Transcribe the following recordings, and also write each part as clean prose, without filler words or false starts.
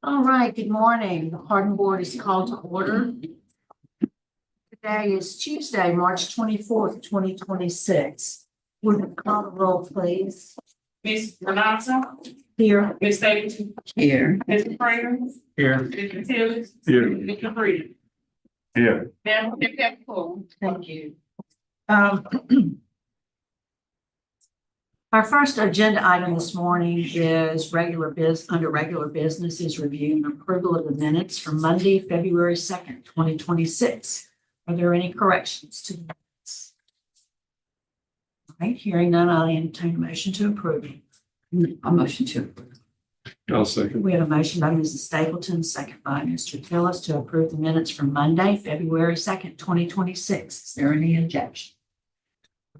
All right, good morning. The pardon board is called to order. Today is Tuesday, March 24th, 2026. Would you call the roll, please? Ms. Renata, Here. Ms. Stapleton, Here. Mr. Prater, Here. Mr. Tillis, Here. Mr. Freeman. Here. Madam Clerk. Thank you. Our first agenda item this morning is under regular business is review and approval of the minutes from Monday, February 2nd, 2026. Are there any corrections to the minutes? All right, hearing none, I'll entertain a motion to approve. A motion to approve. I'll second. We have a motion by Mrs. Stapleton, second by Mr. Tillis to approve the minutes from Monday, February 2nd, 2026. Is there any objection?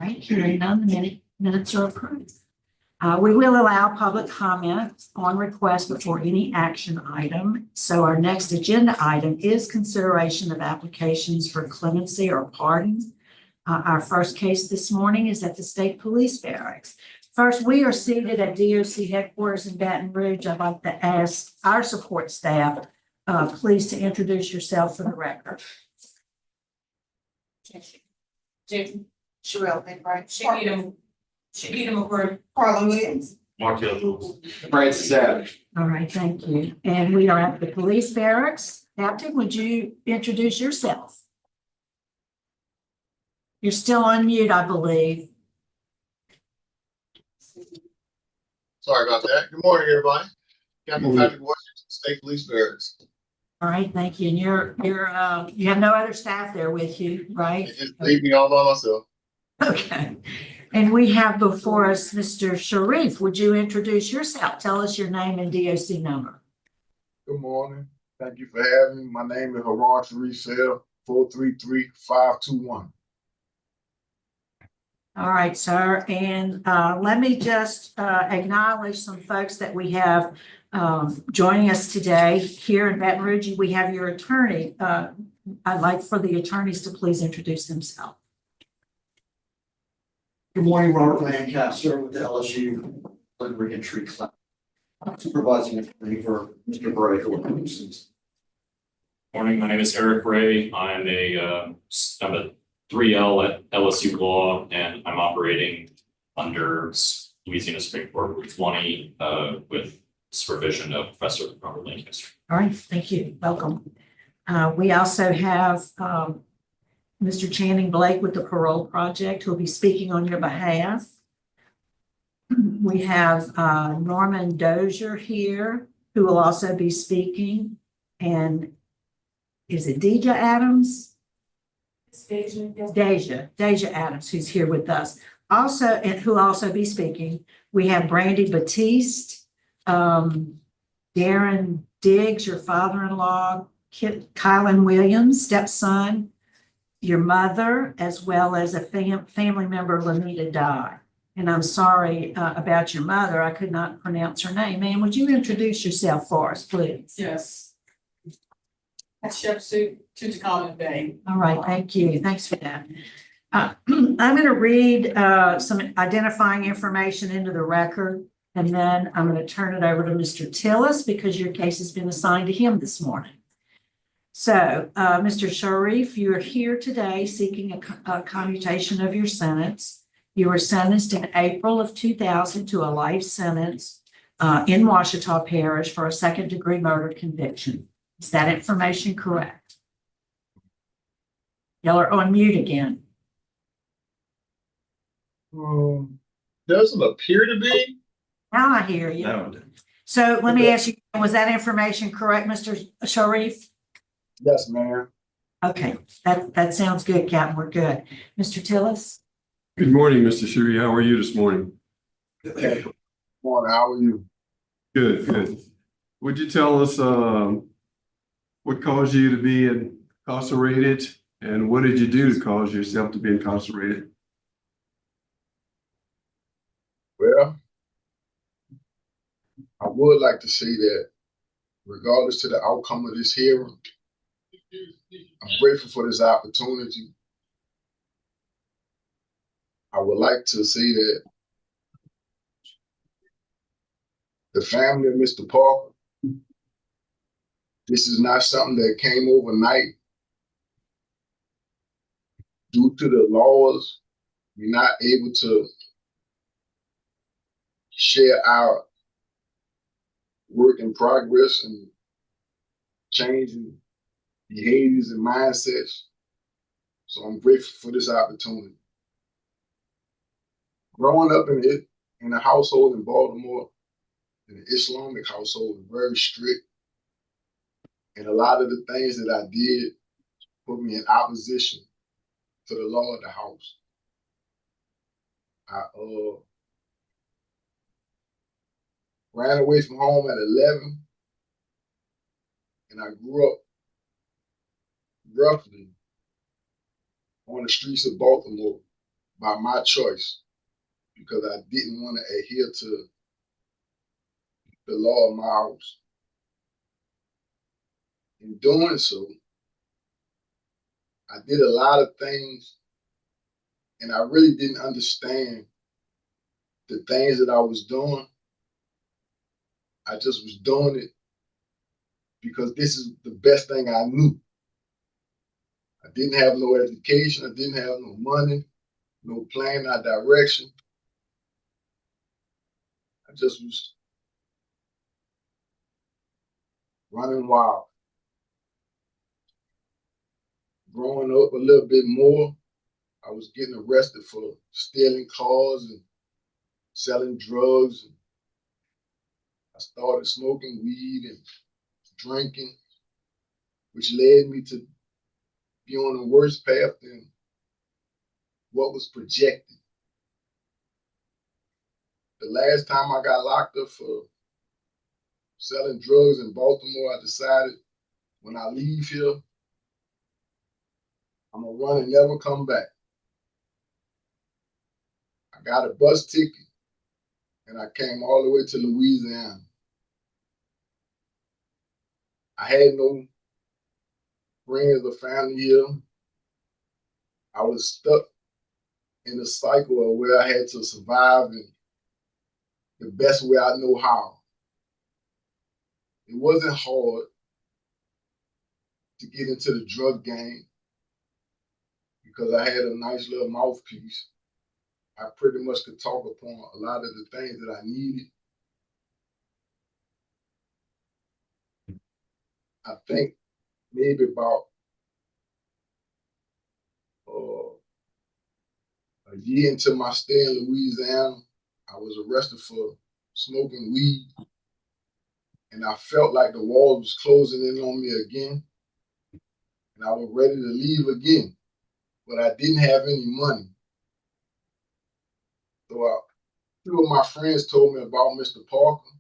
All right, hearing none, the minutes are approved. We will allow public comment on request before any action item. So our next agenda item is consideration of applications for clemency or pardon. Our first case this morning is at the State Police Barracks. First, we are seated at DOC headquarters in Baton Rouge. I'd like to ask our support staff, please to introduce yourself for the record. Jim, Sherelle, right? Shakita McCord. Carla Williams. Francis Adams. All right, thank you. And we are at the police barracks. Captain, would you introduce yourself? You're still on mute, I believe. Sorry about that. Good morning, everybody. Captain Patrick Washington, State Police Barracks. All right, thank you. And you have no other staff there with you, right? Just leave me all by myself. Okay. And we have before us Mr. Sharif. Would you introduce yourself? Tell us your name and DOC number. Good morning. Thank you for having me. My name is Harun Sharif, cell 433-521. All right, sir. And let me just acknowledge some folks that we have joining us today. Here in Baton Rouge, we have your attorney. I'd like for the attorneys to please introduce themselves. Good morning, Robert Lancaster with the LSU Reentry Class. Supervising attorney for Mr. Bray. Morning, my name is Eric Bray. I'm a 3L at LSU Law, and I'm operating under Louisiana Supreme Court Rule 20 with supervision of Professor Robert Lancaster. All right, thank you. Welcome. We also have Mr. Channing Blake with the Parole Project, who will be speaking on your behalf. We have Norman Dozier here, who will also be speaking. And is it Deja Adams? Deja Adams, who's here with us. Also, and who will also be speaking. We have Brandy Batiste, Darren Diggs, your father-in-law, Kylan Williams, stepson, your mother, as well as a family member, Lanita Dye. And I'm sorry about your mother. I could not pronounce her name. Ma'am, would you introduce yourself for us, please? Yes. That's Chef Sue Tutacon Bay. All right, thank you. Thanks for that. I'm going to read some identifying information into the record, and then I'm going to turn it over to Mr. Tillis because your case has been assigned to him this morning. So, Mr. Sharif, you are here today seeking a commutation of your sentence. You were sentenced in April of 2000 to a life sentence in Ouachita Parish for a second-degree murder conviction. Is that information correct? Y'all are on mute again. Doesn't appear to be. Now I hear you. No. So let me ask you, was that information correct, Mr. Sharif? Yes, ma'am. Okay, that sounds good, Captain. We're good. Mr. Tillis? Good morning, Mr. Sharif. How are you this morning? Good morning. How are you? Good, good. Would you tell us what caused you to be incarcerated, and what did you do to cause yourself to be incarcerated? Well, I would like to say that regardless to the outcome of this hearing, I'm grateful for this opportunity. I would like to say that the family of Mr. Parker This is not something that came overnight. Due to the laws, we're not able to share our work in progress and changing behaviors and mindsets. So I'm grateful for this opportunity. Growing up in a household in Baltimore, in an Islamic household, very strict. And a lot of the things that I did put me in opposition to the law of the house. I ran away from home at 11, and I grew up roughly on the streets of Baltimore by my choice, because I didn't want to adhere to the law of my house. In doing so, I did a lot of things, and I really didn't understand the things that I was doing. I just was doing it because this is the best thing I knew. I didn't have no education. I didn't have no money, no plan, no direction. I just was running wild. Growing up a little bit more, I was getting arrested for stealing cars and selling drugs. I started smoking weed and drinking, which led me to be on the worst path than what was projected. The last time I got locked up for selling drugs in Baltimore, I decided when I leave here, I'm gonna run and never come back. I got a bus ticket and I came all the way to Louisiana. I had no friends or family here. I was stuck in a cycle of where I had to survive in the best way I know how. It wasn't hard to get into the drug game because I had a nice little mouthpiece. I pretty much could talk upon a lot of the things that I needed. I think maybe about a year into my stay in Louisiana, I was arrested for smoking weed, and I felt like the walls was closing in on me again, and I was ready to leave again, but I didn't have any money. So two of my friends told me about Mr. Parker.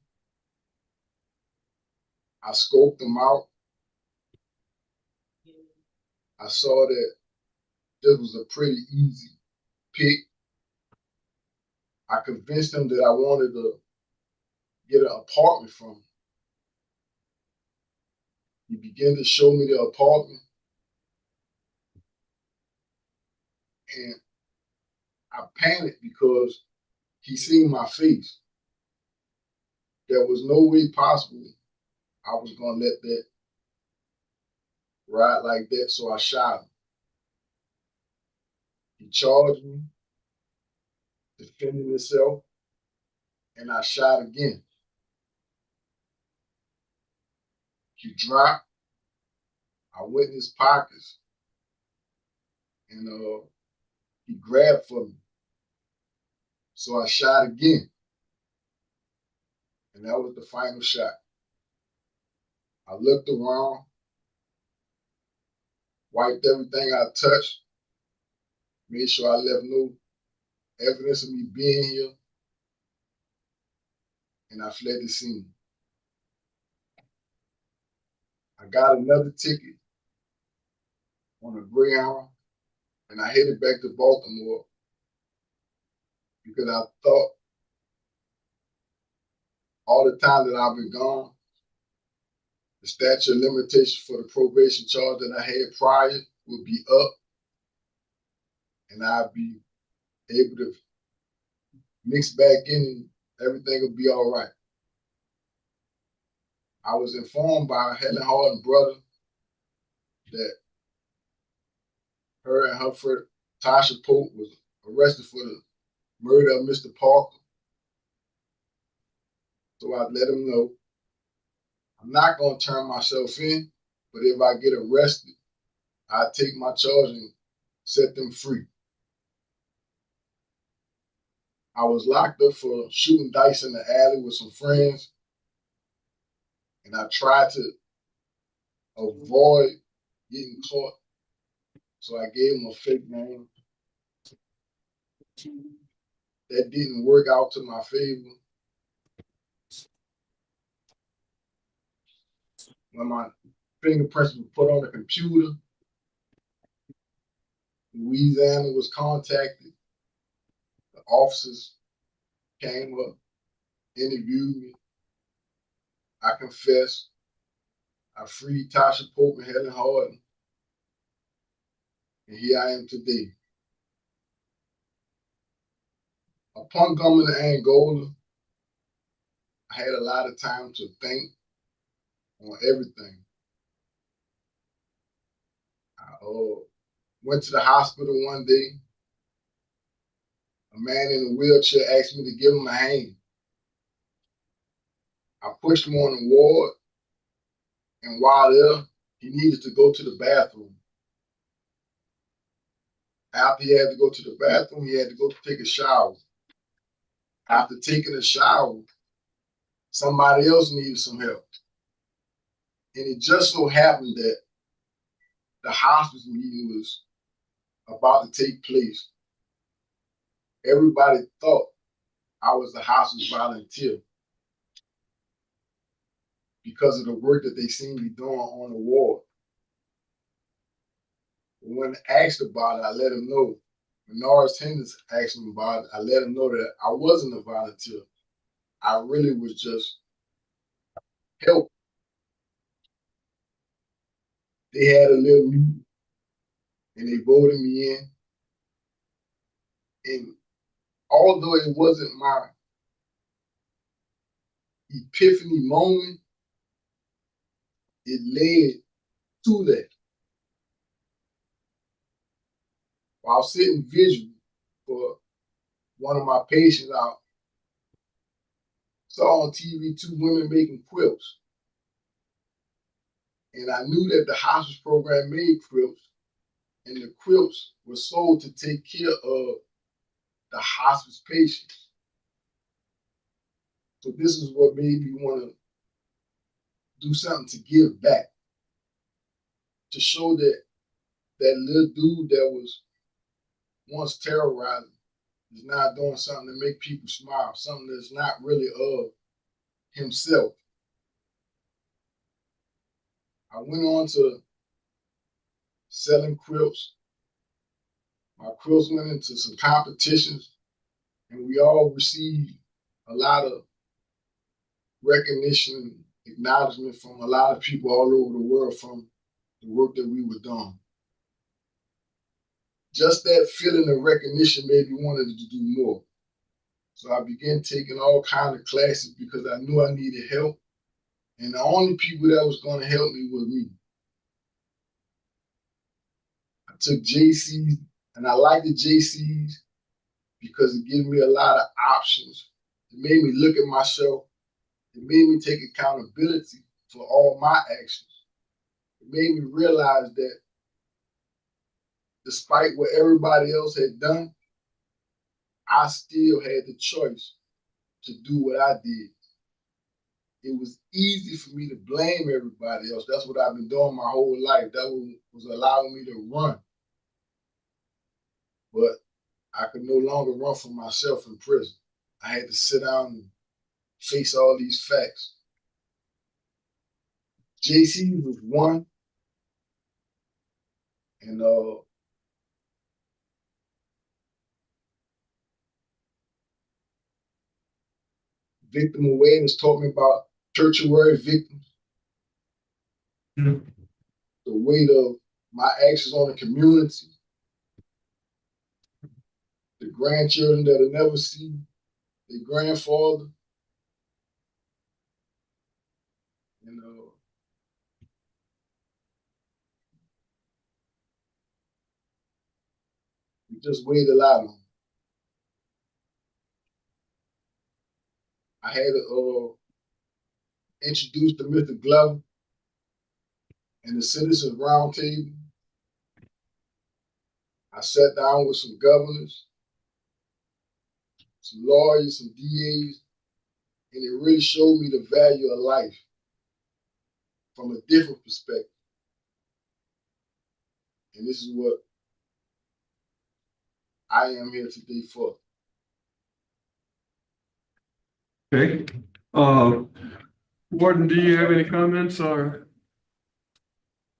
I scoped him out. I saw that this was a pretty easy pick. I convinced him that I wanted to get an apartment from him. He began to show me the apartment, and I panicked because he seen my face. There was no way possible I was gonna let that ride like that, so I shot him. He charged me, defending himself, and I shot again. He dropped. I went in his pockets, and he grabbed for me. So I shot again, and that was the final shot. I looked around, wiped everything I touched, made sure I left no evidence of me being here, and I fled the scene. I got another ticket on a Greyhound, and I headed back to Baltimore because I thought all the time that I've been gone, the statute of limitations for the probation charge that I had prior would be up, and I'd be able to mix back in and everything would be all right. I was informed by Helen Harden's brother that her and her friend Tasha Pope was arrested for the murder of Mr. Parker. So I let him know I'm not going to turn myself in, but if I get arrested, I take my charge and set them free. I was locked up for shooting dice in the alley with some friends, and I tried to avoid getting caught, so I gave him a fake name. That didn't work out to my favor. When my fingerprints were put on the computer, Louisiana was contacted. The officers came up, interviewed me. I confessed. I freed Tasha Pope and Helen Harden. And here I am today. Upon coming to Angola, I had a lot of time to think on everything. I went to the hospital one day. A man in a wheelchair asked me to give him a hand. I pushed him on the ward, and while there, he needed to go to the bathroom. After he had to go to the bathroom, he had to go take a shower. After taking a shower, somebody else needed some help. And it just so happened that the hospice meeting was about to take place. Everybody thought I was the hospice volunteer because of the work that they seen me doing on the ward. When asked about it, I let them know. When Norris Hendricks asked me about it, I let him know that I wasn't a volunteer. I really was just helping. They had a little meeting and they voted me in. And although it wasn't my epiphany moment, it led to that. While sitting visual for one of my patients, I saw on TV 2 women making quilts. And I knew that the hospice program made quilts, and the quilts were sold to take care of the hospice patients. So this is what made me want to do something to give back, to show that that little dude that was once terrorizing is now doing something to make people smile, something that's not really of himself. I went on to selling quilts. My quilts went into some competitions, and we all received a lot of recognition and acknowledgement from a lot of people all over the world from the work that we were doing. Just that feeling of recognition made me wanted to do more. So I began taking all kinds of classes because I knew I needed help. And the only people that was going to help me was me. I took JCs, and I liked the JCs because it gave me a lot of options. It made me look at myself. It made me take accountability for all my actions. It made me realize that despite what everybody else had done, I still had the choice to do what I did. It was easy for me to blame everybody else. That's what I've been doing my whole life. That was allowing me to run. But I could no longer run from myself in prison. I had to sit down and face all these facts. JC was one, and victim awareness taught me about tertiary victims, the weight of my actions on the community, the grandchildren that'll never see their grandfather. And we just waited a lot on him. I had to introduce to Mr. Glover and the Citizens Roundtable. I sat down with some governors, some lawyers, some DAs, and it really showed me the value of life from a different perspective. And this is what I am here today for. Okay. Warden, do you have any comments or?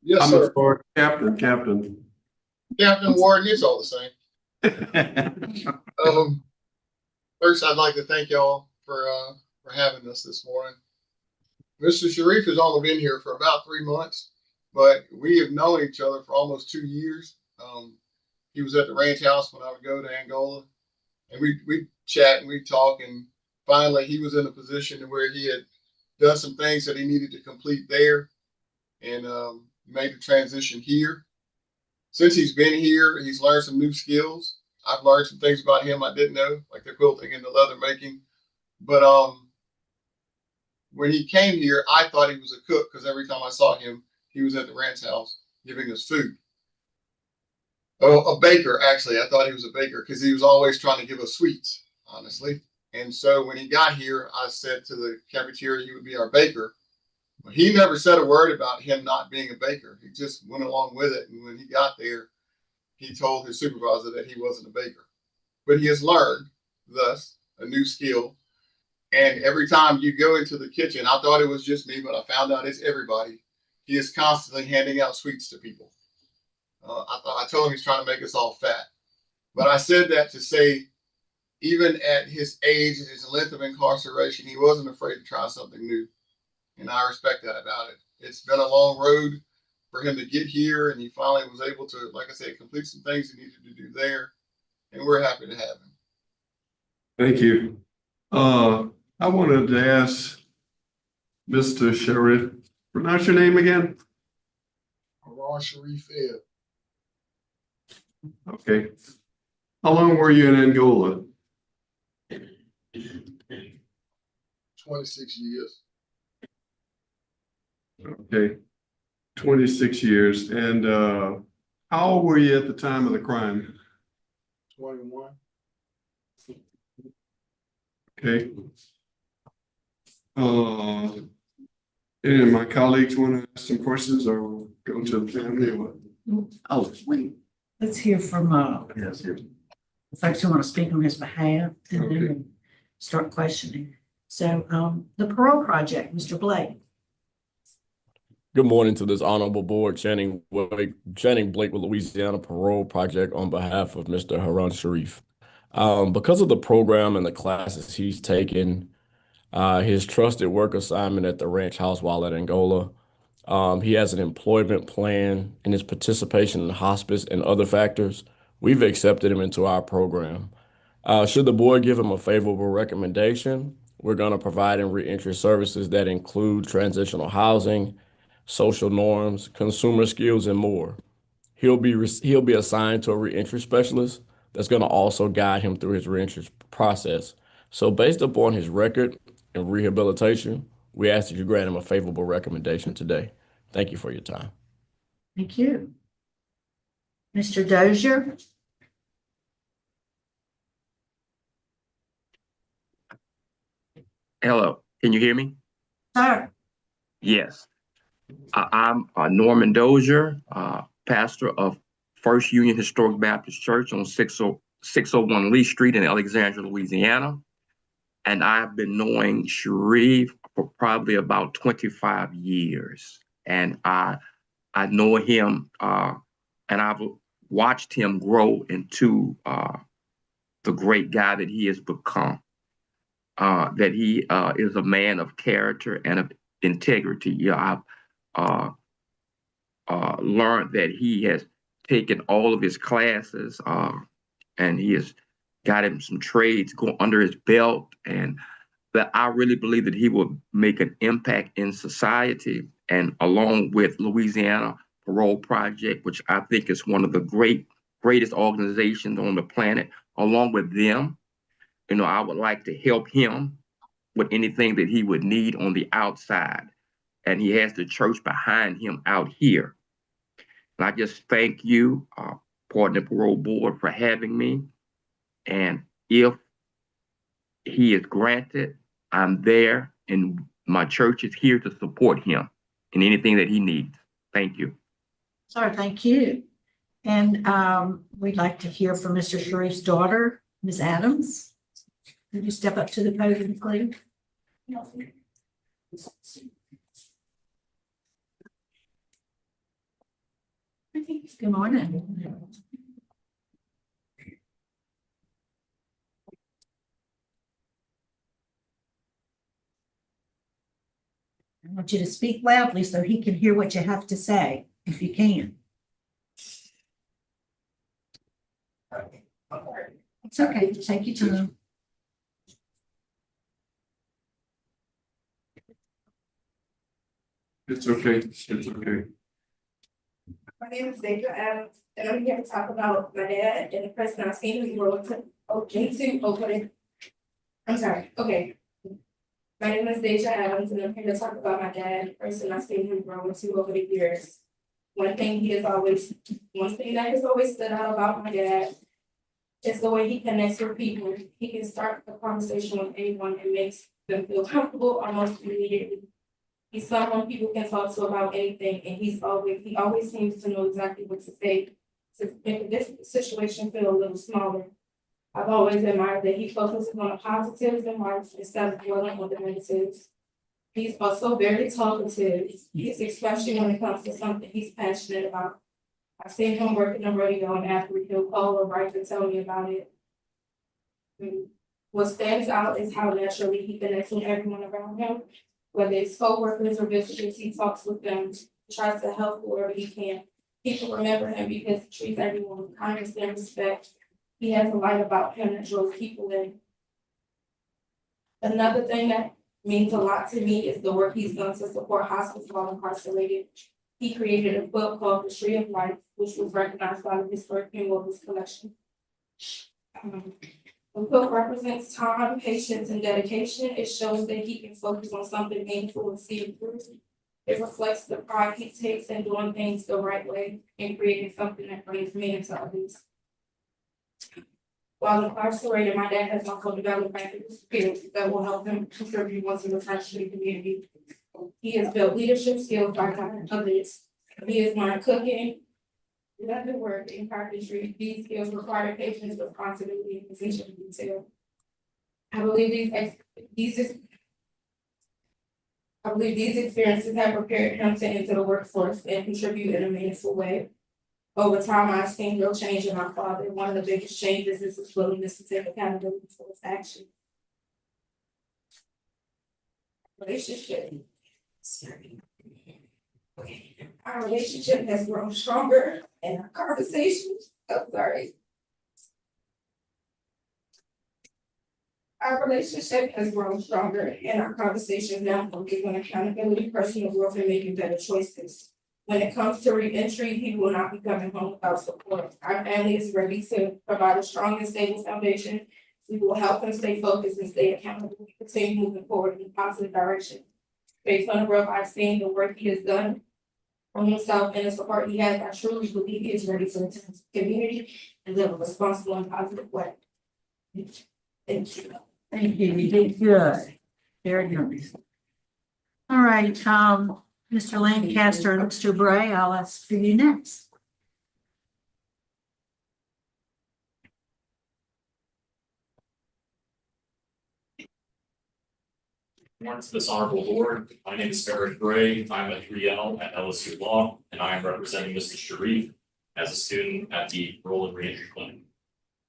Yes, I'm sir. sorry, Captain. Captain Warden, it's all the same. First, I'd like to thank y'all for having us this morning. Mr. Sharif has only been here for about 3 months, but we have known each other for almost 2 years. He was at the ranch house when I would go to Angola, and we chat and we talk, and finally he was in a position where he had done some things that he needed to complete there, and made the transition here. Since he's been here, he's learned some new skills. I've learned some things about him I didn't know, like the quilting and the leather making. But when he came here, I thought he was a cook because every time I saw him, he was at the ranch house giving us food. Oh, a baker, actually. I thought he was a baker because he was always trying to give us sweets, honestly. And so when he got here, I said to the cafeteria he would be our baker. But he never said a word about him not being a baker. He just went along with it. And when he got there, he told his supervisor that he wasn't a baker. But he has learned, thus, a new skill. And every time you go into the kitchen, I thought it was just me, but I found out it's everybody. He is constantly handing out sweets to people. I told him he's trying to make us all fat. But I said that to say, even at his age and his length of incarceration, he wasn't afraid to try something new. And I respect that about it. It's been a long road for him to get here, and he finally was able to, like I said, complete some things he needed to do there. And we're happy to have him. Thank you. I wanted to ask Mr. Sharif, pronounce your name again? Harun Sharif. Okay. How long were you in Angola? 26 years. Okay. 26 years. And how old were you at the time of the crime? 21. Okay. Any of my colleagues want to ask some questions or go to the family or what? Oh, wait. Let's hear from Yes, yes. the folks who want to speak on his behalf, and then Okay. we'll start questioning. So the parole project, Mr. Blake. Good morning to this honorable board. Channing Blake with Louisiana Parole Project on behalf of Mr. Harun Sharif. Because of the program and the classes he's taken, his trusted work assignment at the ranch house while at Angola, he has an employment plan, and his participation in hospice and other factors, we've accepted him into our program. Should the board give him a favorable recommendation, we're going to provide him reentry services that include transitional housing, social norms, consumer skills, and more. He'll be assigned to a reentry specialist that's going to also guide him through his reentry process. So based upon his record and rehabilitation, we ask that you grant him a favorable recommendation today. Thank you for your time. Thank you. Mr. Dozier. Hello, can you hear me? Sir. Yes. I'm Norman Dozier, pastor of First Union Historic Baptist Church on 601 Lee Street in Alexandria, Louisiana. And I've been knowing Sharif for probably about 25 years. And I know him and I've watched him grow into the great guy that he has become. That he is a man of character and of integrity. Yeah, I've learned that he has taken all of his classes and he has got him some trades going under his belt, and that I really believe that he will make an impact in society, and along with Louisiana Parole Project, which I think is one of the greatest organizations on the planet, along with them, I would like to help him with anything that he would need on the outside. And he has the church behind him out here. And I just thank you, Partner Parole Board, for having me. And if he is granted, I'm there, and my church is here to support him in anything that he needs. Thank you. Sir, thank you. And we'd like to hear from Mr. Sharif's daughter, Ms. Adams. Could you step up to the podium, please? Good morning. I want you to speak loudly so he can hear what you have to say, if you can. It's okay, take your time. It's okay, it's okay. My name is Deja Adams, and I'm here to talk about my dad and the person I've seen who grew into. I'm sorry, okay. My name is Deja Adams, and I'm here to talk about my dad and the person I've seen him grow into over the years. One thing that has always stood out about my dad is the way he connects with people. He can start a conversation with anyone and makes them feel comfortable almost immediately. He's someone people can talk to about anything, and he always seems to know exactly what to say to make a situation feel a little smaller. I've always admired that he focuses on the positives in life instead of dwelling on the negatives. He's also very talkative, especially when it comes to something he's passionate about. I've seen him working the radio, and after he'll call or write to tell me about it. What stands out is how naturally he connects with everyone around him. Whether it's co-workers or visitors, he talks with them, tries to help whoever he can. People remember him because he treats everyone with kindness and respect. He has a light about him that draws people in. Another thing that means a lot to me is the work he's done to support hospitals while incarcerated. He created a book called The Tree of Life, which was recognized by the Historic Museum's collection. The book represents time, patience, and dedication. It shows that he can focus on something meaningful and see it through. It reflects the pride he takes in doing things the right way and creating something that brings meaning to others. While incarcerated, my dad has also developed practical skills that will help him contribute once he returns to the community. He has built leadership skills by guiding others. He has learned cooking, leather work, and carpentry. These skills require patience, responsibility, and attention to detail. I believe these experiences have prepared him to enter the workforce and contribute in a meaningful way. Over time, I've seen real change in my father. One of the biggest changes is his willingness to take accountability for his actions. Our relationship has grown stronger and our conversations. Our relationship has grown stronger and our conversations now focus on accountability, personal growth, and making better choices. When it comes to re-entry, he will not be coming home without support. Our family is ready to provide a strong and stable foundation. We will help him stay focused and stay accountable. We continue moving forward in a positive direction. Based on the growth I've seen, the work he has done for himself and the support he has, I truly believe he is ready to return to the community and live a responsible and positive way. Thank you. Thank you, you did good. Very good. All right, Mr. Lancaster and Mr. Bray, I'll ask for you next. Morning to this honorable board. My name is Eric Gray. I'm a 3L at LSU Law, and I am representing Mr. Sharif as a student at the Parole and Reentry Clinic.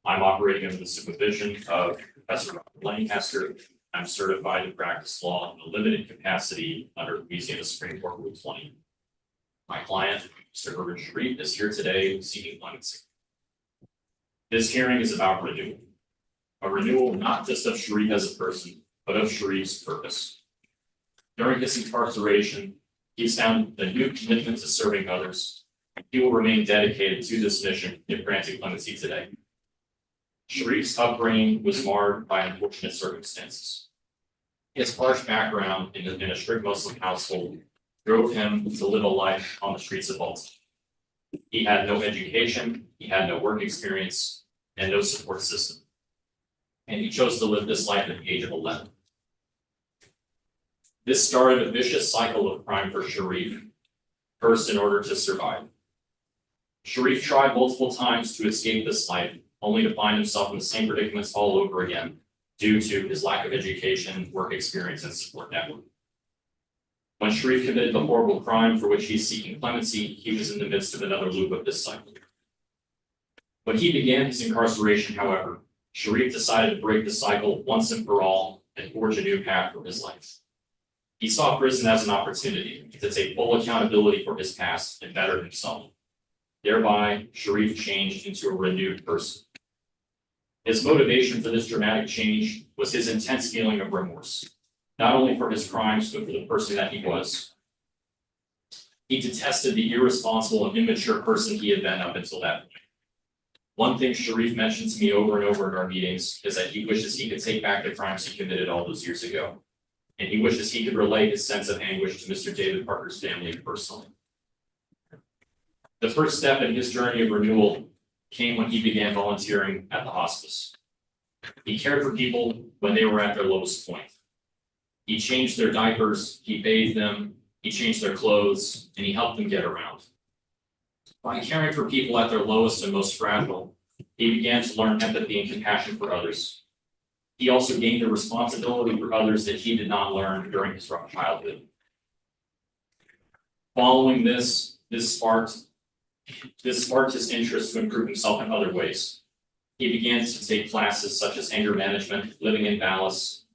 I'm operating under the supervision of Professor Lancaster. I'm certified to practice law in a limited capacity under Louisiana Supreme Court Rule 20. My client, Mr. Harun Sharif, is here today seeking clemency. This hearing is about renewal. A renewal not just of Sharif as a person, but of Sharif's purpose. During his incarceration, he's found a new commitment to serving others. He will remain dedicated to this mission in granting clemency today. Sharif's upbringing was marred by unfortunate circumstances. His harsh background in a strict Muslim household drove him to live a life on the streets of Baltimore. He had no education, he had no work experience, and no support system. And he chose to live this life at the age of 11. This started a vicious cycle of crime for Sharif, first in order to survive. Sharif tried multiple times to escape this life, only to find himself in the same predicaments all over again, due to his lack of education, work experience, and support network. When Sharif committed the horrible crime for which he's seeking clemency, he was in the midst of another loop of this cycle. When he began his incarceration, however, Sharif decided to break the cycle once and for all and forge a new path for his life. He saw prison as an opportunity to take full accountability for his past and better himself. Thereby, Sharif changed into a renewed person. His motivation for this dramatic change was his intense feeling of remorse, not only for his crimes, but for the person that he was. He detested the irresponsible and immature person he had been up until that point. One thing Sharif mentioned to me over and over in our meetings is that he wishes he could take back the crimes he committed all those years ago. And he wishes he could relate his sense of anguish to Mr. David Parker's family personally. The first step in his journey of renewal came when he began volunteering at the hospice. He cared for people when they were at their lowest point. He changed their diapers, he bathed them, he changed their clothes, and he helped them get around. By caring for people at their lowest and most fragile, he began to learn empathy and compassion for others. He also gained a responsibility for others that he did not learn during his rough childhood. Following this sparked his interest to improve himself in other ways. He began to take classes such as anger management, living in balance,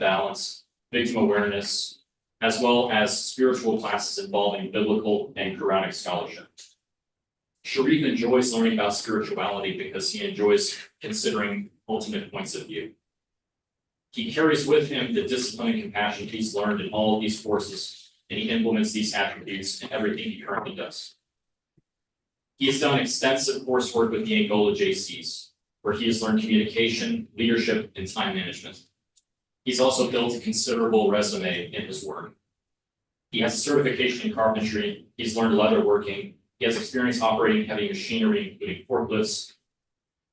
victim awareness, as well as spiritual classes involving biblical and Quranic scholarship. Sharif enjoys learning about spirituality because he enjoys considering ultimate points of view. He carries with him the discipline and compassion he's learned in all of these courses, and he implements these attributes in everything he currently does. He has done extensive coursework with the Angola JCs, where he has learned communication, leadership, and time management. He's also built a considerable resume in his work. He has a certification in carpentry, he's learned leatherworking, he has experience operating heavy machinery, including forklifts,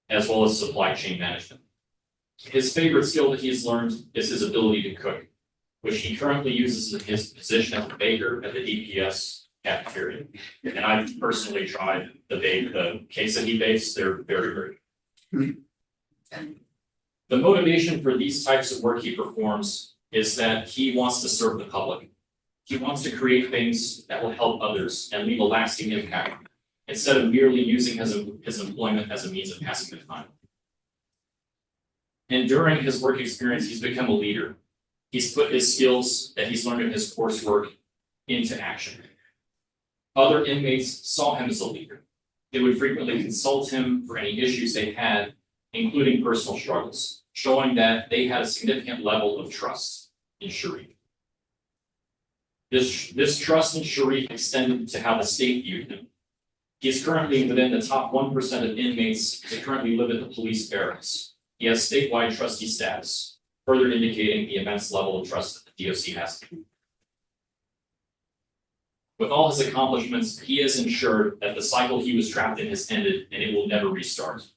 as well as supply chain management. His favorite skill that he's learned is his ability to cook, which he currently uses in his position as a baker at the DPS cafeteria. And I've personally tried the cakes that he bakes, they're very, very good. The motivation for these types of work he performs is that he wants to serve the public. He wants to create things that will help others and leave a lasting impact, instead of merely using his employment as a means of passing the time. And during his work experience, he's become a leader. He's put his skills that he's learned in his coursework into action. Other inmates saw him as a leader. They would frequently consult him for any issues they had, including personal struggles, showing that they had a significant level of trust in Sharif. This trust in Sharif extended to how the state viewed him. He is currently within the top 1% of inmates that currently live at the police barracks. He has statewide trustee status, further indicating the immense level of trust that the DOC has. With all his accomplishments, he has ensured that the cycle he was trapped in has ended and it will never restart.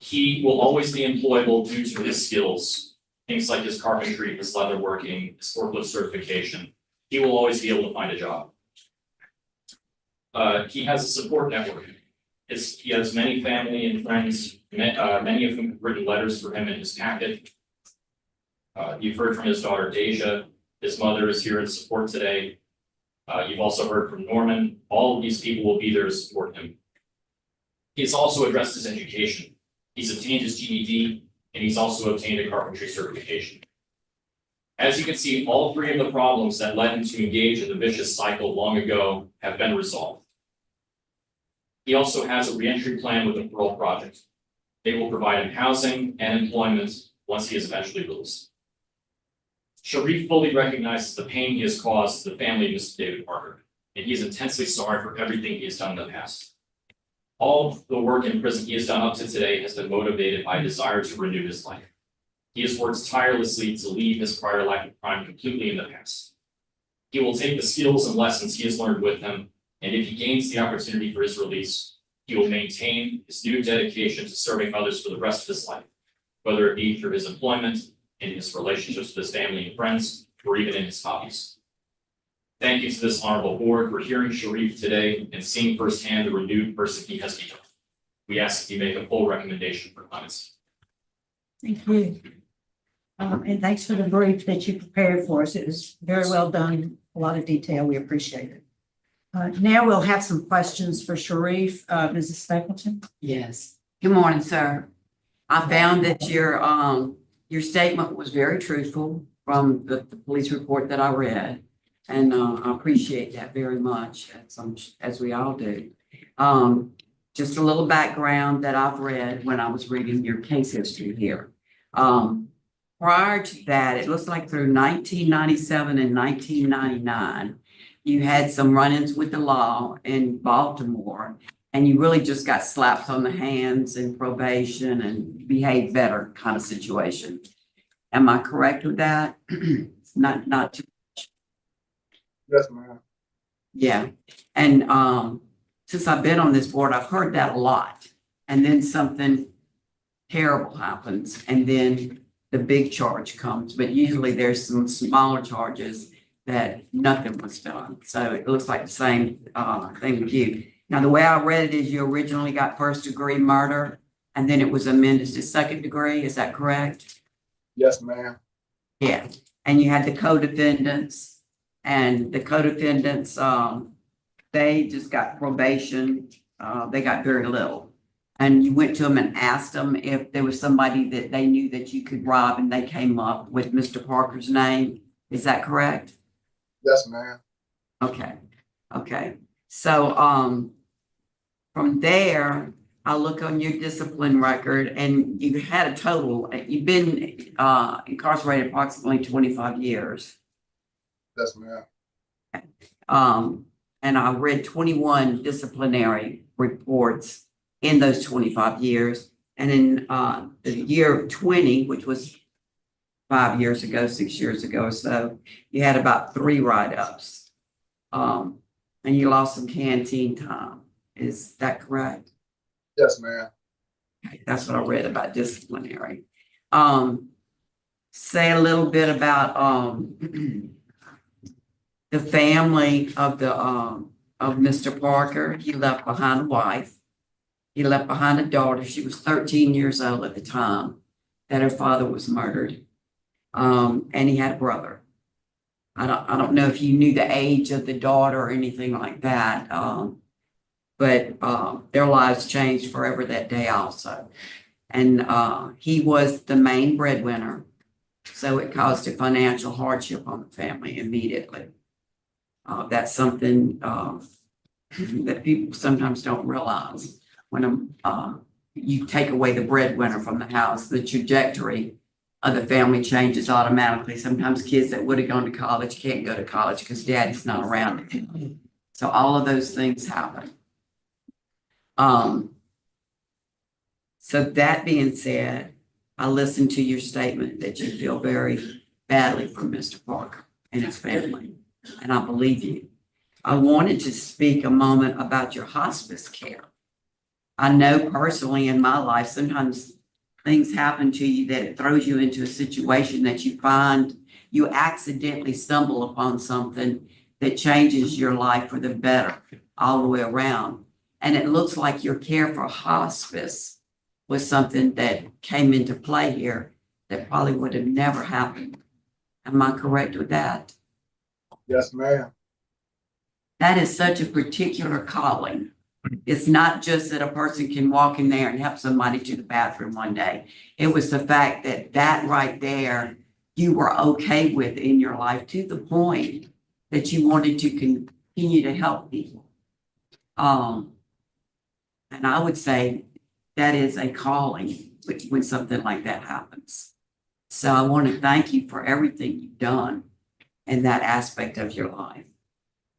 He will always be employable due to his skills, things like his carpentry, his leatherworking, his forklift certification. He will always be able to find a job. He has a support network. He has many family and friends, many of whom have written letters for him in his packet. You've heard from his daughter, Deja. His mother is here in support today. You've also heard from Norman. All of these people will be there to support him. He's also addressed his education. He's obtained his GED, and he's also obtained a carpentry certification. As you can see, all three of the problems that led him to engage in the vicious cycle long ago have been resolved. He also has a reentry plan with the parole project. They will provide him housing and employment once he is eventually released. Sharif fully recognizes the pain he has caused to the family of Mr. David Parker, and he is intensely sorry for everything he has done in the past. All the work in prison he has done up to today has been motivated by a desire to renew his life. He has worked tirelessly to leave his prior life of crime completely in the past. He will take the skills and lessons he has learned with him, and if he gains the opportunity for his release, he will maintain his new dedication to serving others for the rest of his life, whether it be through his employment, in his relationships with his family and friends, or even in his hobbies. Thank you to this honorable board for hearing Sharif today and seeing firsthand the renewed person he has become. We ask that you make a full recommendation for clemency. Thank you. And thanks for the brief that you prepared for us. It was very well done, a lot of detail. We appreciate it. Now we'll have some questions for Sharif. Mrs. Stapleton? Yes. Good morning, sir. I found that your statement was very truthful from the police report that I read. And I appreciate that very much, as we all do. Just a little background that I've read when I was reading your case history here. Prior to that, it looks like through 1997 and 1999, you had some run-ins with the law in Baltimore, and you really just got slaps on the hands and probation and behave better kind of situation. Am I correct with that? Not too. Yes, ma'am. Yeah, and since I've been on this board, I've heard that a lot. And then something terrible happens, and then the big charge comes. But usually there's some smaller charges that nothing was done. So it looks like the same thing with you. Now, the way I read it is you originally got first-degree murder, and then it was amended to second degree. Is that correct? Yes, ma'am. Yeah, and you had the co-defendants. And the co-defendants, they just got probation. They got very little. And you went to them and asked them if there was somebody that they knew that you could rob, and they came up with Mr. Parker's name. Is that correct? Yes, ma'am. Okay. Okay. So from there, I look on your discipline record, and you had a total, you've been incarcerated approximately 25 years. Yes, ma'am. And I read 21 disciplinary reports in those 25 years. And in the year of 20, which was 5 years ago, 6 years ago or so, you had about 3 write-ups. And you lost some canteen time. Is that correct? Yes, ma'am. Okay, that's what I read about disciplinary. Say a little bit about the family of Mr. Parker. He left behind a wife. He left behind a daughter. She was 13 years old at the time that her father was murdered. And he had a brother. I don't know if you knew the age of the daughter or anything like that. But their lives changed forever that day also. And he was the main breadwinner. So it caused a financial hardship on the family immediately. That's something that people sometimes don't realize. When you take away the breadwinner from the house, the trajectory of the family changes automatically. Sometimes kids that would have gone to college can't go to college because daddy's not around. So all of those things happen. So that being said, I listened to your statement that you feel very badly for Mr. Parker and his family, and I believe you. I wanted to speak a moment about your hospice care. I know personally in my life, sometimes things happen to you that it throws you into a situation that you find you accidentally stumble upon something that changes your life for the better all the way around. And it looks like your care for hospice was something that came into play here that probably would have never happened. Am I correct with that? Yes, ma'am. That is such a particular calling. It's not just that a person can walk in there and help somebody to the bathroom one day. It was the fact that that right there, you were okay with in your life to the point that you wanted to continue to help people. And I would say that is a calling when something like that happens. So I want to thank you for everything you've done in that aspect of your life.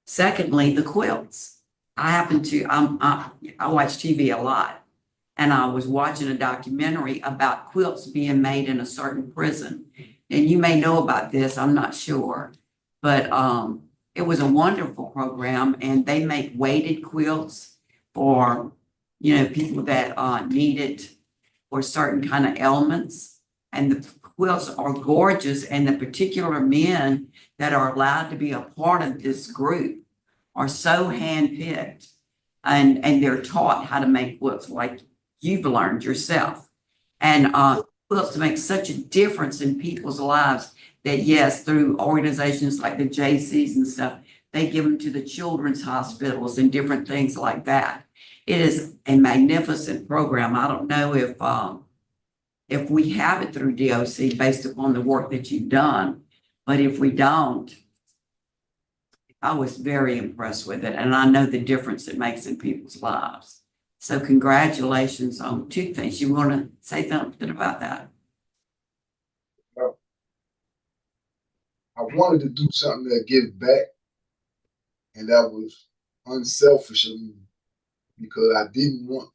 Secondly, the quilts. I watch TV a lot, and I was watching a documentary about quilts being made in a certain prison. And you may know about this, I'm not sure, but it was a wonderful program, and they make weighted quilts for, people that need it for certain kind of ailments. And the quilts are gorgeous, and the particular men that are allowed to be a part of this group are so handpicked, and they're taught how to make quilts like you've learned yourself. And quilts make such a difference in people's lives that, yes, through organizations like the JCs and stuff, they give them to the children's hospitals and different things like that. It is a magnificent program. I don't know if we have it through DOC based upon the work that you've done, but if we don't, I was very impressed with it, and I know the difference it makes in people's lives. So congratulations on two things. You want to say something about that? I wanted to do something that give back, and that was unselfish of me because I didn't want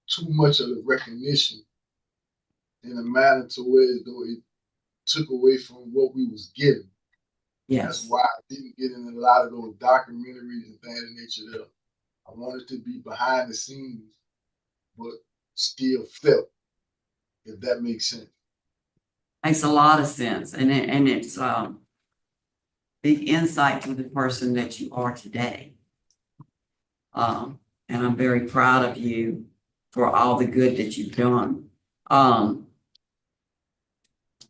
too much of the recognition in a manner to where as though it took away from what we was getting. Yes. That's why I didn't get in a lot of those documentaries and things of nature there. I wanted to be behind the scenes, but still felt, if that makes sense. Makes a lot of sense, and it's big insight to the person that you are today. And I'm very proud of you for all the good that you've done.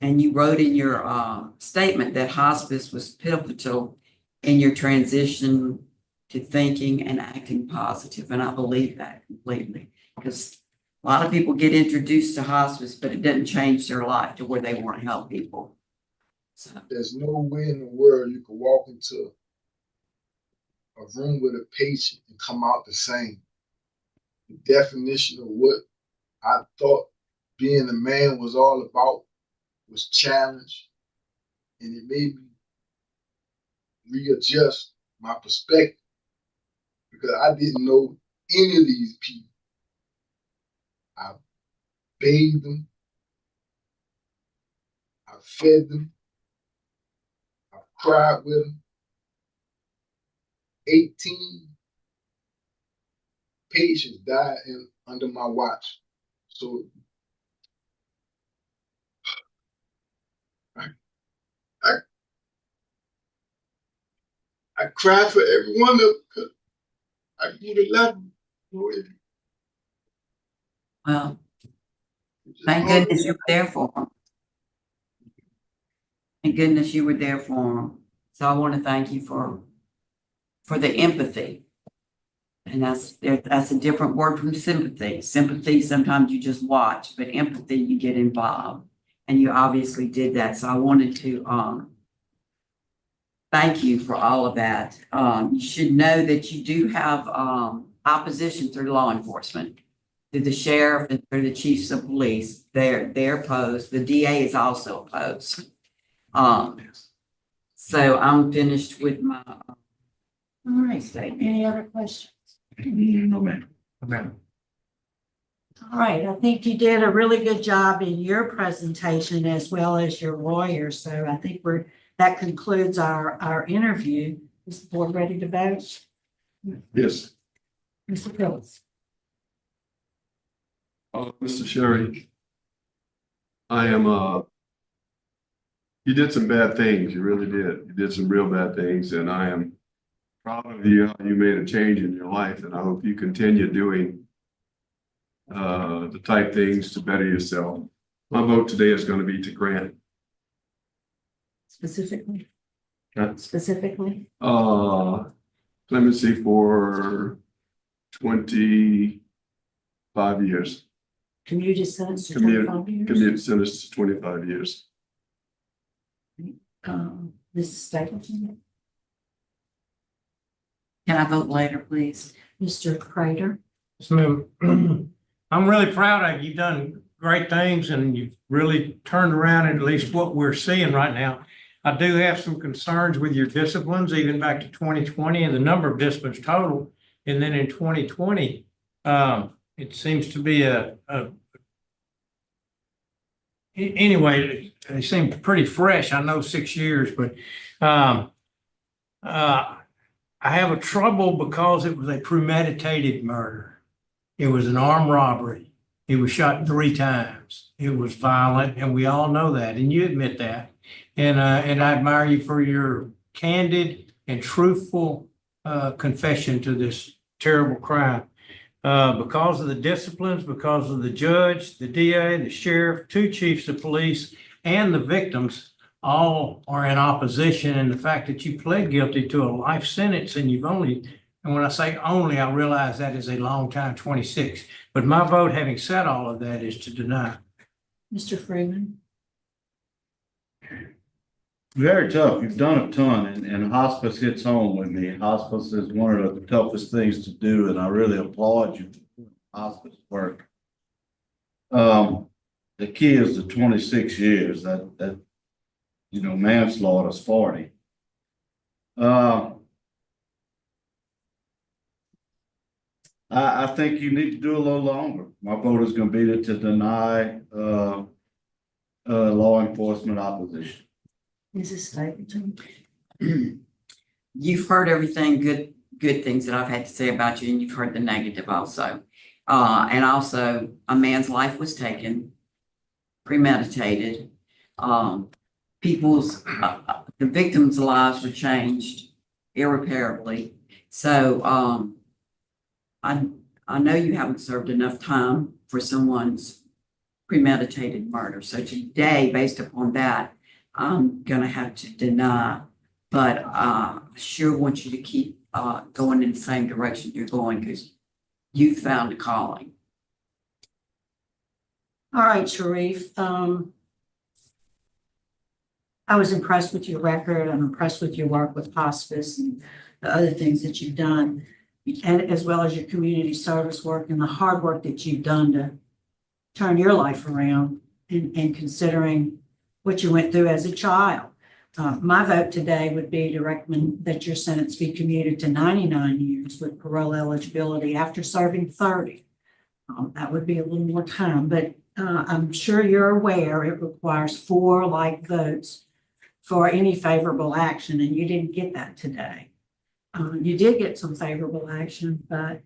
And you wrote in your statement that hospice was pivotal in your transition to thinking and acting positive, and I believe that completely, because a lot of people get introduced to hospice, but it doesn't change their life to where they want to help people. So There's no way in the world you could walk into a room with a patient and come out the same. The definition of what I thought being a man was all about was challenged, and it made me readjust my perspective because I didn't know any of these people. I bathed them, I fed them, I cried with them. 18 patients died under my watch. So I cried for every one of them because I would have left them. well, thank goodness you were there for them. Thank goodness you were there for them. So I want to thank you for the empathy. And that's a different word from sympathy. Sympathy, sometimes you just watch, but empathy, you get involved. And you obviously did that. So I wanted to thank you for all of that. You should know that you do have opposition through law enforcement, through the sheriff and through the chiefs of police. They're opposed. The DA is also opposed. So I'm finished with my All right, statement. Any other questions? No, ma'am. No, ma'am. All right, I think you did a really good job in your presentation as well as your lawyer. So I think that concludes our interview. Is the board ready to vote? Yes. Mr. Phillips. Mr. Sherry, I am, you did some bad things. You really did. You did some real bad things, and I am proud of you, how you made a change in your life, and I hope you continue doing the type things to better yourself. My vote today is going to be to grant. Specifically? Huh? Specifically? Clemency for 25 years. Community sentence to 25 years? Community sentence to 25 years. Mrs. Stapleton? Can I vote later, please? Mr. Crater? Yes, ma'am. I'm really proud of you. You've done great things and you've really turned around at least what we're seeing right now. I do have some concerns with your disciplines, even back to 2020 and the number of disciplines total. And then in 2020, it seems to be anyway, they seem pretty fresh. I know 6 years, but I have a trouble because it was a premeditated murder. It was an armed robbery. He was shot 3 times. It was violent, and we all know that, and you admit that. And I admire you for your candid and truthful confession to this terrible crime. Because of the disciplines, because of the judge, the DA, the sheriff, 2 chiefs of police, and the victims, all are in opposition. And the fact that you pled guilty to a life sentence and you've only, and when I say only, I realize that is a long time, 26. But my vote, having said all of that, is to deny. Mr. Freeman? Very tough. You've done a ton, and hospice hits home with me. Hospice is one of the toughest things to do, and I really applaud you for hospice work. The key is the 26 years. That manslaughter is 40. I think you need to do a little longer. My vote is going to be to deny law enforcement opposition. Mrs. Stapleton? You've heard everything good things that I've had to say about you, and you've heard the negative also. And also, a man's life was taken, premeditated. The victims' lives were changed irreparably. So I know you haven't served enough time for someone's premeditated murder. So today, based upon that, I'm gonna have to deny, but I sure want you to keep going in the same direction you're going, because you found a calling. All right, Sharif. I was impressed with your record. I'm impressed with your work with hospice and the other things that you've done, and as well as your community service work and the hard work that you've done to turn your life around, and considering what you went through as a child. My vote today would be to recommend that your sentence be commuted to 99 years with parole eligibility after serving 30. That would be a little more time, but I'm sure you're aware it requires 4 like votes for any favorable action, and you didn't get that today. You did get some favorable action, but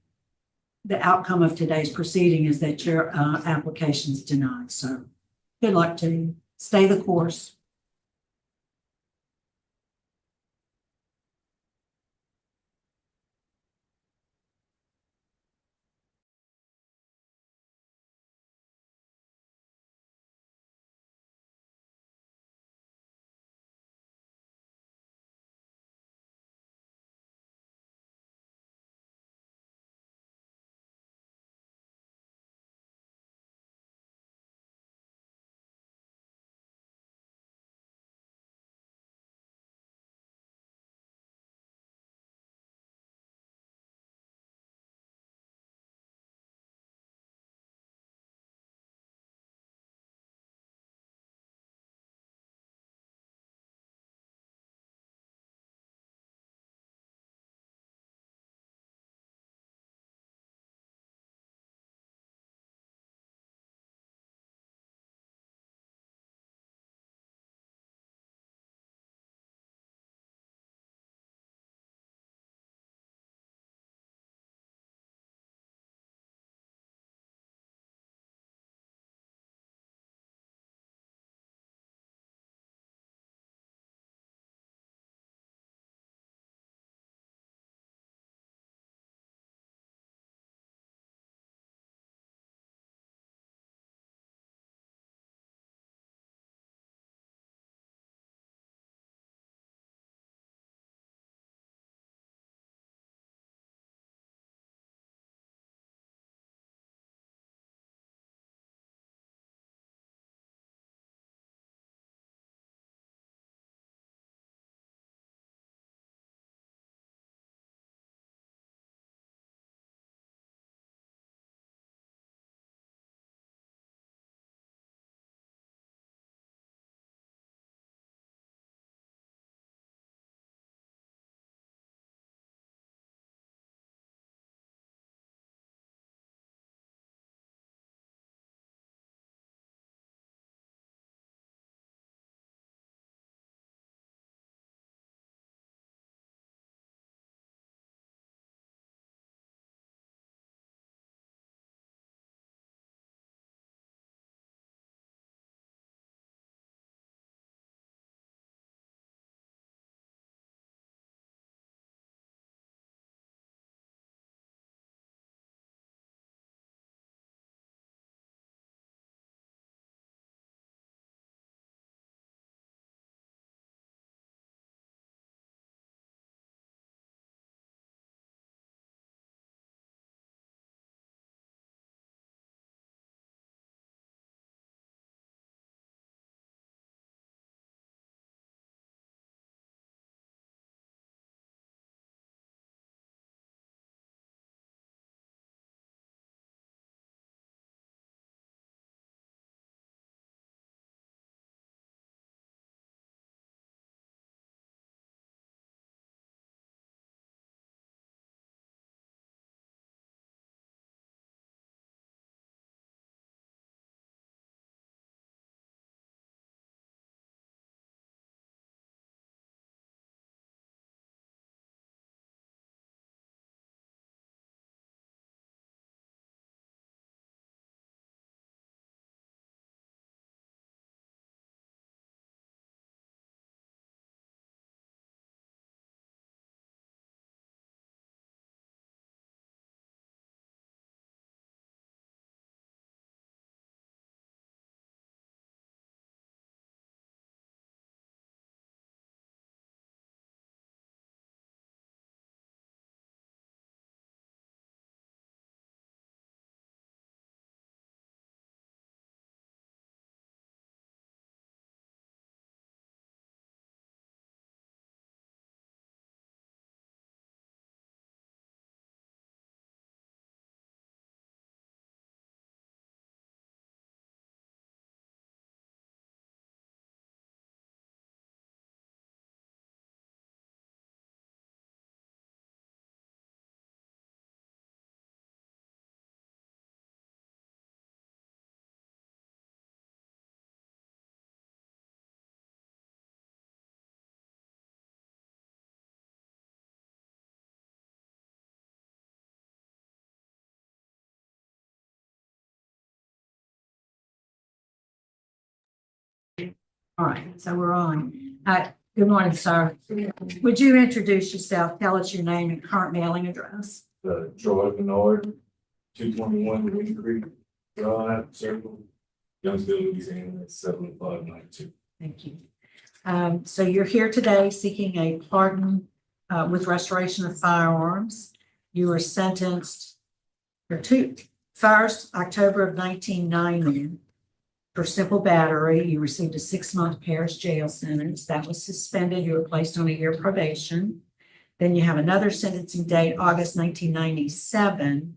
the outcome of today's proceeding is that your application is denied. So good luck to you. Stay the course. All right, so we're on. Good morning, sir. Would you introduce yourself? Tell us your name and current mailing address. Troy Menard, 221 Green Creek Drive, Circle, Youngsville, Louisiana, 70592. Thank you. So you're here today seeking a pardon with restoration of firearms. You were sentenced for 1st October of 1990 for simple battery. You received a 6-month parish jail sentence. That was suspended. You were placed on a year probation. Then you have another sentencing date, August 1997,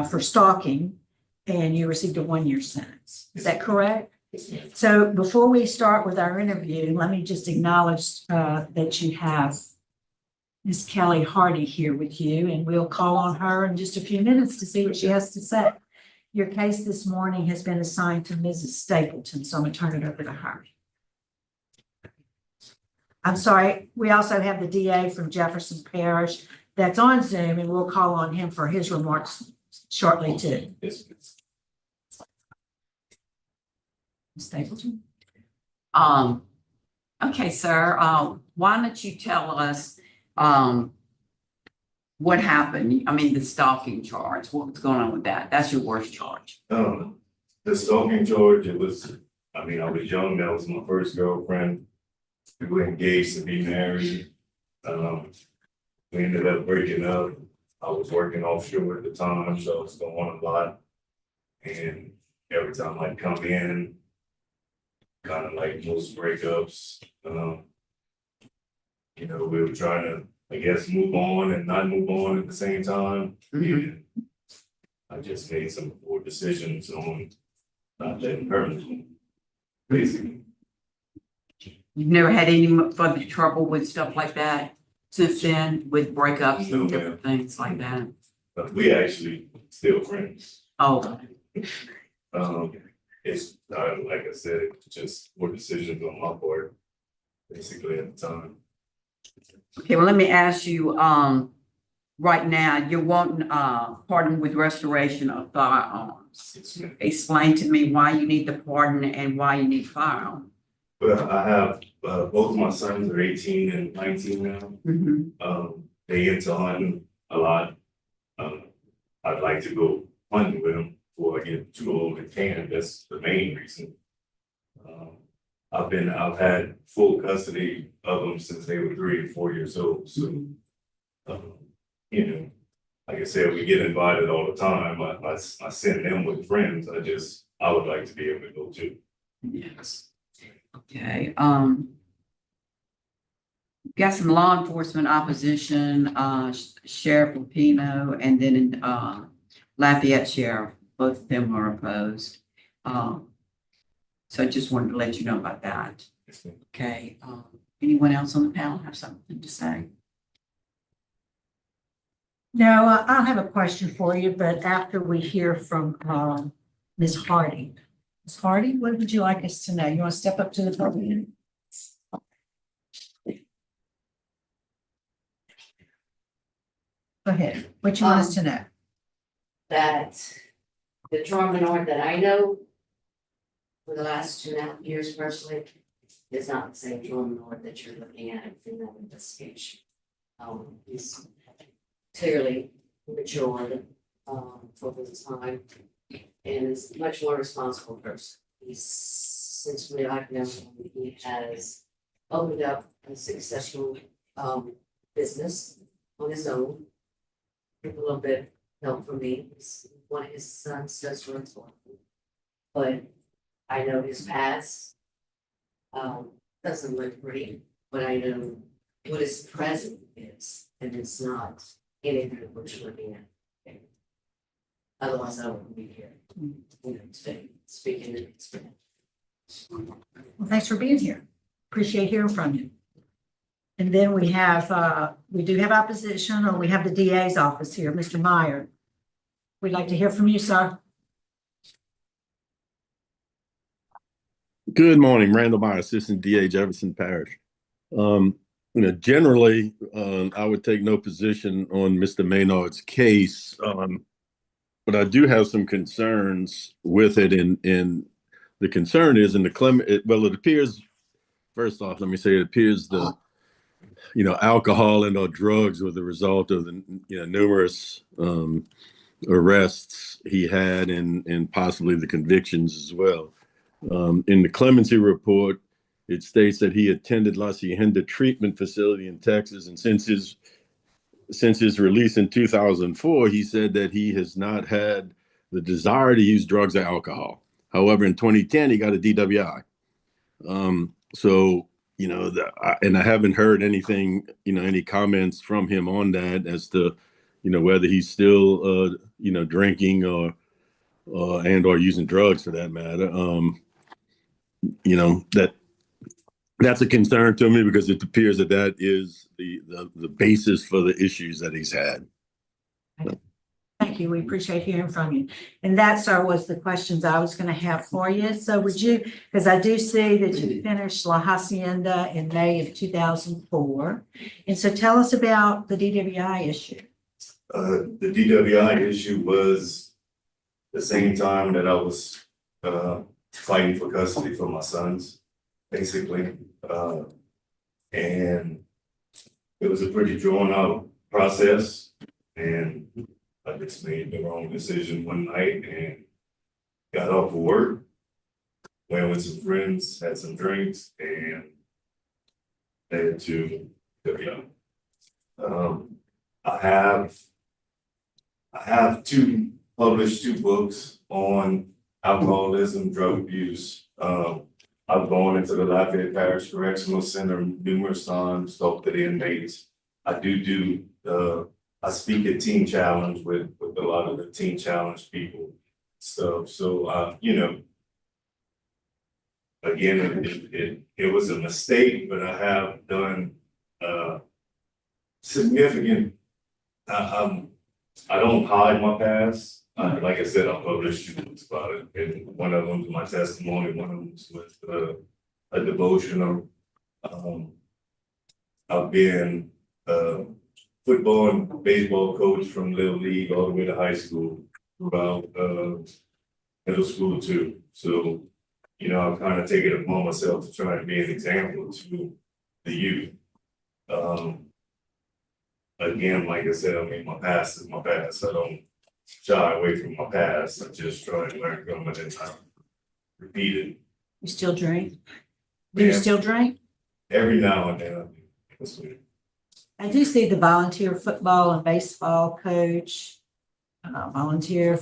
for stalking, and you received a 1-year sentence. Is that correct? So before we start with our interview, let me just acknowledge that you have Ms. Kelly Hardy here with you, and we'll call on her in just a few minutes to see what she has to say. Your case this morning has been assigned to Mrs. Stapleton, so I'm going to turn it over to her. I'm sorry, we also have the DA from Jefferson Parish that's on Zoom, and we'll call on him for his remarks shortly too. Yes. Ms. Stapleton? Okay, sir, why don't you tell us, what happened? I mean, the stalking charge, what's going on with that? That's your worst charge. The stalking charge, I was young, that was my first girlfriend. We were engaged to be married. We ended up breaking up. I was working offshore at the time, so I was going a lot. And every time I'd come in, kind of like most breakups, we were trying to, I guess, move on and not move on at the same time. And I just made some poor decisions on not letting her move, basically. You've never had any further trouble with stuff like that since then, with breakups and different things like that? But we actually still friends. Oh. It's like I said, just poor decisions on my part, basically at the time. Okay, well, let me ask you, right now, you're wanting, pardon with restoration of firearms. Explain to me why you need the pardon and why you need firearms. Well, I have, both my sons are 18 and 19 now. They into hunting a lot. I'd like to go hunting with them before I get too old and can. That's the main reason. I've had full custody of them since they were 3 and 4 years old. So, like I said, we get invited all the time. I send them with friends. I would like to be able to go too. Yes. Okay, got some law enforcement opposition, Sheriff Lupino and then Lafayette Sheriff, both of them are opposed. So I just wanted to let you know about that. Okay, anyone else on the panel have something to say? No, I'll have a question for you, but after we hear from Ms. Hardy. Ms. Hardy, what would you like us to know? You want to step up to the podium? Go ahead. What you want us to know? That the Troy Menard that I know for the last 2.5 years personally is not the same Troy Menard that you're looking at in that investigation. He's clearly matured over the time and is a much more responsible person. Since I've known him, he has opened up a successful business on his own with a little bit of help from me. One of his sons does run for him. But I know his past doesn't look pretty, but I know what his present is, and it's not anything of what you're looking at. Otherwise, I wouldn't be here, today, speaking in experience. Well, thanks for being here. Appreciate hearing from you. And then we have, we do have opposition, or we have the DA's office here, Mr. Meyer. We'd like to hear from you, sir. Good morning, Randall Meyer, Assistant DA, Jefferson Parish. Generally, I would take no position on Mr. Maynard's case, but I do have some concerns with it in the concern is in the it appears, first off, let me say it appears alcohol and or drugs were the result of the numerous arrests he had and possibly the convictions as well. In the clemency report, it states that he attended La Hacienda treatment facility in Texas, and since his release in 2004, he said that he has not had the desire to use drugs or alcohol. However, in 2010, he got a DWI. And I haven't heard anything, any comments from him on that as to, whether he's still, drinking or using drugs for that matter. That's a concern to me because it appears that is the basis for the issues that he's had. Thank you. We appreciate hearing from you. And that, sir, was the questions I was going to have for you. So would you, because I do see that you finished La Hacienda in May of 2004. And so tell us about the DWI issue. The DWI issue was the same time that I was fighting for custody for my sons, basically. And it was a pretty drawn out process, and I just made the wrong decision one night and got off of work, went with some friends, had some drinks, and headed to I have published two books on alcoholism, drug abuse. I've gone into the Lafayette Parish Correctional Center numerous times, talked to the inmates. I speak at Teen Challenge with a lot of the Teen Challenge people stuff. So, again, it was a mistake, but I have done significant. I don't hide my past. Like I said, I published two books about it, and one of them is my testimony. One of them was a devotional. I've been football and baseball coach from Little League all the way to high school, about middle school too. So, I've kind of taken it upon myself to try and be an example to the youth. Again, like I said, my past is my past. I don't shy away from my past. I just try to learn from it and not repeat it. You still drink? Do you still drink? Every now and then I do. That's weird. I do see the volunteer football and baseball coach, volunteer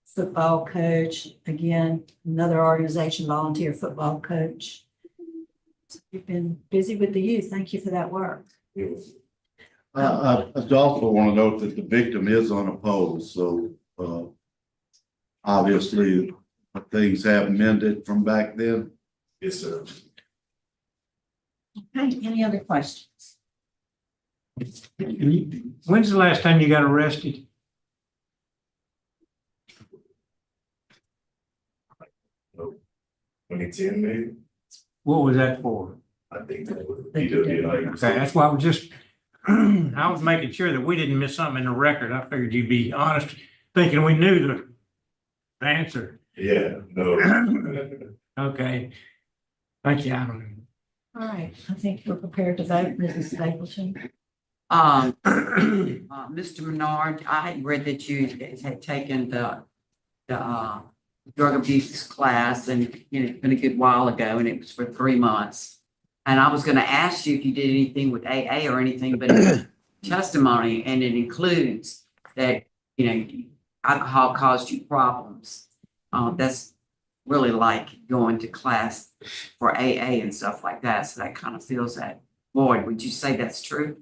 football coach, again, another organization, volunteer football coach. You've been busy with the youth. Thank you for that work. Yes. I also want to note that the victim is unopposed, so obviously things have mended from back then. Yes, sir. Okay, any other questions? When's the last time you got arrested? No. 2010 maybe. What was that for? I think that was DWI. Okay, that's why I was just, I was making sure that we didn't miss something in the record. I figured you'd be honest, thinking we knew the answer. Yeah, no. Okay. Thank you, Adam. All right, I think we're prepared to vote, Mrs. Stapleton. Mr. Menard, I had read that you had taken the drug abuse class, and it's been a good while ago, and it was for 3 months. And I was going to ask you if you did anything with AA or anything, but it's testimony, and it includes that alcohol caused you problems. That's really like going to class for AA and stuff like that. So that kind of fills that void. Would you say that's true?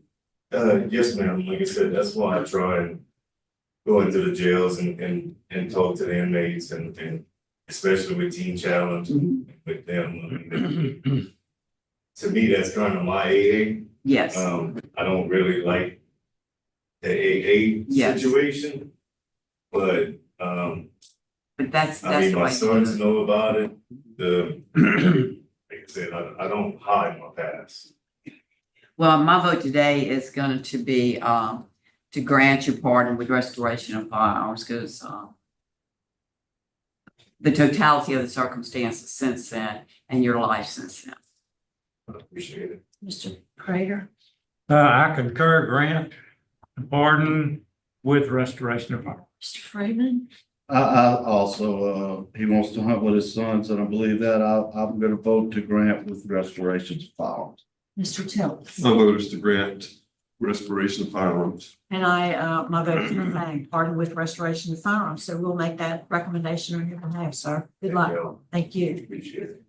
Yes, ma'am. Like I said, that's why I try and go into the jails and talk to the inmates and especially with Teen Challenge with them. To me, that's kind of my AA. Yes. I don't really like the AA situation, but that's I mean, the my way sons know about it. Like I said, I don't hide my past. Well, my vote today is going to be to grant your pardon with restoration of firearms, because the totality of the circumstances since then and your life since then. I appreciate it. Mr. Prater, I concur, Grant, pardon with restoration of power. Mr. Freeman, I also, he wants to hunt with his sons, and I believe that I'm gonna vote to grant with restorations of firearms. Mr. Tillis. My vote is to grant restoration of firearms. And I, my vote is the same, pardon with restoration of firearms. So we'll make that recommendation on your behalf, sir. Good luck. Thank you. Appreciate it.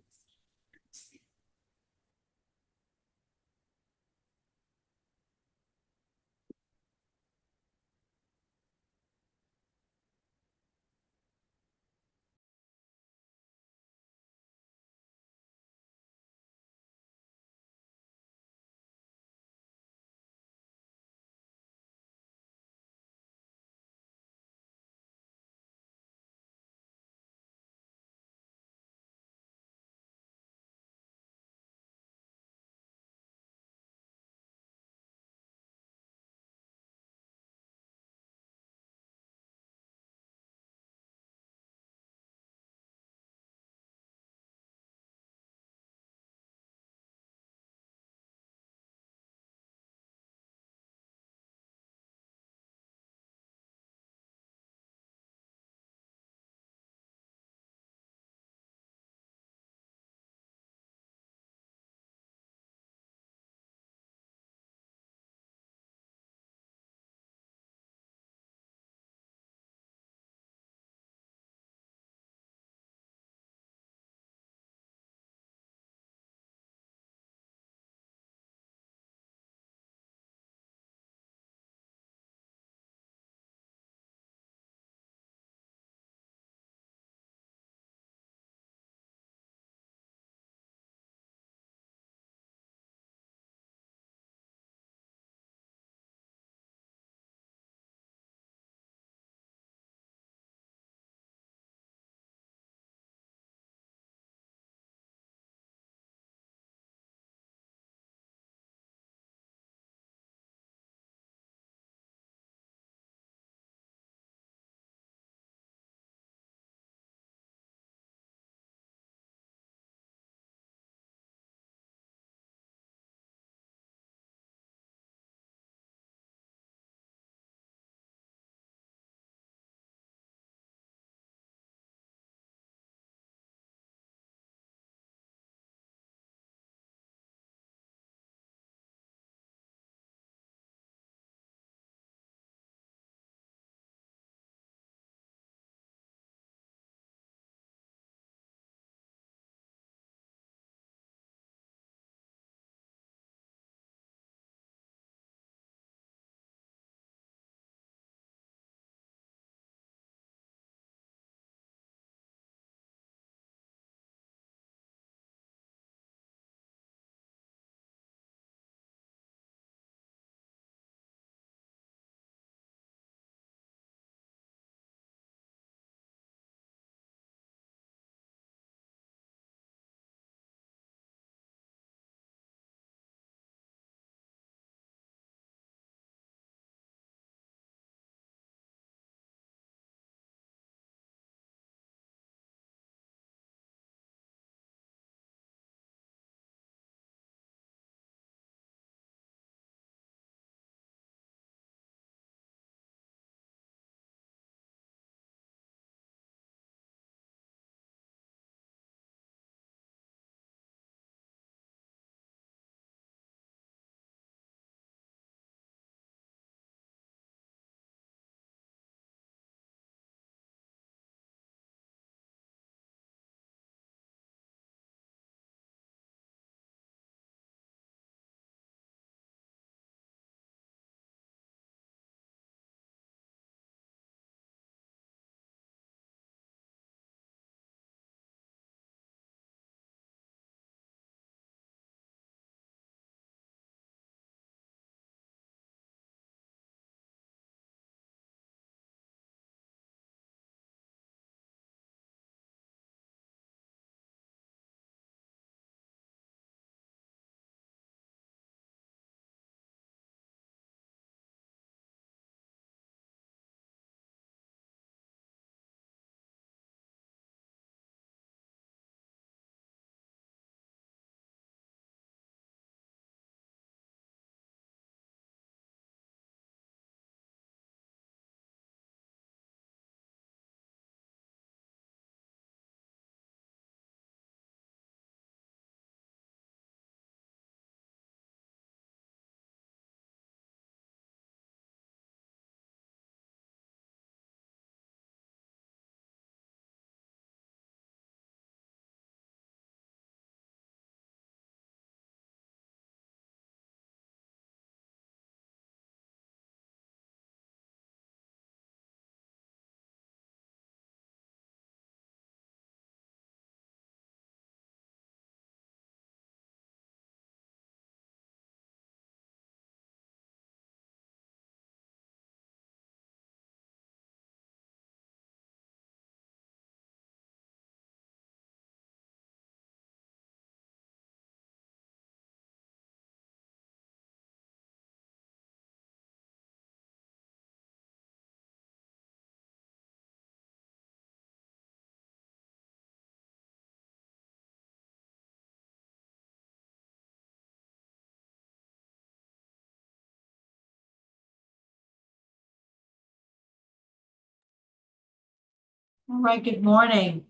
All right, good morning.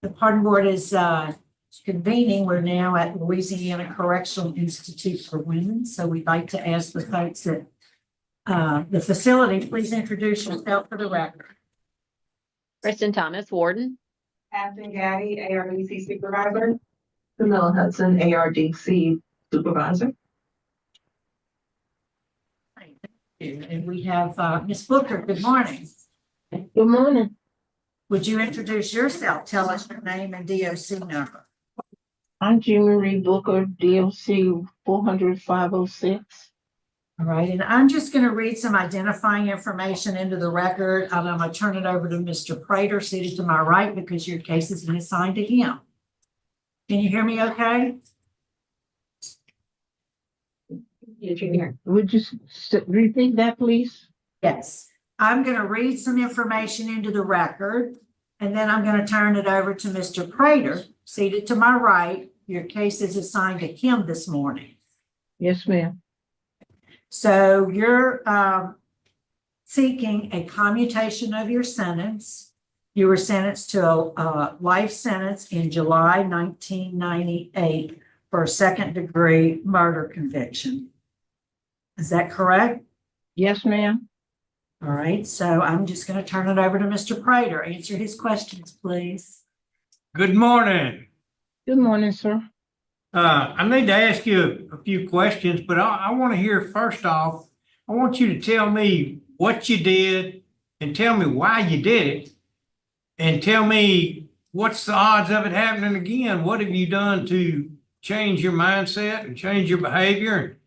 The pardon board is convening. We're now at Louisiana Correctional Institute for Women. So we'd like to ask the folks at the facility, please introduce yourself for the record. Kristen Thomas, Warden. Afton Gaddy, ARDC Supervisor. Camilla Hudson, ARDC Supervisor. And we have Ms. Booker. Good morning. Good morning. Would you introduce yourself? Tell us your name and DOC number. I'm Jean Marie Booker, DOC 400-506. All right, and I'm just going to read some identifying information into the record. And I'm going to turn it over to Mr. Prater, seated to my right, because your case has been assigned to him. Can you hear me okay? Would you repeat that, please? Yes. I'm going to read some information into the record, and then I'm going to turn it over to Mr. Prater, seated to my right. Your case is assigned to him this morning. Yes, ma'am. So you're seeking a commutation of your sentence. You were sentenced to a life sentence in July 1998 for a second-degree murder conviction. Is that correct? Yes, ma'am. All right, so I'm just going to turn it over to Mr. Prater. Answer his questions, please. Good morning. Good morning, sir. I need to ask you a few questions, but I want to hear first off, I want you to tell me what you did and tell me why you did it. And tell me what's the odds of it happening again? What have you done to change your mindset and change your behavior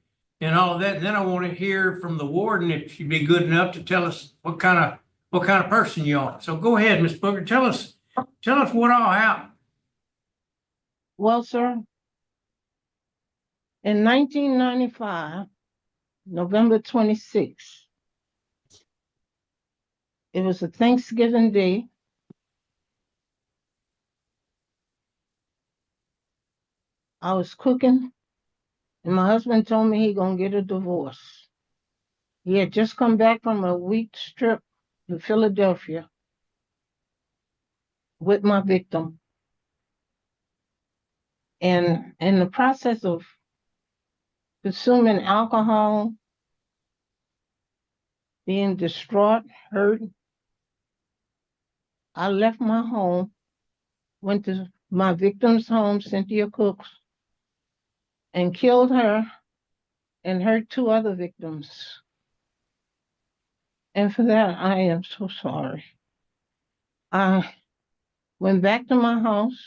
and all of that? And then I want to hear from the warden, if you'd be good enough to tell us what kind of person you are. So go ahead, Ms. Booker, tell us what all happened. Well, sir, in 1995, November 26th, it was a Thanksgiving Day. I was cooking, and my husband told me he gonna get a divorce. He had just come back from a week's trip to Philadelphia with my victim. And in the process of consuming alcohol, being distraught, hurt, I left my home, went to my victim's home, Cynthia Cook's, and killed her and hurt 2 other victims. And for that, I am so sorry. I went back to my house,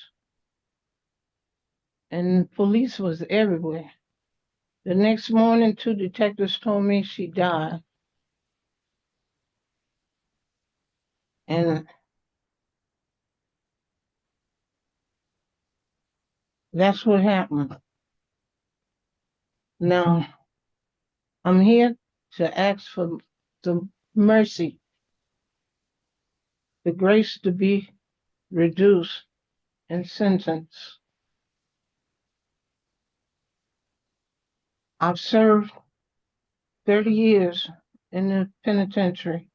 and police was everywhere. The next morning, 2 detectives told me she died. And that's what happened. Now, I'm here to ask for the mercy, the grace to be reduced in sentence. I've served 30 years in the penitentiary.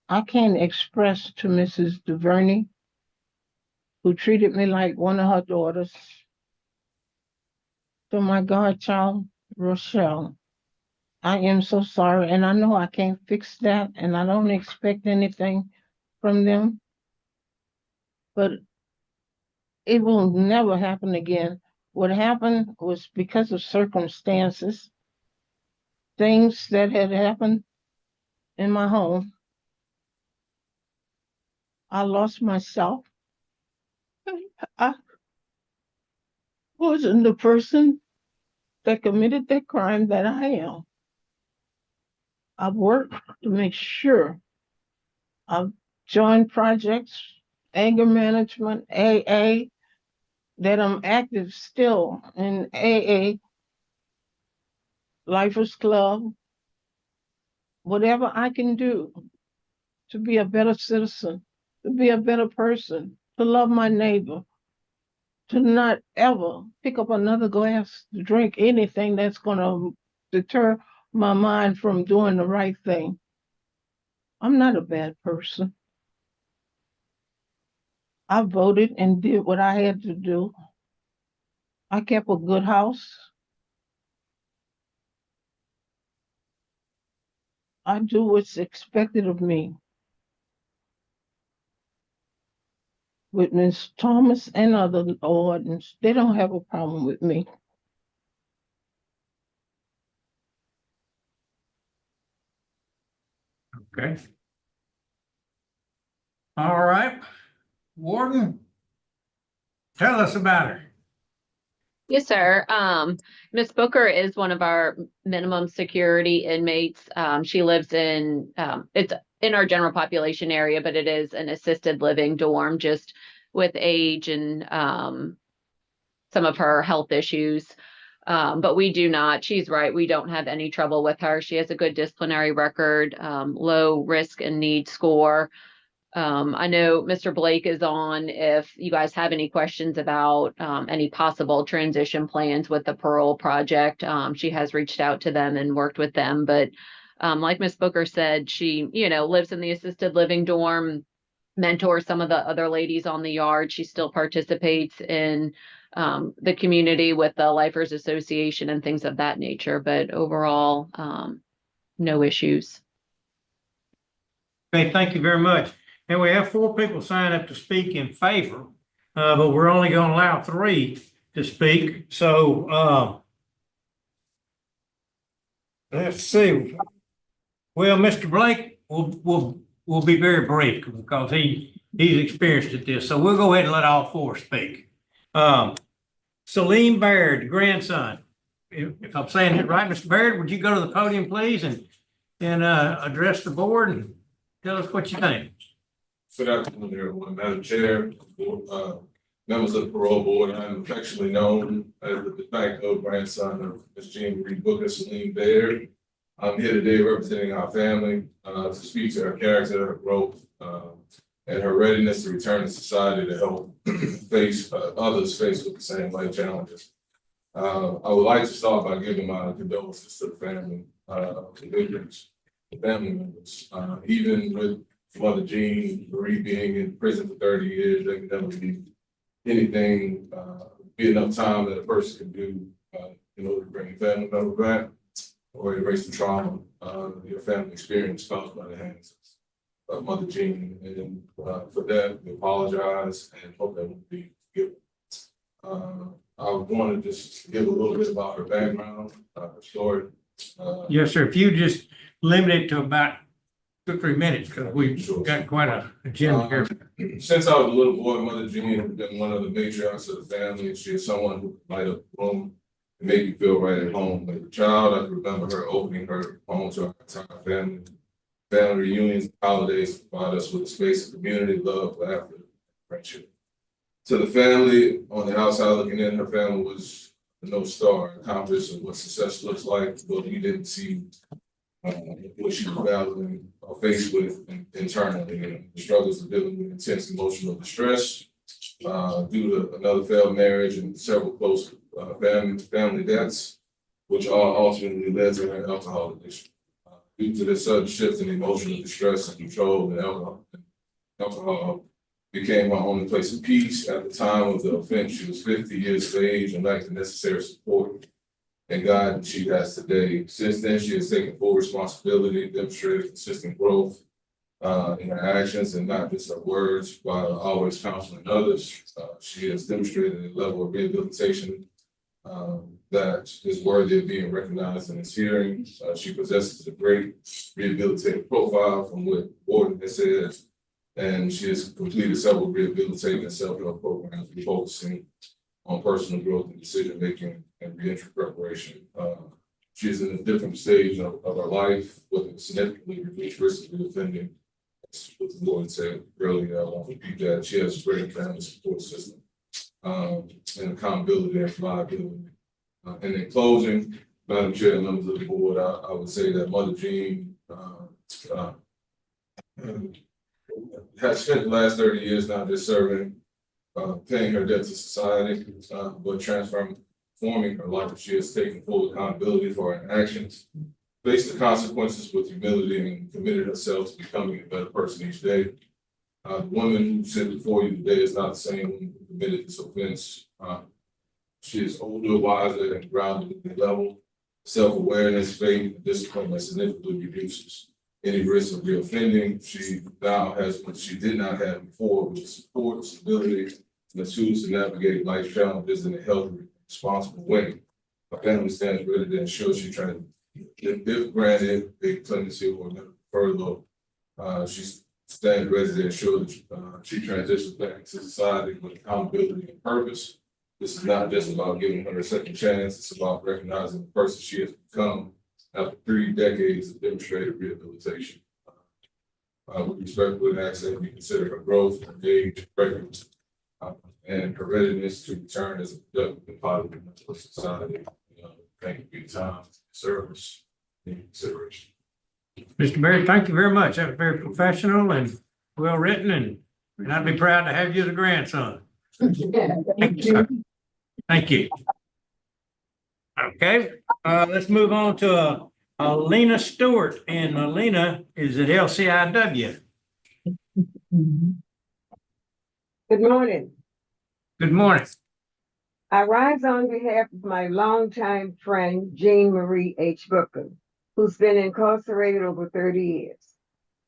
I can't express to Mrs. DuVernay, who treated me like one of her daughters, to my godchild, Rochelle. I am so sorry, and I know I can't fix that, and I don't expect anything from them, but it will never happen again. What happened was because of circumstances, things that had happened in my home. I lost myself. I wasn't the person that committed that crime that I am. I've worked to make sure I've joined projects, anger management, AA, that I'm active still in AA, Lifers Club, whatever I can do to be a better citizen, to be a better person, to love my neighbor, to not ever pick up another glass to drink anything that's going to deter my mind from doing the right thing. I'm not a bad person. I voted and did what I had to do. I kept a good house. I do what's expected of me. With Ms. Thomas and other wardens, they don't have a problem with me. Okay. All right, Warden, tell us about her. Yes, sir. Ms. Booker is one of our minimum security inmates. She lives in, it's in our general population area, but it is an assisted living dorm, just with age and some of her health issues. But we do not, she's right, we don't have any trouble with her. She has a good disciplinary record, low risk and need score. I know Mr. Blake is on if you guys have any questions about any possible transition plans with the parole project. She has reached out to them and worked with them, but like Ms. Booker said, she, lives in the assisted living dorm, mentors some of the other ladies on the yard. She still participates in the community with the Lifers Association and things of that nature, but overall, no issues. Okay, thank you very much. And we have 4 people signed up to speak in favor, but we're only going to allow 3 to speak. So let's see. Well, Mr. Blake will be very brief because he's experienced at this. So we'll go ahead and let all 4 speak. Salim Baird, grandson. If I'm saying it right, Mr. Baird, would you go to the podium, please, and address the board and tell us what you think? Good afternoon, everyone. Madam Chair, members of the parole board. I'm affectionately known as the de facto grandson of Ms. Jean Marie Booker, Salim Baird. I'm here today representing our family to speak to her character, her growth, and her readiness to return to society to help face others faced with the same life challenges. I would like to start by giving my condolences to the family, the victims, the family members, even with Mother Jean Marie being in prison for 30 years, there can never be anything, be enough time that a person can do in order to bring a family member back or erase the trauma your family experience caused by the hands of Mother Jean. And for that, we apologize and hope that will be forgiven. I want to just give a little bit about her background, her story. Yes, sir. If you just limit it to about 2 or 3 minutes, because we've got quite a agenda here. Since I was a little boy, Mother Jean has been one of the matriarchs of the family. She is someone who can light up the room and make you feel right at home. As a child, I can remember her opening her home to our entire family. Family reunions, holidays provide us with a space of community, love, laughter, friendship. To the family, on the outside looking in, her family was the North Star, a compass of what success looks like, but we didn't see what she was battling or faced with internally, and the struggles of dealing with intense emotional distress due to another failed marriage and several close family deaths, which all ultimately led to her alcohol addiction. Due to this sudden shift in emotional distress and control, and alcohol became her only place of peace. At the time of the offense, she was 50 years of age and lacked the necessary support and guidance she has today. Since then, she has taken full responsibility, demonstrated consistent growth in her actions and not just her words, while always counseling others. She has demonstrated a level of rehabilitation that is worthy of being recognized in its hearing. She possesses a great rehabilitative profile from what Gordon has said, and she has completed several rehabilitating and self-help programs focusing on personal growth and decision-making and reentry preparation. She is in a different stage of her life with a significantly reduced risk of reoffending. What the Lord said earlier, I want to repeat that. She has a great family support system and accountability and reliability. And in closing, Madam Chair, members of the board, I would say that Mother Jean has spent the last 30 years not just serving, paying her debt to society, but transforming her life. She has taken full accountability for her actions, faced the consequences with humility and committed herself to becoming a better person each day. The woman who sits before you today is not the same woman who committed this offense. She is older, wiser, and grounded in the level, self-awareness, faith, and discipline that significantly reduces any risk of reoffending. She now has what she did not have before, which is support, stability, and the tools to navigate life challenges in a healthy, responsible way. My family stands ready to ensure she tries, if granted a clemency or furlough, she stands ready to ensure that she transitions back to society with accountability and purpose. This is not just about giving her a second chance, it's about recognizing the person she has become after 3 decades of demonstrated rehabilitation. We respectfully ask that we consider her growth, her age, records, and her readiness to return as a productive and positive member of society. Thank you for your time, service, and consideration. Mr. Berry, thank you very much. That was very professional and well written, and I'd be proud to have you as a grandson. Thank you, sir. Thank you. Okay, let's move on to Lena Stewart, and Lena is at LCIW. Good morning. Good morning. I rise on behalf of my longtime friend, Jean Marie H. Booker, who's been incarcerated over 30 years.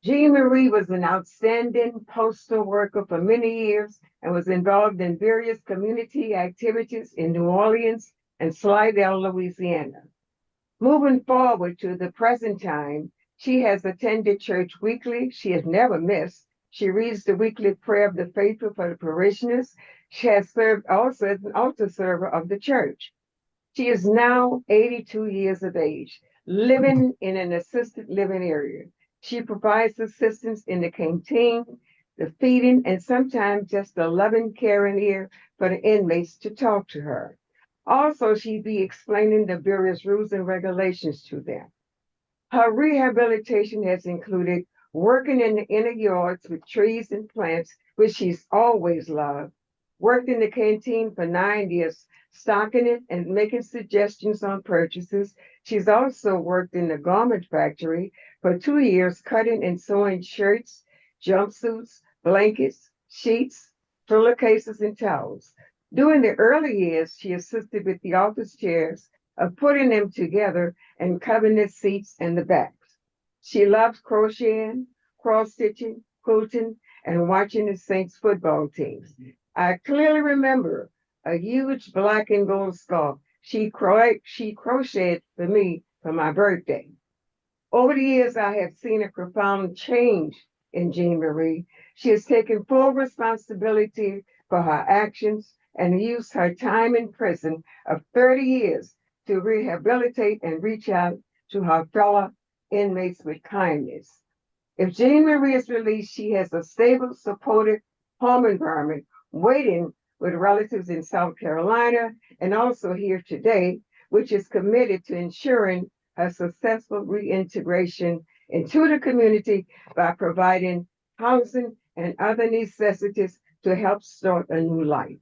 Jean Marie was an outstanding postal worker for many years and was involved in various community activities in New Orleans and Slidell, Louisiana. Moving forward to the present time, she has attended church weekly. She has never missed. She reads the weekly prayer of the faithful for the parishioners. She has served also as an altar server of the church. She is now 82 years of age, living in an assisted living area. She provides assistance in the canteen, the feeding, and sometimes just a loving, caring ear for the inmates to talk to her. Also, she'd be explaining the various rules and regulations to them. Her rehabilitation has included working in the inner yards with trees and plants, which she's always loved, worked in the canteen for 9 years, stocking it and making suggestions on purchases. She's also worked in the garment factory for 2 years, cutting and sewing shirts, jumpsuits, blankets, sheets, pillowcases, and towels. During the early years, she assisted with the office chairs of putting them together and covering the seats and the backs. She loves crocheting, cross-stitching, quilting, and watching the Saints football teams. I clearly remember a huge black and gold scarf she crocheted for me for my birthday. Over the years, I have seen a profound change in Jean Marie. She has taken full responsibility for her actions and used her time in prison of 30 years to rehabilitate and reach out to her fellow inmates with kindness. If Jean Marie is released, she has a stable, supportive home environment waiting with relatives in South Carolina and also here today, which is committed to ensuring her successful reintegration into the community by providing housing and other necessities to help start a new life.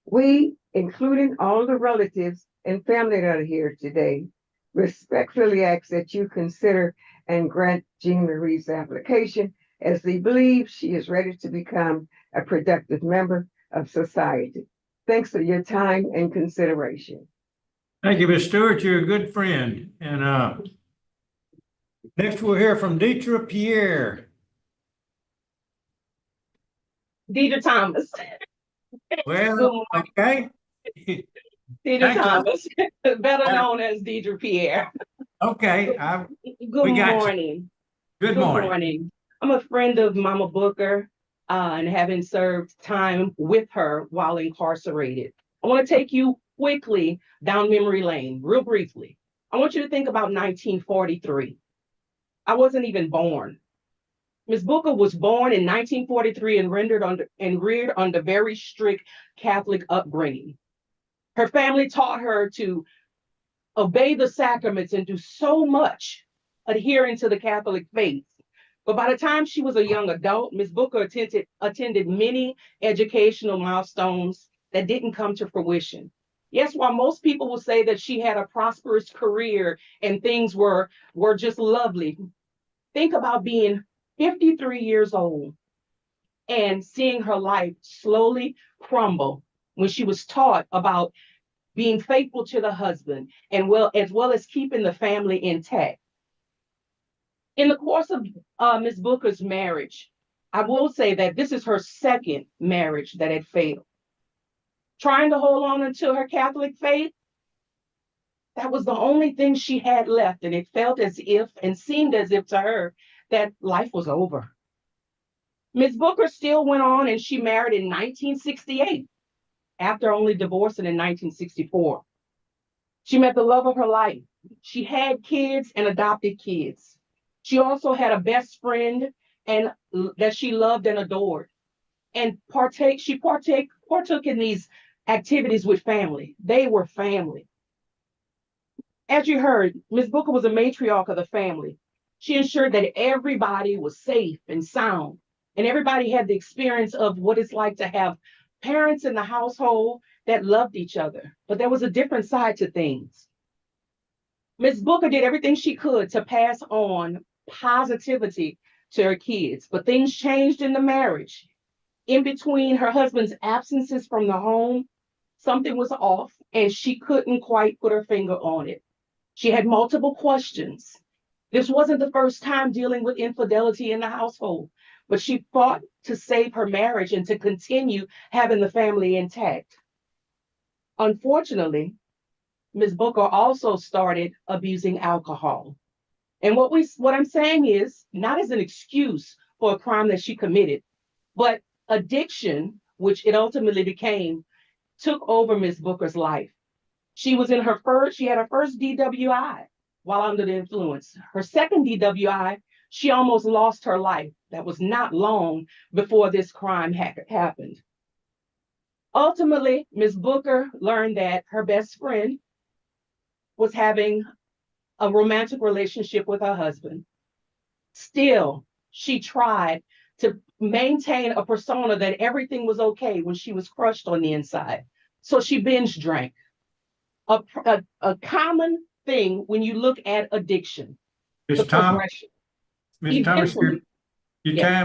We, including all the relatives and family that are here today, respectfully ask that you consider and grant Jean Marie's application as we believe she is ready to become a productive member of society. Thanks for your time and consideration. Thank you, Ms. Stewart. You're a good friend. And next we'll hear from Deidre Pierre. Deidre Thomas. Well, okay. Deidre Thomas, better known as Deidre Pierre. Okay. Good morning. Good morning. I'm a friend of Mama Booker and having served time with her while incarcerated. I want to take you quickly down memory lane, real briefly. I want you to think about 1943. I wasn't even born. Ms. Booker was born in 1943 and reared under very strict Catholic upbringing. Her family taught her to obey the sacraments and do so much adhering to the Catholic faith. But by the time she was a young adult, Ms. Booker attended many educational milestones that didn't come to fruition. Yes, while most people will say that she had a prosperous career and things were just lovely, think about being 53 years old and seeing her life slowly crumble when she was taught about being faithful to the husband and as well as keeping the family intact. In the course of Ms. Booker's marriage, I will say that this is her second marriage that had failed. Trying to hold on until her Catholic faith, that was the only thing she had left, and it felt as if and seemed as if to her that life was over. Ms. Booker still went on and she married in 1968 after only divorcing in 1964. She met the love of her life. She had kids and adopted kids. She also had a best friend and that she loved and adored. And she partook in these activities with family. They were family. As you heard, Ms. Booker was a matriarch of the family. She ensured that everybody was safe and sound, and everybody had the experience of what it's like to have parents in the household that loved each other. But there was a different side to things. Ms. Booker did everything she could to pass on positivity to her kids, but things changed in the marriage. In between her husband's absences from the home, something was off and she couldn't quite put her finger on it. She had multiple questions. This wasn't the first time dealing with infidelity in the household, but she fought to save her marriage and to continue having the family intact. Unfortunately, Ms. Booker also started abusing alcohol. And what I'm saying is not as an excuse for a crime that she committed, but addiction, which it ultimately became, took over Ms. Booker's life. She had her first DWI while under the influence. Her second DWI, she almost lost her life. That was not long before this crime happened. Ultimately, Ms. Booker learned that her best friend was having a romantic relationship with her husband. Still, she tried to maintain a persona that everything was okay when she was crushed on the inside. So she binge drank. A common thing when you look at addiction. Ms. Thomas, your time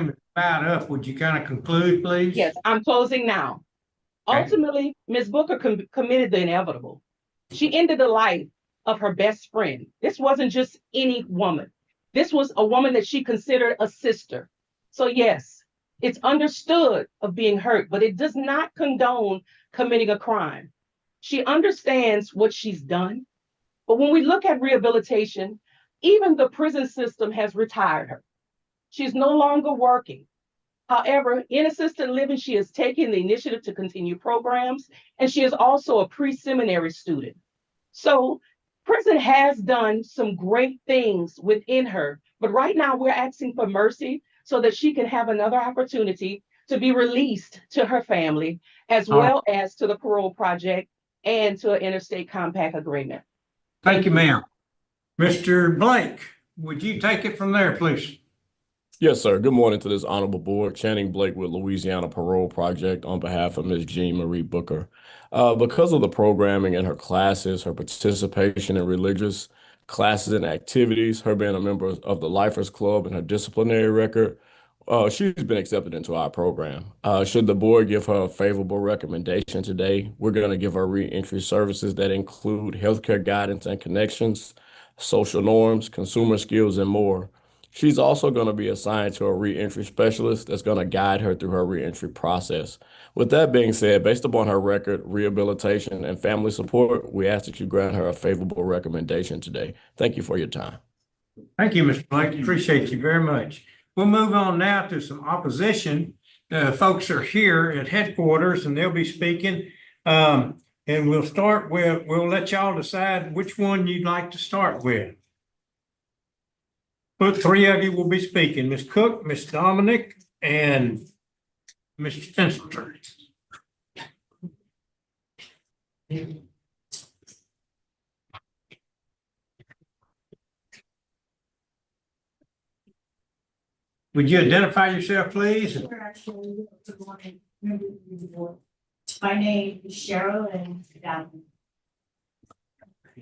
is about up. Would you kind of conclude, please? Yes, I'm closing now. Okay. Ultimately, Ms. Booker committed the inevitable. She ended the life of her best friend. This wasn't just any woman. This was a woman that she considered a sister. So yes, it's understood of being hurt, but it does not condone committing a crime. She understands what she's done. But when we look at rehabilitation, even the prison system has retired her. She's no longer working. However, in assisted living, she has taken the initiative to continue programs, and she is also a pre-seminary student. So prison has done some great things within her, but right now we're asking for mercy so that she can have another opportunity to be released to her family, as well as to the parole project and to an interstate compact agreement. Thank you, ma'am. Mr. Blake, would you take it from there, please? Yes, sir. Good morning to this honorable board. Channing Blake with Louisiana Parole Project on behalf of Ms. Jean Marie Booker. Because of the programming in her classes, her participation in religious classes and activities, her being a member of the Lifers Club and her disciplinary record, she's been accepted into our program. Should the board give her a favorable recommendation today, we're going to give her reentry services that include healthcare guidance and connections, social norms, consumer skills, and more. She's also going to be assigned to a reentry specialist that's going to guide her through her reentry process. With that being said, based upon her record, rehabilitation, and family support, we ask that you grant her a favorable recommendation today. Thank you for your time. Thank you, Mr. Blake. Appreciate you very much. We'll move on now to some opposition. Folks are here at headquarters and they'll be speaking. And we'll let y'all decide which one you'd like to start with. But three of you will be speaking, Ms. Cook, Ms. Dominic, and Mr. Tinselton. Would you identify yourself, please? My name is Cheryl and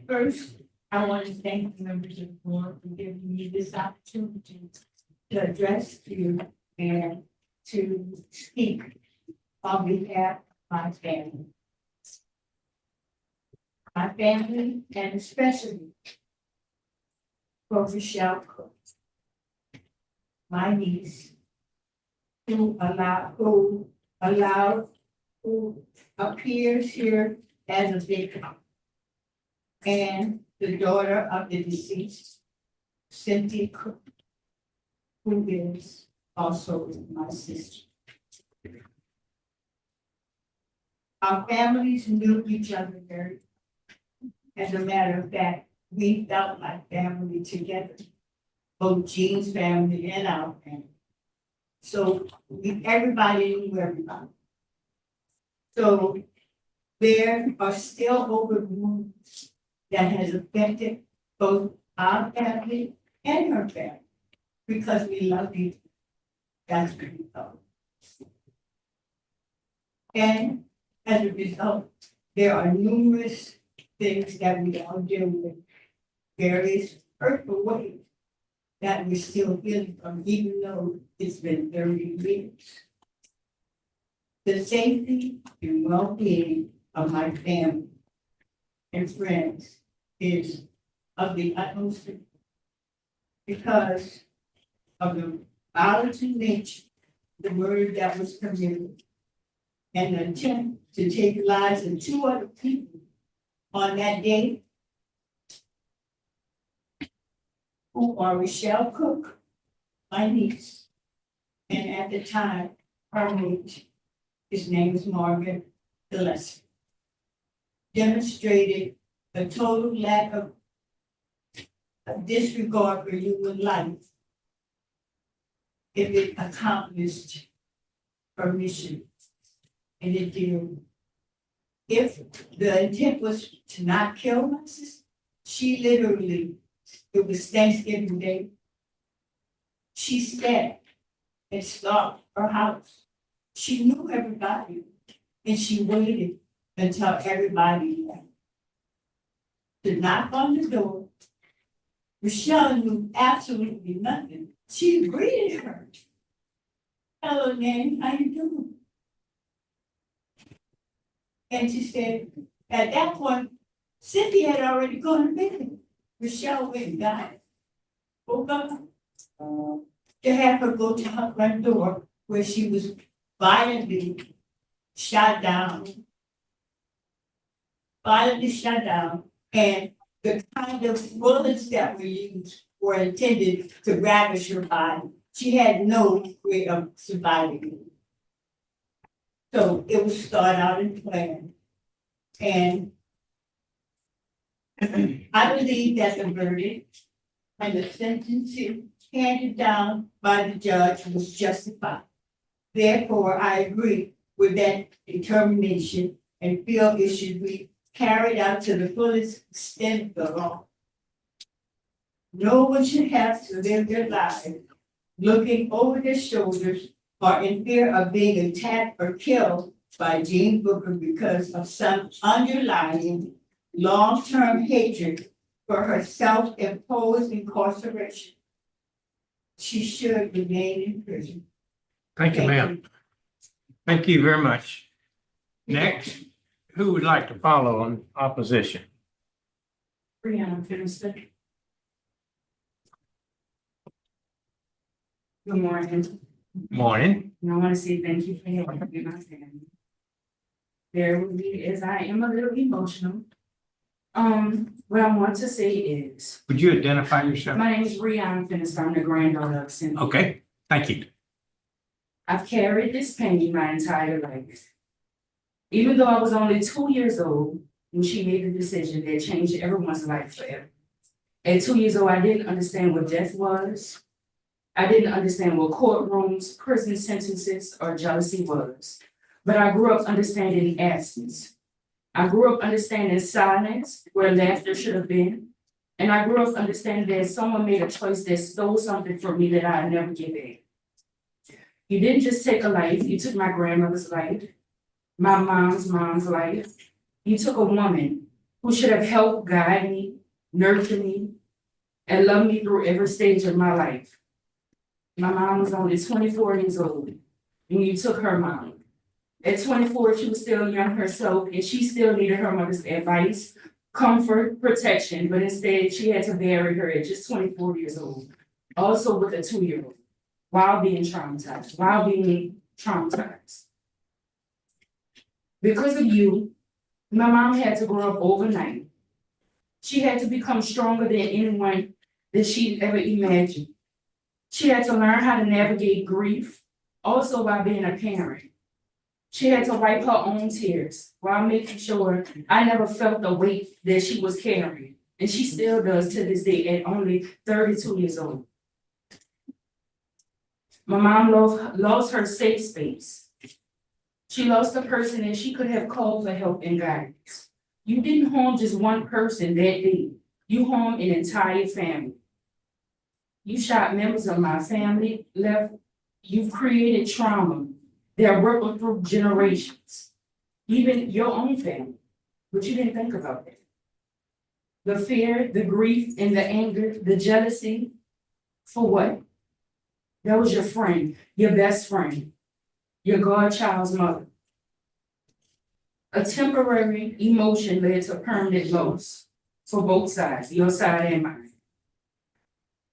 First, I want to thank the members of the board for giving me this opportunity to address you and to speak on behalf of my family. My family, and especially for Michelle Cook, my niece, who appears here as a victim, and the daughter of the deceased, Cynthia Cook, who is also my sister. Our families knew each other very well. As a matter of fact, we felt like family together, both Jean's family and our family. So everybody knew everybody. So there are still open wounds that has affected both our family and her family, because we love each other. That's what we thought. And as a result, there are numerous things that we all deal with, various hurtful ways that we're still feeling from, even though it's been 30 years. The safety and well-being of my family and friends is of the utmost importance, because of the violence in nature, the murder that was committed, and the attempt to take the lives of 2 other people on that day, who are Michelle Cook, my niece, and at the time, her mate, his name is Margaret Gillespie, demonstrated a total lack of disregard for human life if it accomplished her mission. And it did. If the intent was to not kill my sister, she literally, it was Thanksgiving Day, she stepped and stopped her house. She knew everybody, and she waited until everybody left to knock on the door. Michelle knew absolutely nothing. She greeted her. Hello, Nanny, how you doing? And she said, at that point, Cynthia had already gone to bed. Michelle went and got it. Woke up to have her go to her front door, where she was violently shot down. And the kind of bullets that were used were intended to ravish her body. She had no way of surviving. So it was thought out and planned. And I believe that the verdict and the sentencing handed down by the judge was justified. Therefore, I agree with that determination and feel it should be carried out to the fullest extent of the law. No one should have to live their lives looking over their shoulders or in fear of being attacked or killed by Jean Booker because of some underlying long-term hatred for her self-imposed incarceration. She should remain in prison. Thank you, ma'am. Thank you very much. Next, who would like to follow on opposition? Brianna Finiston. Good morning. Morning. And I want to say thank you for helping my family. Bear with me as I am a little emotional. What I want to say is. Would you identify yourself? My name is Brianna Finiston. I'm the granddaughter of Cynthia. Okay, thank you. I've carried this pain my entire life. Even though I was only 2 years old when she made the decision that changed everyone's life forever. At 2 years old, I didn't understand what death was. I didn't understand what courtrooms, prison sentences, or jealousy was. But I grew up understanding absence. I grew up understanding silence where laughter should have been. And I grew up understanding that someone made a choice that stole something from me that I'd never give back. You didn't just take a life, you took my grandmother's life, my mom's life. You took a woman who should have helped guide me, nurture me, and love me through every stage of my life. My mom was only 24 years old when you took her mom. At 24, she was still young herself, and she still needed her mother's advice, comfort, protection, but instead she had to bury her at just 24 years old, also with a 2-year-old, while being traumatized. Because of you, my mom had to grow up overnight. She had to become stronger than anyone that she'd ever imagined. She had to learn how to navigate grief, also while being a parent. She had to wipe her own tears while making sure I never felt the weight that she was carrying. And she still does to this day at only 32 years old. My mom lost her safe space. She lost a person that she could have called for help and guidance. You didn't harm just one person that day. You harmed an entire family. You shot members of my family, you've created trauma that rippled through generations, even your own family, but you didn't think about that. The fear, the grief, and the anger, the jealousy, for what? That was your friend, your best friend, your godchild's mother. A temporary emotion led to permanent loss for both sides, your side and mine.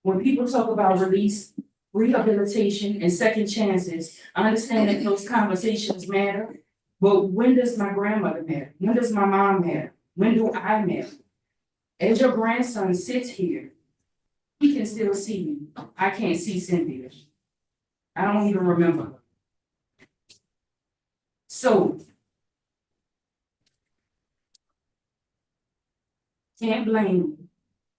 When people talk about release, rehabilitation, and second chances, I understand that those conversations matter, but when does my grandmother matter? When does my mom matter? When do I matter? As your grandson sits here, he can still see me. I can't see Cynthia. I don't even remember her. So, can't blame me,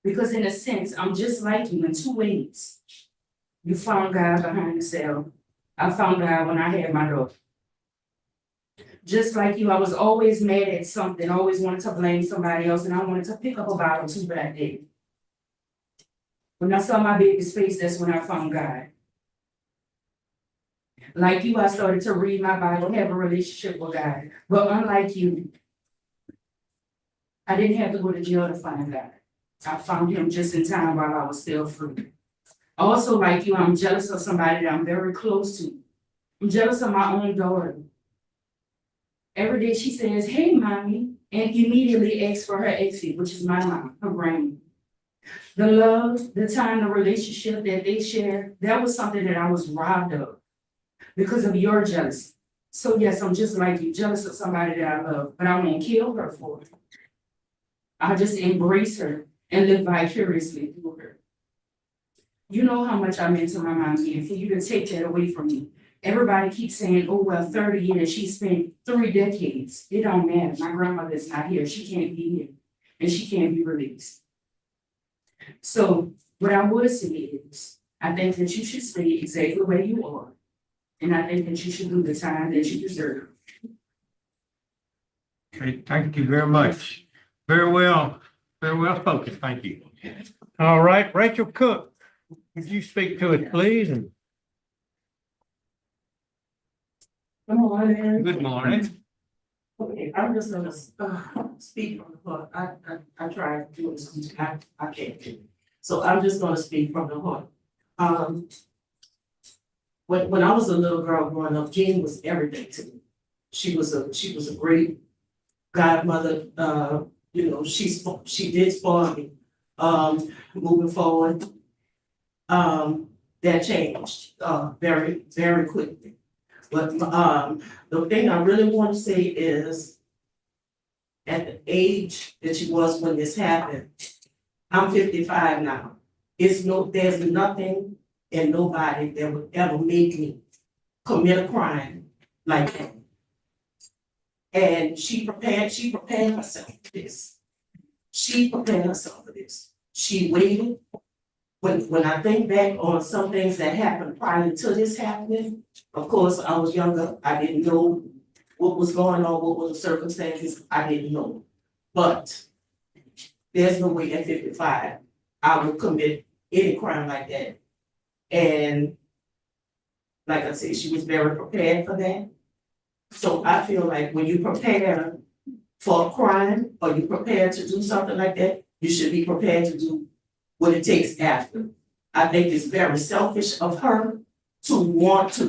because in a sense, I'm just like you in two ways. You found God behind the cell. I found God when I had my daughter. Just like you, I was always mad at something, always wanted to blame somebody else, and I wanted to pick up a bottle too that day. When I saw my baby's face, that's when I found God. Like you, I started to read my Bible, have a relationship with God. But unlike you, I didn't have to go to jail to find God. I found him just in time while I was still free. Also, like you, I'm jealous of somebody that I'm very close to. I'm jealous of my own daughter. Every day she says, "Hey, mommy," and immediately asks for her exit, which is my mom, her grandma. The love, the time, the relationship that they share, that was something that I was robbed of because of your jealousy. So yes, I'm just like you, jealous of somebody that I love, but I won't kill her for it. I'll just embrace her and live vicariously through her. You know how much I meant to my mom, and for you to take that away from me. Everybody keeps saying, "Oh, well, 30 years, she spent 3 decades. It don't matter. My grandmother's not here. She can't be here, and she can't be released. So what I would say is, I think that you should stay exactly where you are. And I think that you should do the time that you deserve. Okay, thank you very much. Very well spoken. Thank you. All right, Rachel Cook, would you speak to us, please? And Good morning. good morning. Okay, I'm just gonna speak from the heart. I try to do it, I can't. So I'm just gonna speak from the heart. When I was a little girl growing up, Jean was everything to me. She was a great godmother. You know, she did spoil me. Moving forward, that changed very, very quickly. But the thing I really want to say is, at the age that she was when this happened, I'm 55 now. There's nothing and nobody that would ever make me commit a crime like that. And she prepared herself for this. She prepared herself for this. She waited. When I think back on some things that happened prior to this happening, of course, I was younger. I didn't know what was going on, what were the circumstances. I didn't know. But there's no way at 55 I would commit any crime like that. And like I said, she was very prepared for that. So I feel like when you prepare for a crime, or you're prepared to do something like that, you should be prepared to do what it takes after. I think it's very selfish of her to want to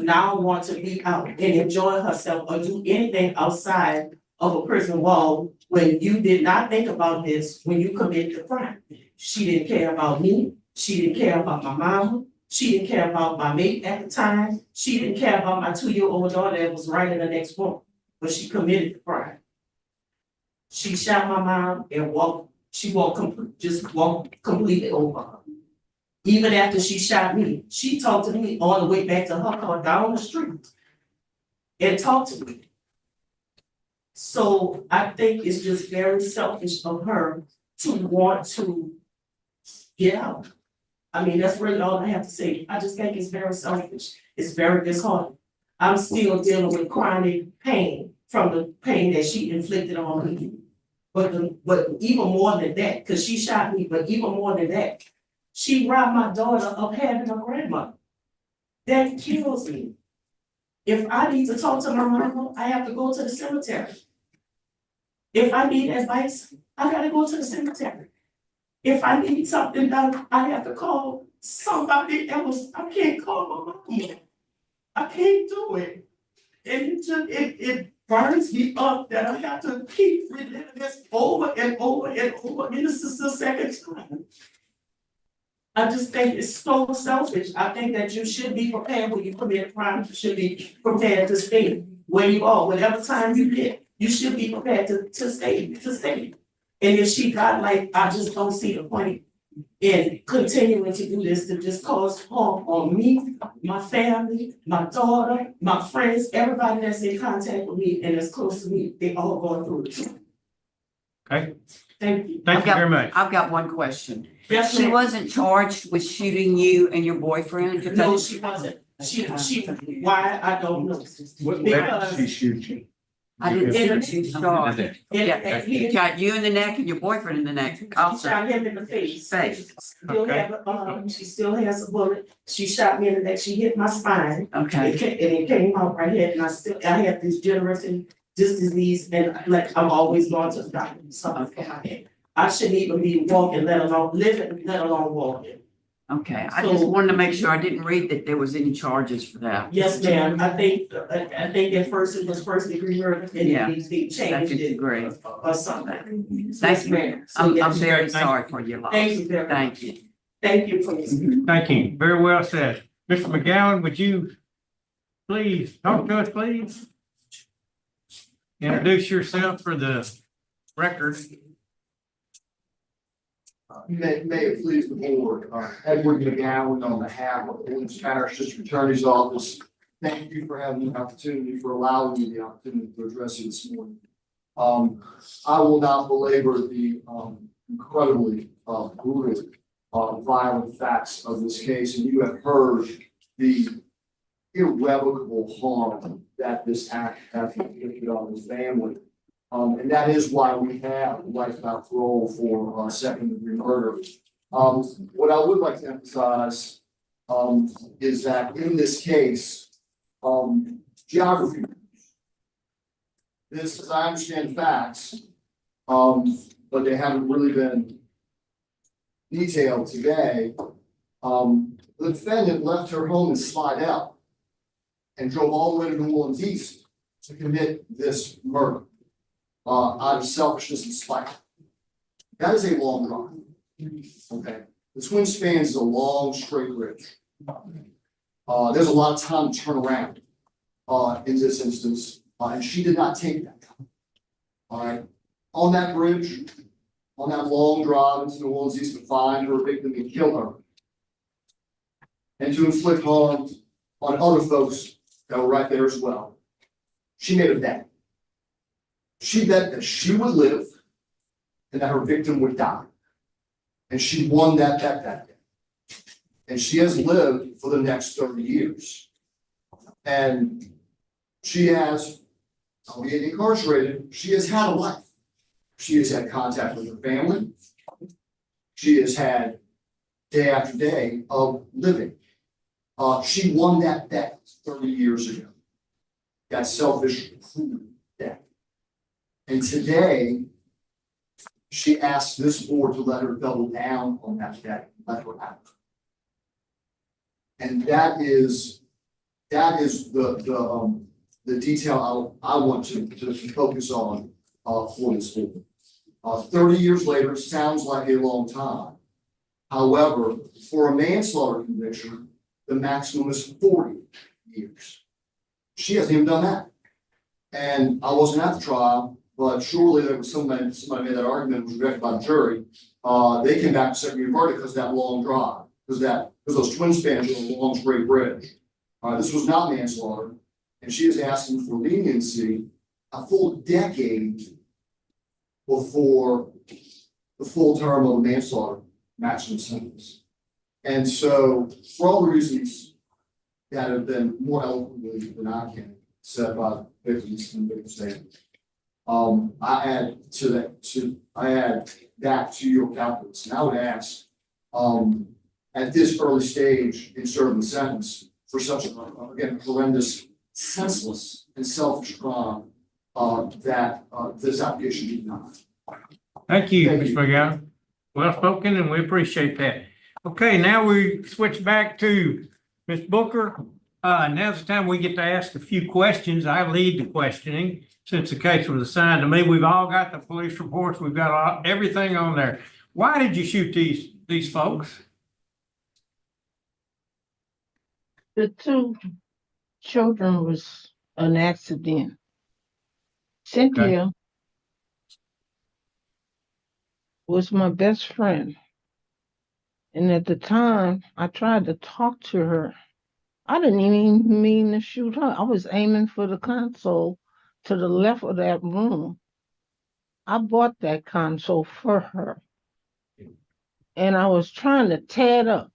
be out and enjoy herself or do anything outside of a prison wall when you did not think about this when you committed the crime. She didn't care about me. She didn't care about my mama. She didn't care about my mate at the time. She didn't care about my 2-year-old daughter that was right in the next room, but she committed the crime. She shot my mom and walked completely over her. Even after she shot me, she talked to me on the way back to her car down the street and talked to me. So I think it's just very selfish of her to want to get out. I mean, that's really all I have to say. I just think it's very selfish. It's very disheartening. I'm still dealing with chronic pain from the pain that she inflicted on me. But even more than that, because she shot me, but even more than that, she robbed my daughter of having a grandmother. That kills me. If I need to talk to my mama, I have to go to the cemetery. If I need advice, I gotta go to the cemetery. If I need something done, I have to call somebody else. I can't call my mama. I can't do it. And it burns me up that I have to keep reliving this over and over and over. And this is the second time. I just think it's so selfish. I think that you should be prepared when you commit a crime. You should be prepared to stay where you are, whatever time you get. You should be prepared to stay. And if she got like, I just don't see the point in continuing to do this to just cause harm on me, my family, my daughter, my friends, everybody that's in contact with me and that's close to me. They all going through it. Okay, Thank you. thank you very much. I've got one question. Yes, She ma'am. wasn't charged with shooting you and your boyfriend? No, she wasn't. She, why, I don't know. Because She shoot you. I didn't think she was charged. Yeah, he he shot you in the neck and your boyfriend in the neck. Also, shot him in the face. Face. She still has a bullet. She shot me in the neck. She hit my spine. okay. And it came out right here, and I have this degenerative disc disease, and like I'm always going to the doctor for something for my head. I shouldn't even be walking, let alone living, let alone walking. Okay, I just wanted to make sure I didn't read that there was any charges for that. Yes, ma'am. I think at first it was first degree murder, and Yeah. they changed Second it degree. or something. Thank you. ma'am. So, I'm yes, very sorry for your loss. Thank you very much. Thank you. Thank you for listening. Thank you. Very well said. Mr. McGowan, would you please talk to us, please? Introduce yourself for the record. May it please the board, Edward McGowan on behalf of the Williams County District Attorney's Office. Thank you for having the opportunity, for allowing me the opportunity to address you this morning. I will not belabor the incredibly brutal, violent facts of this case, and you have heard the irrevocable harm that this act has inflicted on his family. And that is why we have life without parole for second-degree murder. What I would like to emphasize is that in this case, geography. This, as I understand facts, but they haven't really been detailed today. The defendant left her home in Slidell and drove all the way to New Orleans East to commit this murder. Out of selfishness and spite. That is a long drive. Okay. The Twin Spans is a long straight bridge. There's a lot of time to turn around in this instance, and she did not take that time. All right. On that bridge, on that long drive into New Orleans East to find her victim and kill her, and to inflict harm on other folks that were right there as well. She made a bet. She bet that she would live and that her victim would die. And she won that bet that day. And she has lived for the next 30 years. And she has, albeit incarcerated, she has had a life. She has had contact with her family. She has had day after day of living. She won that bet 30 years ago. That selfish bet. And today, she asked this board to let her double down on that debt, let her out. And that is the detail I want to focus on, for this board. 30 years later sounds like a long time. However, for a manslaughter conviction, the maximum is 40 years. She hasn't even done that. And I wasn't at the trial, but surely there was somebody made that argument, was rejected by the jury. They came back to second-degree verdict because of that long drive, because those twin spans were a long straight bridge. This was not manslaughter, and she is asking for leniency a full decade before the full term of a manslaughter maximum sentence. And so, for all the reasons that have been more eloquently than I can said by victims and victim statements, I add that to your calculus. And I would ask, at this early stage in serving the sentence for such again horrendous, senseless, and selfish crime, that this application be denied. Thank you, Mr. McGowan. Well spoken, and we appreciate that. Okay, now we switch back to Ms. Booker. Now's the time we get to ask a few questions. I lead the questioning since the case was assigned to me. We've all got the police reports. We've got everything on there. Why did you shoot these folks? The two children was an accident. Cynthia was my best friend. And at the time, I tried to talk to her. I didn't even mean to shoot her. I was aiming for the console to the left of that room. I bought that console for her. And I was trying to tear it up.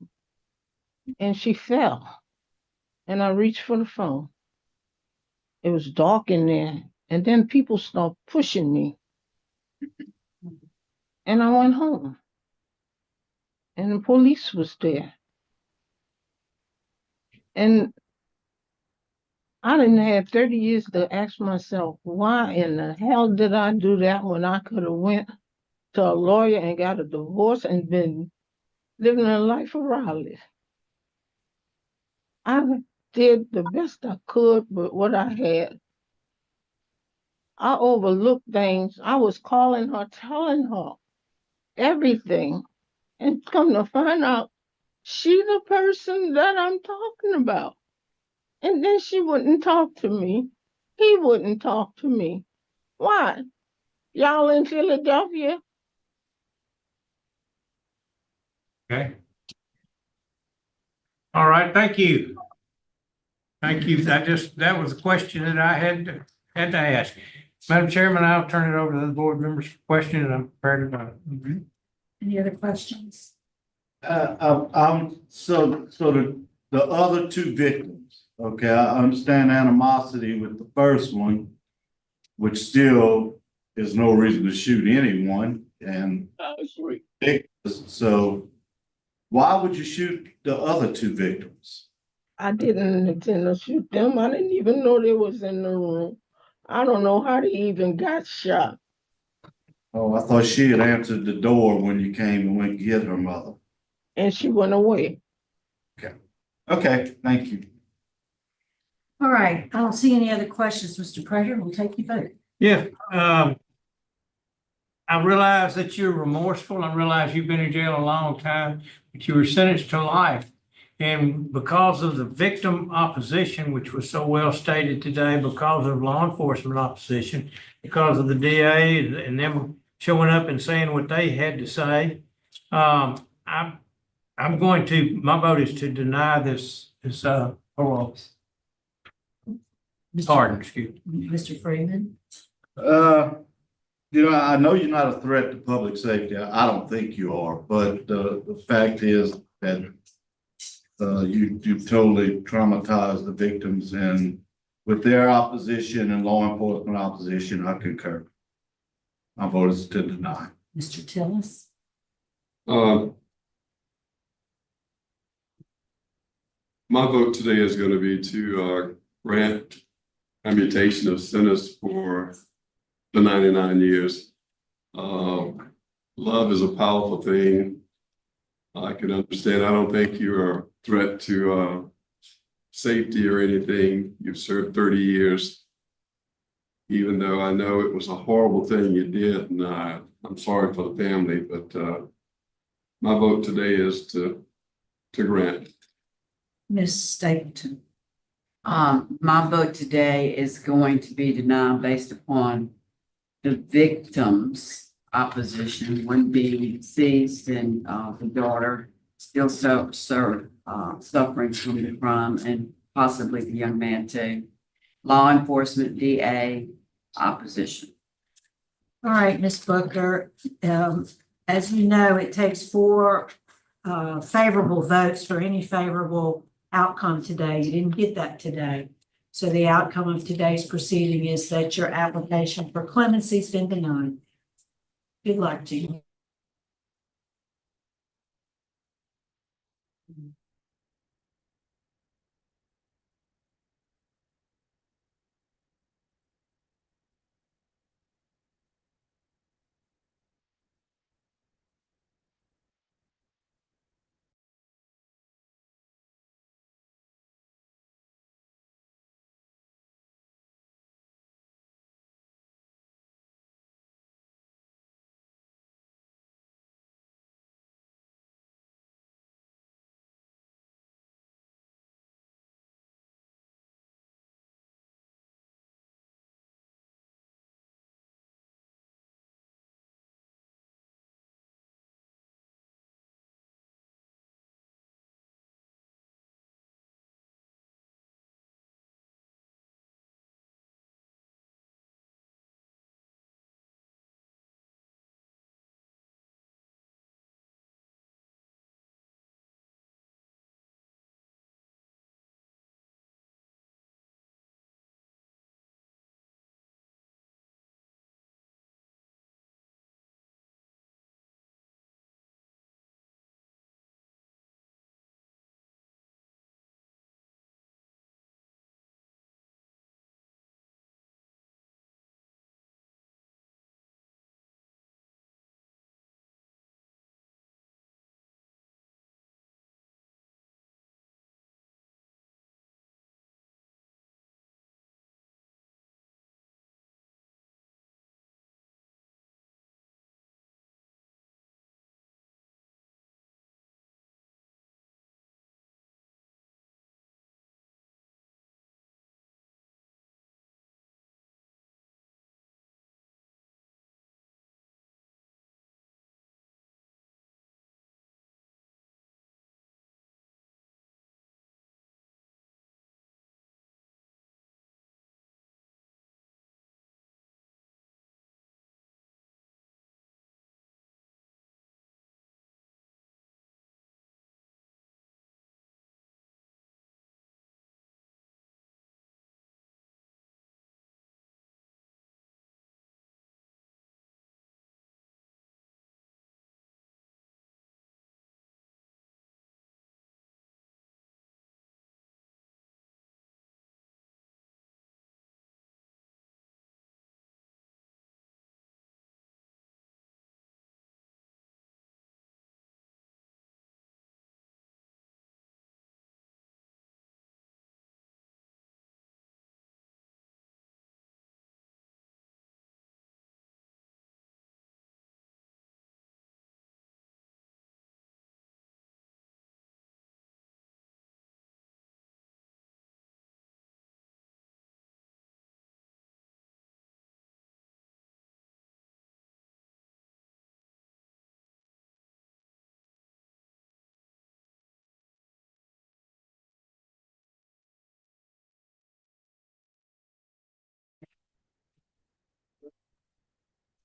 And she fell. And I reached for the phone. It was dark in there. And then people started pushing me. And I went home. And the police was there. And I didn't have 30 years to ask myself, why in the hell did I do that when I could have went to a lawyer and got a divorce and been living a life of Raleigh? I did the best I could with what I had. I overlooked things. I was calling her, telling her everything. And come to find out, she's the person that I'm talking about. And then she wouldn't talk to me. He wouldn't talk to me. Why? Y'all in Philadelphia? Okay. All right, thank you. Thank you. That was a question that I had to ask. Madam Chairman, I'll turn it over to the board members for questions, and I'm prepared to. Any other questions? So the other two victims, okay, I understand animosity with the first one, which still is no reason to shoot anyone, and so why would you shoot the other two victims? I didn't intend to shoot them. I didn't even know they was in the room. I don't know how they even got shot. Oh, I thought she had answered the door when you came and went to get her mother. And she went away. Okay, thank you. All right, I don't see any other questions, Mr. Prater. We'll take your vote. Yeah, I realize that you're remorseful. I realize you've been in jail a long time, but you were sentenced to life. And because of the victim opposition, which was so well stated today, because of law enforcement opposition, because of the DA and them showing up and saying what they had to say, my vote is to deny this parole. Pardon, excuse me. Mr. Freeman? I know you're not a threat to public safety. I don't think you are, but the fact is that you totally traumatized the victims, and with their opposition and law enforcement opposition, I concur. My vote is to deny. Mr. Tillis? My vote today is going to be to grant commutation of sentence for the 99 years. Love is a powerful thing. I can understand. I don't think you're a threat to safety or anything. You've served 30 years, even though I know it was a horrible thing you did, and I'm sorry for the family, but my vote today is to grant. Ms. Stapleton. My vote today is going to be denied based upon the victim's opposition, one being deceased and the daughter still suffering from the crime, and possibly the young man too. Law enforcement, DA, opposition. All right, Ms. Booker, as you know, it takes 4 favorable votes for any favorable outcome today. You didn't get that today. So the outcome of today's proceeding is that your application for clemency has been denied. Good luck to you.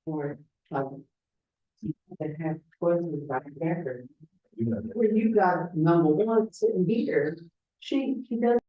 Or that have questions about record. When you got number one sitting here, she does.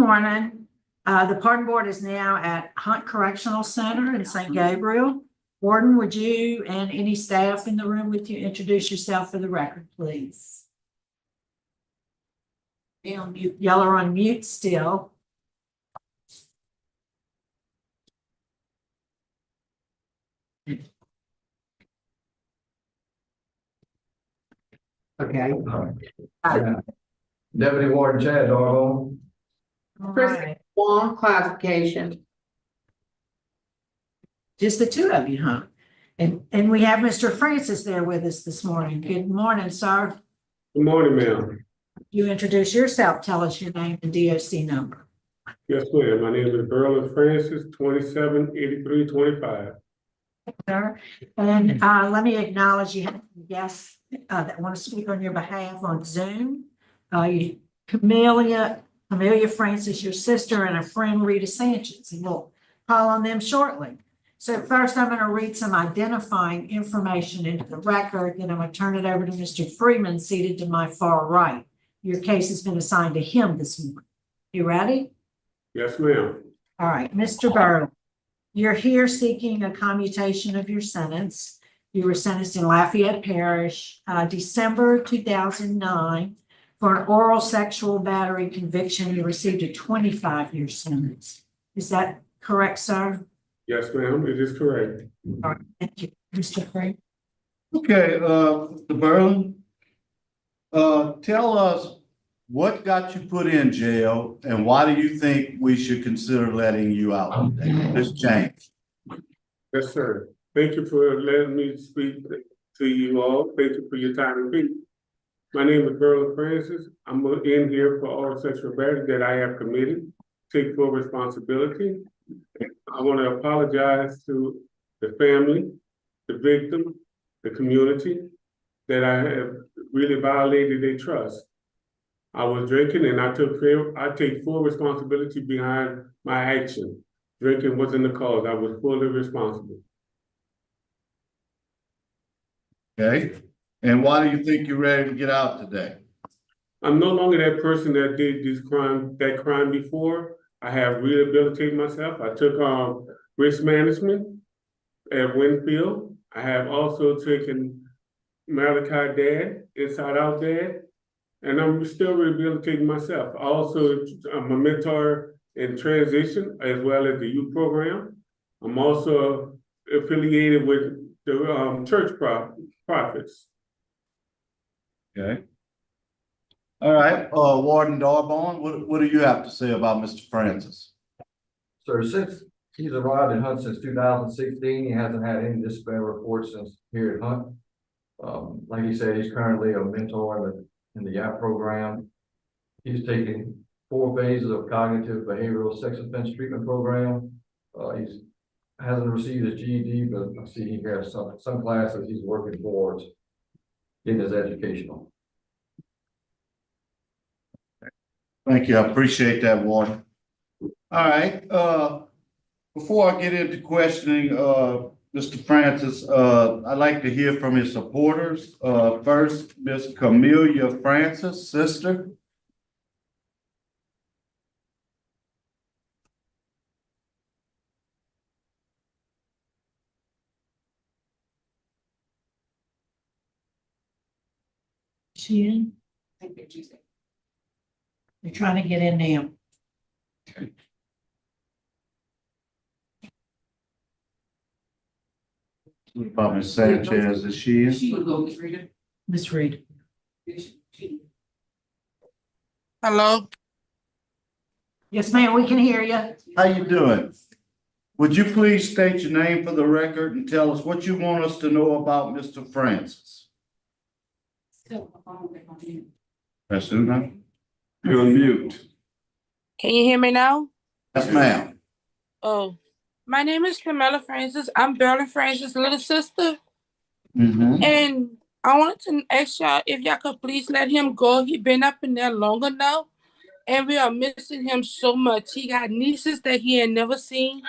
morning. The pardon board is now at Hunt Correctional Center in St. Gabriel. Warden, would you and any staff in the room with you introduce yourself for the record, please? Be on mute. Y'all are on mute still. Okay. Deputy Warden Chad Darwell. Right. One clarification. Just the two of you, huh? And we have Mr. Francis there with us this morning. Good morning, sir. Good morning, ma'am. You introduce yourself, tell us your name and DOC number. Yes, ma'am. My name is BURLIN FRANCIS, 278325. Sir, and let me acknowledge you have guests that want to speak on your behalf on Zoom. Camelia Francis, your sister, and a friend, Rita Sanchez, and we'll call on them shortly. So first, I'm going to read some identifying information into the record, then I'm going to turn it over to Mr. Freeman, seated to my far right. Your case has been assigned to him this morning. You ready? Yes, ma'am. All right, Mr. Burlin, you're here seeking a commutation of your sentence. You were sentenced in Lafayette Parish, December 2009 for an oral sexual battery conviction. You received a 25-year sentence. Is that correct, sir? Yes, ma'am. It is correct. All right, thank you. Mr. Frank? Okay, Mr. Berlin, tell us what got you put in jail and why do you think we should consider letting you out today? This change. Yes, sir. Thank you for letting me speak to you all. Thank you for your time and peace. My name is BURLIN Francis. I'm in here for all sexual battery that I have committed. Take full responsibility. I want to apologize to the family, the victim, the community, that I have really violated their trust. I was drinking and I take full responsibility behind my action. Drinking wasn't the cause. I was fully responsible. Okay, and why do you think you're ready to get out today? I'm no longer that person that did that crime before. I have rehabilitated myself. I took risk management at Winfield. I have also taken Malachi Dad, Inside Out Dad, and I'm still rehabilitating myself. Also, I'm a mentor in transition as well as the youth program. I'm also affiliated with the church prophets. Okay. All right, Warden Darbon, what do you have to say about Mr. Francis? Sir, since he's arrived in Hunt since 2016, he hasn't had any disciplinary reports since here at Hunt. Like he said, he's currently a mentor in the YAP program. He's taking 4 phases of cognitive behavioral sex offense treatment program. He hasn't received his GED, but I see he has some classes he's working towards getting his educational. Thank you, I appreciate that, Warden. All right, before I get into questioning Mr. Francis, I'd like to hear from his supporters. First, Ms. Camelia Francis, sister. She in? They're trying to get in now. What about Ms. Sanchez, is she in? Miss Reed. Hello? Yes, ma'am, we can hear you. How you doing? Would you please state your name for the record and tell us what you want us to know about Mr. Francis? That's who now? You're on mute. Can you hear me now? Yes, ma'am. Oh, my name is Camilla Francis. I'm BURLIN Francis' little sister. Mm-hmm. And I wanted to ask y'all if y'all could please let him go. He's been up in there long enough. And we are missing him so much. He got nieces that he had never seen,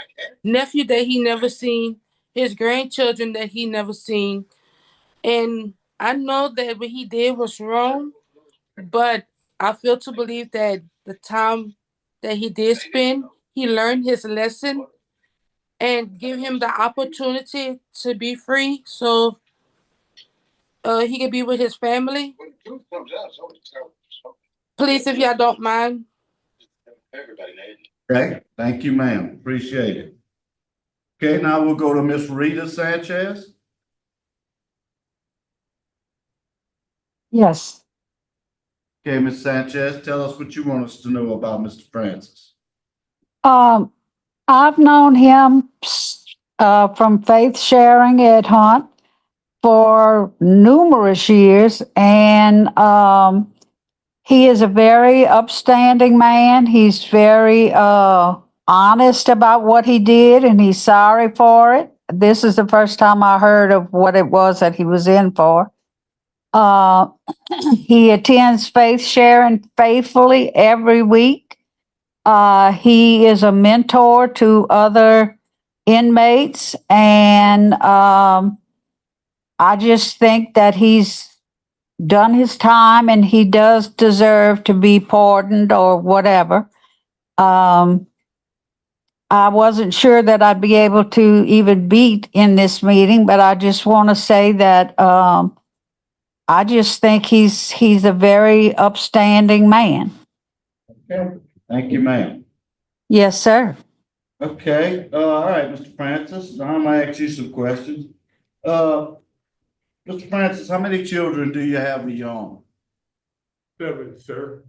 nephew that he never seen, his grandchildren that he never seen. And I know that what he did was wrong, but I feel to believe that the time that he did spend. He learned his lesson and give him the opportunity to be free so he can be with his family. Please, if y'all don't mind. Okay, thank you, ma'am. Appreciate it. Okay, now we'll go to Miss Rita Sanchez. Yes. Okay, Ms. Sanchez, tell us what you want us to know about Mr. Francis. I've known him from faith sharing at Hunt for numerous years, and he is a very upstanding man. He's very honest about what he did, and he's sorry for it. This is the first time I heard of what it was that he was in for. He attends faith sharing faithfully every week. He is a mentor to other inmates, and I just think that he's done his time and he does deserve to be pardoned or whatever. I wasn't sure that I'd be able to even be in this meeting, but I just want to say that I just think he's a very upstanding man. Okay, thank you, ma'am. Yes, sir. Okay, all right, Mr. Francis, I'm gonna ask you some questions. Mr. Francis, how many children do you have of your own? 7, sir.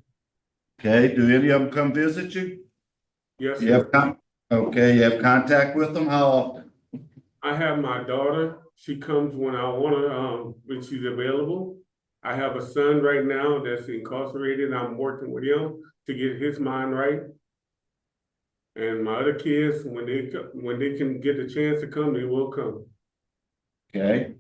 Okay, do any of them come visit you? Yes, You sir. have okay, you have contact with them? How often? I have my daughter. She comes when I want her, when she's available. I have a son right now that's incarcerated. I'm working with him to get his mind right. And my other kids, when they can get the chance to come, they will come. Okay.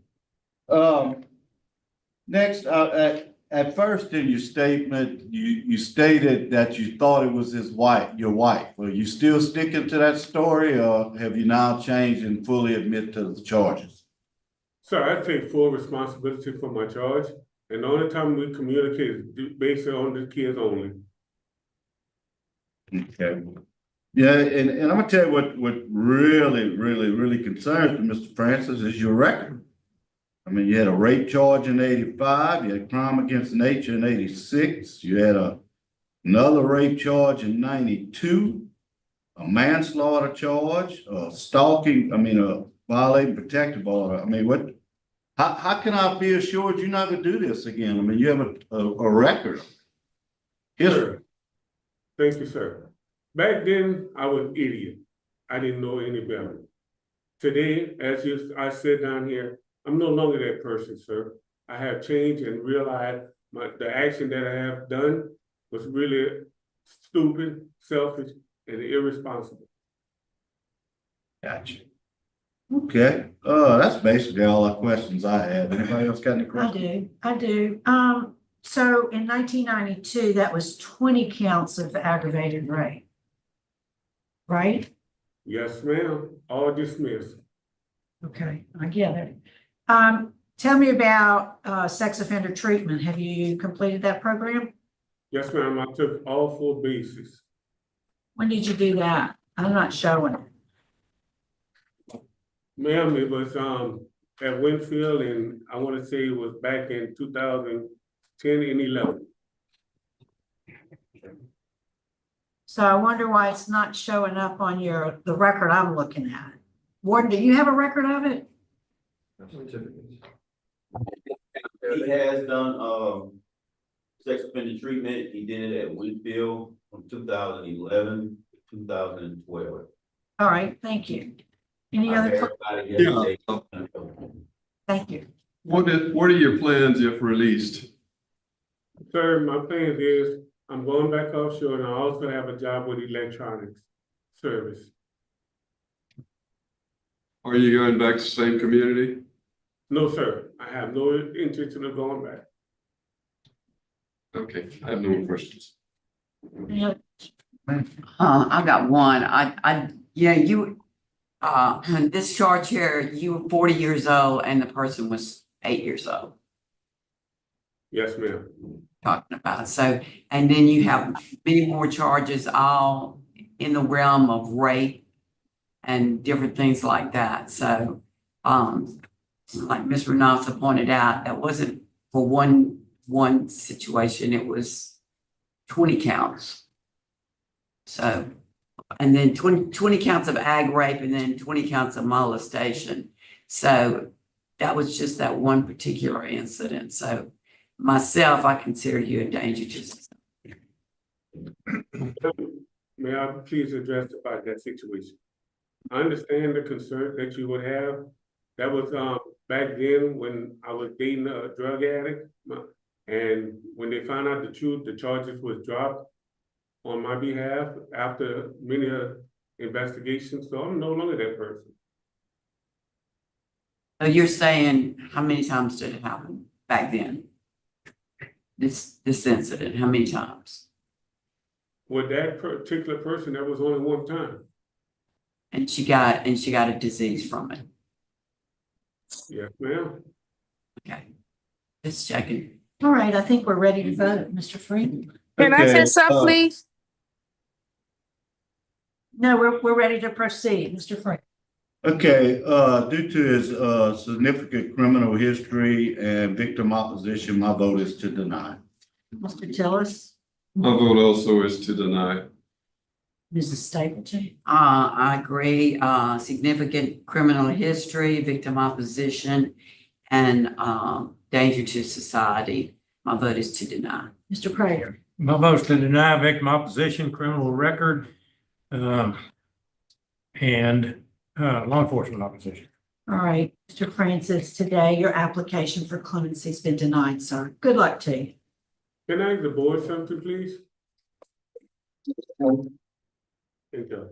Next, at first in your statement, you stated that you thought it was your wife. Are you still sticking to that story, or have you now changed and fully admit to the charges? Sir, I take full responsibility for my charge, and the only time we communicate is based on the kids only. Okay. Yeah, and I'm gonna tell you what really concerns me, Mr. Francis, is your record. I mean, you had a rape charge in 85, you had crime against nature in 86, you had another rape charge in 92, a manslaughter charge, violating protective order. I mean, how can I be assured you never do this again? I mean, you have a record. Sir, thank you, sir. Back then, I was an idiot. I didn't know any better. Today, I sit down here, I'm no longer that person, sir. I have changed and realized the action that I have done was really stupid, selfish, and irresponsible. Gotcha. Okay, that's basically all the questions I have. Anybody else got any questions? I do. So in 1992, that was 20 counts of aggravated rape, right? Yes, ma'am. All dismissed. Okay, I get it. Tell me about sex offender treatment. Have you completed that program? Yes, ma'am. I took all 4 bases. When did you do that? I'm not showing it. Ma'am, it was at Winfield, and I want to say it was back in 2010 and 11. So I wonder why it's not showing up on the record I'm looking at. Warden, do you have a record of it? He has done sex offender treatment. He did it at Winfield from 2011 to 2012. All right, thank you. Any other? Thank you. What are your plans if released? Sir, my plan is I'm going back offshore, and I also have a job with electronics service. Are you going back to the same community? No, sir. I have no intention of going back. Okay, I have no more questions. I got one. This charge here, you were 40 years old and the person was 8 years old. Yes, ma'am. talking about. So, and then you have many more charges all in the realm of rape and different things like that. So, like Ms. Renata pointed out, that wasn't for one situation, it was 20 counts. So, and then 20 counts of ag rape and then 20 counts of molestation. So that was just that one particular incident. So myself, I consider you a danger to society. May I please address about that situation? I understand the concern that you would have. That was back then when I was dating a drug addict. And when they found out the truth, the charges was dropped on my behalf after many investigations. So I'm no longer that person. So you're saying, how many times did it happen back then? This incident, how many times? With that particular person, that was only one time. And she got a disease from it. Yes, ma'am. Okay. Just checking. All right, I think we're ready to vote, Mr. Freeman. Can I say something, please? No, we're ready to proceed, Mr. Freeman. Okay, due to his significant criminal history and victim opposition, my vote is to deny. Mr. Tillis, My vote also is to deny. Mrs. Stapleton, I agree. Significant criminal history, victim opposition, and danger to society. My vote is to deny. Mr. Prater. My vote's to deny, victim opposition, criminal record, and law enforcement opposition. All right, Mr. Francis, today your application for clemency has been denied, sir. Good luck to you. Can I ask the board something, please? Thank you.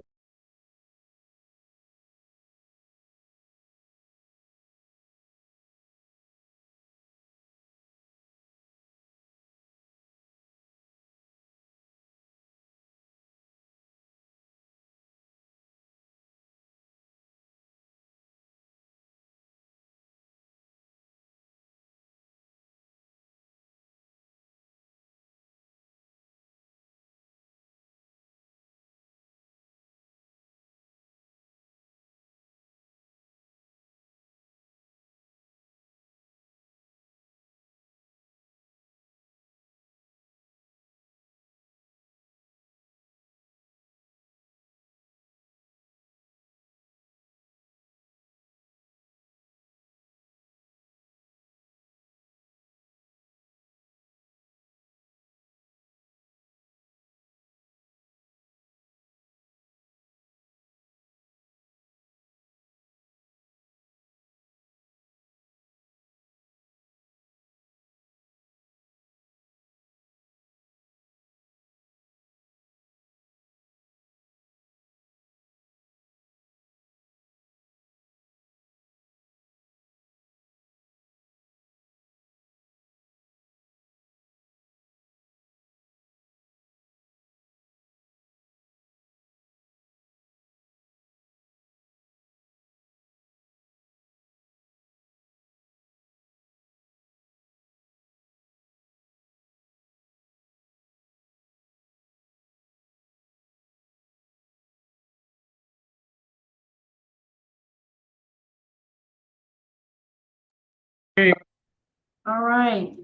All right,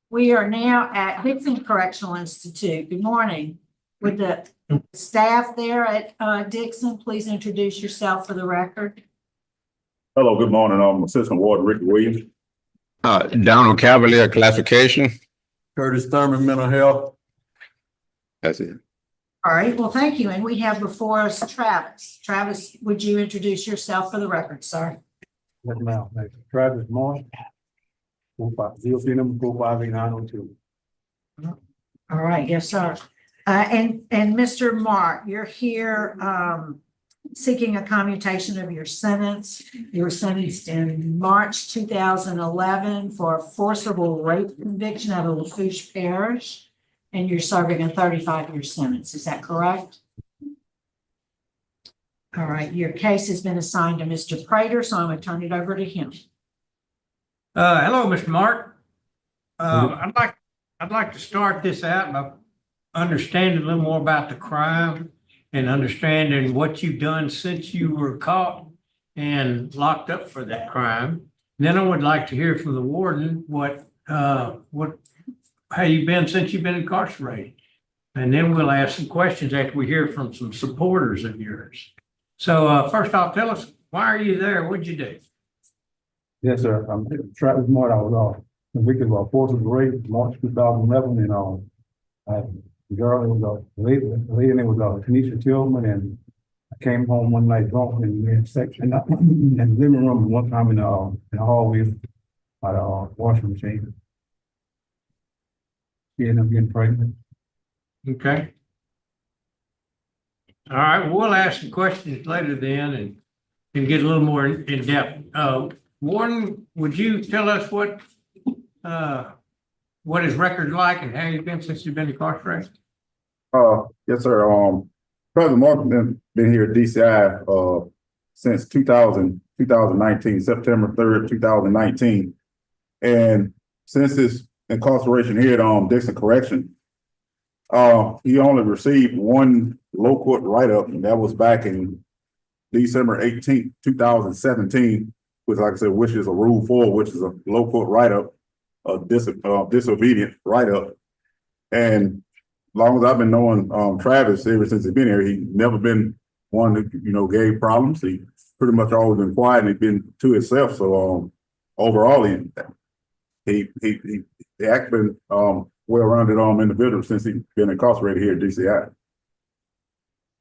we are now at Dixon Correctional Institute. Good morning. Would the staff there at Dixon please introduce yourself for the record? Hello, good morning. I'm Assistant Warden Rick Williams. Donald Cavalier, classification. Curtis Thurman, Mental Health. That's it. All right, well, thank you. And we have before us Travis. Travis, would you introduce yourself for the record, sir? Let them out. Travis Morris. 45902. All right, yes, sir. And Mr. Mark, you're here seeking a commutation of your sentence. You were sentenced in March 2011 for a forcible rape conviction out of Lafourche Parish, and you're serving a 35-year sentence. Is that correct? All right, your case has been assigned to Mr. Prater, so I'm going to turn it over to him. Hello, Mr. Mark. I'd like to start this out by understanding a little more about the crime and understanding what you've done since you were caught and locked up for that crime. Then I would like to hear from the warden how you've been since you've been incarcerated. And then we'll ask some questions after we hear from some supporters of yours. So first off, tell us, why are you there? What'd you do? Yes, sir. Travis Martin, I was convicted of forcible rape, March 2011, and the girl, it was a lady name was Tanisha Tillman, and I came home one night drunk and we had sex in the living room, and one time in the hallway by the washing machine. She ended up getting pregnant. Okay. All right, we'll ask some questions later then and get a little more in depth. Warden, would you tell us what his record's like and how you've been since you've been incarcerated? Yes, sir. President Martin been here at DCI since 2019, September 3rd, 2019. And since his incarceration here at Dixon Correction, he only received one low court write-up, and that was back in December 18th, 2017, which, like I said, which is a Rule 4, which is a low court write-up, a disobedient write-up. And long as I've been knowing Travis ever since he's been here, he's never been one that, gave problems. He pretty much always been quiet and he's been to himself. So overall, he actually been well-rounded individual since he's been incarcerated here at DCI.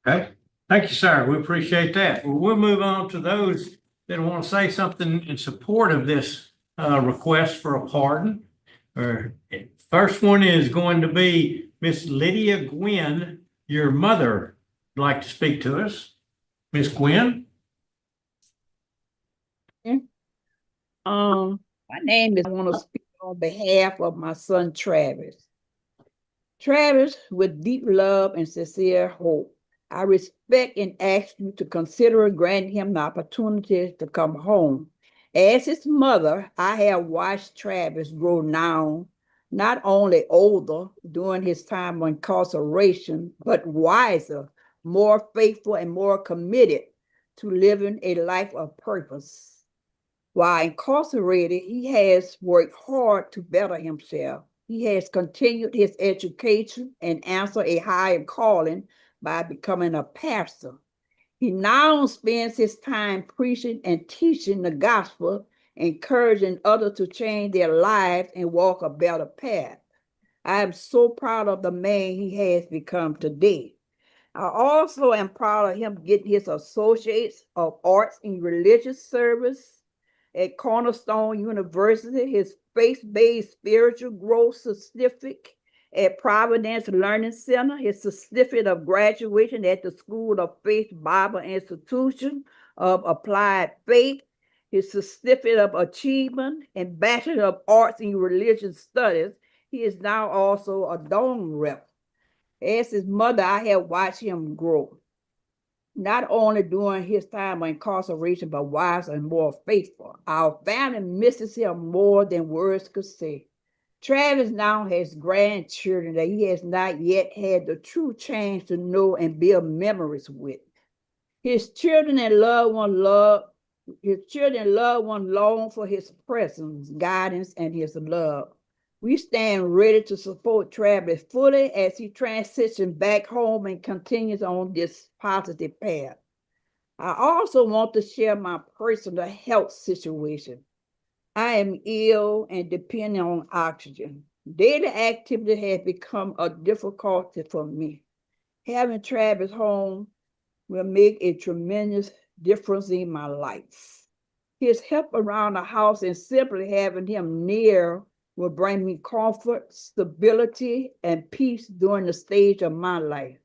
Okay. Thank you, sir. We appreciate that. Well, we'll move on to those that want to say something in support of this request for a pardon. First one is going to be Miss Lydia Gwynn. Your mother would like to speak to us. Miss Gwynn? My name is, I want to speak on behalf of my son, Travis. Travis, with deep love and sincere hope, I respect and ask you to consider granting him the opportunity to come home. As his mother, I have watched Travis grow now, not only older during his time of incarceration, but wiser, more faithful, and more committed to living a life of purpose. While incarcerated, he has worked hard to better himself. He has continued his education and answered a higher calling by becoming a pastor. He now spends his time preaching and teaching the gospel, encouraging others to change their lives and walk a better path. I am so proud of the man he has become today. I also am proud of him getting his Associates of Arts in Religious Service at Cornerstone University, his faith-based spiritual growth certificate at Providence Learning Center, his certificate of graduation at the School of Faith Bible Institution of Applied Faith, his certificate of achievement and Bachelor of Arts in Religious Studies. He is now also a dome rep. As his mother, I have watched him grow, not only during his time of incarceration, but wiser and more faithful. Our family misses him more than words could say. Travis now has grandchildren that he has not yet had the true chance to know and build memories with. His children and loved ones long for his presence, guidance, and his love. We stand ready to support Travis fully as he transitions back home and continues on this positive path. I also want to share my personal health situation. I am ill and depending on oxygen. Daily activity has become a difficulty for me. Having Travis home will make a tremendous difference in my life. His help around the house and simply having him near will bring me comfort, stability, and peace during the stage of my life.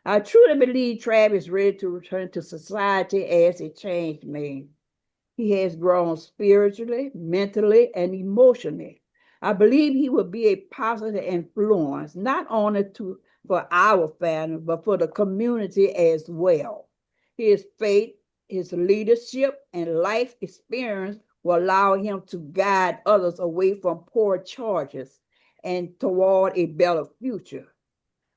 I truly believe Travis is ready to return to society as a changed man. He has grown spiritually, mentally, and emotionally. I believe he will be a positive influence, not only for our family, but for the community as well. His faith, his leadership, and life experience will allow him to guide others away from poor choices and toward a better future.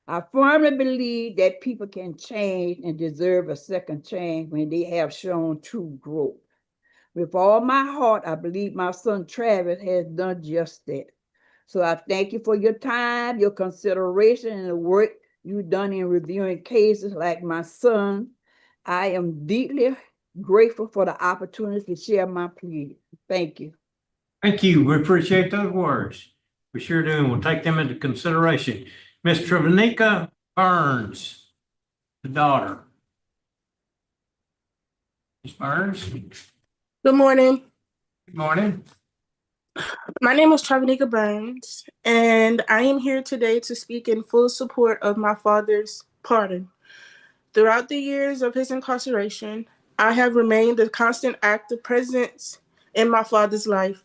I firmly believe that people can change and deserve a second chance when they have shown true growth. With all my heart, I believe my son Travis has done just that. So I thank you for your time, your consideration, and the work you've done in reviewing cases like my son. I am deeply grateful for the opportunity to share my plea. Thank you. Thank you. We appreciate those words. We sure do, and we'll take them into consideration. Miss Travanika Burns, the daughter. Ms. Burns, good Good morning. morning. My name is Travanika Burns, and I am here today to speak in full support of my father's pardon. Throughout the years of his incarceration, I have remained a constant active presence in my father's life.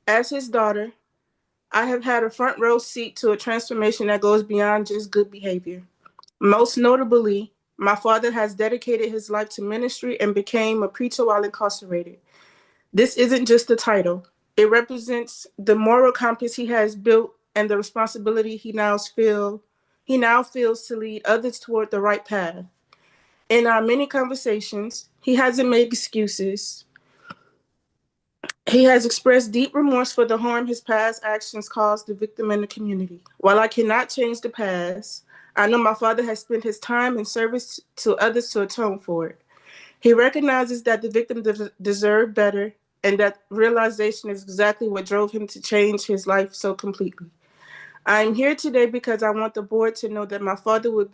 As his daughter, I have had a front row seat to a transformation that goes beyond just good behavior. Most notably, my father has dedicated his life to ministry and became a preacher while incarcerated. This isn't just a title. It represents the moral compass he has built and the responsibility he now feels to lead others toward the right path. In our many conversations, he hasn't made excuses. He has expressed deep remorse for the harm his past actions caused the victim and the community. While I cannot change the past, I know my father has spent his time in service to others to atone for it. He recognizes that the victim deserved better, and that realization is exactly what drove him to change his life so completely. I am here today because I want the board to know that my father would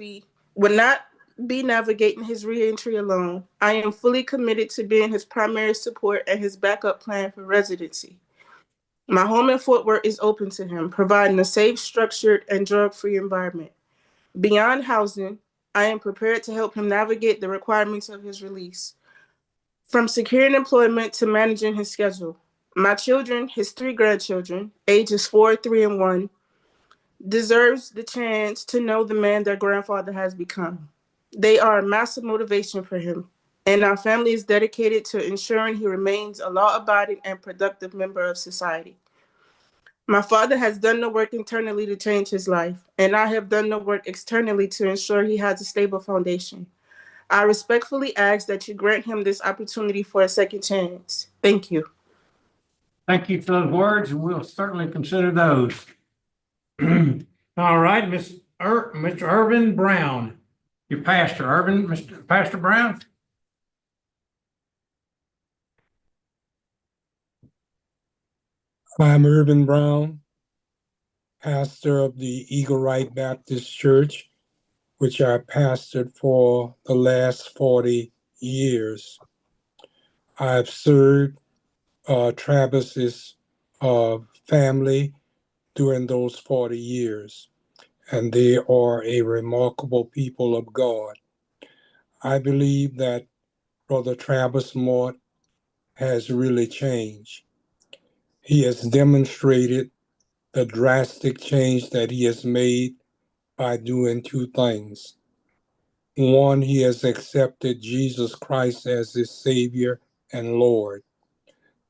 not be navigating his reentry alone. I am fully committed to being his primary support and his backup plan for residency. My home in Fort Worth is open to him, providing a safe, structured, and drug-free environment. Beyond housing, I am prepared to help him navigate the requirements of his release, from securing employment to managing his schedule. My children, his 3 grandchildren, ages 4, 3, and 1, deserves the chance to know the man their grandfather has become. They are a massive motivation for him, and our family is dedicated to ensuring he remains a law-abiding and productive member of society. My father has done the work internally to change his life, and I have done the work externally to ensure he has a stable foundation. I respectfully ask that you grant him this opportunity for a second chance. Thank you. Thank you for those words, and we'll certainly consider those. All right, Mr. Irvin Brown, your pastor, Mr. Pastor Brown. I'm Irvin Brown, pastor of the Eagle Right Baptist Church, which I pastored for the last 40 years. I've served Travis's family during those 40 years, and they are a remarkable people of God. I believe that Brother Travis Mort has really changed. He has demonstrated the drastic change that he has made by doing 2 things. One, he has accepted Jesus Christ as his Savior and Lord.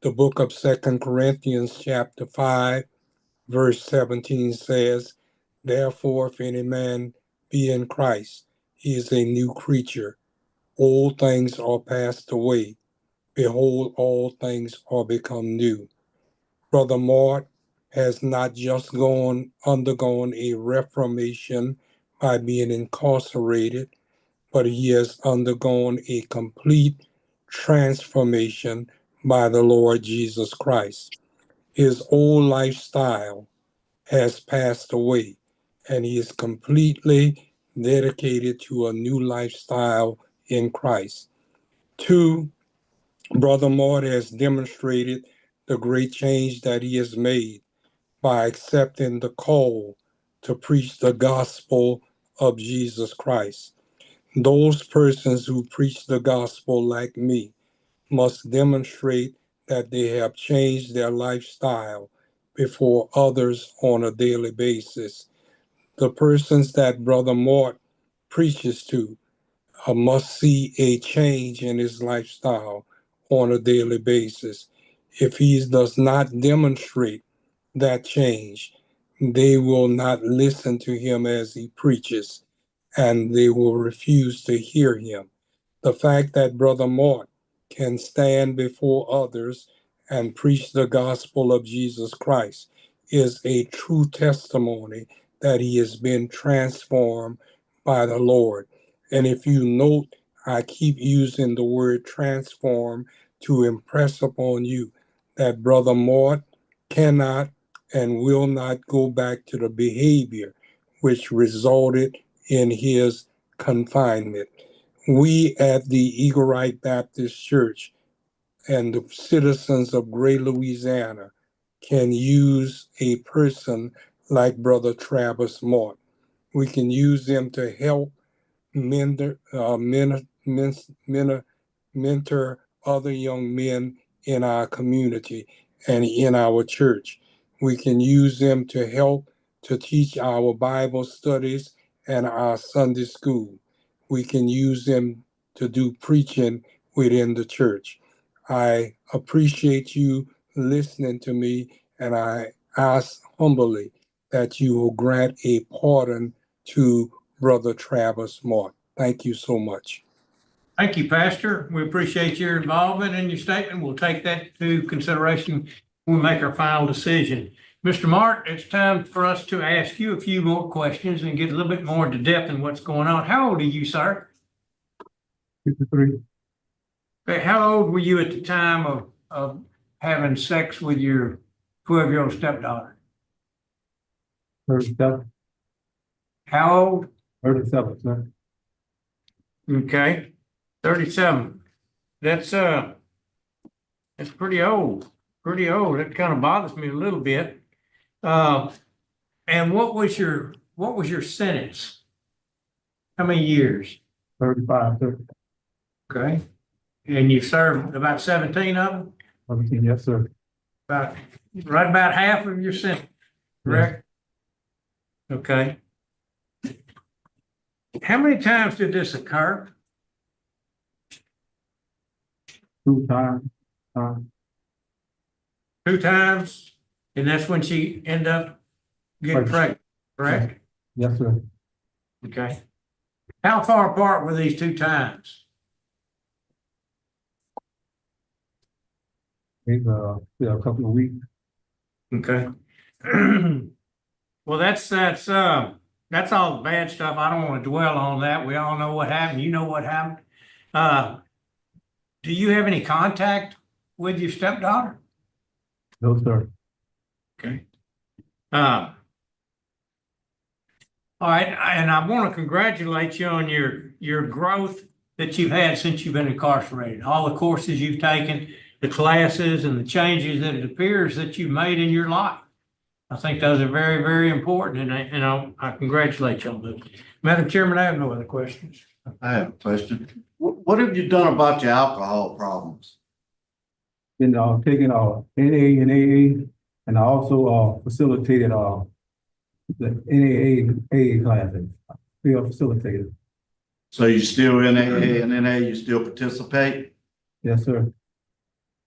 The book of 2 Corinthians chapter 5, verse 17 says, "Therefore, if any man be in Christ, he is a new creature. Old things are passed away. Behold, all things are become new." Brother Mort has not just undergone a reformation by being incarcerated, but he has undergone a complete transformation by the Lord Jesus Christ. His old lifestyle has passed away, and he is completely dedicated to a new lifestyle in Christ. 2, Brother Mort has demonstrated the great change that he has made by accepting the call to preach the gospel of Jesus Christ. Those persons who preach the gospel like me must demonstrate that they have changed their lifestyle before others on a daily basis. The persons that Brother Mort preaches to must see a change in his lifestyle on a daily basis. If he does not demonstrate that change, they will not listen to him as he preaches, and they will refuse to hear him. The fact that Brother Mort can stand before others and preach the gospel of Jesus Christ is a true testimony that he has been transformed by the Lord. And if you note, I keep using the word transform to impress upon you that Brother Mort cannot and will not go back to the behavior which resulted in his confinement. We at the Eagle Right Baptist Church and the citizens of Gray, Louisiana can use a person like Brother Travis Mort. We can use them to help mentor other young men in our community and in our church. We can use them to help to teach our Bible studies and our Sunday school. We can use them to do preaching within the church. I appreciate you listening to me, and I ask humbly that you will grant a pardon to Brother Travis Mort. Thank you so much. Thank you, Pastor. We appreciate your involvement in your statement. We'll take that to consideration when we make our final decision. Mr. Mart, it's time for us to ask you a few more questions and get a little bit more into depth in what's going on. How old are you, sir? 53. Okay, how old were you at the time of having sex with your 12-year-old stepdaughter? 37. How old? 37, sir. Okay, 37. That's pretty old. Pretty old. That kind of bothers me a little bit. And what was your sentence? How many years? 35, sir. Okay. And you served about 17 of them? 17, yes, sir. Right about half of your sentence, correct? Yes. Okay. How many times did this occur? 2 times. 2 times, and that's when she ended up getting pregnant, correct? Yes, sir. Okay. How far apart were these 2 times? Maybe a couple of weeks. Okay. Well, that's all the bad stuff. I don't want to dwell on that. We all know what happened. You know what happened. Do you have any contact with your stepdaughter? No, sir. Okay. All right, and I want to congratulate you on your growth that you've had since you've been incarcerated. All the courses you've taken, the classes and the changes that it appears that you've made in your life. I think those are very, very important, and I congratulate you on those. Madam Chairman, I have no other questions. I have a question. What have you done about your alcohol problems? Been taking NA and AA, and I also facilitated the NAA classes. We are facilitated. So you still in AA and NA, you still participate? Yes, sir.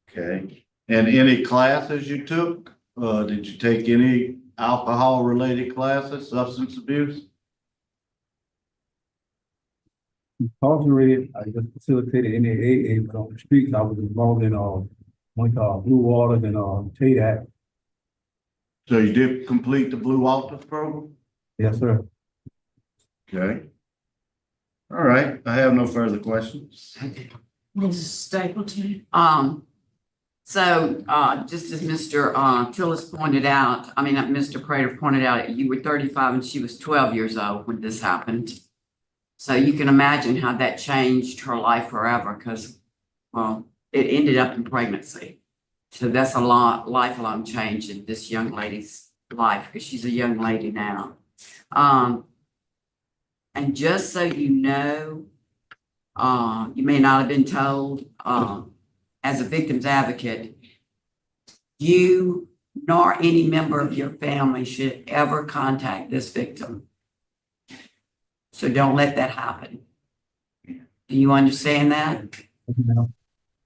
Okay. And any classes you took? Did you take any alcohol related classes, substance abuse? Incarcerated, I just facilitated NAA, but on the streets, I was involved in Blue Waters and TADAC. So you did complete the Blue Waters program? Yes, sir. Okay. All right. I have no further questions. Mrs. Stapleton? So just as Mr. Tillis pointed out, Mr. Prater pointed out, you were 35 and she was 12 years old when this happened. So you can imagine how that changed her life forever because, well, it ended up in pregnancy. So that's a lifelong change in this young lady's life because she's a young lady now. And just so you know, you may not have been told, as a victim's advocate, you nor any member of your family should ever contact this victim. So don't let that happen. Do you understand that? No.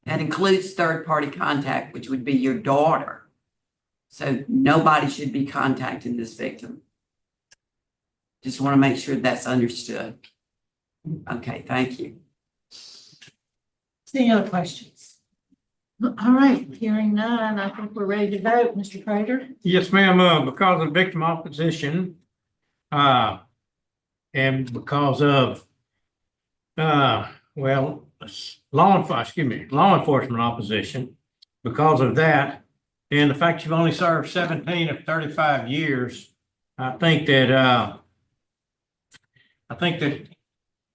That includes third-party contact, which would be your daughter. So nobody should be contacting this victim. Just want to make sure that's understood. Okay, thank you. Any other questions? All right, hearing none, I think we're ready to vote. Mr. Prater? Yes, ma'am, because of victim opposition, and because of, well, law enforcement opposition, because of that, and the fact you've only served 17 of 35 years, I think that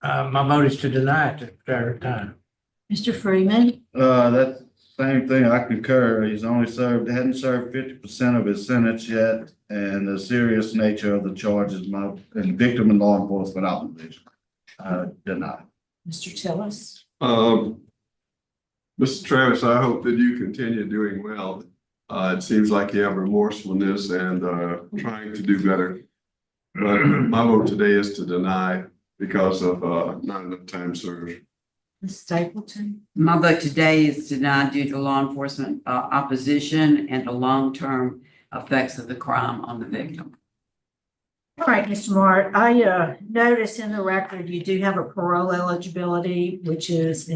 my vote is to deny it at the third time. Mr. Freeman? That's the same thing. I concur. He's only hadn't served 50% of his sentence yet, and the serious nature of the charges, and victim and law enforcement opposition. Deny. Mr. Tillis? Mr. Travis, I hope that you continue doing well. It seems like you have remorsefulness and trying to do better. But my vote today is to deny because of not enough time served. Ms. Stapleton? My vote today is denied due to law enforcement opposition and the long-term effects of the crime on the victim. All right, Mr. Mart, I notice in the record you do have a parole eligibility, which is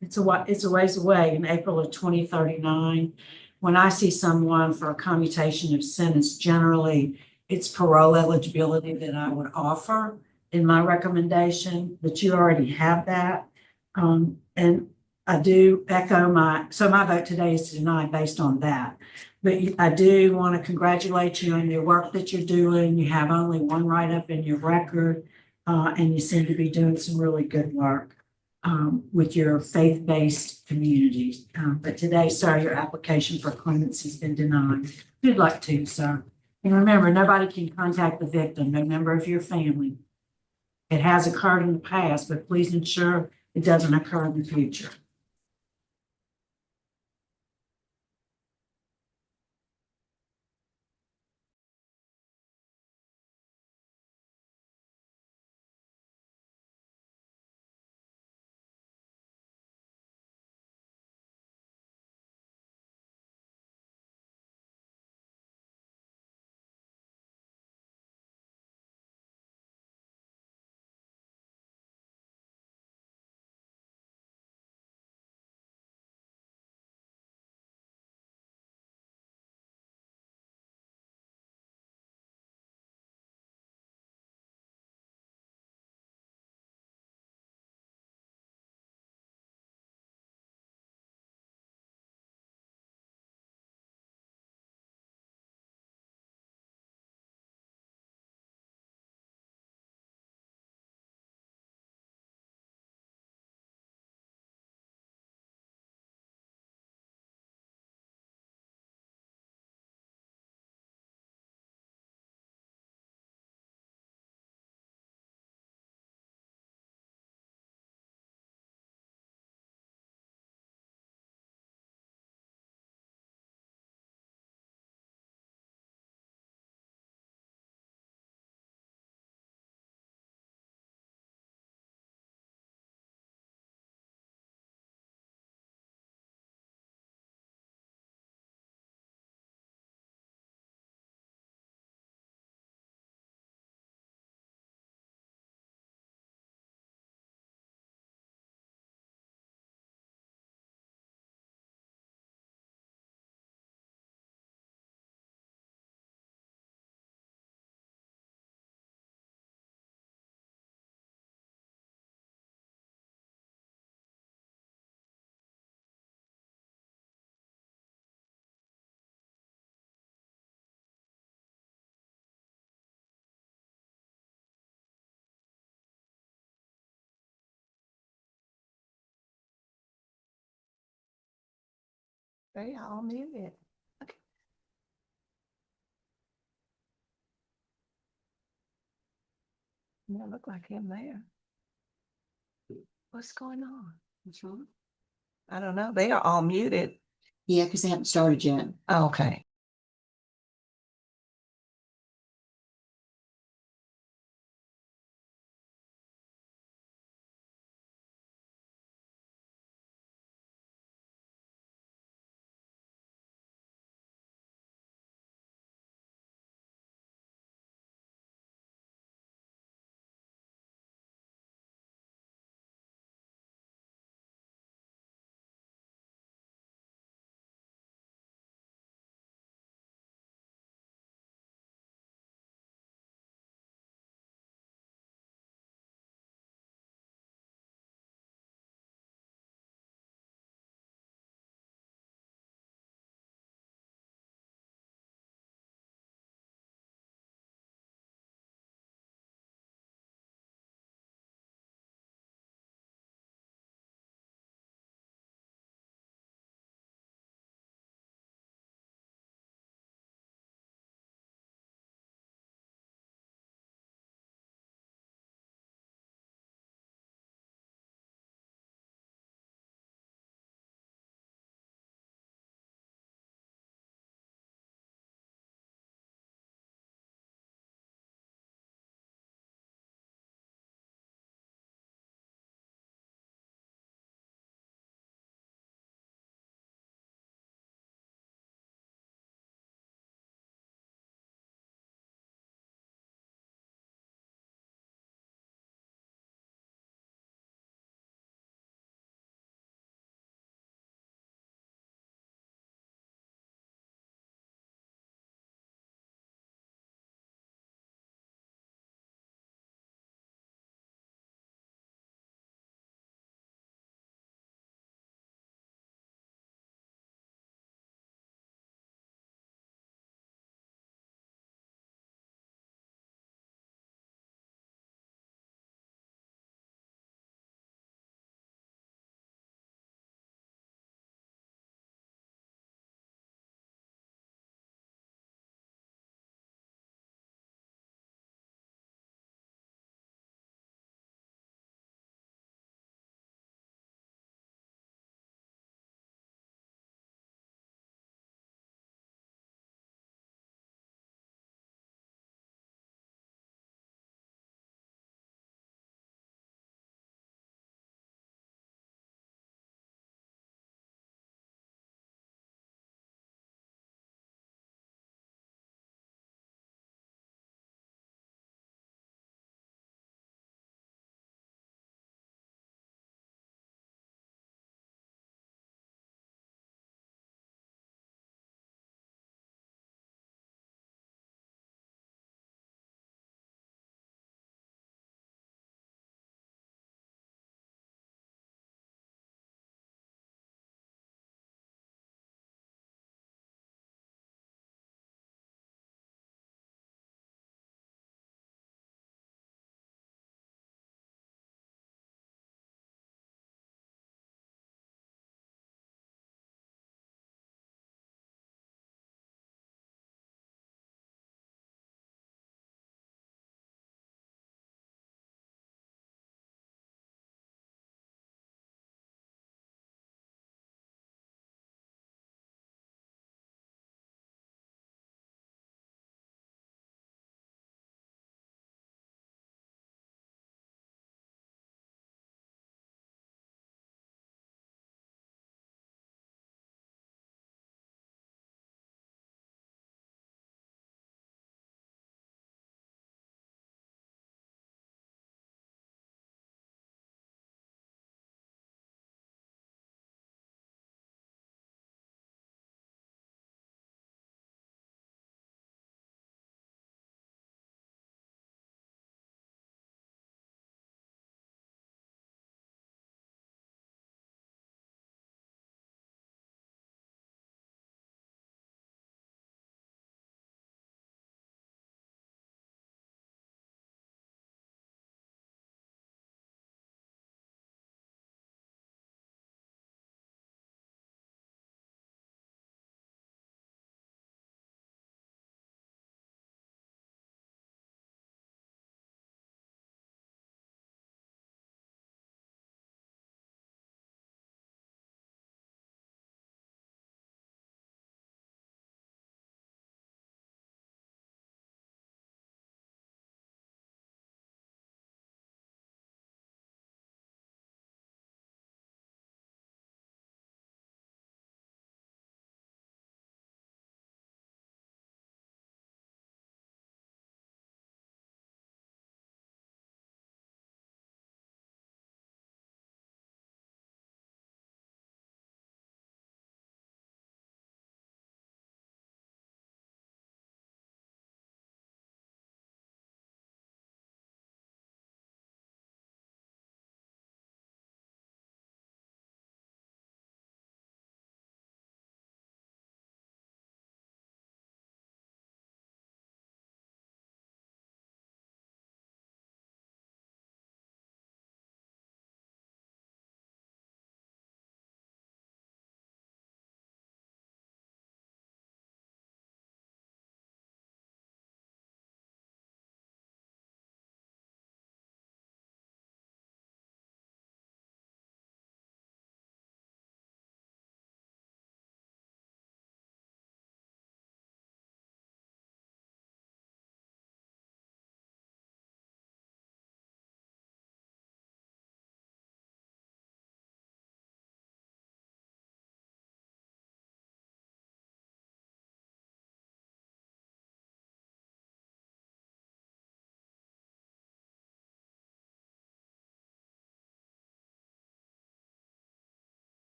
it's a ways away in April of 2039. When I see someone for a commutation of sentence, generally it's parole eligibility that I would offer in my recommendation, but you already have that. And I do echo my vote today is to deny based on that. But I do want to congratulate you on your work that you're doing. You have only one write-up in your record, and you seem to be doing some really good work with your faith-based communities. But today, sir, your application for clemency has been denied. Good luck to you, sir. And remember, nobody can contact the victim, no member of your family. It has occurred in the past, but please ensure it doesn't occur in the future. They all muted. Okay. Don't look like him there. What's going on? What's wrong? I don't know. They are all muted. Yeah, because they haven't started yet. Okay.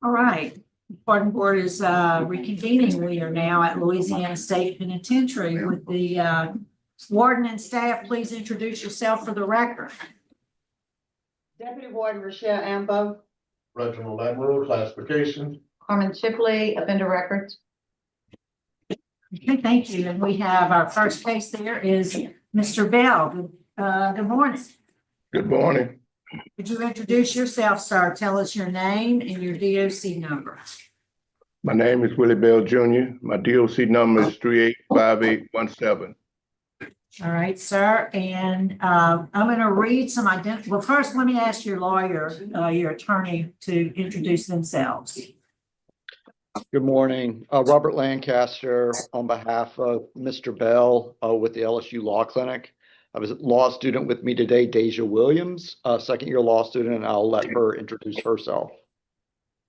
All right, the pardon board is reconvening. We are now at Louisiana State Penitentiary with the warden and staff. Please introduce yourself for the record. Deputy Warden Rochelle Ambo. Reginald Admiral, classification. Carmen Shipley, offender records. Okay, thank you. And we have our first case there is Mr. Bell. Good morning. Good morning. Could you introduce yourself, sir? Tell us your name and your DOC number. My name is Willie Bell Jr. My DOC number is 385817. All right, sir. And I'm going to read some well, first, let me ask your lawyer, your attorney to introduce themselves. Good morning, Robert Lancaster on behalf of Mr. Bell with the LSU Law Clinic. I was a law student with me today, Deja Williams, second-year law student, and I'll let her introduce herself.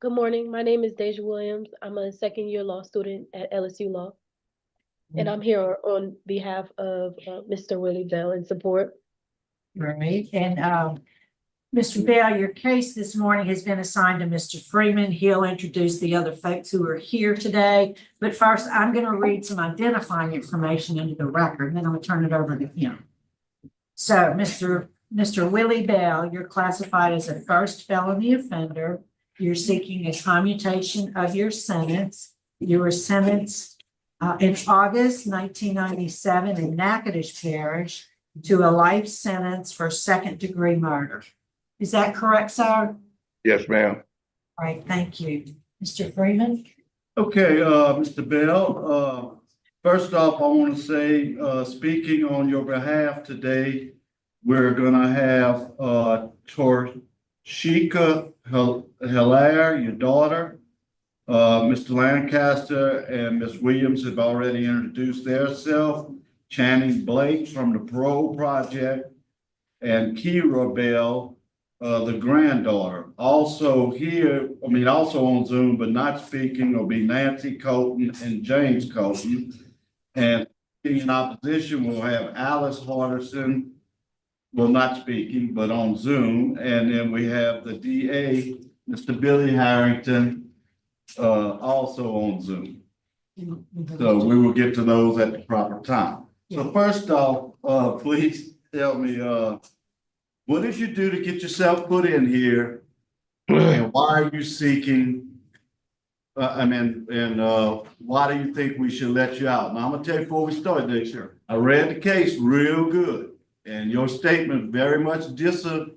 Good morning. My name is Deja Williams. I'm a second-year law student at LSU Law, and I'm here on behalf of Mr. Willie Bell in support. Right, and Mr. Bell, your case this morning has been assigned to Mr. Freeman. He'll introduce the other folks who are here today. But first, I'm going to read some identifying information into the record, and then I'm going to turn it over to him. So, Mr. Willie Bell, you're classified as a first felony offender. You're seeking a commutation of your sentence. You were sentenced in August 1997 in Natchitoches Parish to a life sentence for second-degree murder. Is that correct, sir? Yes, ma'am. All right, thank you. Mr. Freeman? Okay, Mr. Bell, first off, I want to say, speaking on your behalf today, we're gonna have Torshika Hilaire, your daughter. Mr. Lancaster and Ms. Williams have already introduced themselves. Channing Blake from the Parole Project, and Kira Bell, the granddaughter. Also here, also on Zoom, but not speaking, will be Nancy Colton and James Colton. And in opposition, we'll have Alice Hardison, well, not speaking, but on Zoom. And then we have the DA, Mr. Billy Harrington, also on Zoom. So we will get to those at the proper time. So first off, please tell me, what did you do to get yourself put in here? And why are you seeking, why do you think we should let you out? Now, I'm gonna tell you before we start this, I read the case real good. And your statement very much is a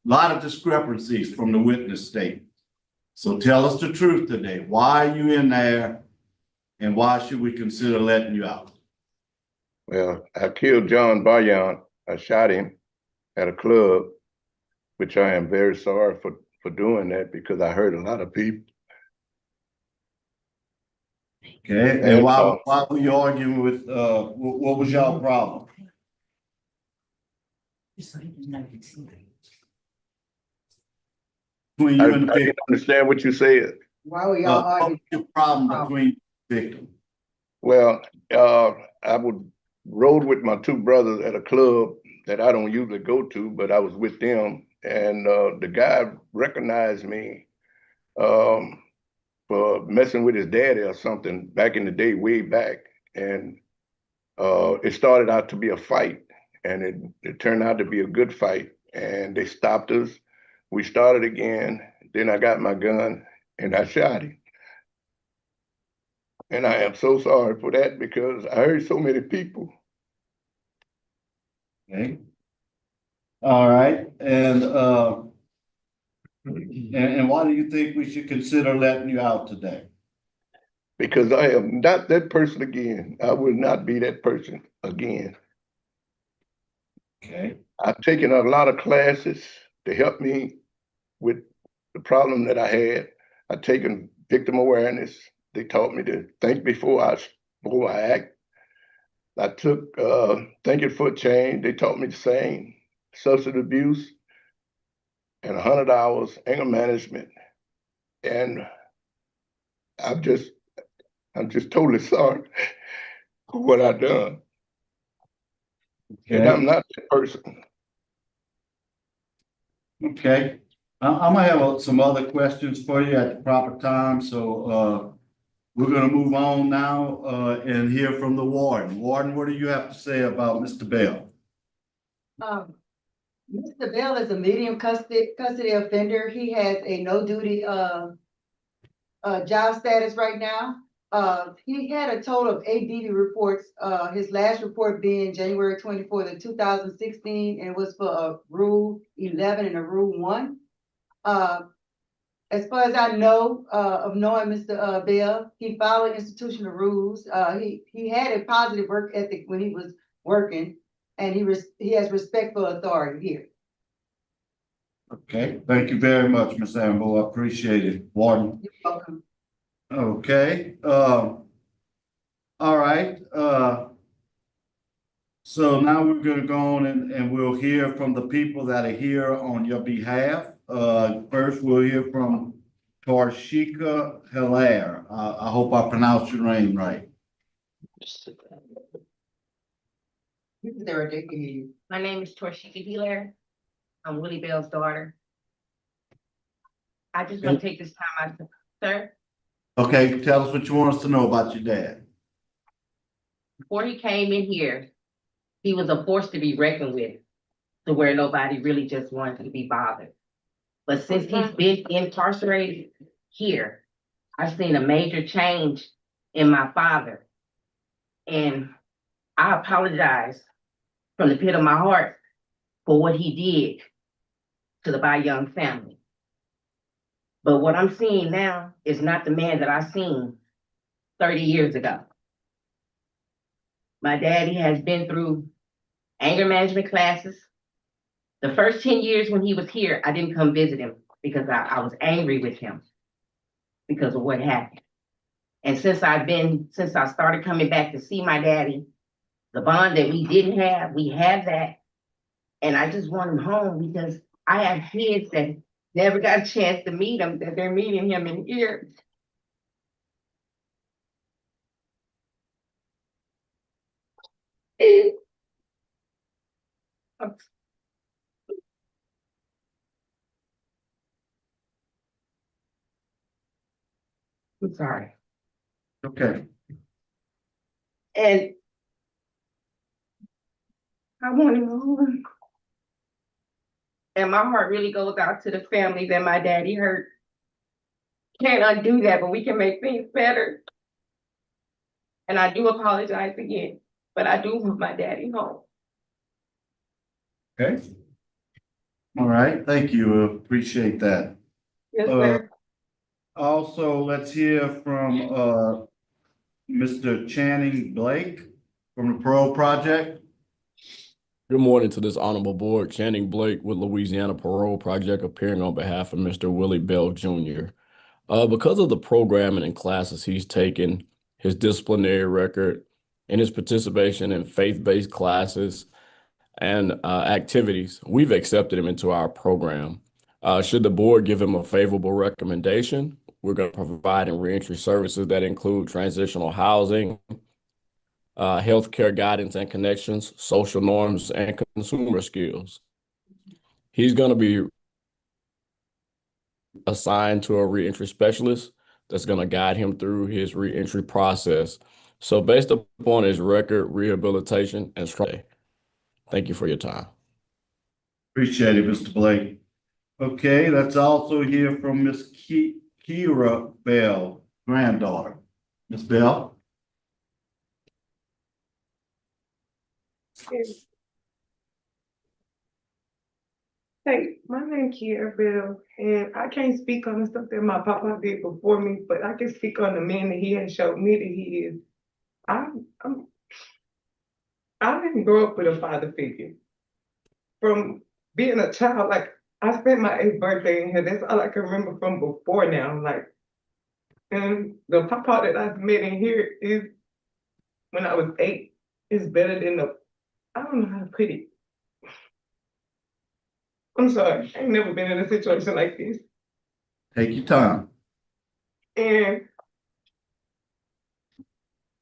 lot of discrepancies from the witness statement. So tell us the truth today. Why are you in there? And why should we consider letting you out? Well, I killed John Bayan. I shot him at a club, which I am very sorry for doing that because I hurt a lot of people. Okay, and why were you arguing with, what was y'all problem? Between you and the I didn't understand what you said. Why were y'all what arguing? was your problem between the victim? Well, I would rode with my two brothers at a club that I don't usually go to, but I was with them, and the guy recognized me for messing with his daddy or something back in the day, way back, and it started out to be a fight, and it turned out to be a good fight, and they stopped us. We started again. Then I got my gun and I shot him. And I am so sorry for that because I hurt so many people. Okay. All right. And why do you think we should consider letting you out today? Because I am not that person again. I will not be that person again. Okay. I've taken a lot of classes to help me with the problem that I had. I've taken victim awareness. They taught me to think before I act. I took thinking for a change. They taught me the same. Substance abuse and 100 hours anger management. And I'm just totally sorry for what I've done. Okay. And I'm not that person. Okay. I'm gonna have some other questions for you at the proper time, so, we're gonna move on now, and hear from the warden. Warden, what do you have to say about Mr. Bell? Mr. Bell is a medium custody offender. He has a no duty, job status right now. He had a total of 8 DD reports, his last report being January 24th of 2016, and it was for a Rule 11 and a Rule 1. As far as I know, of knowing Mr. Bell, he followed institutional rules. He had a positive work ethic when he was working, and he has respect for authority here. Okay, thank you very much, Ms. Ambo. I appreciate it. Warden. You're welcome. Okay, all right, so now we're gonna go on and we'll hear from the people that are here on your behalf. First, we'll hear from Torshika Hilaire. I hope I pronounced your name right. My name is Torshika Hilaire. I'm Willie Bell's daughter. I just want to take this time out, sir. Okay, tell us what you want us to know about your dad. Before he came in here, he was a force to be reckoned with, to where nobody really just wanted to be bothered. But since he's been incarcerated here, I've seen a major change in my father. And I apologize from the pit of my heart for what he did to the Young family. But what I'm seeing now is not the man that I seen 30 years ago. My daddy has been through anger management classes. The first 10 years when he was here, I didn't come visit him because I was angry with him because of what happened. And since I started coming back to see my daddy, the bond that we didn't have, we have that. And I just want him home because I have kids that never got a chance to meet him, that they're meeting him in here. I'm sorry. Okay. And I want him home. And my heart really goes out to the family that my daddy hurt. Can't undo that, but we can make things better. And I do apologize again, but I do want my daddy home. Okay. All right, thank you. Appreciate that. Yes, sir. Also, let's hear from Mr. Channing Blake from the Parole Project. Good morning to this honorable board. Channing Blake with Louisiana Parole Project, appearing on behalf of Mr. Willie Bell Jr. Because of the programming and classes he's taken, his disciplinary record, and his participation in faith-based classes and activities, we've accepted him into our program. Should the board give him a favorable recommendation, we're going to provide him reentry services that include transitional housing, healthcare guidance and connections, social norms, and consumer skills. He's going to be assigned to a reentry specialist that's going to guide him through his reentry process. So based upon his record, rehabilitation, and strategy. Thank you for your time. Appreciate it, Mr. Blake. Okay, let's also hear from Miss Kira Bell, granddaughter. Miss Bell? Hey, my name's Kiera Bell, and I can't speak on the stuff that my papa did before me, but I can speak on the man that he has showed me that he is. I didn't grow up with a father figure. From being a child, like I spent my 8th birthday in here. That's all I can remember from before now. Like, and the papa that I've met in here is when I was 8 is better than I don't know how to put it. I'm sorry, I ain't never been in a situation like this. Take your time. And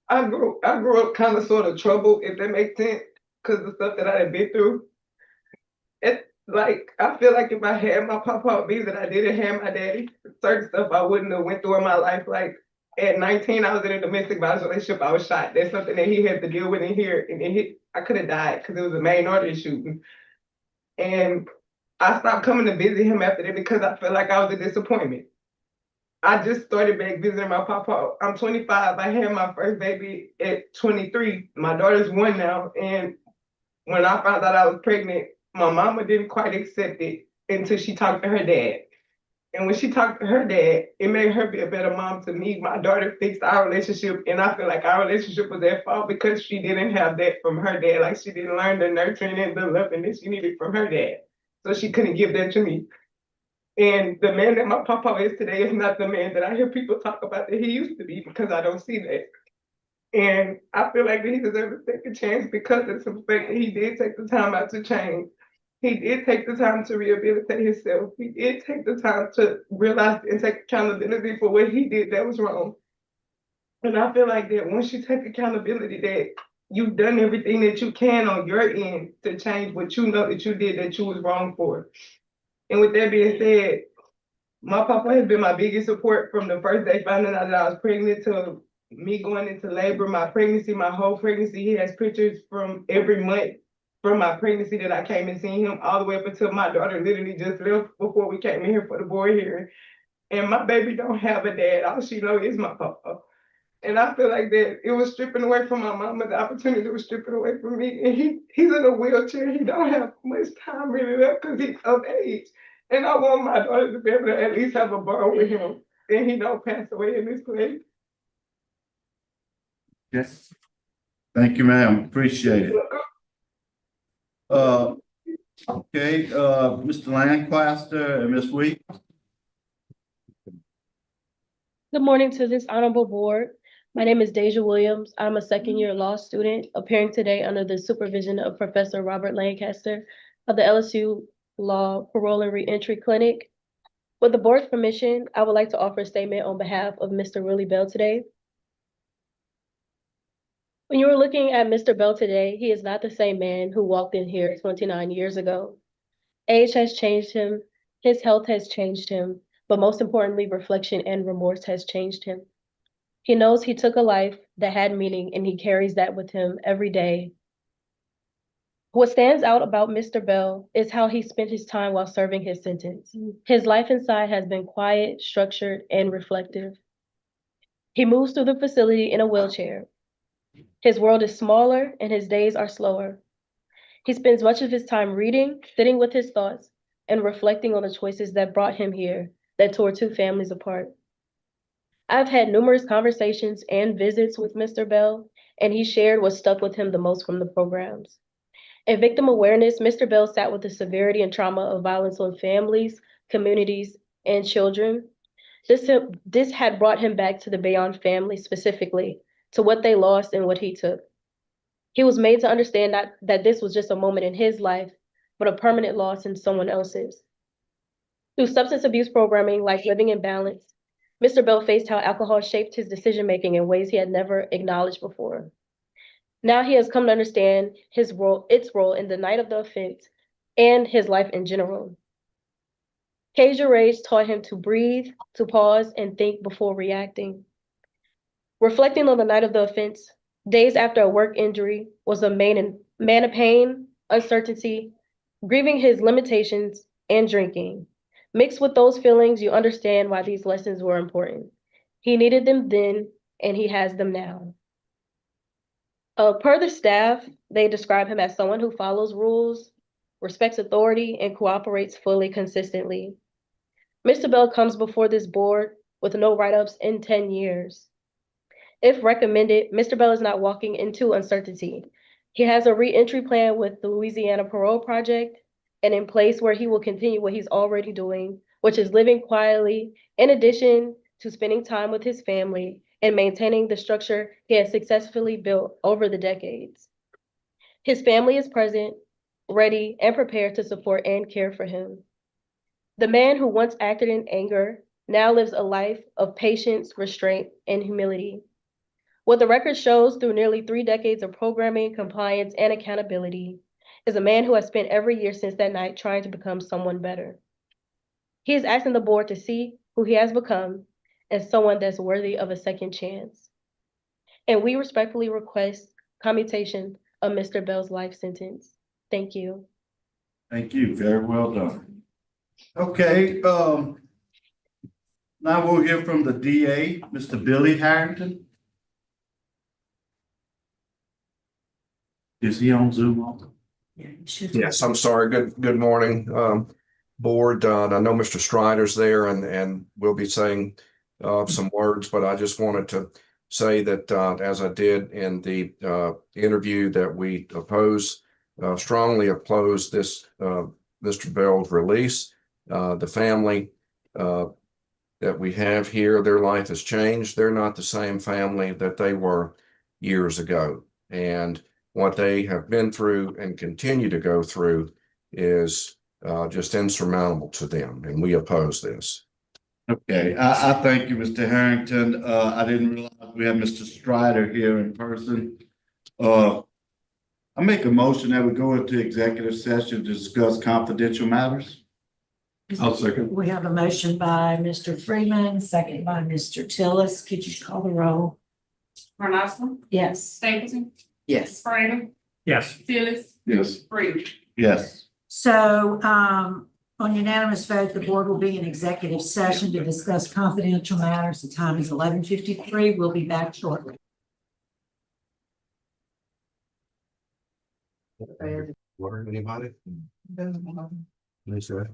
I grew up kind of sort of troubled, if that makes sense, because the stuff that I had been through. Like, I feel like if I had my papa be that I didn't have my daddy, certain stuff I wouldn't have went through in my life. Like at 19, I was in a domestic violence relationship. I was shot. That's something that he had to deal with in here. And I could have died because it was a main artery shooting. And I stopped coming to visit him after that because I felt like I was a disappointment. I just started back visiting my papa. I'm 25. I had my first baby at 23. My daughter's 1 now. And when I found out I was pregnant, my mama didn't quite accept it until she talked to her dad. And when she talked to her dad, it made her be a better mom to me. My daughter fixed our relationship, and I feel like our relationship was at fault because she didn't have that from her dad. Like she didn't learn the nurturing and the loving that she needed from her dad. So she couldn't give that to me. And the man that my papa is today is not the man that I hear people talk about that he used to be because I don't see that. And I feel like that he deserves a second chance because of the fact that he did take the time out to change. He did take the time to rehabilitate himself. He did take the time to realize and take accountability for what he did that was wrong. And I feel like that once you take accountability, that you've done everything that you can on your end to change what you know that you did that you was wrong for. And with that being said, my papa has been my biggest support from the first day finding out that I was pregnant to me going into labor, my pregnancy, my whole pregnancy. He has pictures from every month from my pregnancy that I came and seen him all the way up until my daughter literally just left before we came in here for the board hearing. And my baby don't have a dad. All she knows is my papa. And I feel like that it was stripping away from my mama. The opportunity was stripping away from me. And he's in a wheelchair. He don't have much time really left because he's of age. And I want my daughter to be able to at least have a bond with him. And he don't pass away in this place. Yes. Thank you, ma'am. Appreciate it. Okay, Mr. Lancaster and Ms. Week. Good morning to this honorable board. My name is Deja Williams. I'm a second-year law student appearing today under the supervision of Professor Robert Lancaster of the LSU Law Parole and Reentry Clinic. With the board's permission, I would like to offer a statement on behalf of Mr. Willie Bell today. When you are looking at Mr. Bell today, he is not the same man who walked in here 29 years ago. Age has changed him, his health has changed him, but most importantly, reflection and remorse has changed him. He knows he took a life that had meaning and he carries that with him every day. What stands out about Mr. Bell is how he spent his time while serving his sentence. His life inside has been quiet, structured, and reflective. He moves through the facility in a wheelchair. His world is smaller and his days are slower. He spends much of his time reading, sitting with his thoughts, and reflecting on the choices that brought him here, that tore 2 families apart. I've had numerous conversations and visits with Mr. Bell, and he shared what stuck with him the most from the programs. In victim awareness, Mr. Bell sat with the severity and trauma of violence on families, communities, and children. This had brought him back to the Beyond family specifically, to what they lost and what he took. He was made to understand that this was just a moment in his life, but a permanent loss in someone else's. Through substance abuse programming like Living in Balance, Mr. Bell faced how alcohol shaped his decision-making in ways he had never acknowledged before. Now he has come to understand its role in the night of the offense and his life in general. Cage Your Rage taught him to breathe, to pause, and think before reacting. Reflecting on the night of the offense, days after a work injury, was a man of pain, uncertainty, grieving his limitations, and drinking. Mixed with those feelings, you understand why these lessons were important. He needed them then, and he has them now. Per the staff, they describe him as someone who follows rules, respects authority, and cooperates fully consistently. Mr. Bell comes before this board with no write-ups in 10 years. If recommended, Mr. Bell is not walking into uncertainty. He has a re-entry plan with the Louisiana Parole Project and in place where he will continue what he's already doing, which is living quietly, in addition to spending time with his family and maintaining the structure he has successfully built over the decades. His family is present, ready, and prepared to support and care for him. The man who once acted in anger now lives a life of patience, restraint, and humility. What the record shows through nearly 3 decades of programming, compliance, and accountability is a man who has spent every year since that night trying to become someone better. He is asking the board to see who he has become as someone that's worthy of a second chance. And we respectfully request commutation of Mr. Bell's life sentence. Thank you. Thank you. Very well done. Okay, now we'll hear from the DA, Mr. Billy Harrington. Is he on Zoom also? Yeah, you should. Yes, I'm sorry. Good morning, board. I know Mr. Strider's there and we'll be saying some words, but I just wanted to say that as I did in the interview, that we strongly oppose this Mr. Bell's release. The family that we have here, their life has changed. They're not the same family that they were years ago. And what they have been through and continue to go through is just insurmountable to them, and we oppose this. Okay, I thank you, Mr. Harrington. I didn't realize we had Mr. Strider here in person. I make a motion that we go into executive session to discuss confidential matters. I'll second. We have a motion by Mr. Freeman, second by Mr. Tillis. Could you call the roll? Renassa, Yes. Stapleton, Yes. Freda, Yes. Phyllis, Yes. Freeman. Yes. So, on unanimous vote, the board will be in executive session to discuss confidential matters. The time is 11:53. We'll be back shortly. Word, anybody? Lisa.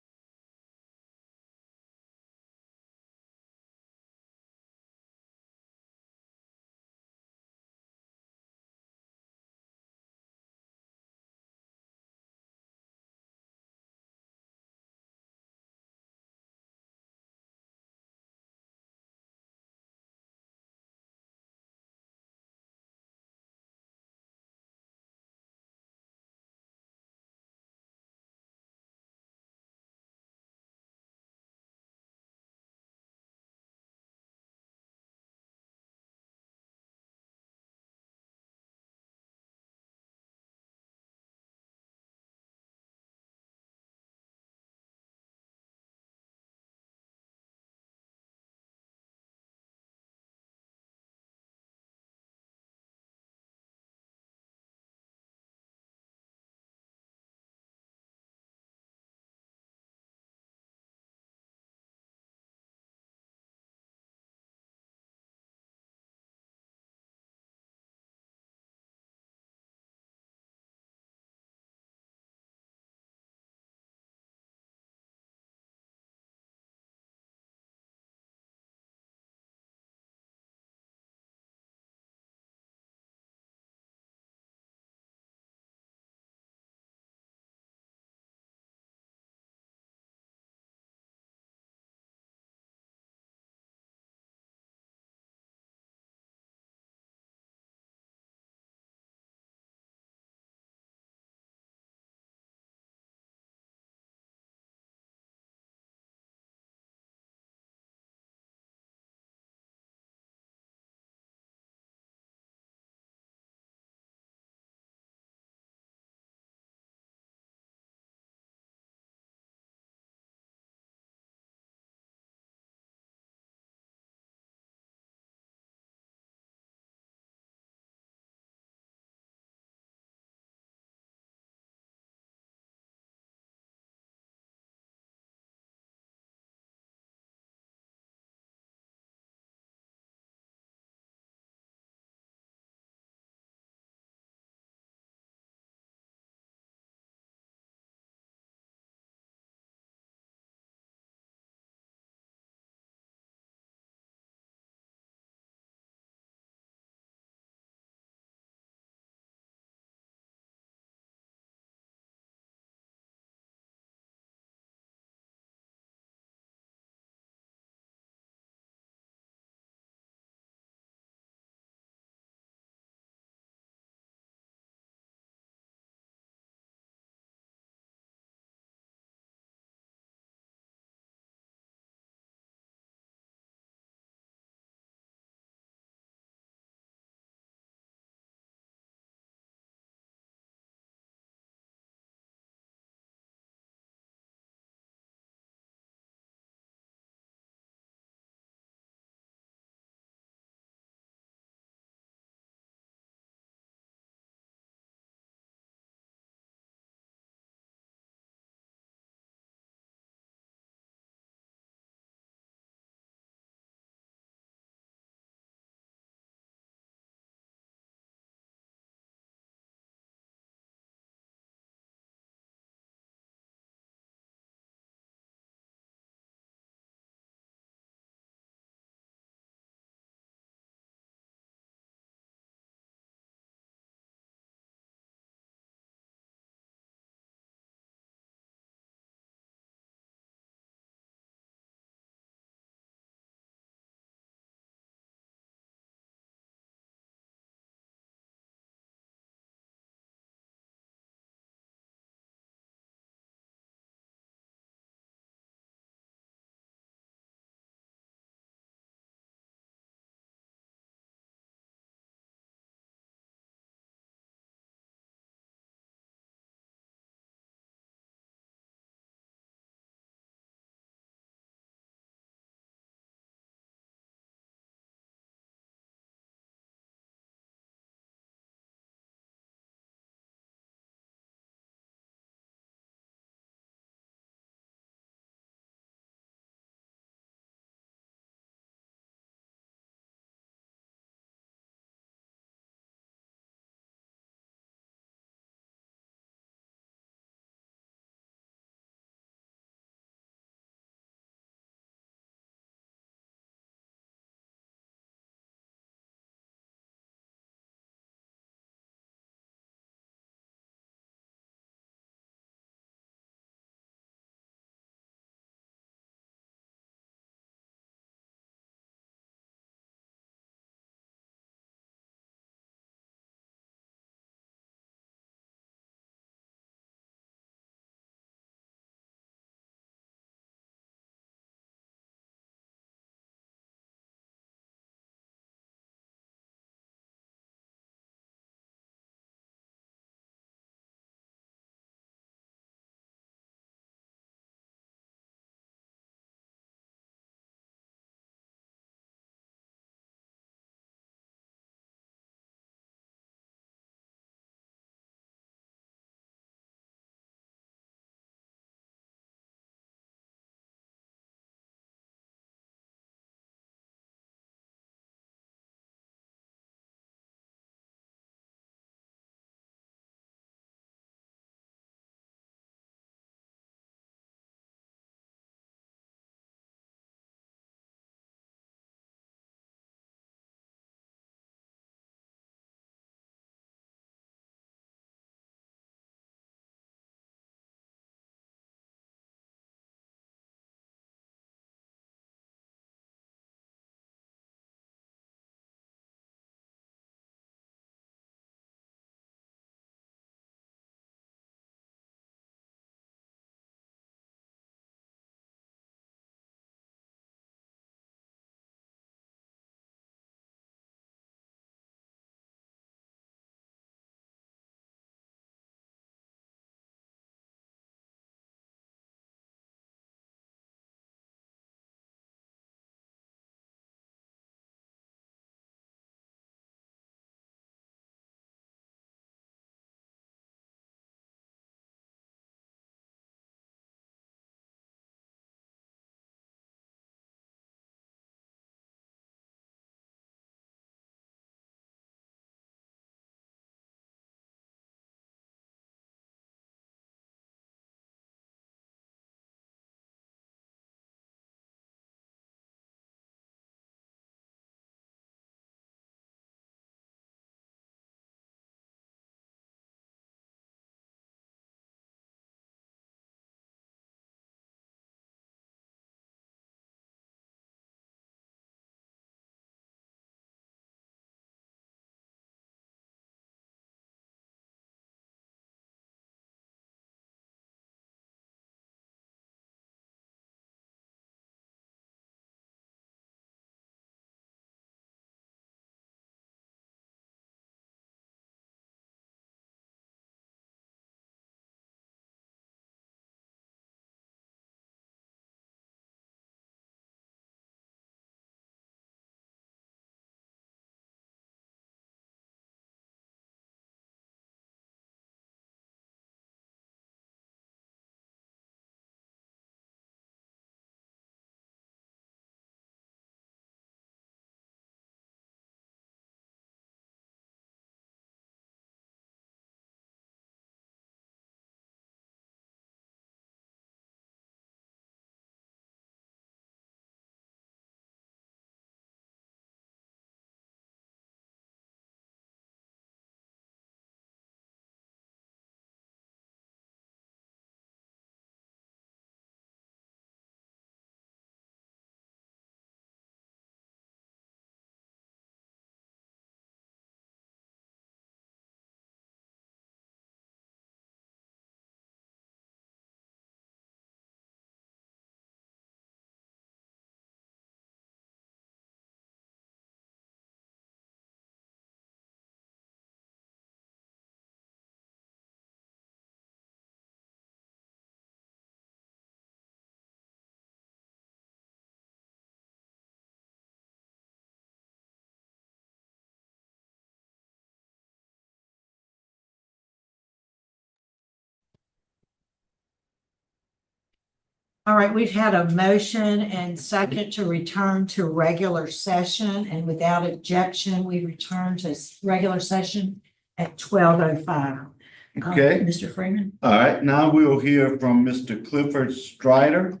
All right, we've had a motion and second to return to regular session, and without objection, we return to regular session at 12:05. Okay. Mr. Freeman? All right, now we will hear from Mr. Clifford Strider,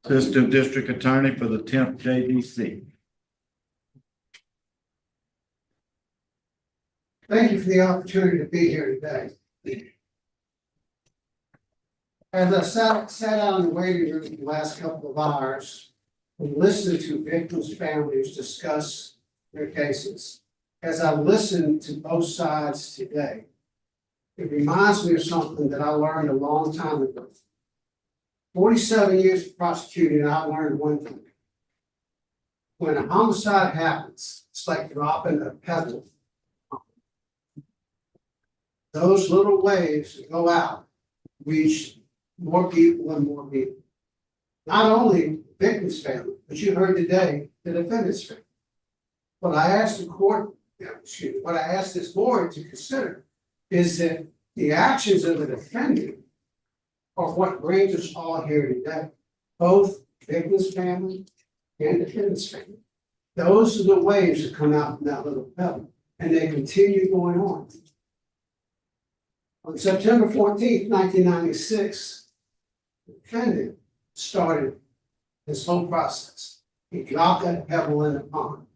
Assistant District Attorney for the 10th JDC. Thank you for the opportunity to be here today. As I sat out in the waiting room the last couple of hours and listened to victims' families discuss their cases, as I listened to both sides today, it reminds me of something that I learned a long time ago. 47 years of prosecuting, and I learned one thing. When a homicide happens, it's like dropping a pebble. Those little waves that go out reach more people and more people. Not only victim's family, but you heard today the defendant's family. What I asked the court, what I asked this board to consider is that the actions of the defendant are what brings us all here today. Both victim's family and defendant's family. Those are the waves that come out from that little pebble, and they continue going on. On September 14th, 1996, the defendant started this whole process. He dropped that pebble in the pond,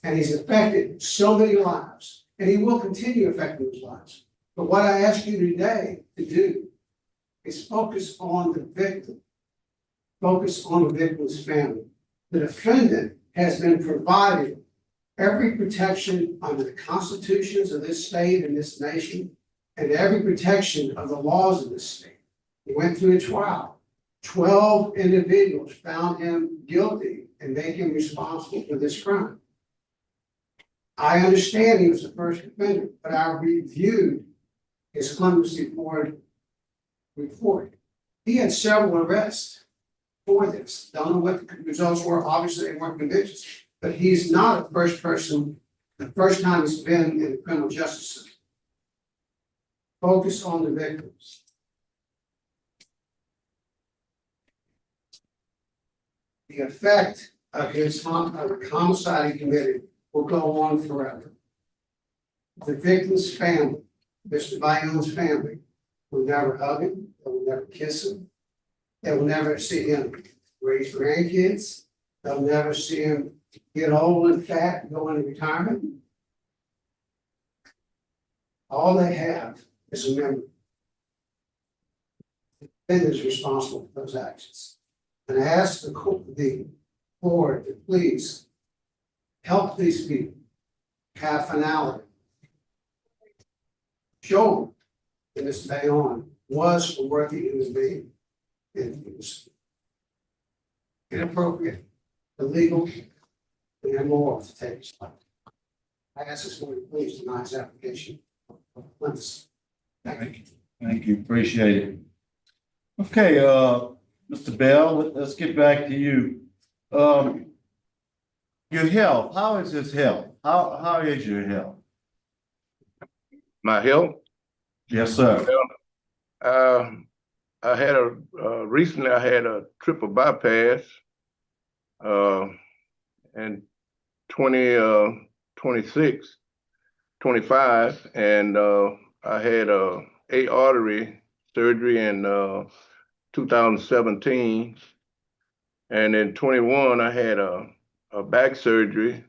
and he's affected so many lives, and he will continue affecting those lives. But what I ask you today to do is focus on the victim, focus on the victim's family. The defendant has been provided every protection under the constitutions of this state and this nation, and every protection of the laws of this state. He went through a trial. 12 individuals found him guilty and made him responsible for this crime. I understand he was the first defendant, but I reviewed his clemency board report. He had several arrests for this. Don't know what the results were. Obviously, they weren't convictions, but he's not the first time he's been in the criminal justice system. Focus on the victims. The effect of his homicide he committed will go on forever. The victim's family, Mr. Bayon's family, will never hug him, they will never kiss him, they will never see him raise grandkids, they'll never see him get old and fat and go into retirement. All they have is a memory. The defendant is responsible for those actions. And I ask the board to please help these people have finality. Show that Mr. Bayon was a worthy human being, and it was inappropriate, illegal, and immoral to take his life. I ask this board to please deny his application. Thank you. Thank you. Appreciate it. Okay, Mr. Bell, let's get back to you. Your health, how is his health? How is your health? My health? Yes, sir. I had recently I had a triple bypass, and 25, and I had a artery surgery in 2017, and in 21 I had a back surgery.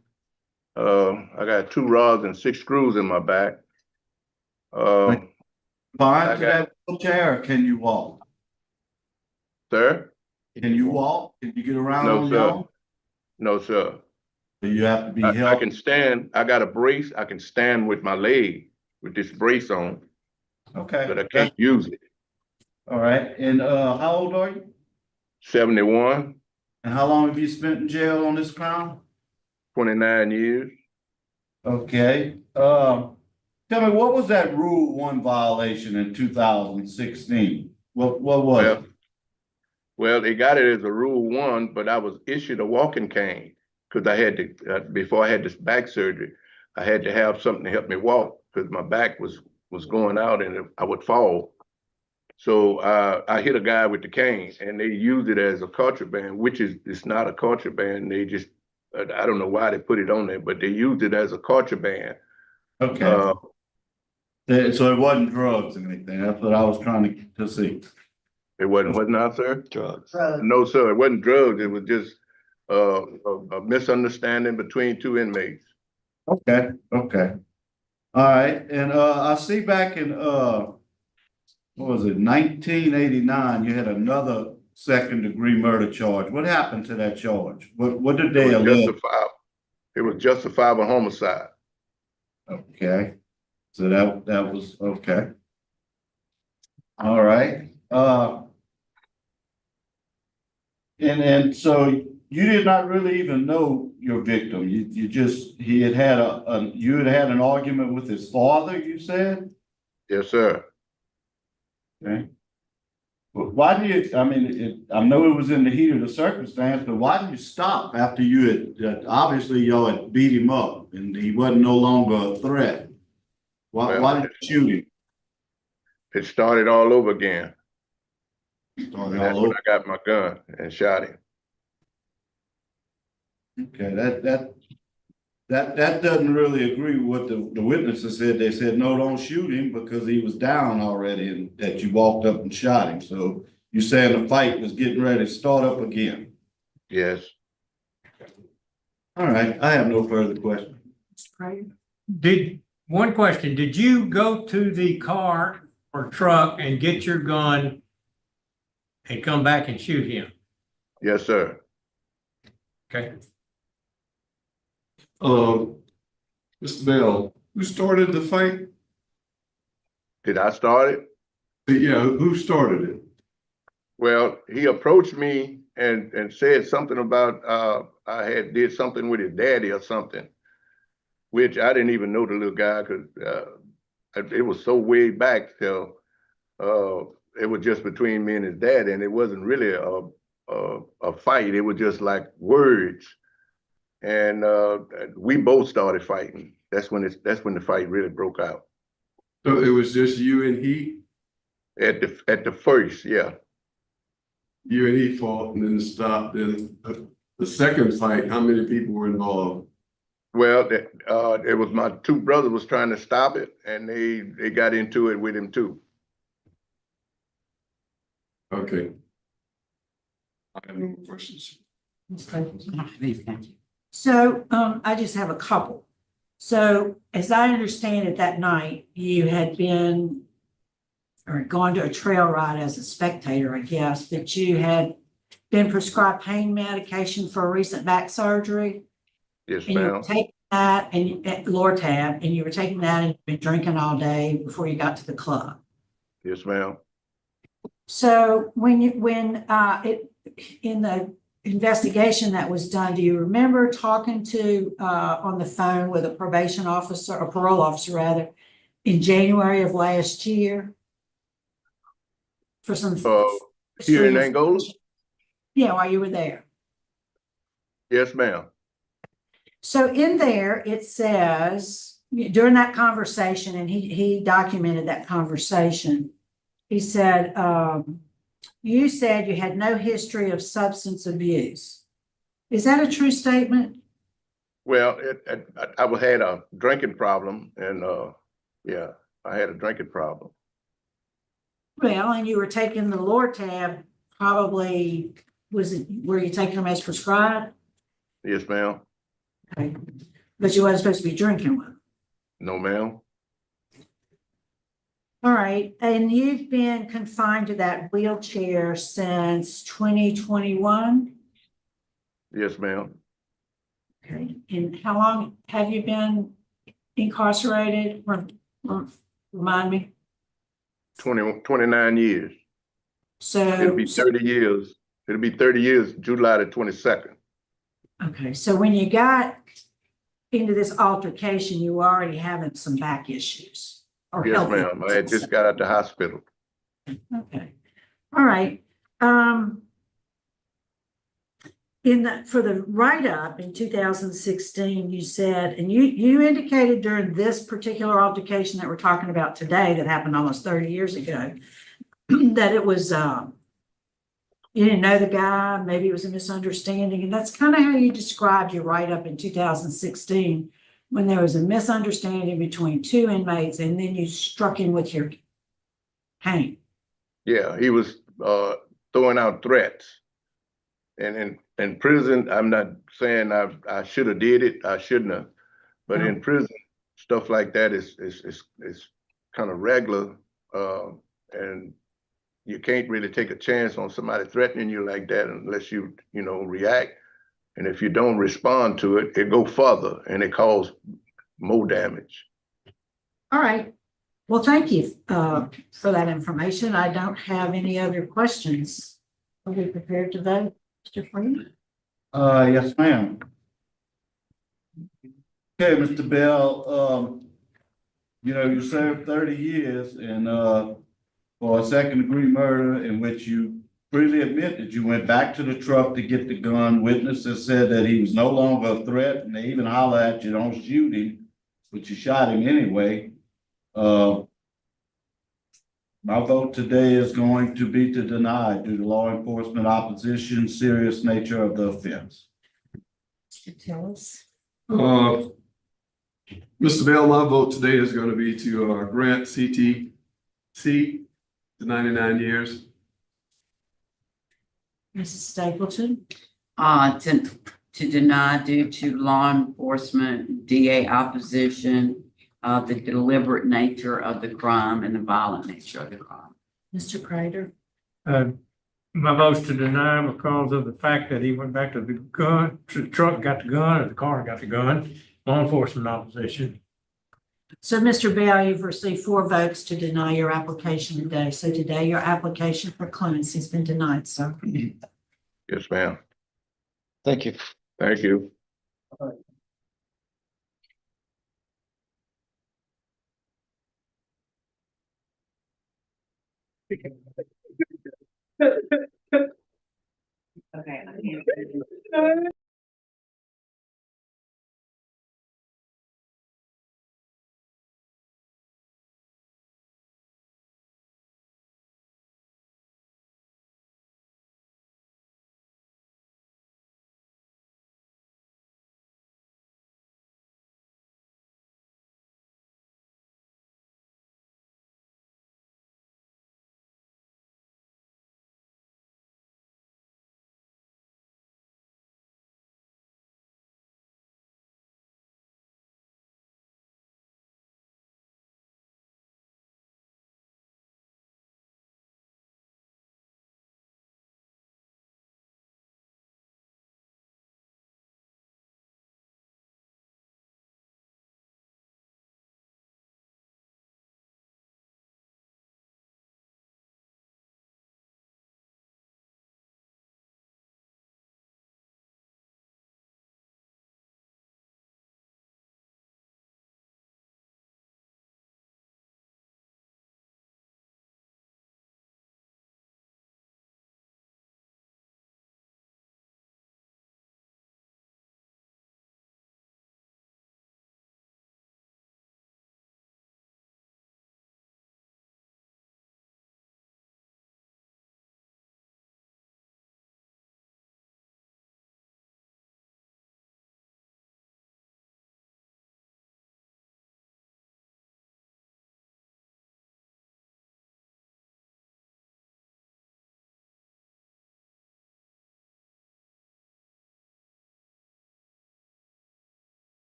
I got 2 rods and 6 screws in my back. Fine to that wheelchair, or can you walk? Sir? Can you walk? Can you get around No, on sir. your own? No, sir. So you have to be I held. can stand. I got a brace. I can stand with my leg with this brace on, Okay. but I can't use it. All right. And how old are you? 71, And how long have you spent in jail on this crime? 29 years. Okay. Tell me, what was that Rule 1 violation in 2016? What was it? Well, they got it as a Rule 1, but I was issued a walking cane because I had to, before I had this back surgery, I had to have something to help me walk because my back was going out and I would fall. So I hit a guy with the cane, and they used it as a contraband, which is it's not a contraband. They just I don't know why they put it on there, but they used it as a contraband. Okay. So it wasn't drugs or anything. That's what I was trying to see. It wasn't what now, sir? Drugs. No, sir. It wasn't drugs. It was just a misunderstanding between two inmates. Okay, okay. All right, and I see back in what was it, 1989, you had another second-degree murder charge. What happened to that charge? What did they allege? It was justifiable homicide. Okay, so that was okay. All right. And so you did not really even know your victim. You just you had an argument with his father, you said? Yes, sir. Okay. Well, why do you, I mean, I know it was in the heat of the circumstance, but why did you stop after you had, obviously y'all had beat him up and he wasn't no longer a threat? Why did you shoot him? It started all over again. Started And that's all when over. I got my gun and shot him. Okay, that doesn't really agree with what the witnesses said. They said, no, don't shoot him because he was down already and that you walked up and shot him. So you're saying the fight was getting ready to start up again? Yes. All right, I have no further questions. One question, did you go to the car or truck and get your gun and come back and shoot him? Yes, sir. Okay. Mr. Bell, who started the fight? Did I start it? Yeah, who started it? Well, he approached me and said something about I had did something with his daddy or something, which I didn't even know the little guy because it was so way back till it was just between me and his dad, and it wasn't really a fight. It was just like words, and we both started fighting. That's when the fight really broke out. So it was just you and he? At the first, yeah. You and he fought and then stopped. Then the second fight, how many people were involved? Well, it was my two brothers was trying to stop it, and they got into it with him too. Okay. I have no more questions. So, I just have a couple. So as I understand it, that night you had been or gone to a trail ride as a spectator, I guess, that you had been prescribed pain medication for a recent back surgery. Yes, And you were ma'am. taking that and at Lortab, and you were taking that and you've been drinking all day before you got to the club. Yes, ma'am. So when in the investigation that was done, do you remember talking to on the phone with a probation officer or parole officer rather in January of last year? For some Here in Angola? Yeah, while you were there. Yes, ma'am. So in there, it says during that conversation, and he documented that conversation. He said, you said you had no history of substance abuse. Is that a true statement? Well, I had a drinking problem, and yeah, I had a drinking problem. Well, and you were taking the Lortab, probably, were you taking them as prescribed? Yes, ma'am. Okay. But you wasn't supposed to be drinking one. No, ma'am. All right, and you've been confined to that wheelchair since 2021? Yes, ma'am. Okay, and how long have you been incarcerated? Remind me. 29 years. So it'll be 30 years. It'll be 30 years, July the 22nd. Okay, so when you got into this altercation, you were already having some back issues. Or Yes, health ma'am. I had issues. just got out the hospital. Okay, all right. For the write-up in 2016, you said, and you indicated during this particular altercation that we're talking about today that happened almost 30 years ago, that it was, you didn't know the guy, maybe it was a misunderstanding, and that's kind of how you described your write-up in 2016, when there was a misunderstanding between two inmates, and then you struck him with your cane. Yeah, he was throwing out threats. And in prison, I'm not saying I should have did it, I shouldn't have. But in prison, stuff like that is kind of regular. And you can't really take a chance on somebody threatening you like that unless you react. And if you don't respond to it, it go further and it cause more damage. All right. Well, thank you for that information. I don't have any other questions. Are we prepared to vote, Mr. Freeman? Yes, ma'am. Okay, Mr. Bell, you served 30 years and for a second-degree murder in which you freely admit that you went back to the truck to get the gun. Witnesses said that he was no longer a threat, and they even holler at you, don't shoot him, but you shot him anyway. My vote today is going to be to deny due to law enforcement opposition, serious nature of the offense. Mr. Tillis? Mr. Bell, my vote today is going to be to grant CTC to 99 years. Mrs. Stapleton? To deny due to law enforcement, DA opposition, the deliberate nature of the crime and the violent nature of the crime. Mr. Prater? My vote's to deny because of the fact that he went back to the gun, to the truck, got the gun, or the car got the gun, law enforcement opposition. So, Mr. Bell, you've received 4 votes to deny your application today. So today your application for clemency has been denied, sir. Yes, ma'am. Thank you. Thank you. Okay.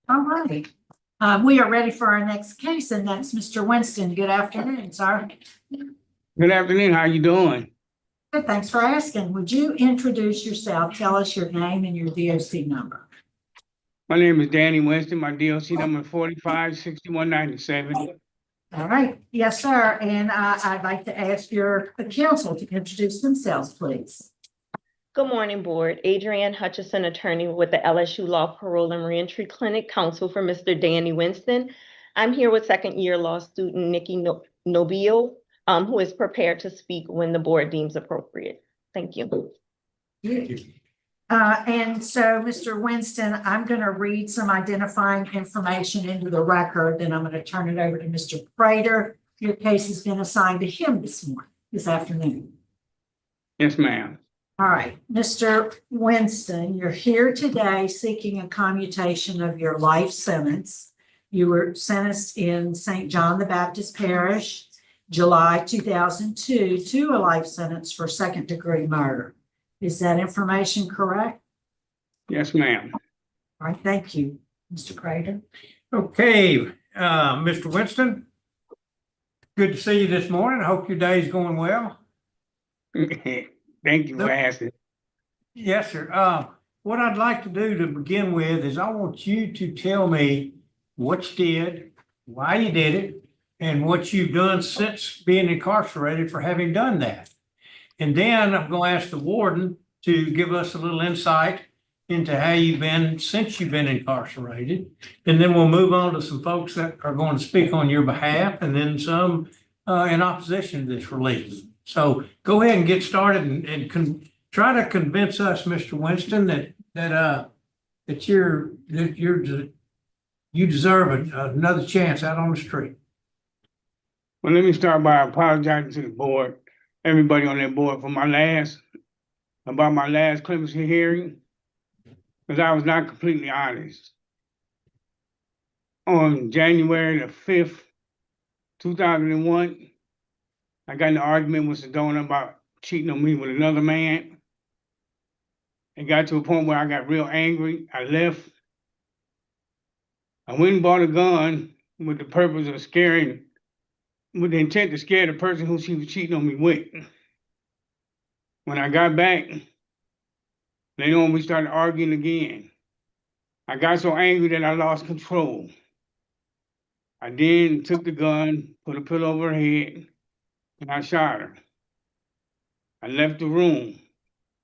All right. We are ready for our next case, and that's Mr. Winston. Good afternoon, sir. Good afternoon. How you doing? Good, thanks for asking. Would you introduce yourself? Tell us your name and your DOC number. My name is Danny Winston. My DOC number is 456197. All right. Yes, sir. And I'd like to ask your counsel to introduce themselves, please. Good morning, Board. Adrienne Hutchison, attorney with the LSU Law Parole and Reentry Clinic, counsel for Mr. Danny Winston. I'm here with second-year law student Nikki Nobile, who is prepared to speak when the board deems appropriate. Thank you. And so, Mr. Winston, I'm going to read some identifying information into the record, then I'm going to turn it over to Mr. Prater. Your case has been assigned to him this afternoon. Yes, ma'am. All right, Mr. Winston, you're here today seeking a commutation of your life sentence. You were sentenced in St. John the Baptist Parish, July 2002, to a life sentence for second-degree murder. Is that information correct? Yes, ma'am. All right, thank you, Mr. Crater. Okay, Mr. Winston, good to see you this morning. I hope your day is going well. Thank you for asking. Yes, sir. What I'd like to do to begin with is I want you to tell me what you did, why you did it, and what you've done since being incarcerated for having done that. And then I'm going to ask the warden to give us a little insight into how you've been since you've been incarcerated. And then we'll move on to some folks that are going to speak on your behalf, and then some in opposition to this relief. So go ahead and get started and try to convince us, Mr. Winston, that you deserve another chance out on the street. Well, let me start by apologizing to the board, everybody on that board, about my last clemency hearing, because I was not completely honest. On January the 5th, 2001, I got in an argument with Sedona about cheating on me with another man. It got to a point where I got real angry. I left. I went and bought a gun with the purpose of with the intent to scare the person who she was cheating on me with. When I got back, later on we started arguing again. I got so angry that I lost control. I then took the gun, put a pillow over her head, and I shot her. I left the room,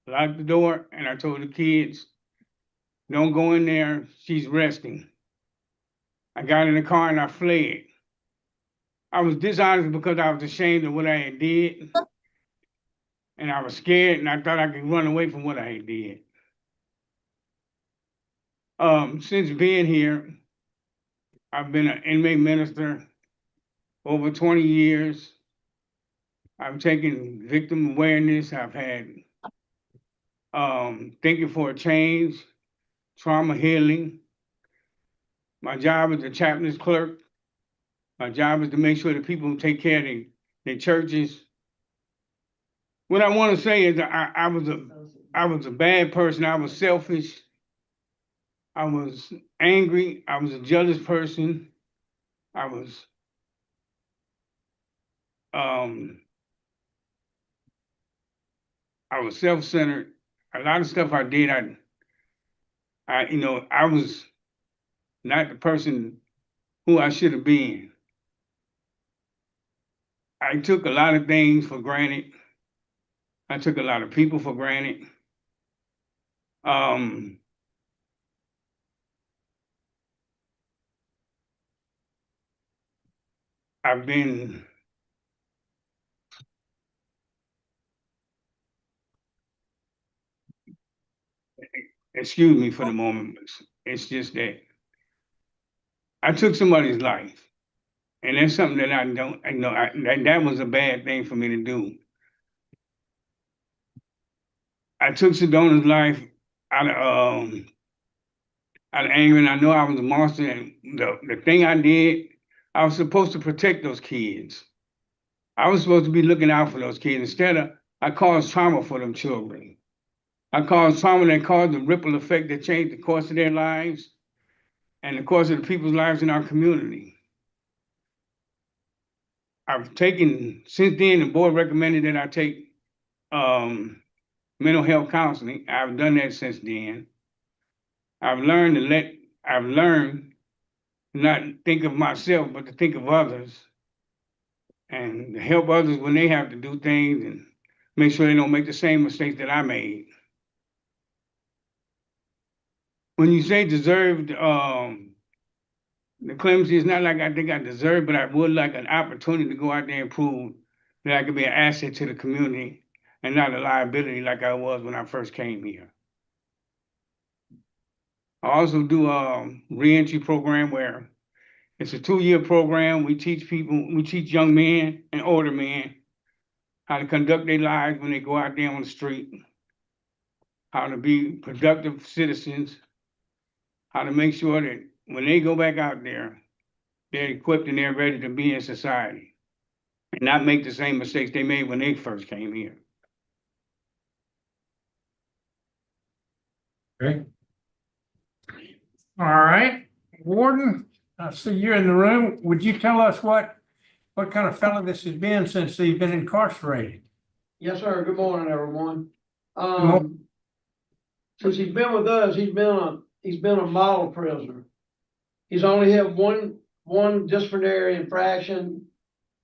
locked the door, and I told the kids, don't go in there, she's resting. I got in the car and I fled. I was dishonest because I was ashamed of what I had did. And I was scared and I thought I could run away from what I had did. Since being here, I've been an inmate minister for over 20 years. I've taken victim awareness. I've had thinking for a change, trauma healing. My job as a chaplain's clerk. My job is to make sure that people take care of their churches. What I want to say is that I was a bad person. I was selfish. I was angry. I was a jealous person. I was self-centered. A lot of stuff I did, I was not the person who I should have been. I took a lot of things for granted. I took a lot of people for granted. I've been excuse me for the moment, but it's just that I took somebody's life. And that's something that that was a bad thing for me to do. I took Sedona's life out of anger, and I know I was a monster. And the thing I did, I was supposed to protect those kids. I was supposed to be looking out for those kids. Instead, I caused trauma for them children. I caused trauma that caused a ripple effect that changed the course of their lives. and of course of the people's lives in our community. I've taken, since then, the board recommended that I take mental health counseling. I've done that since then. I've learned to not think of myself, but to think of others and to help others when they have to do things and make sure they don't make the same mistakes that I made. When you say deserved, the clemency, is not like I think I deserve, but I would like an opportunity to go out there and prove that I could be an asset to the community and not a liability like I was when I first came here. I also do a reentry program where it's a 2-year program. We teach young men and older men how to conduct their lives when they go out there on the street, how to be productive citizens, how to make sure that when they go back out there, they're equipped and they're ready to be in society and not make the same mistakes they made when they first came here. Okay. All right, Warden, I see you're in the room. Would you tell us what kind of fellow this has been since he's been incarcerated? Yes, sir. Good morning, everyone. morning. Since he's been with us, he's been a model prisoner. He's only had one disciplinary infraction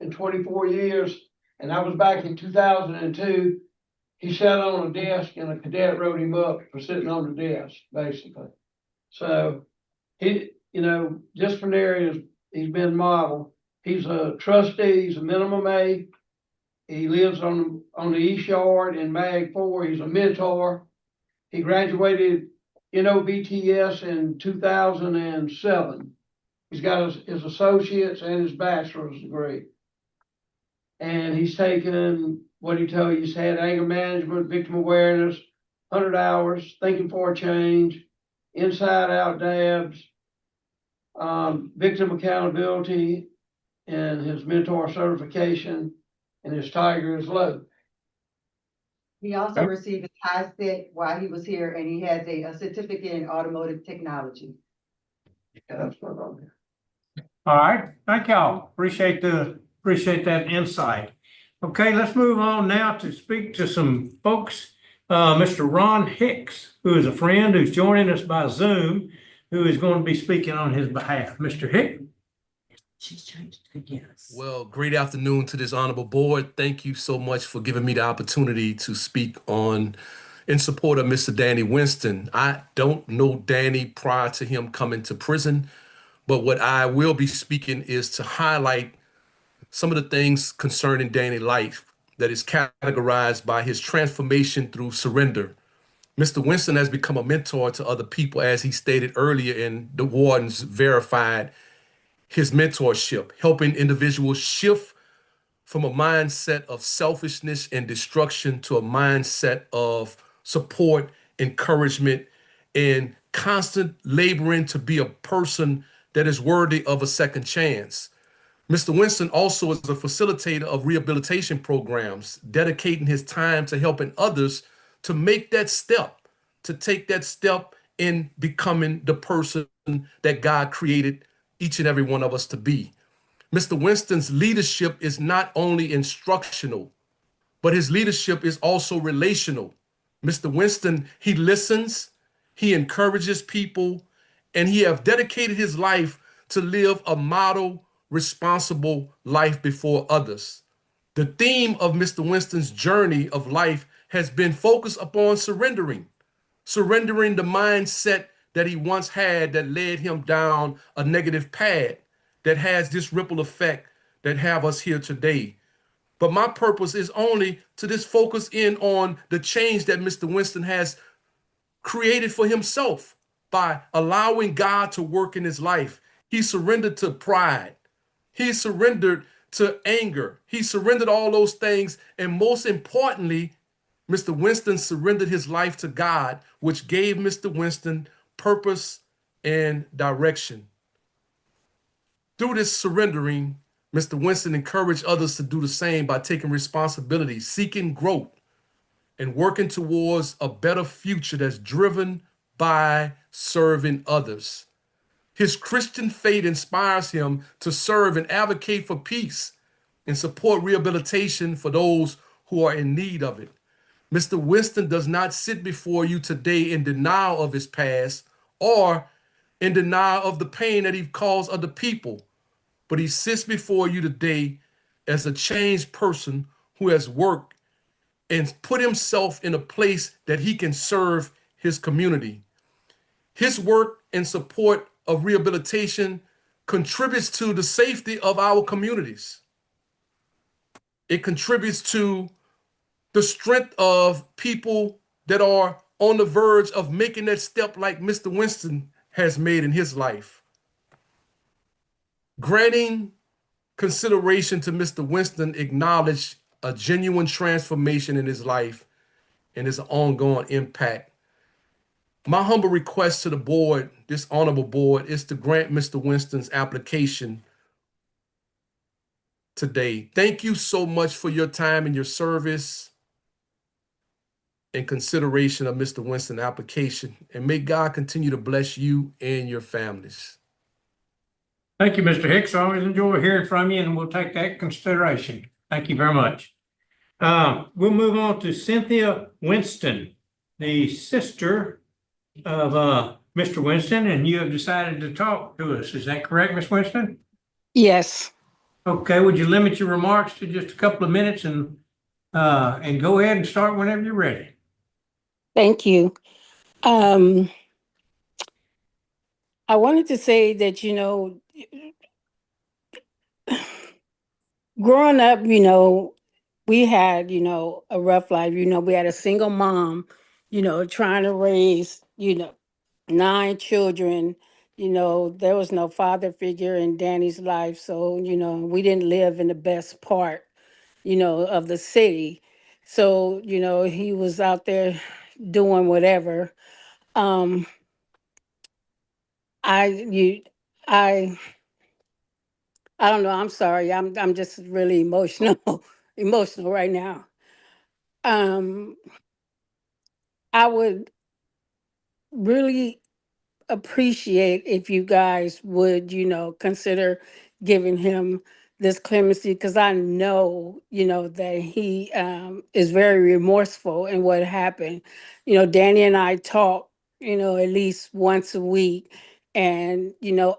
in 24 years, and that was back in 2002. He sat on a desk and a cadet wrote him up for sitting on the desk, basically. So disciplinary he's been model. He's a trustee, he's a minimum A. He lives on the East Yard in Mag 4. He's a mentor. He graduated NOBTS in 2007. He's got his associates and his bachelor's degree. And he's taken, what he told you, he's had anger management, victim awareness, 100 hours, thinking for a change, inside out dabs, victim accountability, and his mentor certification, and his Tiger is Low. He also received a HISET while he was here, and he has a certificate in automotive technology. Yeah, that's what I'm here. All right, thank y'all. Appreciate that insight. Okay, let's move on now to speak to some folks. Mr. Ron Hicks, who is a friend who's joining us by Zoom, who is going to be speaking on his behalf. Mr. Hicks. She's changed to yes. Well, great afternoon to this honorable board. Thank you so much for giving me the opportunity to speak in support of Mr. Danny Winston. I don't know Danny prior to him coming to prison, but what I will be speaking is to highlight some of the things concerning Danny's life that is categorized by his transformation through surrender. Mr. Winston has become a mentor to other people, as he stated earlier, and the wardens verified his mentorship, helping individuals shift from a mindset of selfishness and destruction to a mindset of support, encouragement, and constant laboring to be a person that is worthy of a second chance. Mr. Winston also is a facilitator of rehabilitation programs, dedicating his time to helping others to make that step, to take that step in becoming the person that God created each and every one of us to be. Mr. Winston's leadership is not only instructional, but his leadership is also relational. Mr. Winston, he listens, he encourages people, and he have dedicated his life to live a model, responsible life before others. The theme of Mr. Winston's journey of life has been focused upon surrendering the mindset that he once had that led him down a negative path that has this ripple effect that have us here today. But my purpose is only to just focus in on the change that Mr. Winston has created for himself by allowing God to work in his life. He surrendered to pride. He surrendered to anger. He surrendered all those things. And most importantly, Mr. Winston surrendered his life to God, which gave Mr. Winston purpose and direction. Through this surrendering, Mr. Winston encouraged others to do the same by taking responsibility, seeking growth, and working towards a better future that's driven by serving others. His Christian faith inspires him to serve and advocate for peace and support rehabilitation for those who are in need of it. Mr. Winston does not sit before you today in denial of his past or in denial of the pain that he caused other people, but he sits before you today as a changed person who has worked and put himself in a place that he can serve his community. His work in support of rehabilitation contributes to the safety of our communities. It contributes to the strength of people that are on the verge of making that step like Mr. Winston has made in his life. Granting consideration to Mr. Winston acknowledged a genuine transformation in his life and his ongoing impact. My humble request to the board, this honorable board, is to grant Mr. Winston's application today. Thank you so much for your time and your service in consideration of Mr. Winston's application. And may God continue to bless you and your families. Thank you, Mr. Hicks. I always enjoy hearing from you, and we'll take that in consideration. Thank you very much. We'll move on to Cynthia Winston, the sister of Mr. Winston, and you have decided to talk to us. Is that correct, Ms. Winston? Yes. Okay, would you limit your remarks to just a couple of minutes and go ahead and start whenever you're ready? Thank you. I wanted to say that, growing up, we had, a rough life. We had a single mom, trying to raise, 9 children. There was no father figure in Danny's life. So, we didn't live in the best part, of the city. So, he was out there doing whatever. I don't know. I'm sorry. I'm just really emotional right now. I would really appreciate if you guys would, consider giving him this clemency, because I know, that he is very remorseful in what happened. Danny and I talk, at least once a week. And,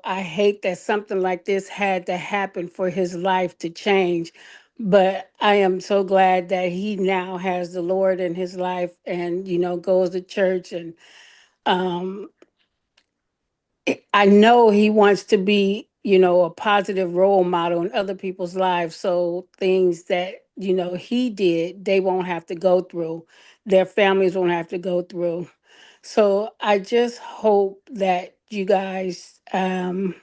I hate that something like this had to happen for his life to change. But I am so glad that he now has the Lord in his life and, goes to church. And I know he wants to be, a positive role model in other people's lives. So things that, he did, they won't have to go through. Their families won't have to go through. So I just hope that you guys find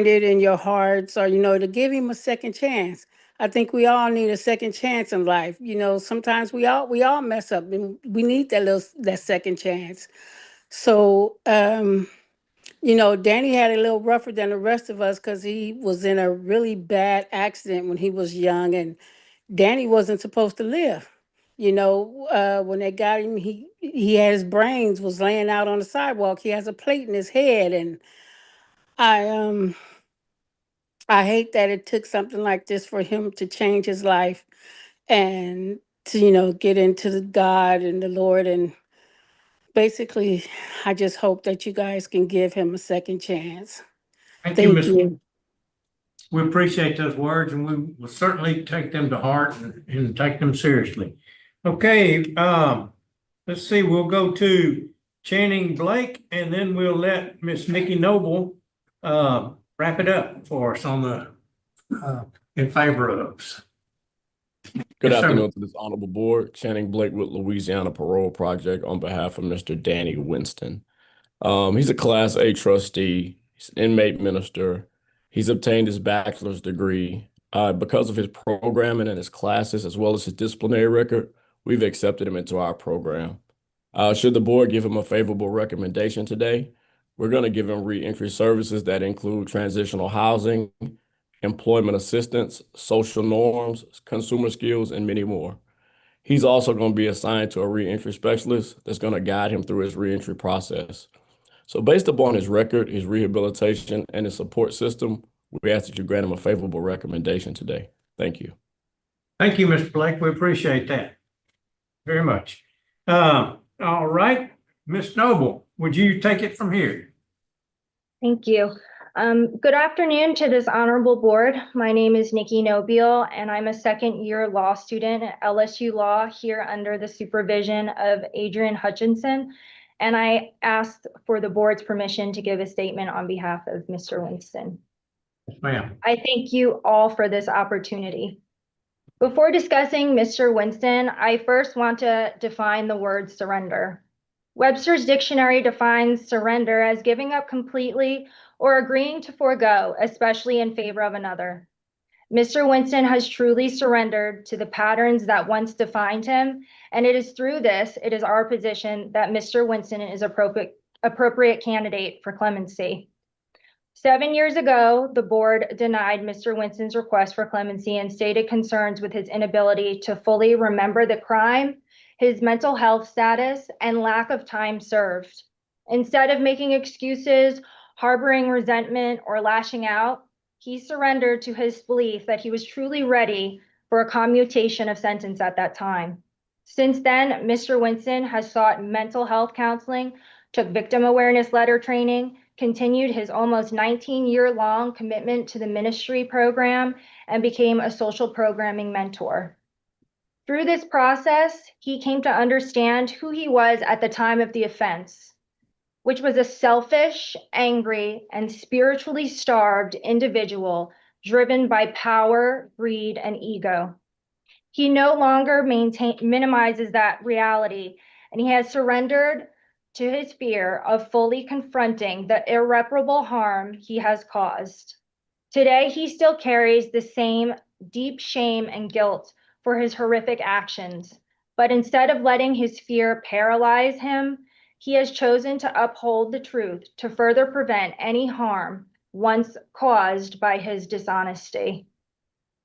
it in your hearts or, to give him a second chance. I think we all need a second chance in life. Sometimes we all mess up and we need that second chance. So, Danny had a little rougher than the rest of us because he was in a really bad accident when he was young, and Danny wasn't supposed to live. When they got him, he had his brains was laying out on the sidewalk. He has a plate in his head, and I hate that it took something like this for him to change his life and to, get into the God and the Lord. And basically, I just hope that you guys can give him a second chance. Thank you, Ms. you. We appreciate those words, and we will certainly take them to heart and take them seriously. Okay, let's see, we'll go to Channing Blake, and then we'll let Miss Nikki Noble wrap it up for us on the in favor of. Good Yes, sir. afternoon to this honorable board. Channing Blake with Louisiana Parole Project on behalf of Mr. Danny Winston. He's a Class A trustee. He's an inmate minister. He's obtained his bachelor's degree. Because of his programming and his classes, as well as his disciplinary record, we've accepted him into our program. Should the board give him a favorable recommendation today, we're going to give him reentry services that include transitional housing, employment assistance, social norms, consumer skills, and many more. He's also going to be assigned to a reentry specialist that's going to guide him through his reentry process. So based upon his record, his rehabilitation, and his support system, we ask that you grant him a favorable recommendation today. Thank you. Thank you, Mr. Blake. We appreciate that very much. All right, Ms. Noble, would you take it from here? Thank you. Good afternoon to this honorable board. My name is Nikki Nobile, and I'm a second-year law student at LSU Law here under the supervision of Adrian Hutchinson. And I asked for the board's permission to give a statement on behalf of Mr. Winston. Yes, ma'am. I thank you all for this opportunity. Before discussing Mr. Winston, I first want to define the word surrender. Webster's dictionary defines surrender as giving up completely or agreeing to forego, especially in favor of another. Mr. Winston has truly surrendered to the patterns that once defined him, and it is through this, it is our position that Mr. Winston is appropriate candidate for clemency. 7 years ago, the board denied Mr. Winston's request for clemency and stated concerns with his inability to fully remember the crime, his mental health status, and lack of time served. Instead of making excuses, harboring resentment, or lashing out, he surrendered to his belief that he was truly ready for a commutation of sentence at that time. Since then, Mr. Winston has sought mental health counseling, took victim awareness letter training, continued his almost 19-year-long commitment to the ministry program, and became a social programming mentor. Through this process, he came to understand who he was at the time of the offense, which was a selfish, angry, and spiritually starved individual driven by power, greed, and ego. He no longer minimizes that reality, and he has surrendered to his fear of fully confronting the irreparable harm he has caused. Today, he still carries the same deep shame and guilt for his horrific actions, but instead of letting his fear paralyze him, he has chosen to uphold the truth to further prevent any harm once caused by his dishonesty.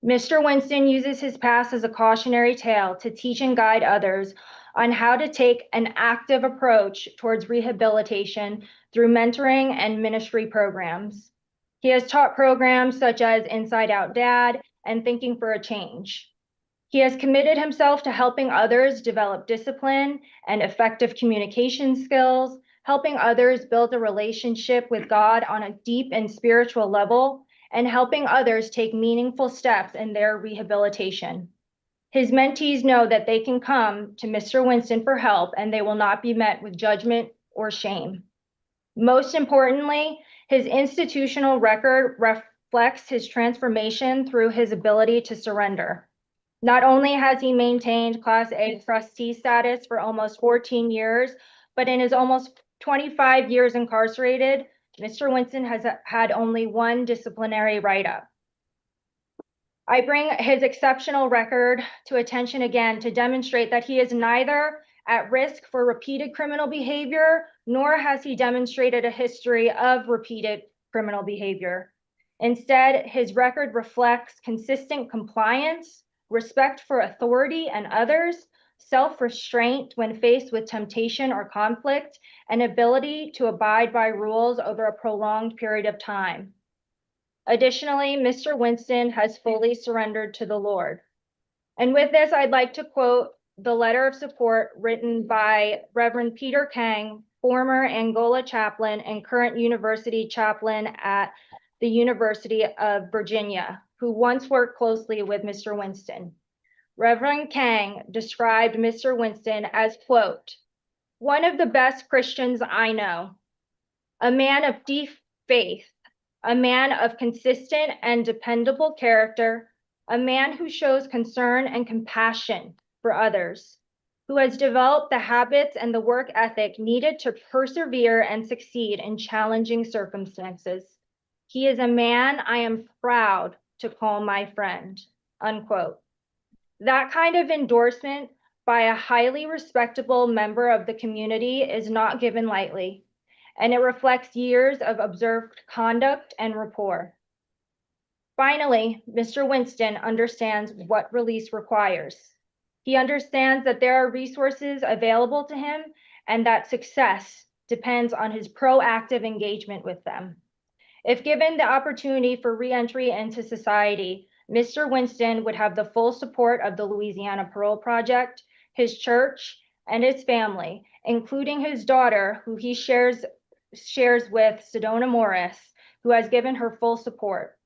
Mr. Winston uses his past as a cautionary tale to teach and guide others on how to take an active approach towards rehabilitation through mentoring and ministry programs. He has taught programs such as Inside Out Dad and Thinking for a Change. He has committed himself to helping others develop discipline and effective communication skills, helping others build a relationship with God on a deep and spiritual level, and helping others take meaningful steps in their rehabilitation. His mentees know that they can come to Mr. Winston for help and they will not be met with judgment or shame. Most importantly, his institutional record reflects his transformation through his ability to surrender. Not only has he maintained Class A trustee status for almost 14 years, but in his almost 25 years incarcerated, Mr. Winston has had only one disciplinary write-up. I bring his exceptional record to attention again to demonstrate that he is neither at risk for repeated criminal behavior, nor has he demonstrated a history of repeated criminal behavior. Instead, his record reflects consistent compliance, respect for authority and others, self-restraint when faced with temptation or conflict, and ability to abide by rules over a prolonged period of time. Additionally, Mr. Winston has fully surrendered to the Lord. And with this, I'd like to quote the letter of support written by Reverend Peter Kang, former Angola chaplain and current university chaplain at the University of Virginia, who once worked closely with Mr. Winston. Reverend Kang described Mr. Winston as, quote, "one of the best Christians I know, a man of deep faith, a man of consistent and dependable character, a man who shows concern and compassion for others, who has developed the habits and the work ethic needed to persevere and succeed in challenging circumstances. He is a man I am proud to call my friend," unquote. That kind of endorsement by a highly respectable member of the community is not given lightly, and it reflects years of observed conduct and rapport. Finally, Mr. Winston understands what release requires. He understands that there are resources available to him and that success depends on his proactive engagement with them. If given the opportunity for re-entry into society, Mr. Winston would have the full support of the Louisiana Parole Project, his church, and his family, including his daughter, who he shares with Sedona Morris, who has given her full support.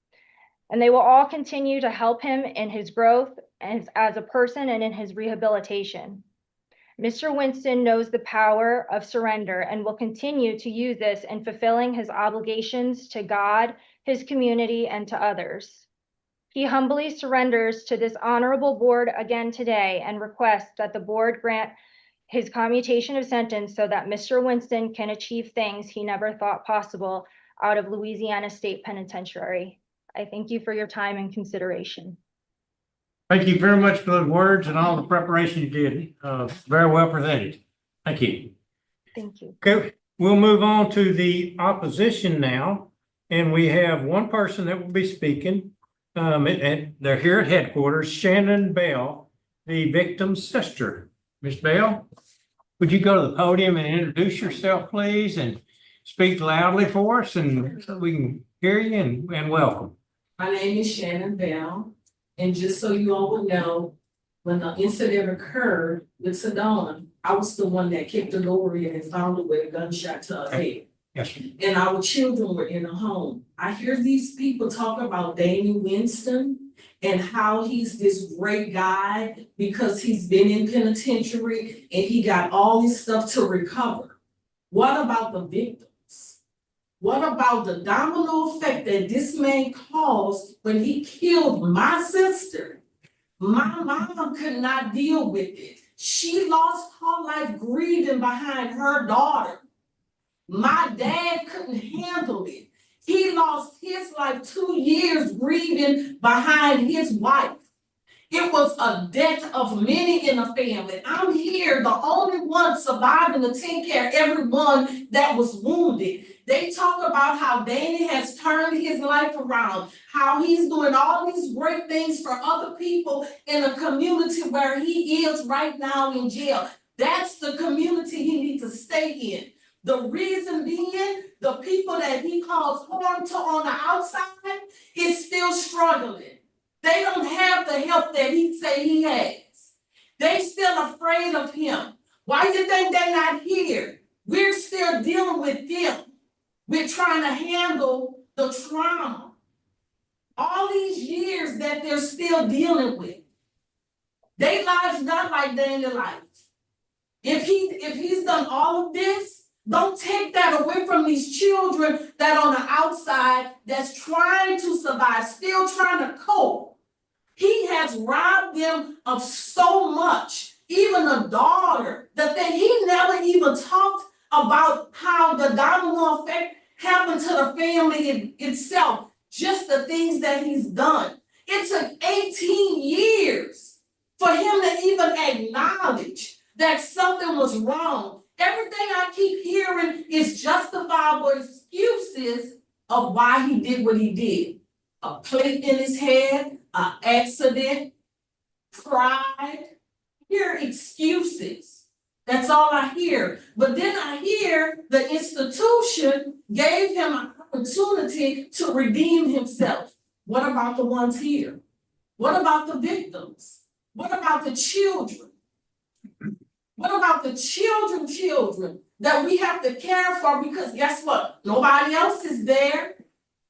And they will all continue to help him in his growth as a person and in his rehabilitation. Mr. Winston knows the power of surrender and will continue to use this in fulfilling his obligations to God, his community, and to others. He humbly surrenders to this honorable board again today and requests that the board grant his commutation of sentence so that Mr. Winston can achieve things he never thought possible out of Louisiana State Penitentiary. I thank you for your time and consideration. Thank you very much for those words and all the preparation you did. Very well presented. Thank you. Thank you. Okay, we'll move on to the opposition now. And we have one person that will be speaking. And they're here at headquarters, Shannon Bell, the victim's sister. Ms. Bell, would you go to the podium and introduce yourself, please, and speak loudly for us and so we can hear you and welcome. My name is Shannon Bell, and just so you all will know, when the incident occurred with Sedona, I was the one that kicked the door in and found her with a gunshot to her head. Yes. And our children were in a home. I hear these people talk about Danny Winston and how he's this great guy because he's been in penitentiary and he got all this stuff to recover. What about the victims? What about the domino effect that this man caused when he killed my sister? My mama could not deal with it. She lost her life grieving behind her daughter. My dad couldn't handle it. He lost his life 2 years grieving behind his wife. It was a death of many in the family. I'm here, the only one surviving to take care of everyone that was wounded. They talk about how Danny has turned his life around, how he's doing all these great things for other people in a community where he is right now in jail. That's the community he needs to stay in. The reason being, the people that he caused harm to on the outside is still struggling. They don't have the help that he say he has. They still afraid of him. Why do you think they're not here? We're still dealing with them. We're trying to handle the trauma. All these years that they're still dealing with. Their lives not like Daniel's life. If he's done all of this, don't take that away from these children that on the outside that's trying to survive, still trying to cope. He has robbed them of so much, even the daughter, he never even talked about how the domino effect happened to the family itself, just the things that he's done. It took 18 years for him to even acknowledge that something was wrong. Everything I keep hearing is justifiable excuses of why he did what he did. A plate in his head, an accident, pride. Hear excuses. That's all I hear. But then I hear the institution gave him an opportunity to redeem himself. What about the ones here? What about the victims? What about the children? What about the children that we have to care for? Because guess what? Nobody else is there.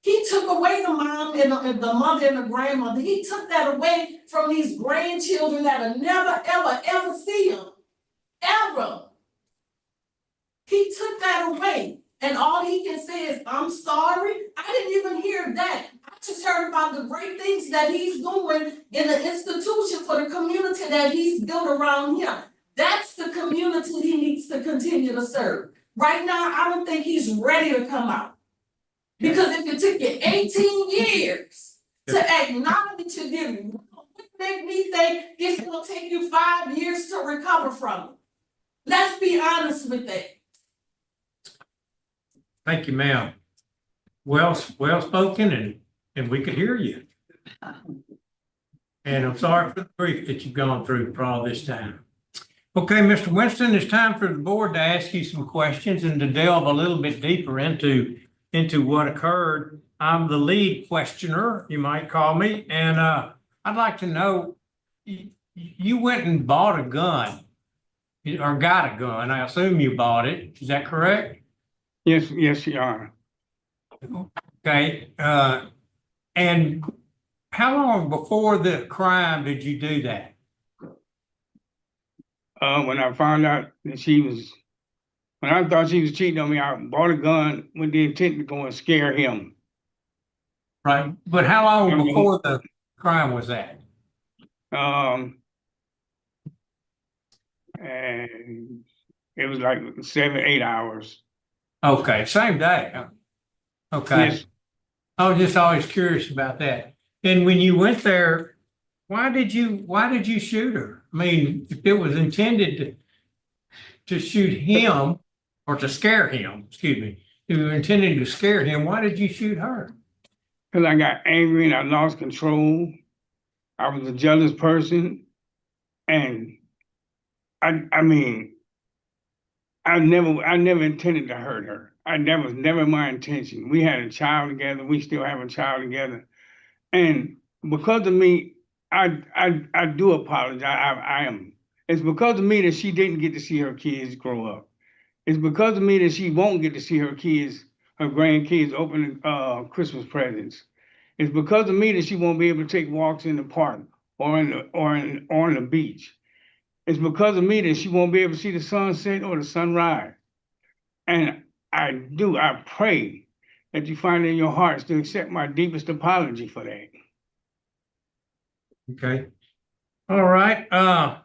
He took away the mom and the mother and the grandmother. He took that away from these grandchildren that'll never, ever see him. Ever. He took that away. And all he can say is, I'm sorry. I didn't even hear that. I just heard about the great things that he's doing in the institution for the community that he's built around him. That's the community he needs to continue to serve. Right now, I don't think he's ready to come out. Because if it took you 18 years to acknowledge you did it, what make me think it's going to take you 5 years to recover from it? Let's be honest with that. Thank you, ma'am. Well spoken, and we could hear you. And I'm sorry for the grief that you've gone through for all this time. Okay, Mr. Winston, it's time for the board to ask you some questions and to delve a little bit deeper into what occurred. I'm the lead questioner, you might call me, and I'd like to know, you went and bought a gun or got a gun. I assume you bought it. Is that correct? Yes, you are. Okay, and how long before the crime did you do that? When I found out that when I thought she was cheating on me, I bought a gun with the intent to go and scare him. Right, but how long before the crime was that? And it was like 7-8 hours. Okay, same day. Okay. Yes. I was just always curious about that. And when you went there, why did you shoot her? I mean, if it was intended to shoot him or to scare him, excuse me, if you were intended to scare him, why did you shoot her? Because I got angry and I lost control. I was a jealous person. And I mean, I never intended to hurt her. That was never my intention. We had a child together. We still have a child together. And because of me, I do apologize. It's because of me that she didn't get to see her kids grow up. It's because of me that she won't get to see her kids, her grandkids open Christmas presents. It's because of me that she won't be able to take walks in the park or on the beach. It's because of me that she won't be able to see the sunset or the sunrise. And I pray that you find in your hearts to accept my deepest apology for that. Okay. All right. I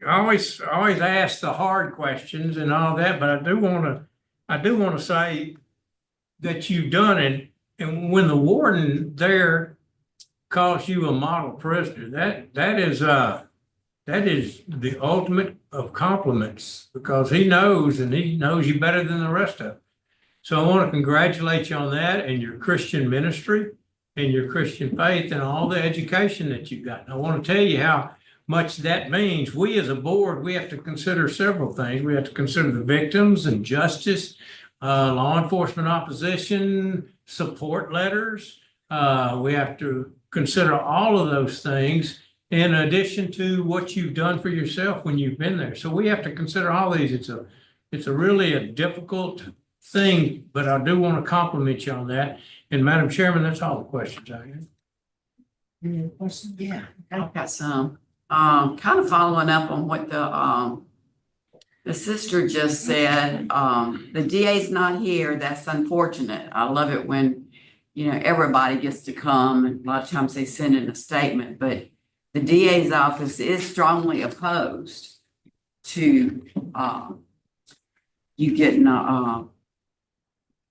always ask the hard questions and all that, but I do want to say that you've done it. And when the warden there calls you a model prisoner, that is the ultimate of compliments, because he knows you better than the rest of them. So I want to congratulate you on that and your Christian ministry and your Christian faith and all the education that you've got. And I want to tell you how much that means. We as a board, we have to consider several things. We have to consider the victims and justice, law enforcement opposition, support letters. We have to consider all of those things in addition to what you've done for yourself when you've been there. So we have to consider all these. It's really a difficult thing, but I do want to compliment you on that. And Madam Chairman, that's all the questions I have. Any questions? Yeah, I've got some. Kind of following up on what the sister just said. The DA's not here. That's unfortunate. I love it when, everybody gets to come. And a lot of times they send in a statement, but the DA's office is strongly opposed to you getting a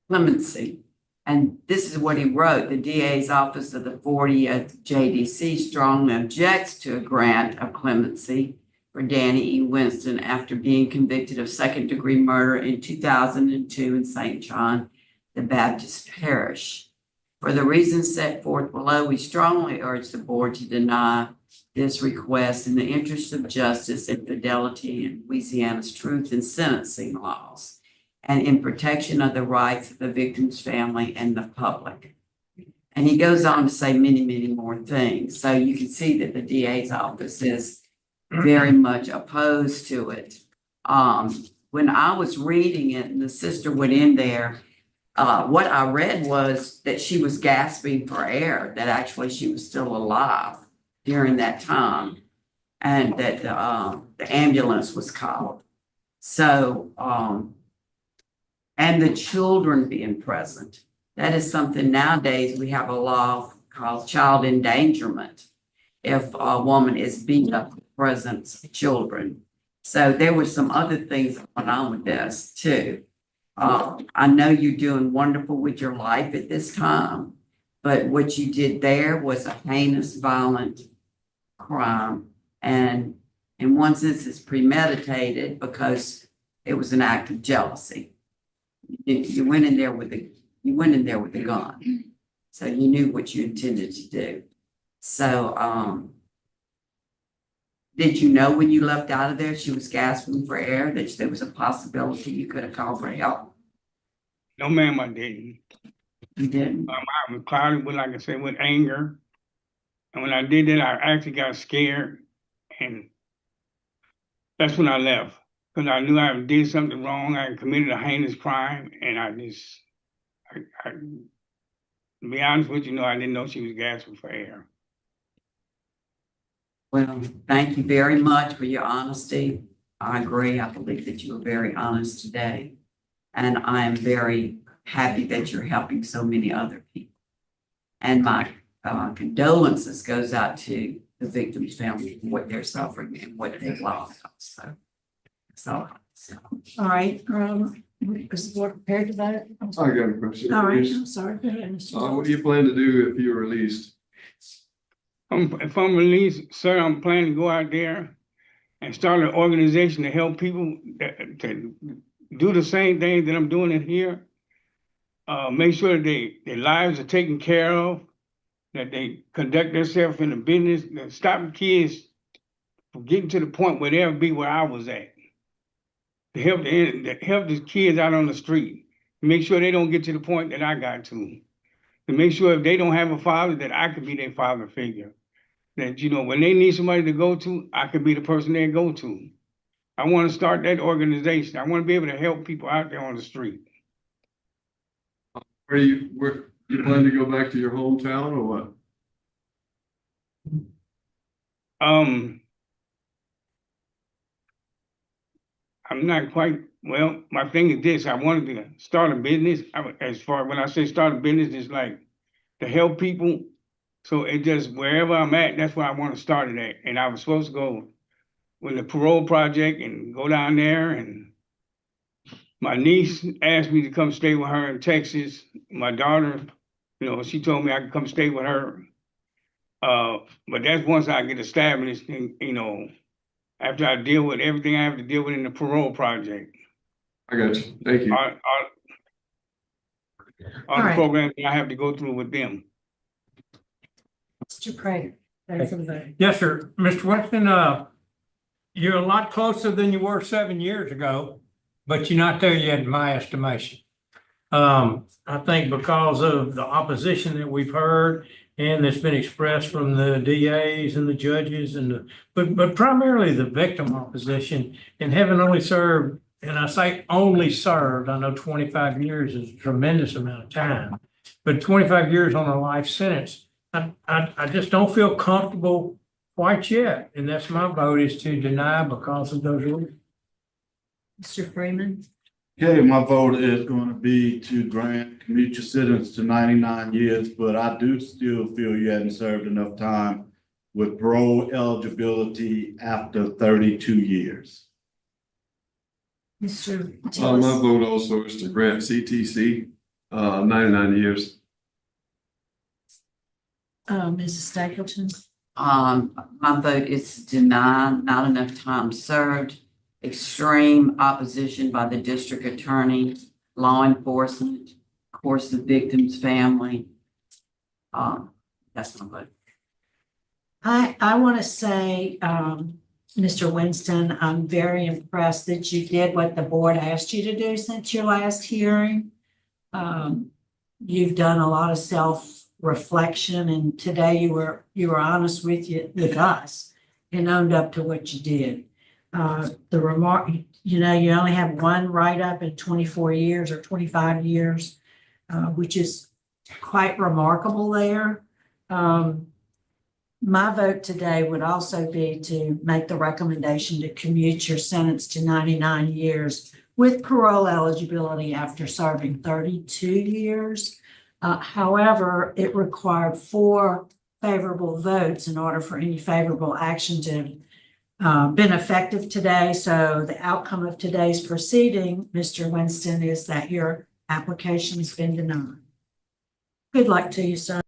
clemency. And this is what he wrote. The DA's office of the 40th JDC strongly objects to a grant of clemency for Danny E. Winston after being convicted of second-degree murder in 2002 in St. John the Baptist Parish. For the reasons set forth below, we strongly urge the board to deny this request in the interest of justice and fidelity in Louisiana's truth and sentencing laws, and in protection of the rights of the victim's family and the public. And he goes on to say many, many more things. So you can see that the DA's office is very much opposed to it. When I was reading it and the sister went in there, what I read was that she was gasping for air, that actually she was still alive during that time, and that the ambulance was called. So, and the children being present. That is something nowadays we have a law called child endangerment if a woman is beaten up in the presence of children. So there were some other things going on with this too. I know you're doing wonderful with your life at this time, but what you did there was a heinous, violent crime. And in one sense, it's premeditated because it was an act of jealousy. You went in there with a gun, so you knew what you intended to do. So Did you know when you left out of there, she was gasping for air, that there was a possibility you could have called for help? No, ma'am, I didn't. You didn't? I was clouded with, like I said, with anger. And when I did that, I actually got scared. And that's when I left. Because I knew I did something wrong. I had committed a heinous crime. And to be honest with you, I didn't know she was gasping for air. Well, thank you very much for your honesty. I agree. I believe that you were very honest today. And I am very happy that you're helping so many other people. And my condolences goes out to the victim's family for what they're suffering and what they've lost. So, All right, is the board prepared to vote? I got a question. All right, I'm sorry. Go ahead, Mr. What do you plan to do if you're released? If I'm released, sir, I'm planning to go out there and start an organization to help people to do the same thing that I'm doing in here. Make sure that their lives are taken care of, that they conduct themselves in the business, that stop kids from getting to the point where they'll be where I was at. To help the kids out on the street, make sure they don't get to the point that I got to make sure if they don't have a father, that I could be their father figure. That, when they need somebody to go to, I could be the person they go to. I want to start that organization. I want to be able to help people out there on the street. Where you plan to go back to your hometown or what? I'm not quite, well, my thing is this, I wanted to start a business. When I say start a business, it's like to help people. So it just, wherever I'm at, that's where I want to start it at. And I was supposed to go with the parole project and go down there, and my niece asked me to come stay with her in Texas. My daughter, she told me I could come stay with her. But that's once I get established and, after I deal with everything I have to deal with in the parole project. I got you. Thank you. All the programs that I have to go through with them. Mr. Prater, ready for the vote? Yes, sir. Mr. Winston, you're a lot closer than you were 7 years ago, but you're not there yet in my estimation. I think because of the opposition that we've heard and that's been expressed from the DAs and the judges but primarily the victim opposition, and having only served, and I say only served, I know 25 years is a tremendous amount of time, but 25 years on a life sentence, I just don't feel comfortable quite yet. And that's my vote, is to deny because of those rules. Mr. Freeman? Okay, my vote is going to be to grant commute your sentence to 99 years, but I do still feel you hadn't served enough time with parole eligibility after 32 years. Mr. My vote also is to grant CTC 99 years. Mrs. Stapleton? My vote is to deny, not enough time served, extreme opposition by the district attorney, law enforcement, of course, the victim's family. That's my vote. I want to say, Mr. Winston, I'm very impressed that you did what the board asked you to do since your last hearing. You've done a lot of self-reflection, and today you were honest with us and owned up to what you did. The remark, you only have one write-up in 24 years or 25 years, which is quite remarkable there. My vote today would also be to make the recommendation to commute your sentence to 99 years with parole eligibility after serving 32 years. However, it required 4 favorable votes in order for any favorable action to been effective today. So the outcome of today's proceeding, Mr. Winston, is that your application has been denied. Good luck to you, sir.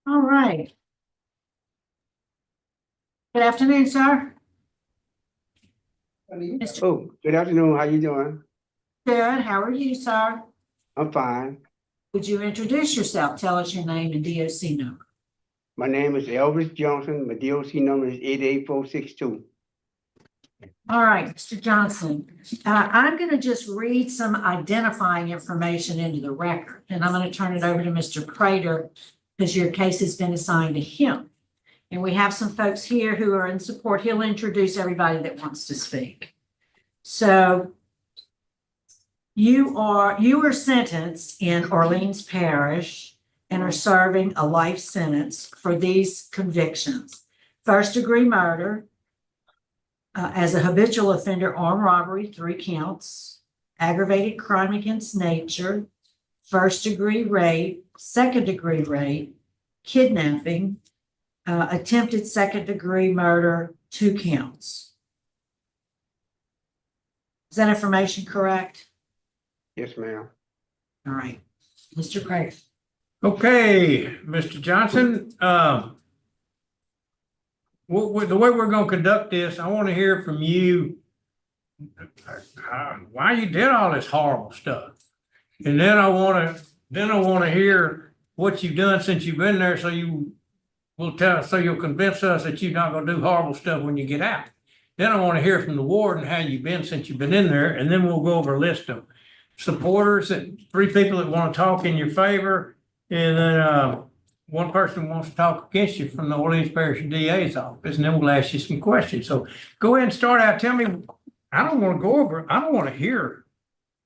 All right. Good afternoon, sir. Mr. Oh, good afternoon. How you doing? Good. How are you, sir? I'm fine. Would you introduce yourself? Tell us your name and DOC number. My name is Elvis Johnson. My DOC number is 88462. All right, Mr. Johnson, I'm going to just read some identifying information into the record, and I'm going to turn it over to Mr. Prater because your case has been assigned to him. And we have some folks here who are in support. He'll introduce everybody that wants to speak. So you were sentenced in Orleans Parish and are serving a life sentence for these convictions: first-degree murder, as a habitual offender, armed robbery, 3 counts, aggravated crime against nature, first-degree rape, second-degree rape, kidnapping, attempted second-degree murder, 2 counts. Is that information correct? Yes, ma'am. All right, Mr. Craig. Okay, Mr. Johnson, the way we're gonna conduct this, I want to hear from you why you did all this horrible stuff. And then I want to hear what you've done since you've been there, so you will tell, so you'll convince us that you're not gonna do horrible stuff when you get out. Then I want to hear from the warden how you've been since you've been in there, and then we'll go over a list of supporters, and 3 people that want to talk in your favor, and then 1 person wants to talk against you from the Orleans Parish DA's office, and then we'll ask you some questions. So go ahead and start out. Tell me, I don't want to hear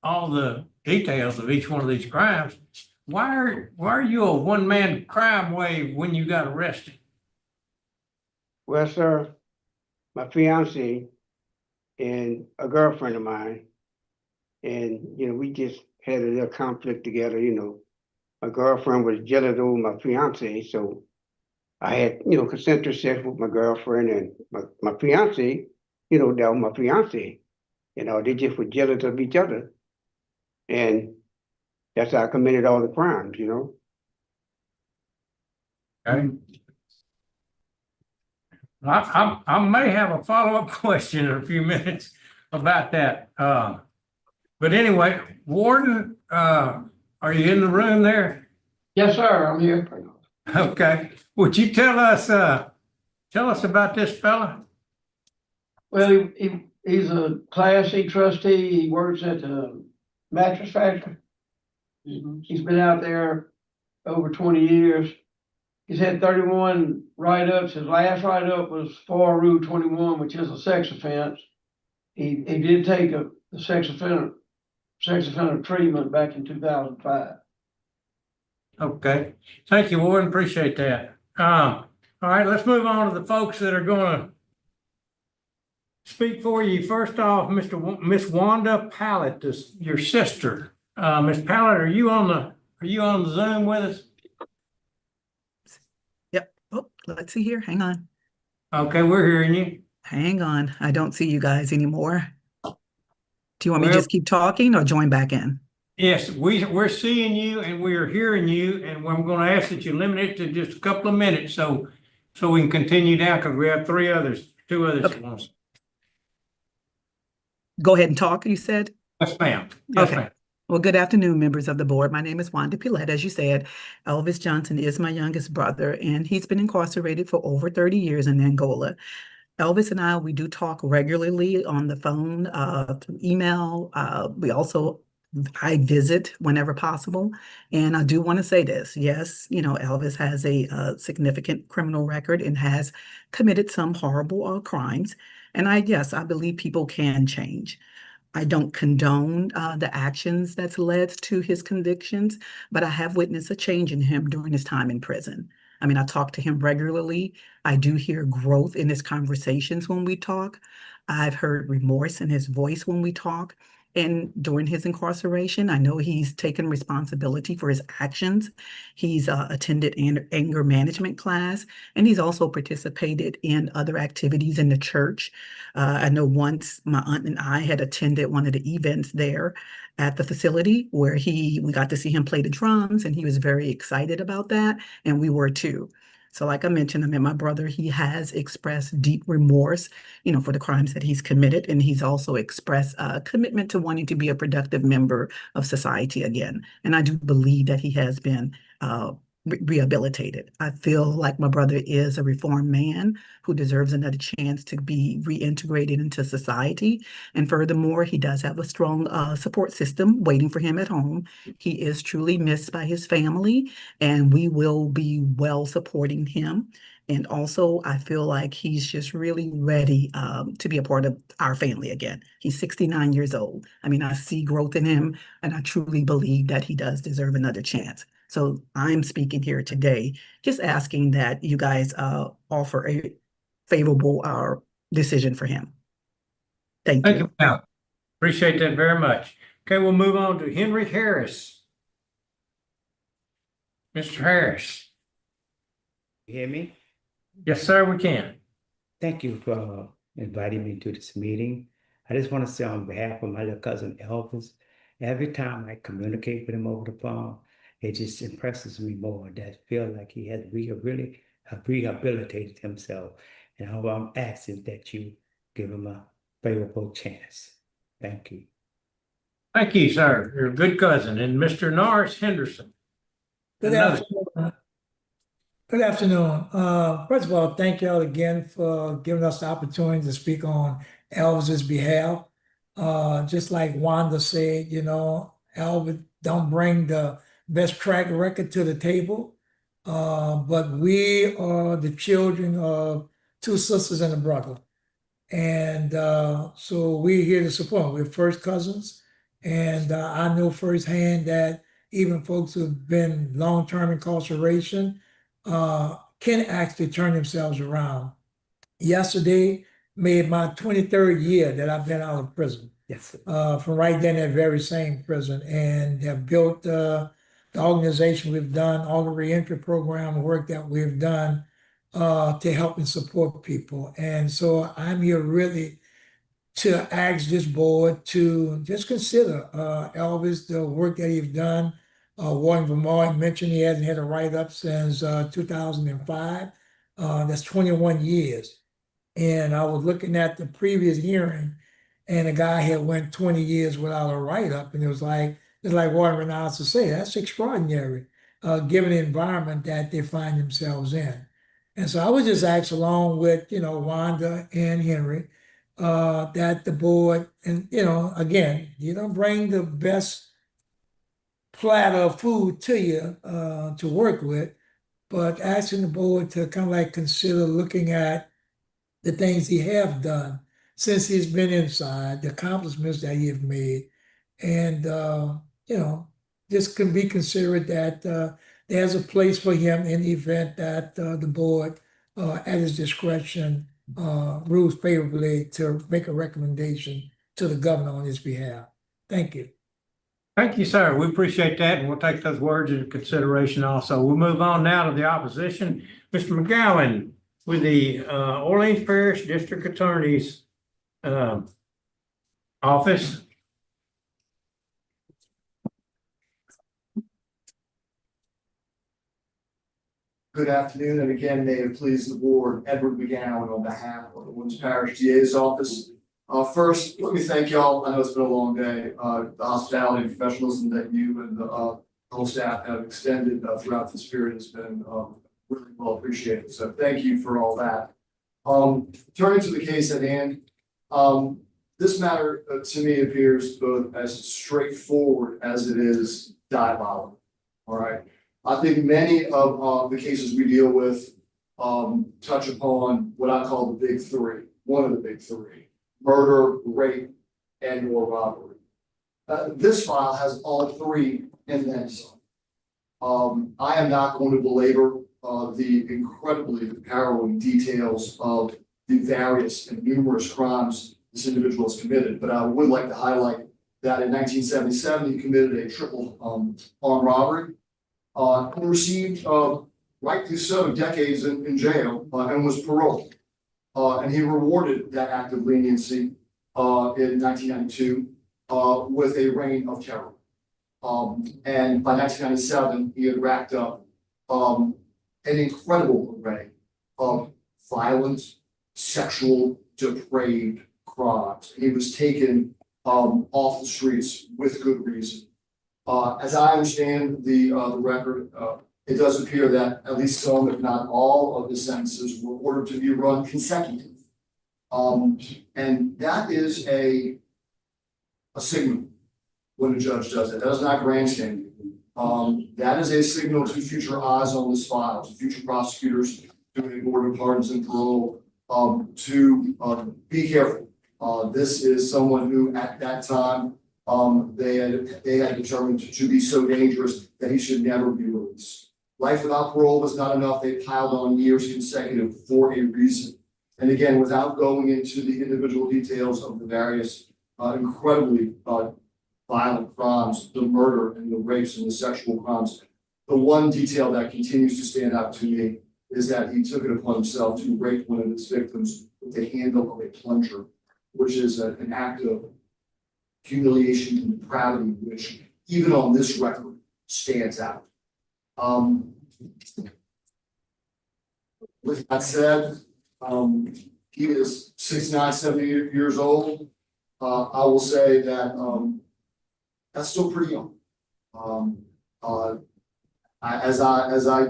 all the details of each one of these crimes. Why are you a one-man crime wave when you got arrested? Well, sir, my fiance and a girlfriend of mine, and, we just had a little conflict together, My girlfriend was jealous over my fiance, so I had, consensual sex with my girlfriend, and my fiance, that was my fiance. They just were jealous of each other. And that's how I committed all the crimes, Okay. I may have a follow-up question in a few minutes about that. But anyway, Warden, are you in the room there? Yes, sir, I'm here. Okay. Would you tell us about this fella? Well, he's a Class C trustee. He works at the mattress factory. He's been out there over 20 years. He's had 31 write-ups. His last write-up was for Rule 21, which is a sex offense. He did take the sex offender treatment back in 2005. Okay. Thank you, Warden. Appreciate that. All right, let's move on to the folks that are going to speak for you. First off, Miss Wanda Pallett, your sister. Miss Pallett, are you on the Zoom with us? Yep. Oh, let's see here. Hang on. Okay, we're hearing you. Hang on. I don't see you guys anymore. Do you want me to Well, just keep talking or join back in? Yes, we're seeing you and we are hearing you, and I'm going to ask that you limit it to just a couple of minutes so we can continue down, because we have 2 others Okay. that want. Go ahead and talk, you said? Yes, ma'am. Yes, Okay. ma'am. Well, good afternoon, members of the board. My name is Wanda Pillette. As you said, Elvis Johnson is my youngest brother, and he's been incarcerated for over 30 years in Angola. Elvis and I, we do talk regularly on the phone, through email. I visit whenever possible. And I do want to say this. Yes, Elvis has a significant criminal record and has committed some horrible crimes. And I believe people can change. I don't condone the actions that's led to his convictions, but I have witnessed a change in him during his time in prison. I mean, I talk to him regularly. I do hear growth in his conversations when we talk. I've heard remorse in his voice when we talk. And during his incarceration, I know he's taken responsibility for his actions. He's attended anger management class, and he's also participated in other activities in the church. I know once my aunt and I had attended one of the events there at the facility where we got to see him play the drums, and he was very excited about that, and we were too. So like I mentioned, I met my brother. He has expressed deep remorse, for the crimes that he's committed. And he's also expressed a commitment to wanting to be a productive member of society again. And I do believe that he has been rehabilitated. I feel like my brother is a reformed man who deserves another chance to be reintegrated into society. And furthermore, he does have a strong support system waiting for him at home. He is truly missed by his family, and we will be well supporting him. And also, I feel like he's just really ready to be a part of our family again. He's 69 years old. I mean, I see growth in him, and I truly believe that he does deserve another chance. So I'm speaking here today, just asking that you guys offer a favorable decision for him. Thank you. Thank you, ma'am. Appreciate that very much. Okay, we'll move on to Henry Harris. Mr. Harris. You hear me? Yes, sir, we can. Thank you for inviting me to this meeting. I just want to say on behalf of my little cousin Elvis, every time I communicate with him over the phone, it just impresses me more that I feel like he has really rehabilitated himself. And I'm asking that you give him a favorable chance. Thank you. Thank you, sir. You're a good cousin. And Mr. Norris Henderson. Good afternoon. Good afternoon. First of all, thank y'all again for giving us the opportunity to speak on Elvis's behalf. Just like Wanda said, Elvis don't bring the best track record to the table, but we are the children of two sisters and a brother. And so we're here to support. We're first cousins. And I know firsthand that even folks who've been long-term incarceration can actually turn themselves around. Yesterday made my 23rd year that I've been out of prison. Yes. From right there in that very same prison, and have built the organization we've done, all the reentry program work that we've done to help and support people. And so I'm here really to ask this board to just consider Elvis, the work that he's done. Warren Vermont mentioned he hasn't had a write-up since 2005. That's 21 years. And I was looking at the previous hearing, and a guy had went 20 years without a write-up, and it was like, just like Warren Renalds to say, that's extraordinary, given the environment that they find themselves in. And so I would just ask, along with, Wanda and Henry, that the board, and, again, you don't bring the best platter of food to you to work with, but asking the board to kind of like consider looking at the things he have done since he's been inside, the accomplishments that he have made, and this can be considered that there's a place for him in the event that the board, at his discretion, rules favorably to make a recommendation to the governor on his behalf. Thank you. Thank you, sir. We appreciate that, and we'll take those words into consideration also. We'll move on now to the opposition. Mr. McGowan with the Orleans Parish District Attorney's office. Good afternoon, and again, may it please the board, Edward McGowan on behalf of the Orleans Parish DA's office. First, let me thank y'all. I know it's been a long day. The hospitality and professionalism that you and the whole staff have extended throughout this period has been really well appreciated. So thank you for all that. Turning to the case at hand, this matter to me appears both as straightforward as it is diabolical. All right. I think many of the cases we deal with touch upon what I call the big three, one of the big three: murder, rape, and/or robbery. This file has all three in then some. I am not going to belabor the incredibly harrowing details of the various and numerous crimes this individual has committed, but I would like to highlight that in 1977, he committed a triple armed robbery. And received, rightly so, decades in jail, and was paroled. And he rewarded that act of leniency in 1992 with a reign of terror. And by 1997, he had racked up an incredible array of violent, sexual, depraved crimes. He was taken off the streets with good reason. As I understand the record, it does appear that at least some, if not all, of the sentences were ordered to be run consecutive. And that is a signal when a judge does that. That is not grandstanding. That is a signal to future eyes on this file, to future prosecutors, to the Board of Pardons and Parole, to be careful. This is someone who, at that time, they had determined to be so dangerous that he should never be released. Life without parole was not enough. They piled on years consecutive for a reason. And again, without going into the individual details of the various incredibly violent crimes, the murder and the rapes and the sexual crimes, the one detail that continues to stand out to me is that he took it upon himself to rape one of his victims with the handle of a plunger, which is an act of humiliation and depravity, which even on this record stands out. With that said, he is 69, 70 years old. I will say that that's still pretty young. As I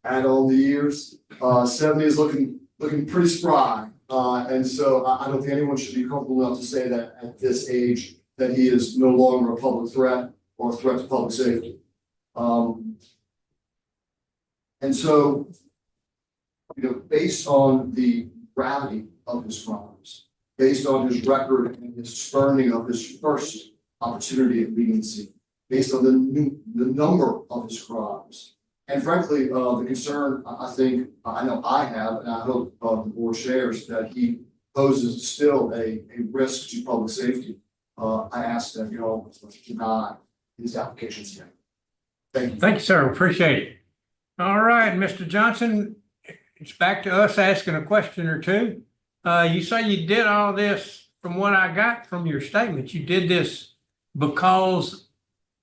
add on the years, 70 is looking pretty spry. And so I don't think anyone should be comfortable enough to say that at this age that he is no longer a public threat or a threat to public safety. And so, based on the gravity of his crimes, based on his record and his spurning of his first opportunity at leniency, based on the number of his crimes, and frankly, the concern I know I have, and I hope the board shares, that he poses still a risk to public safety. I ask that you all deny his applications today. Thank you. Thank you, sir. Appreciate it. All right, Mr. Johnson, it's back to us asking a question or two. You say you did all this, from what I got from your statement, you did this because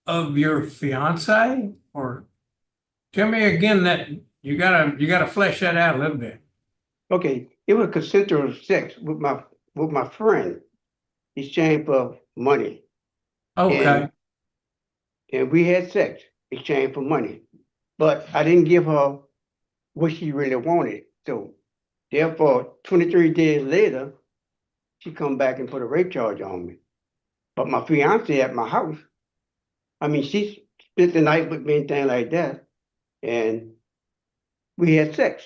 of your fiance, or tell me again that you gotta flesh that out a little bit. Okay, it was consensual sex with my friend, exchange for money. Okay. And we had sex, exchange for money. But I didn't give her what she really wanted. So therefore, 23 days later, she come back and put a rape charge on me. But my fiance at my house, she spent the night with me and things like that. And we had sex.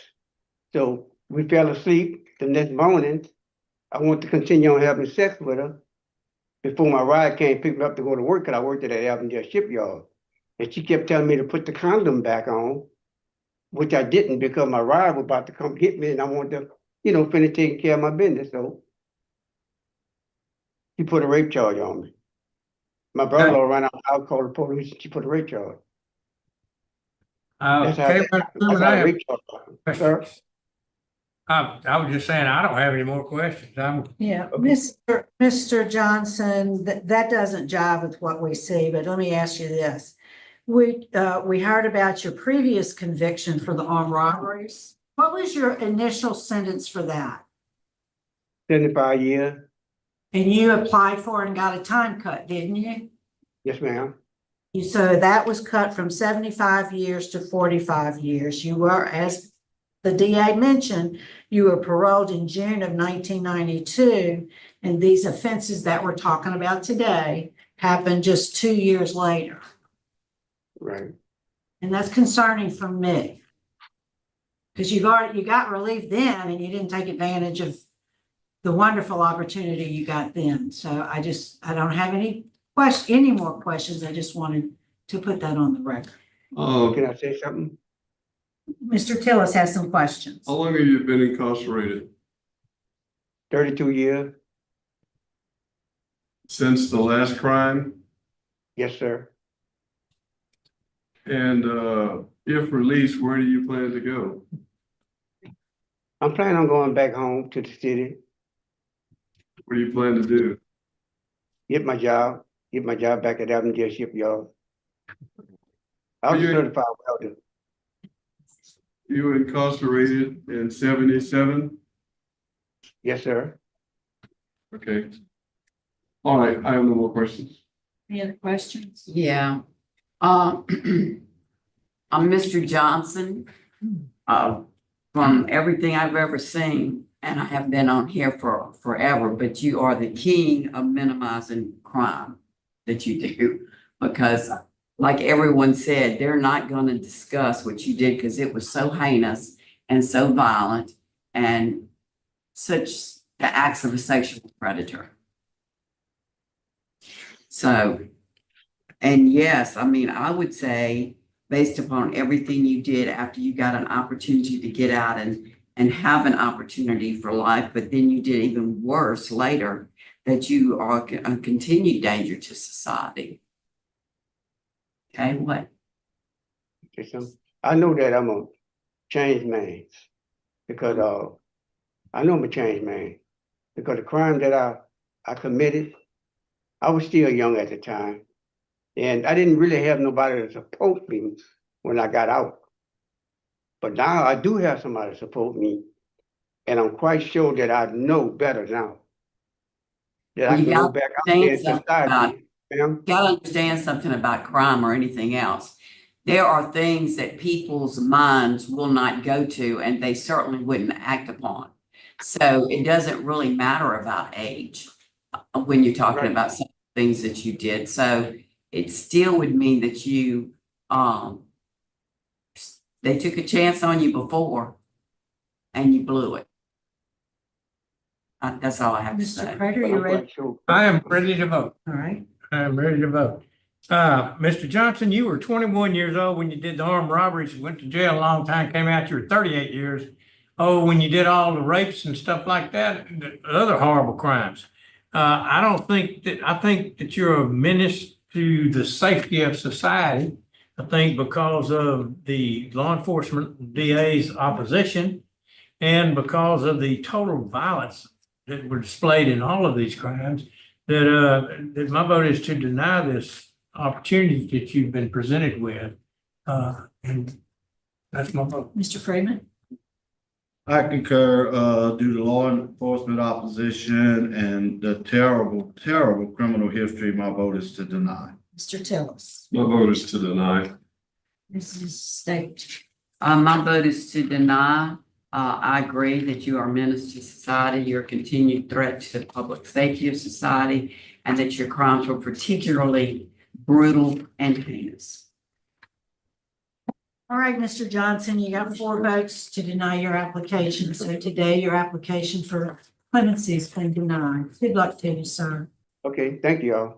So we fell asleep the next morning. I wanted to continue on having sex with her before my ride came to pick me up to go to work, because I worked at that Avondale shipyard. And she kept telling me to put the condom back on, which I didn't, because my ride was about to come get me and I wanted to, finish taking care of my business. So she put a rape charge on me. My brother-in-law ran out, I called the police, and she put a rape charge. That's how a rape charge happened. Sir? I was just saying, I don't have any more questions. Yeah, Mr. Johnson, that doesn't jive with what we see, but let me ask you this. We heard about your previous conviction for the armed robberies. What was your initial sentence for that? 75 years. And you applied for and got a time cut, didn't you? Yes, ma'am. So that was cut from 75 years to 45 years. You were, as the DA mentioned, you were paroled in June of 1992, and these offenses that we're talking about today happened just 2 years later. Right. And that's concerning for me, because you got relief then, and you didn't take advantage of the wonderful opportunity you got then. So I don't have any more questions. I just wanted to put that on the record. Can I say something? Mr. Tillis has some questions. How long have you been incarcerated? 32 years. since the last crime? Yes, sir. And if released, where do you plan to go? I'm planning on going back home to the city, What do you plan to do? get my job back at Avondale Shipyard. I was a You- certified welder. You were incarcerated in 77? Yes, sir. Okay. All right, I have no more questions. Any other questions? Yeah. Mr. Johnson, from everything I've ever seen, and I have been on here for forever, but you are the king of minimizing crime that you do. Because like everyone said, they're not going to discuss what you did because it was so heinous and so violent and such the acts of a sexual predator. So, and yes, I mean, I would say based upon everything you did after you got an opportunity to get out and have an opportunity for life, but then you did even worse later, that you are a continued danger to society. Okay, what? I know that I'm a changed man because I know I'm a changed man because the crime that I committed, I was still young at the time, and I didn't really have nobody to support me when I got out. But now I do have somebody to support me, and I'm quite sure that I know better now. That I You can go gotta back out there in understand something about, society. Ma'am? gotta understand something about crime or anything else. There are things that people's minds will not go to, and they certainly wouldn't act upon. So it doesn't really matter about age when you're talking Right. about some things that you did. So it still would mean that you, they took a chance on you before and you blew it. That's all I have to say. Mr. Prater, you ready? I am ready to vote. All right. I am ready to vote. Mr. Johnson, you were 21 years old when you did the armed robberies, went to jail a long time, came out, you were 38 years old when you did all the rapes and stuff like that, and the other horrible crimes. I think that you're a menace to the safety of society. I think because of the law enforcement DA's opposition and because of the total violence that were displayed in all of these crimes, that my vote is to deny this opportunity that you've been presented with. And that's my vote. Mr. Freeman? I concur, due to law enforcement opposition and the terrible, terrible criminal history, my vote is to deny. Mr. Tillis? My vote is to deny. Mrs. Stapleton? My vote is to deny. I agree that you are a menace to society, you're a continued threat to the public safety of society, and that your crimes were particularly brutal and heinous. All right, Mr. Johnson, you got 4 votes to deny your application. So today your application for clemency has been denied. Good luck to you, sir. Okay, thank you all.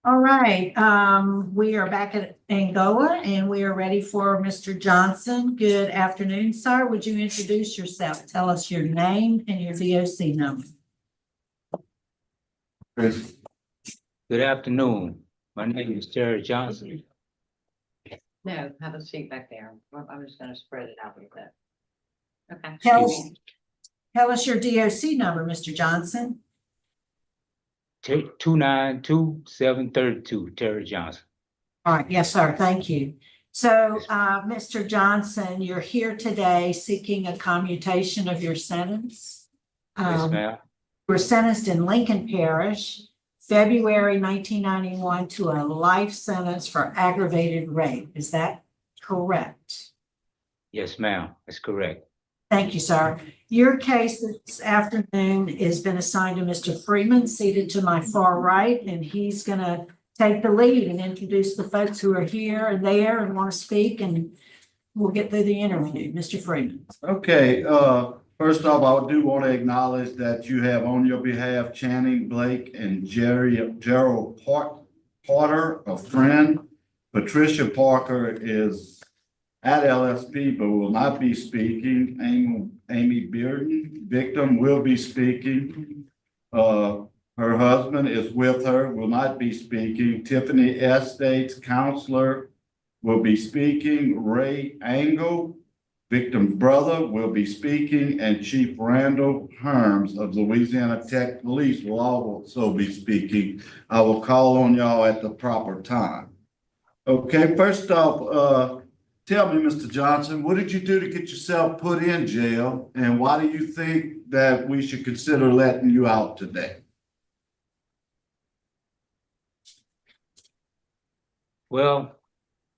All right, we are back at Angola and we are ready for Mr. Johnson. Good afternoon, sir. Would you introduce yourself? Tell us your name and your VOC number. Good afternoon. My name is Terry Johnson. No, have a seat back there. I'm just gonna spread it out a little bit. Okay. Tell us your DOC number, Mr. Johnson. 292-732, Terry Johnson. All right, yes, sir. Thank you. So, Mr. Johnson, you're here today seeking a commutation of your sentence. Yes, ma'am. You were sentenced in Lincoln Parish, February 1991 to a life sentence for aggravated rape. Is that correct? Yes, ma'am. That's correct. Thank you, sir. Your case this afternoon has been assigned to Mr. Freeman, seated to my far right, and he's going to take the lead and introduce the folks who are here and there and want to speak, and we'll get through the interview. Mr. Freeman. Okay, first off, I do want to acknowledge that you have on your behalf Channing Blake and Gerald Porter, a friend. Patricia Parker is at LSP, but will not be speaking. Amy Bearden, victim, will be speaking. Her husband is with her, will not be speaking. Tiffany Estates, counselor, will be speaking. Ray Angle, victim's brother, will be speaking. And Chief Randall Herms of Louisiana Tech Police will also be speaking. I will call on y'all at the proper time. Okay, first off, tell me, Mr. Johnson, what did you do to get yourself put in jail? And why do you think that we should consider letting you out today? Well,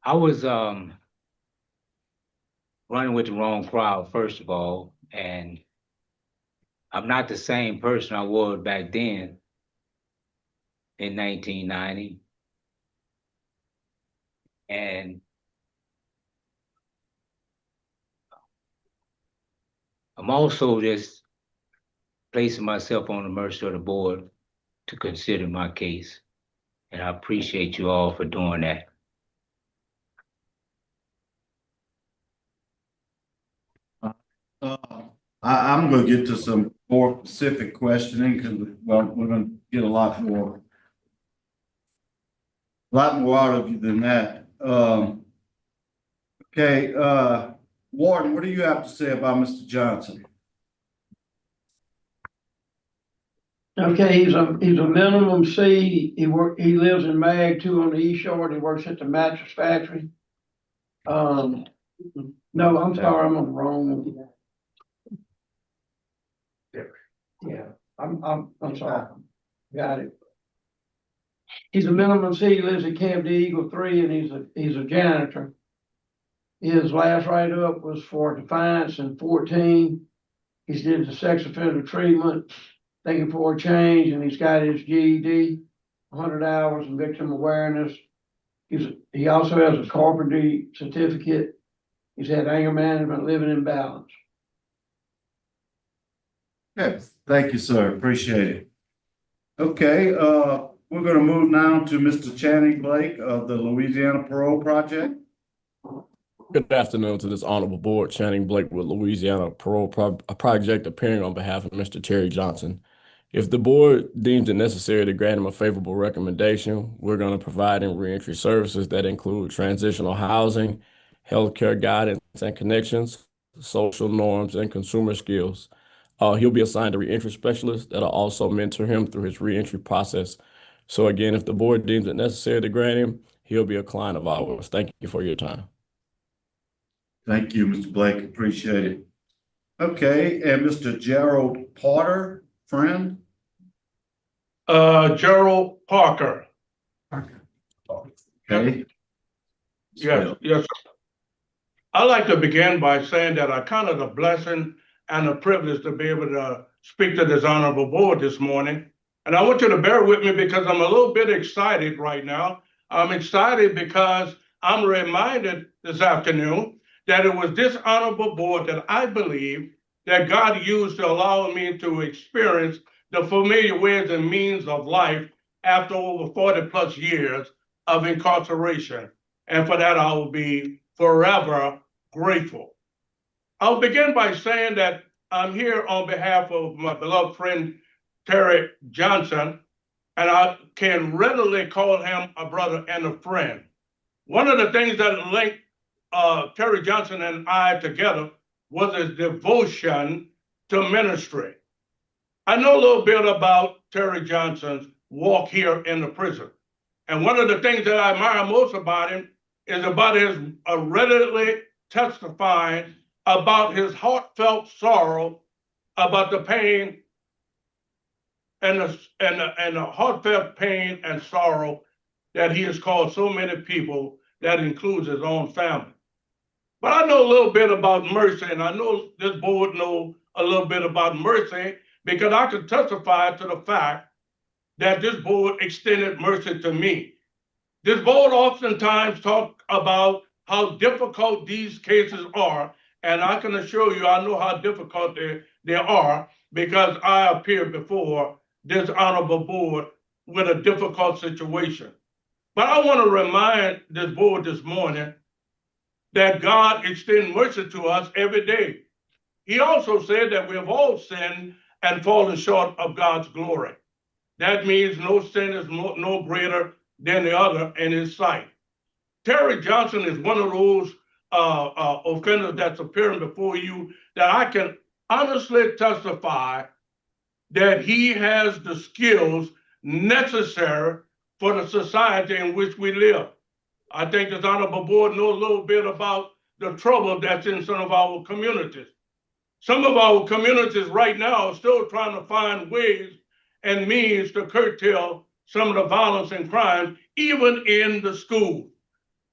I was running with the wrong crowd, first of all, and I'm not the same person I was back then in 1990. And I'm also just placing myself on the mercy of the board to consider my case. And I appreciate you all for doing that. I'm going to get to some more specific questioning because, well, we're going to get a lot more out of you than that. Okay, Warden, what do you have to say about Mr. Johnson? Okay, he's a minimum C. He lives in Mag 2 on the East Shore. He works at the mattress factory. No, I'm sorry, I'm on the wrong one. Yeah, I'm sorry. Got it. He's a minimum C. He lives at Camp D Eagle 3, and he's a janitor. His last write-up was for defiance in 14. He's did the sex offender treatment, thinking for a change, and he's got his GED, 100 hours in victim awareness. He also has a carpentry certificate. He's had anger management, living in balance. Okay, thank you, sir. Appreciate it. Okay, we're going to move now to Mr. Channing Blake of the Louisiana Parole Project. Good afternoon to this honorable board. Channing Blake with Louisiana Parole Project, appearing on behalf of Mr. Terry Johnson. If the board deems it necessary to grant him a favorable recommendation, we're going to provide him reentry services that include transitional housing, healthcare guidance and connections, social norms, and consumer skills. He'll be assigned a reentry specialist that'll also mentor him through his reentry process. So again, if the board deems it necessary to grant him, he'll be a client of ours. Thank you for your time. Thank you, Mr. Blake. Appreciate it. Okay, and Mr. Gerald Porter, friend? Gerald Parker. Okay. Yes, yes. I'd like to begin by saying that I count it a blessing and a privilege to be able to speak to this honorable board this morning. And I want you to bear with me because I'm a little bit excited right now. I'm excited because I'm reminded this afternoon that it was this honorable board that I believe that God used to allow me to experience the familiar ways and means of life after over 40+ years of incarceration. And for that, I will be forever grateful. I'll begin by saying that I'm here on behalf of my beloved friend, Terry Johnson, and I can readily call him a brother and a friend. One of the things that linked Terry Johnson and I together was his devotion to ministry. I know a little bit about Terry Johnson's walk here in the prison. And one of the things that I admire most about him is about his readily testifying about his heartfelt sorrow about the pain and the heartfelt pain and sorrow that he has caused so many people, that includes his own family. But I know a little bit about mercy, and I know this board knows a little bit about mercy because I can testify to the fact that this board extended mercy to me. This board oftentimes talk about how difficult these cases are, and I can assure you I know how difficult they are because I appeared before this honorable board with a difficult situation. But I want to remind this board this morning that God extends mercy to us every day. He also said that we have all sinned and fallen short of God's glory. That means no sin is no greater than the other in his sight. Terry Johnson is one of those offenders that's appearing before you that I can honestly testify that he has the skills necessary for the society in which we live. I think this honorable board knows a little bit about the trouble that's in some of our communities. Some of our communities right now are still trying to find ways and means to curtail some of the violence and crime, even in the schools.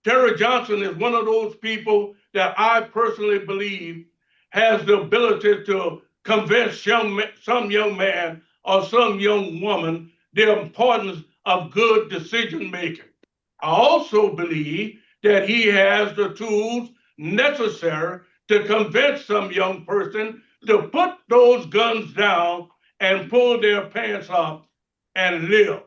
Terry Johnson is one of those people that I personally believe has the ability to convince some young man or some young woman the importance of good decision making. I also believe that he has the tools necessary to convince some young person to put those guns down and pull their pants up and live.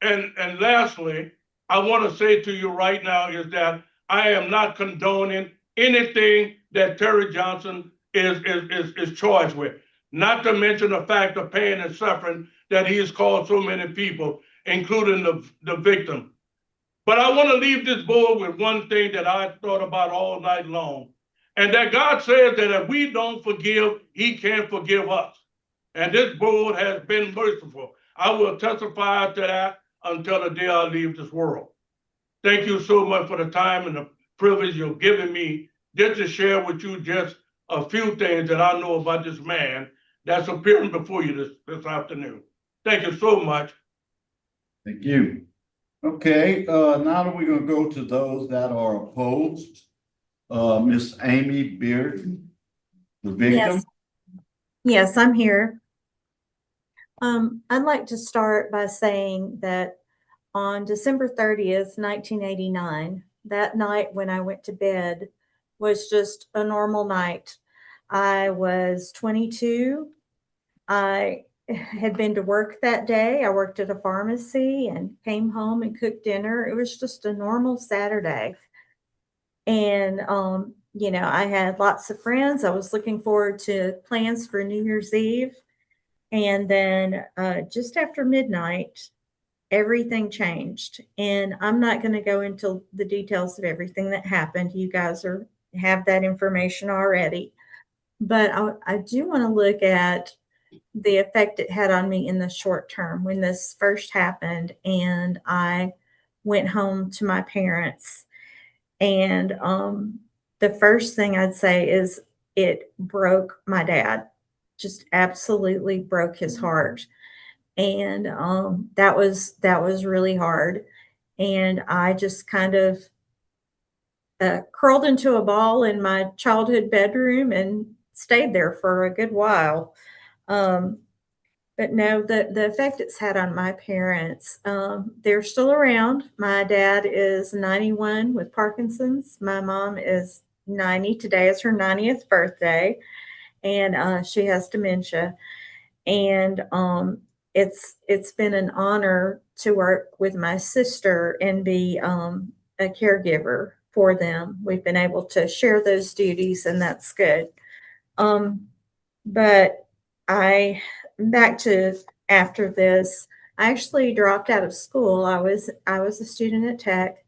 And lastly, I want to say to you right now is that I am not condoning anything that Terry Johnson is charged with, not to mention the fact of pain and suffering that he has caused so many people, including the victim. But I want to leave this board with one thing that I thought about all night long, and that God says that if we don't forgive, he can't forgive us. And this board has been merciful. I will testify to that until the day I leave this world. Thank you so much for the time and the privilege you've given me just to share with you just a few things that I know about this man that's appearing before you this afternoon. Thank you so much. Thank you. Okay, now we're going to go to those that are opposed. Miss Amy Beard, the victim. Yes, I'm here. I'd like to start by saying that on December 30th, 1989, that night when I went to bed was just a normal night. I was 22. I had been to work that day. I worked at a pharmacy and came home and cooked dinner. It was just a normal Saturday. And, you know, I had lots of friends. I was looking forward to plans for New Year's Eve. And then just after midnight, everything changed. And I'm not going to go into the details of everything that happened. You guys have that information already. But I do want to look at the effect it had on me in the short term when this first happened. And I went home to my parents. And the first thing I'd say is it broke my dad. Just absolutely broke his heart. And that was really hard. And I just kind of curled into a ball in my childhood bedroom and stayed there for a good while. But no, the effect it's had on my parents, they're still around. My dad is 91 with Parkinson's. My mom is 90. Today is her 90th birthday. And she has dementia. And it's been an honor to work with my sister and be a caregiver for them. We've been able to share those duties, and that's good. But back to after this, I actually dropped out of school. I was a student at Tech,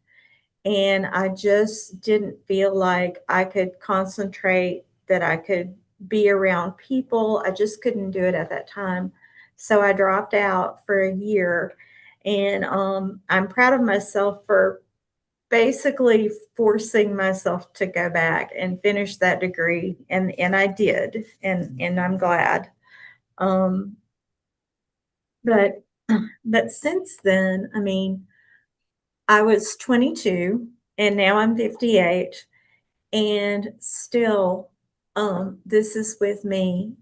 and I just didn't feel like I could concentrate, that I could be around people. I just couldn't do it at that time. So I dropped out for a year, and I'm proud of myself for basically forcing myself to go back and finish that degree, and I did, and I'm glad. But since then, I mean, I was 22 and now I'm 58, and still this is with me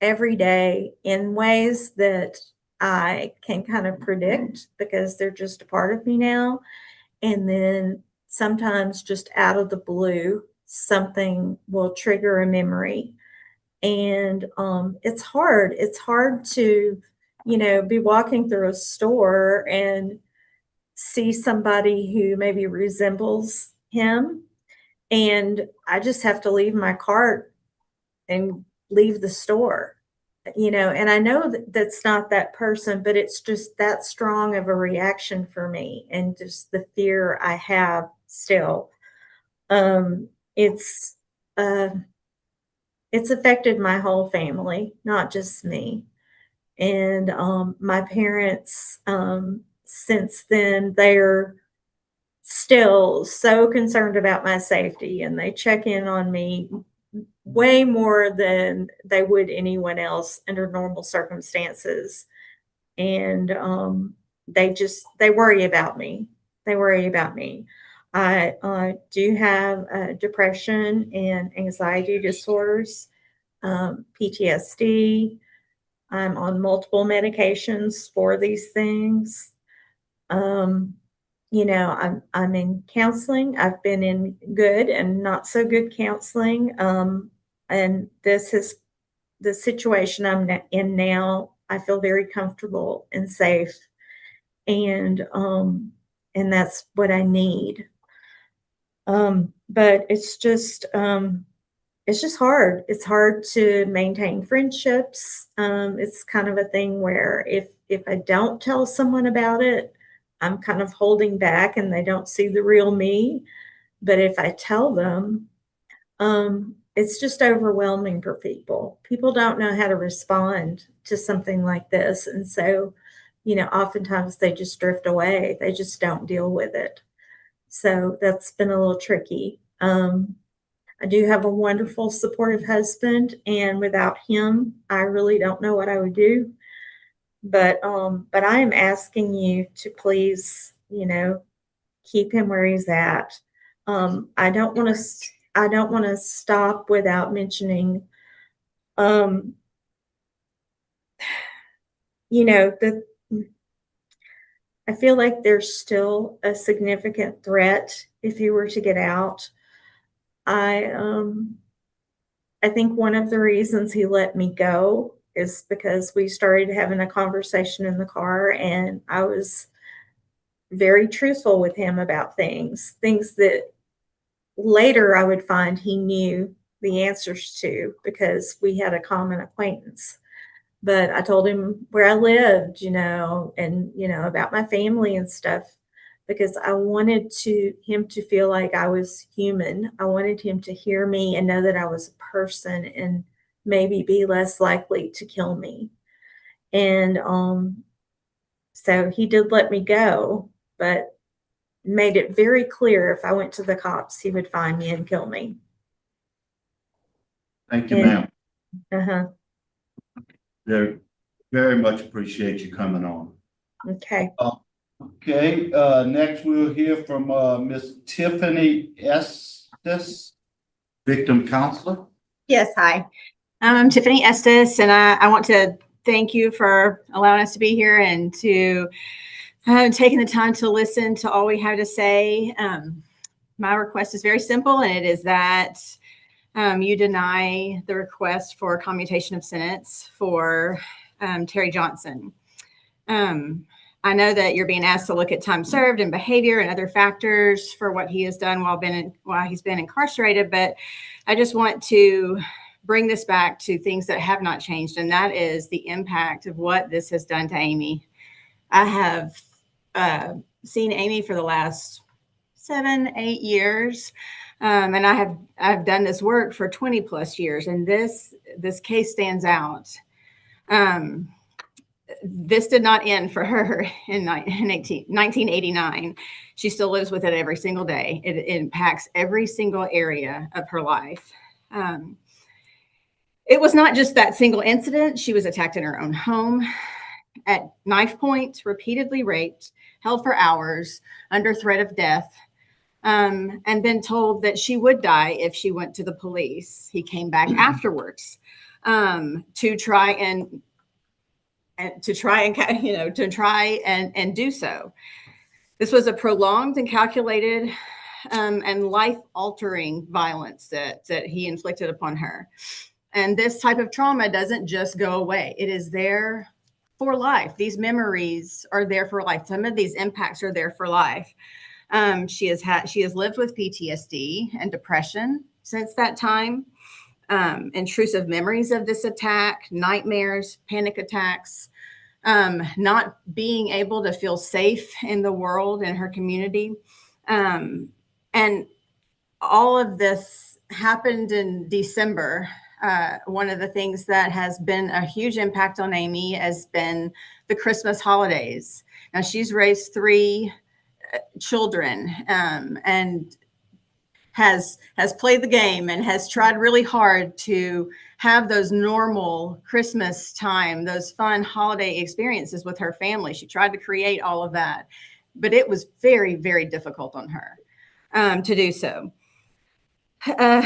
every day in ways that I can kind of predict because they're just a part of me now. And then sometimes just out of the blue, something will trigger a memory. And it's hard. It's hard to, be walking through a store and see somebody who maybe resembles him. And I just have to leave my cart and leave the store. And I know that that's not that person, but it's just that strong of a reaction for me, and just the fear I have still. It's affected my whole family, not just me. And my parents, since then, they're still so concerned about my safety, and they check in on me way more than they would anyone else under normal circumstances. And they worry about me. They worry about me. I do have depression and anxiety disorders, PTSD. I'm on multiple medications for these things. I'm in counseling. I've been in good and not so good counseling. And this is the situation I'm in now. I feel very comfortable and safe. And that's what I need. But it's just hard. It's hard to maintain friendships. It's kind of a thing where if I don't tell someone about it, I'm kind of holding back and they don't see the real me. But if I tell them, it's just overwhelming for people. People don't know how to respond to something like this. And so, oftentimes they just drift away. They just don't deal with it. So that's been a little tricky. I do have a wonderful, supportive husband, and without him, I really don't know what I would do. But I am asking you to please, keep him where he's at. I don't want to stop without mentioning, that I feel like there's still a significant threat if he were to get out. I think one of the reasons he let me go is because we started having a conversation in the car, and I was very truthful with him about things that later I would find he knew the answers to because we had a common acquaintance. But I told him where I lived, and, about my family and stuff, because I wanted him to feel like I was human. I wanted him to hear me and know that I was a person and maybe be less likely to kill me. And so he did let me go, but made it very clear if I went to the cops, he would find me and kill me. Thank you, ma'am. Uh-huh. Very, very much appreciate you coming on. Okay. Okay, next we'll hear from Miss Tiffany Estes, victim counselor. Yes, hi. I'm Tiffany Estes, and I want to thank you for allowing us to be here and to taking the time to listen to all we have to say. My request is very simple, and it is that you deny the request for commutation of sentence for Terry Johnson. I know that you're being asked to look at time served and behavior and other factors for what he has done while he's been incarcerated, but I just want to bring this back to things that have not changed, and that is the impact of what this has done to Amy. I have seen Amy for the last 7-8 years, and I've done this work for 20 plus years, and this case stands out. This did not end for her in 1989. She still lives with it every single day. It impacts every single area of her life. It was not just that single incident. She was attacked in her own home, at knife point, repeatedly raped, held for hours, under threat of death, and then told that she would die if she went to the police. He came back afterwards to try and do so. This was a prolonged and calculated and life-altering violence that he inflicted upon her. And this type of trauma doesn't just go away. It is there for life. These memories are there for life. Some of these impacts are there for life. She has lived with PTSD and depression since that time. Intrusive memories of this attack, nightmares, panic attacks, not being able to feel safe in the world and her community. And all of this happened in December. One of the things that has been a huge impact on Amy has been the Christmas holidays. Now, she's raised 3 children and has played the game and has tried really hard to have those normal Christmas time, those fun holiday experiences with her family. She tried to create all of that, but it was very, very difficult on her to do so. Let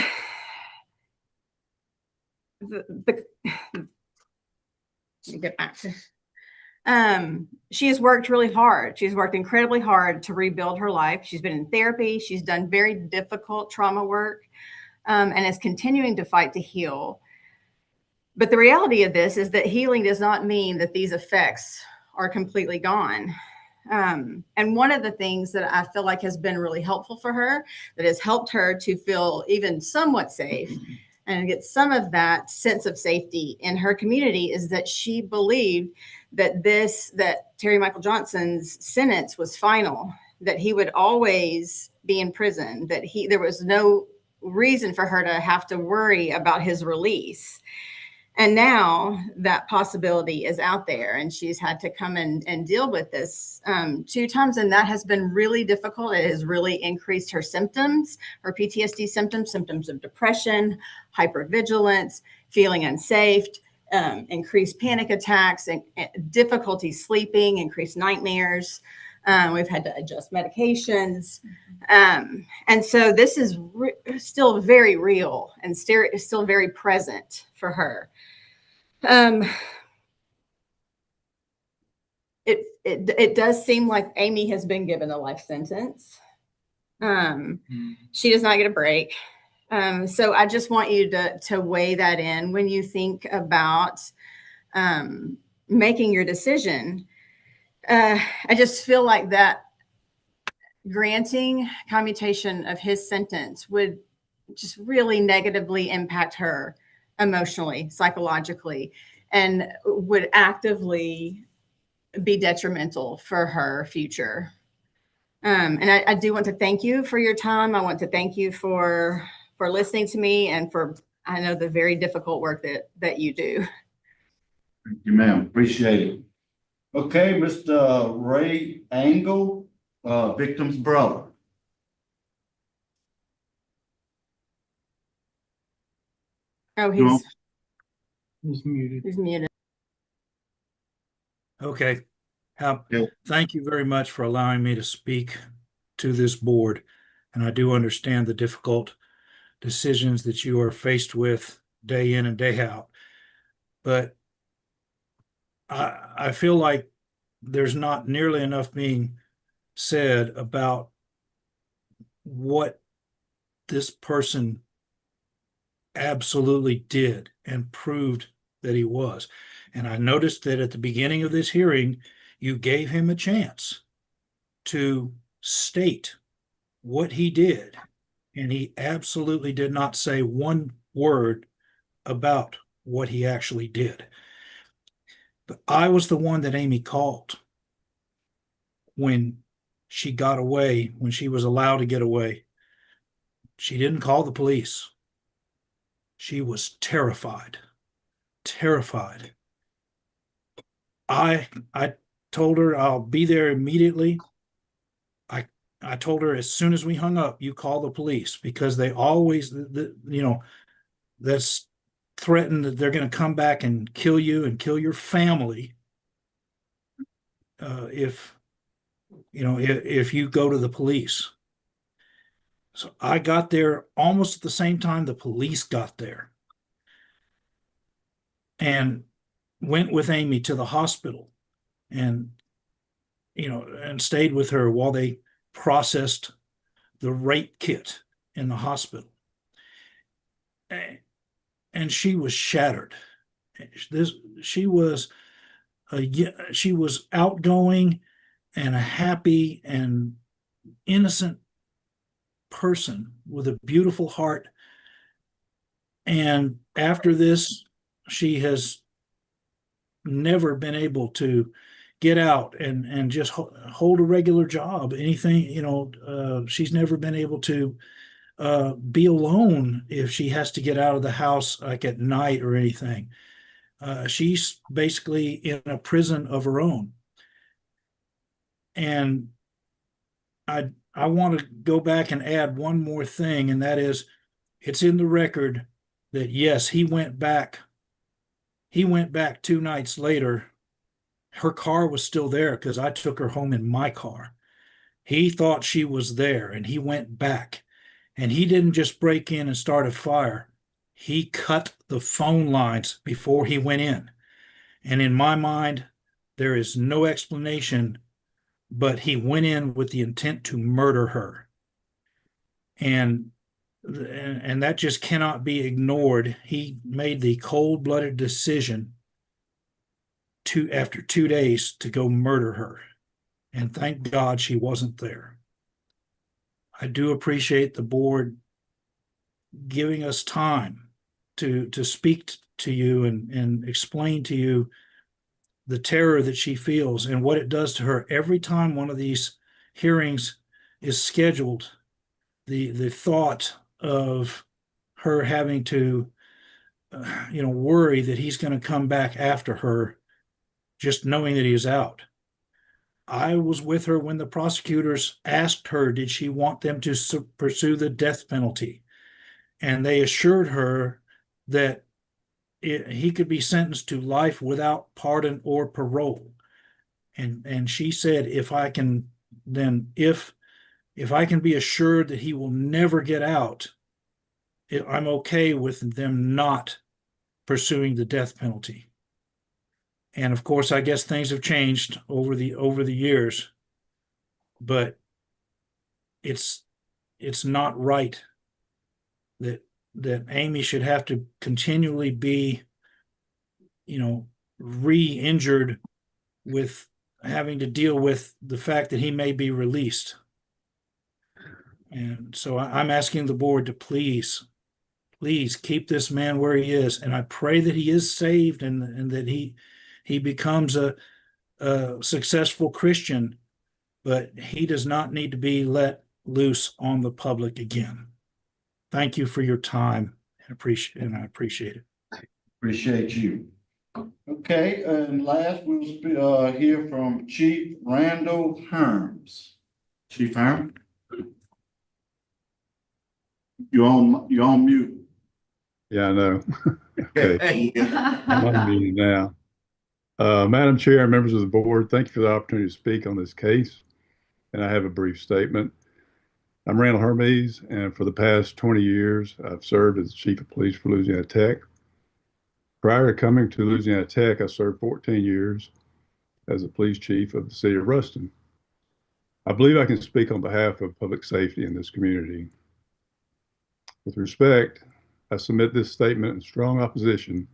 me get back to. She has worked really hard. She's worked incredibly hard to rebuild her life. She's been in therapy. She's done very difficult trauma work and is continuing to fight to heal. But the reality of this is that healing does not mean that these effects are completely gone. And one of the things that I feel like has been really helpful for her, that has helped her to feel even somewhat safe and get some of that sense of safety in her community, is that she believed that Terry Michael Johnson's sentence was final, that he would always be in prison, that there was no reason for her to have to worry about his release. And now that possibility is out there, and she's had to come and deal with this 2 times. And that has been really difficult. It has really increased her symptoms, her PTSD symptoms of depression, hypervigilance, feeling unsafe, increased panic attacks, and difficulty sleeping, increased nightmares. We've had to adjust medications. And so this is still very real and still very present for her. It does seem like Amy has been given a life sentence. She does not get a break. So I just want you to weigh that in when you think about making your decision. I just feel like that granting commutation of his sentence would just really negatively impact her emotionally, psychologically, and would actively be detrimental for her future. And I do want to thank you for your time. I want to thank you for listening to me and for, I know, the very difficult work that you do. Thank you, ma'am. Appreciate it. Okay, Mr. Ray Angle, victim's brother. Oh, He's muted. He's muted. Okay. Thank you very much for allowing me to speak to this board. And I do understand the difficult decisions that you are faced with day in and day out. But I feel like there's not nearly enough being said about what this person absolutely did and proved that he was. And I noticed that at the beginning of this hearing, You gave him a chance to state what he did, and he absolutely did not say one word about what he actually did. But I was the one that Amy called when she got away, when she was allowed to get away. She didn't call the police. She was terrified, terrified. I told her I'll be there immediately. I told her as soon as we hung up, you call the police, because they always, that's threatened that they're going to come back and kill you and kill your family if you go to the police. So I got there almost at the same time the police got there, and went with Amy to the hospital, and stayed with her while they processed the rape kit in the hospital. And she was shattered. She was outgoing and a happy and innocent person with a beautiful heart. And after this, she has never been able to get out and just hold a regular job, anything. She's never been able to be alone if she has to get out of the house, like at night or anything. She's basically in a prison of her own. And I want to go back and add one more thing, and that is, it's in the record that yes, he went back 2 nights later. Her car was still there because I took her home in my car. He thought she was there, and he went back, and he didn't just break in and start a fire. He cut the phone lines before he went in. And in my mind, there is no explanation, but he went in with the intent to murder her. And that just cannot be ignored. He made the cold-blooded decision after 2 days to go murder her. And thank God she wasn't there. I do appreciate the board giving us time to speak to you and explain to you the terror that she feels and what it does to her every time one of these hearings is scheduled. The thought of her having to worry that he's going to come back after her, just knowing that he is out. I was with her when the prosecutors asked her, did she want them to pursue the death penalty? And they assured her that he could be sentenced to life without pardon or parole. And she said, if I can be assured that he will never get out, I'm okay with them not pursuing the death penalty. And of course, I guess things have changed over the years, but it's not right that Amy should have to continually be, re-injured with having to deal with the fact that he may be released. And so I'm asking the board to please keep this man where he is. And I pray that he is saved and that he becomes a successful Christian, but he does not need to be let loose on the public again. Thank you for your time and I appreciate it. Appreciate you. Okay, and last we'll hear from Chief Randall Harums. Chief Harum? You're on mute. Yeah, I know. Okay. I'm on meeting now. Madam Chair, members of the board, thank you for the opportunity to speak on this case. And I have a brief statement. I'm Randall Hermes, and for the past 20 years, I've served as Chief of Police for Louisiana Tech. Prior to coming to Louisiana Tech, I served 14 years as a police chief of the city of Ruston. I believe I can speak on behalf of public safety in this community. With respect, I submit this statement in strong opposition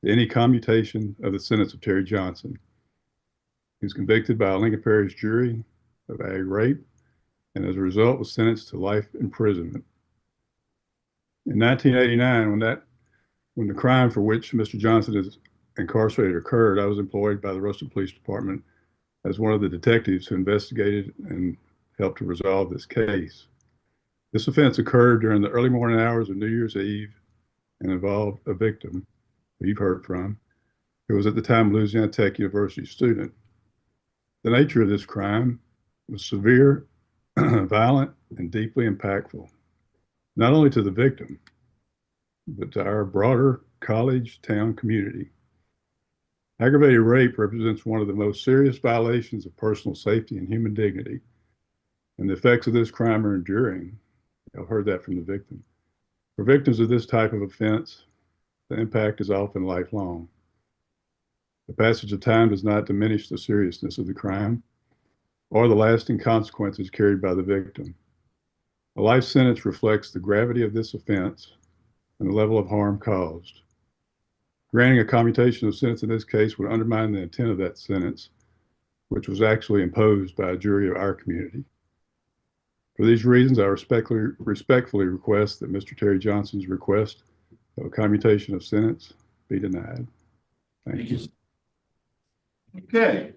to any commutation of the sentence of Terry Johnson. He was convicted by a Lincoln Parish jury of ag rape, and as a result was sentenced to life imprisonment. In 1989, when the crime for which Mr. Johnson is incarcerated occurred, I was employed by the Ruston Police Department as one of the detectives who investigated and helped to resolve this case. This offense occurred during the early morning hours of New Year's Eve and involved a victim who you've heard from, who was at the time a Louisiana Tech University student. The nature of this crime was severe, violent, and deeply impactful, not only to the victim, but to our broader college town community. Aggravated rape represents one of the most serious violations of personal safety and human dignity, and the effects of this crime are enduring. I've heard that from the victim. For victims of this type of offense, the impact is often lifelong. The passage of time does not diminish the seriousness of the crime or the lasting consequences carried by the victim. A life sentence reflects the gravity of this offense and the level of harm caused. Granting a commutation of sentence in this case would undermine the intent of that sentence, which was actually imposed by a jury of our community. For these reasons, I respectfully request that Mr. Terry Johnson's request of a commutation of sentence be denied. Thank you. Okay.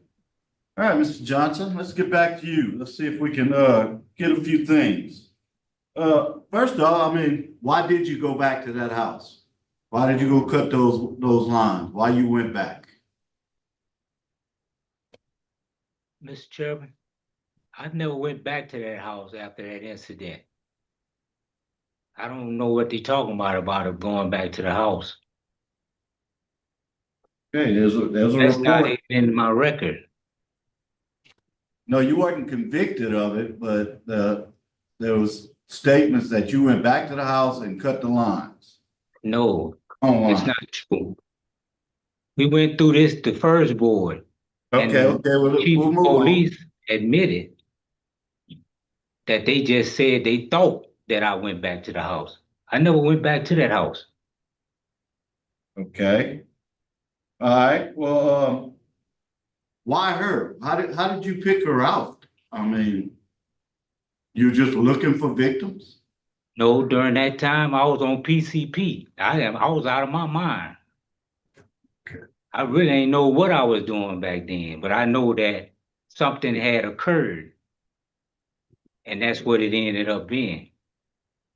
All right, Mr. Johnson, let's get back to you. Let's see if we can get a few things. First off, why did you go back to that house? Why did you go cut those lines? Why you went back? Mr. Chairman, I never went back to that house after that incident. I don't know what they're talking about going back to the house. Okay, there's a That's report. not even in my record. No, you weren't convicted of it, but there was statements that you went back to the house and cut the lines. No, it's not true. We went through this, the first board. Okay, Chief we'll of move on. Police admitted that they just said they thought that I went back to the house. I never went back to that house. Okay. All right. Well, why her? How did you pick her out? You're just looking for victims? No, during that time I was on PCP. I was out of my mind. Okay. I really ain't know what I was doing back then, but I know that something had occurred, and that's what it ended up being.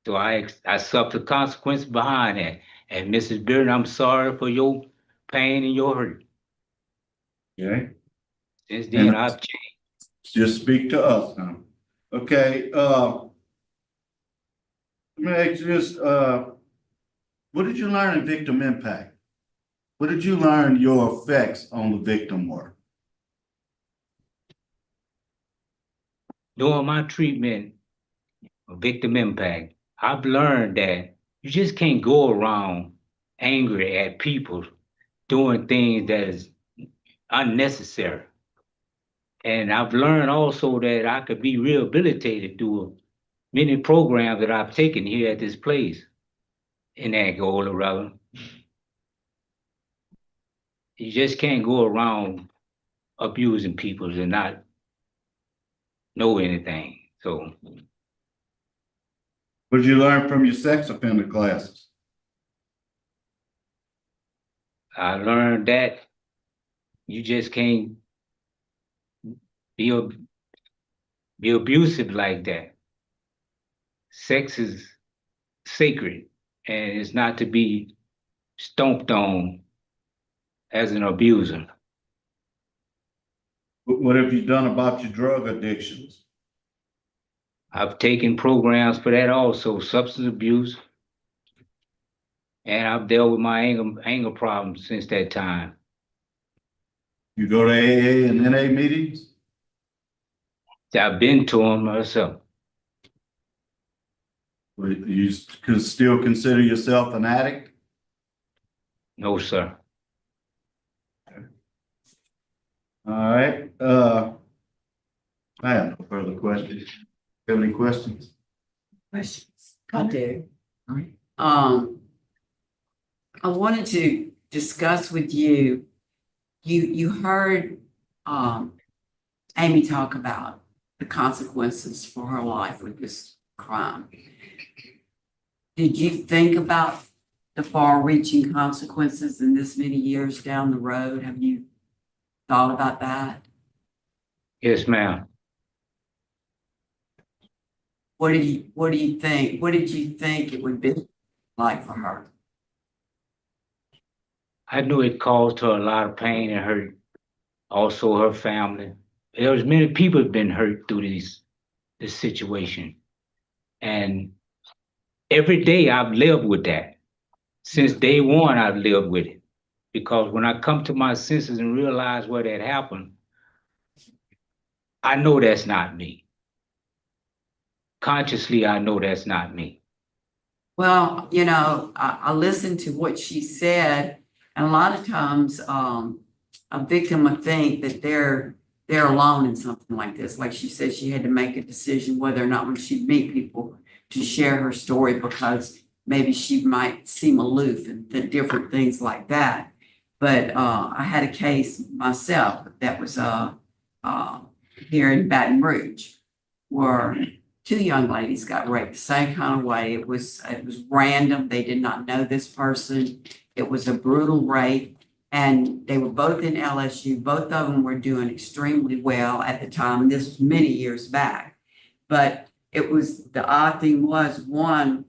So I suffered consequences behind that. And Mrs. Beard, I'm sorry for your pain and your hurt. Okay. Since then, I've changed. Just speak to us now. Okay. Let me ask you this. What did you learn in victim impact? What did you learn your effects on the victim were? During my treatment of victim impact, I've learned that you just can't go around angry at people doing things that is unnecessary. And I've learned also that I could be rehabilitated through many programs that I've taken here at this place in Angola, rather. You just can't go around abusing people and not know anything. So, what did you learn from your sex offender classes? I learned that you just can't be abusive like that. Sex is sacred and it's not to be stomped on as an abuser. What have you done about your drug addictions? I've taken programs for that also, substance abuse, and I've dealt with my anger problems since that time. You go to AA and NA meetings? I've been to them myself. You can still consider yourself an addict? No, sir. All right. I have no further questions. Have any questions? Questions? I do. I wanted to discuss with you, you heard Amy talk about the consequences for her life with this crime. Did you think about the far-reaching consequences in this many years down the road? Have you thought about that? Yes, ma'am. What do you think? What did you think it would be like for her? I knew it caused her a lot of pain and hurt. Also her family. There was many people have been hurt through this situation. And every day I've lived with that. Since day one, I've lived with it. Because when I come to my senses and realize what had happened, I know that's not me. Consciously, I know that's not me. Well, you know, I listened to what she said, and a lot of times a victim would think that they're alone in something like this. Like she said, she had to make a decision whether or not when she'd meet people to share her story because maybe she might seem aloof and different things like that. But I had a case myself that was here in Baton Rouge where two young ladies got raped the same kind of way. It was random. They did not know this person. It was a brutal rape. And they were both in LSU. Both of them were doing extremely well at the time. And this was many years back. But it was, the odd thing was, one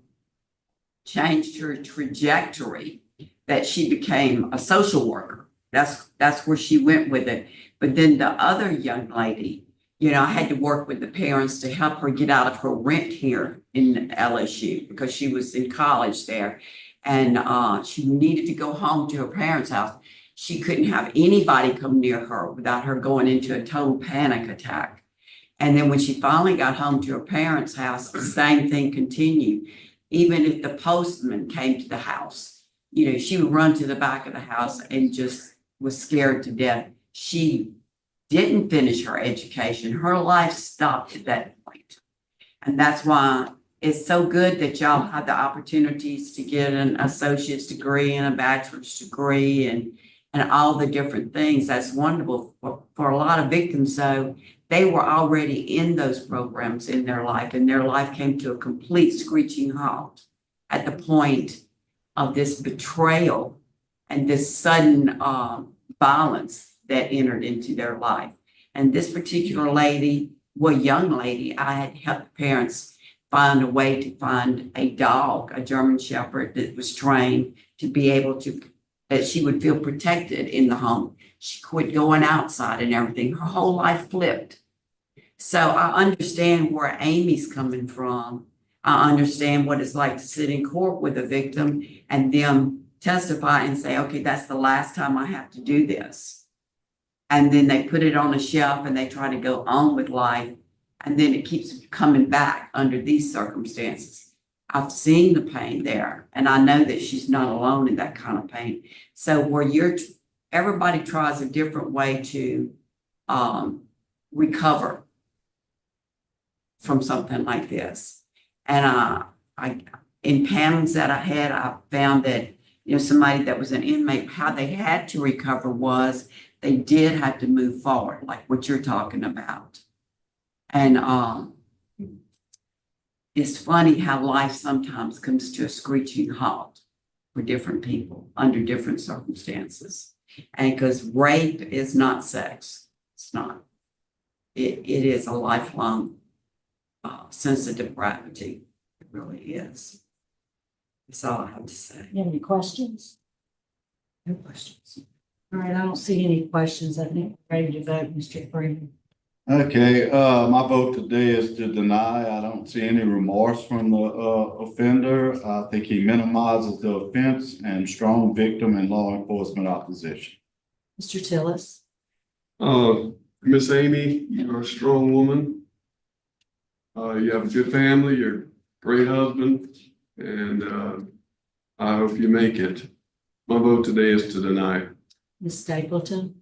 changed her trajectory, that she became a social worker. That's where she went with it. But then the other young lady, you know, I had to work with the parents to help her get out of her rent here in LSU because she was in college there. And she needed to go home to her parents' house. She couldn't have anybody come near her without her going into a total panic attack. And then when she finally got home to her parents' house, the same thing continued. Even if the postman came to the house, you know, she would run to the back of the house and just was scared to death. She didn't finish her education. Her life stopped at that point. And that's why it's so good that y'all have the opportunities to get an associate's degree and a bachelor's degree and all the different things. That's wonderful for a lot of victims. So they were already in those programs in their life, and their life came to a complete screeching halt at the point of this betrayal and this sudden violence that entered into their life. And this particular lady, well, young lady, I had helped parents find a way to find a dog, a German Shepherd that was trained to be able to, that she would feel protected in the home. She quit going outside and everything. Her whole life flipped. So I understand where Amy's coming from. I understand what it's like to sit in court with a victim and them testify and say, okay, that's the last time I have to do this. And then they put it on a shelf and they try to go on with life. And then it keeps coming back under these circumstances. I've seen the pain there, and I know that she's not alone in that kind of pain. So where everybody tries a different way to recover from something like this. And in panels that I had, I found that, you know, somebody that was an inmate, how they had to recover was they did have to move forward, like what you're talking about. And it's funny how life sometimes comes to a screeching halt for different people under different circumstances. And because rape is not sex, it's not. It is a lifelong sense of depravity. It really is. That's all I have to say. You have any questions? No questions. All right, I don't see any questions. I think we're ready to vote, Mr. Freeman. Okay, my vote today is to deny. I don't see any remorse from the offender. I think he minimizes the offense and strong victim and law enforcement opposition. Mr. Tillis. Miss Amy, you're a strong woman. You have a good family, you're a great husband, and I hope you make it. My vote today is to deny. Ms. Stapleton.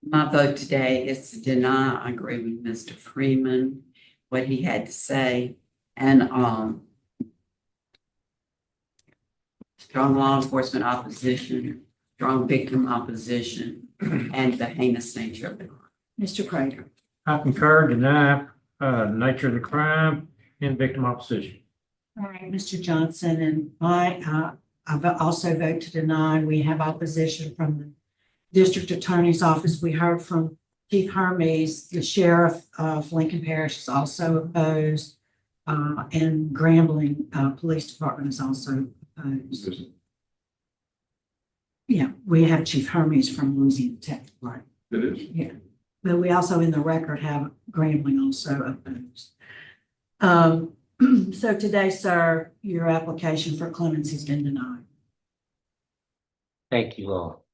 My vote today is to deny. I agree with Mr. Freeman, what he had to say. And strong law enforcement opposition, strong victim opposition, and the heinous nature of the crime. Mr. Prater. I concur, deny, nature of the crime and victim opposition. All right, Mr. Johnson, and I've also vote to deny. We have opposition from the district attorney's office. We heard from Chief Hermes, the sheriff of Lincoln Parish is also opposed. And Grambling, Police Department is also opposed. Yeah, we have Chief Hermes from Louisiana Tech, right? It is. Yeah, but we also in the record have Grambling also opposed. So today, sir, your application for clemency has been denied. Thank you all.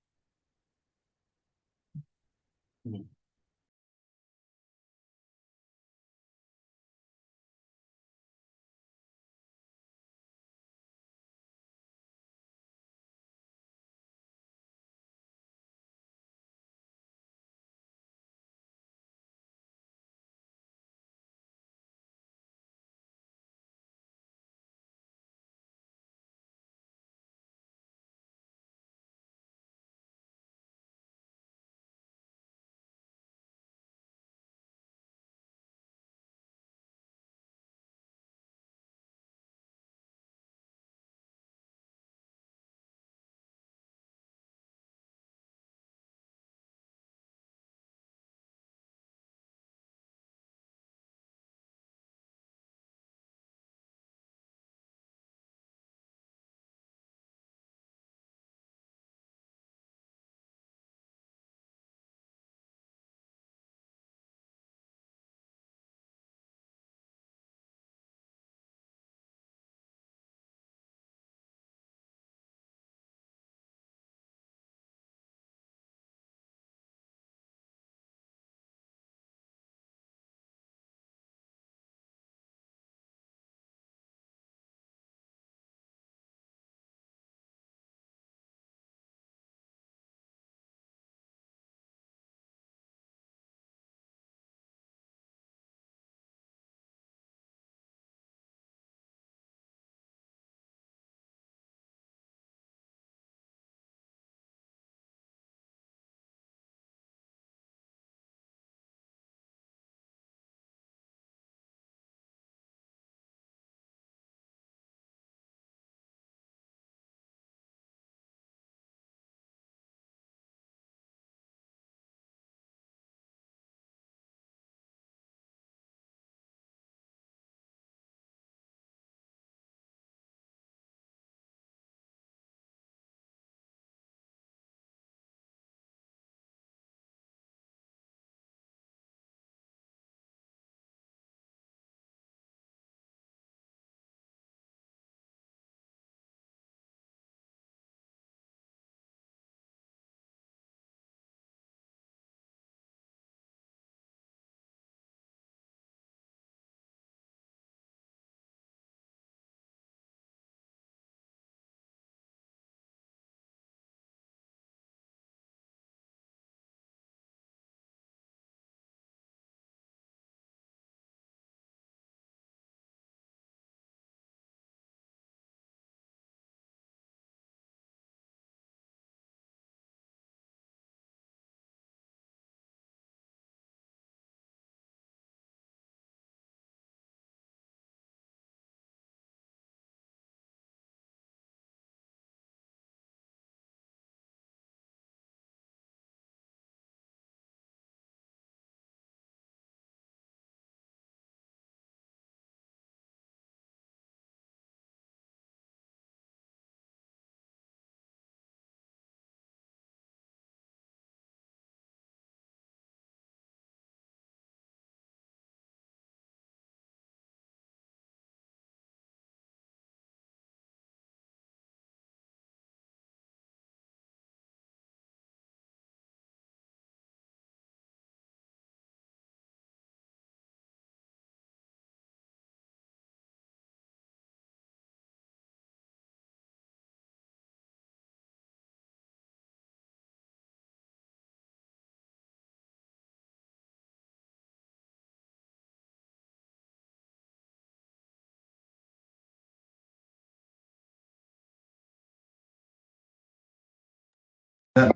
All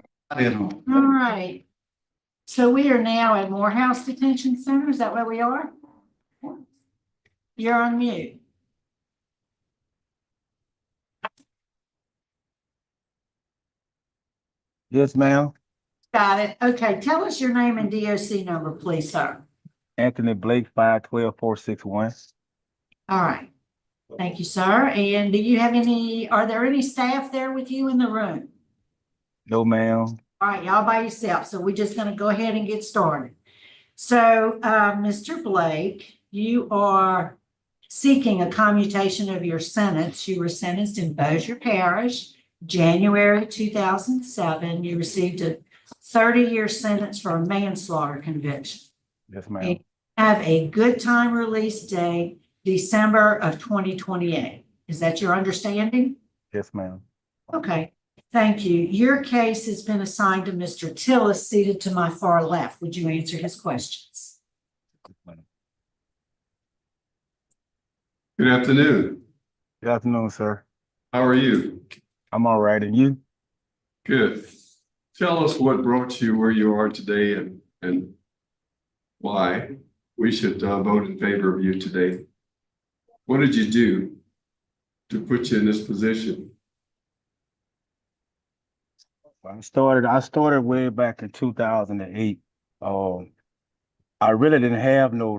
right. So we are now at Morehouse Detention Center. Is that where we are? You're on mute. Yes, ma'am. Got it. Okay, tell us your name and DOC number, please, sir. Anthony Blake, 512-461. All right. Thank you, sir. And do you have are there any staff there with you in the room? No, ma'am. All right, y'all by yourself. So we're just gonna go ahead and get started. So, Mr. Blake, you are seeking a commutation of your sentence. You were sentenced in Bossier Parish, January 2007. You received a 30-year sentence for a manslaughter conviction. Yes, ma'am. And you have a good time release date, December of 2028. Is that your understanding? Yes, ma'am. Okay, thank you. Your case has been assigned to Mr. Tillis, seated to my far left. Would you answer his questions? Good afternoon. Good afternoon, sir. How are you? I'm all right, and you? Good. Tell us what brought you where you are today and why we should vote in favor of you today. What did you do to put you in this position? I started way back in 2008. I really didn't have no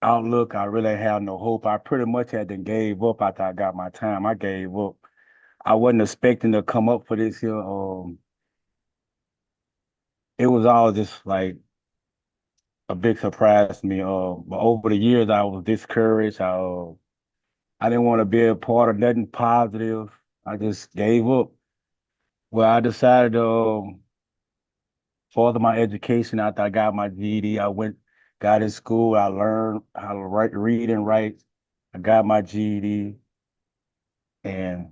outlook. I really had no hope. I pretty much had to gave up after I got my time. I gave up. I wasn't expecting to come up for this here. It was all just like a big surprise to me. But over the years, I was discouraged. I didn't want to be a part of nothing positive. I just gave up. Well, I decided to further my education after I got my GED. Got in school. I learned how to read and write. I got my GED, and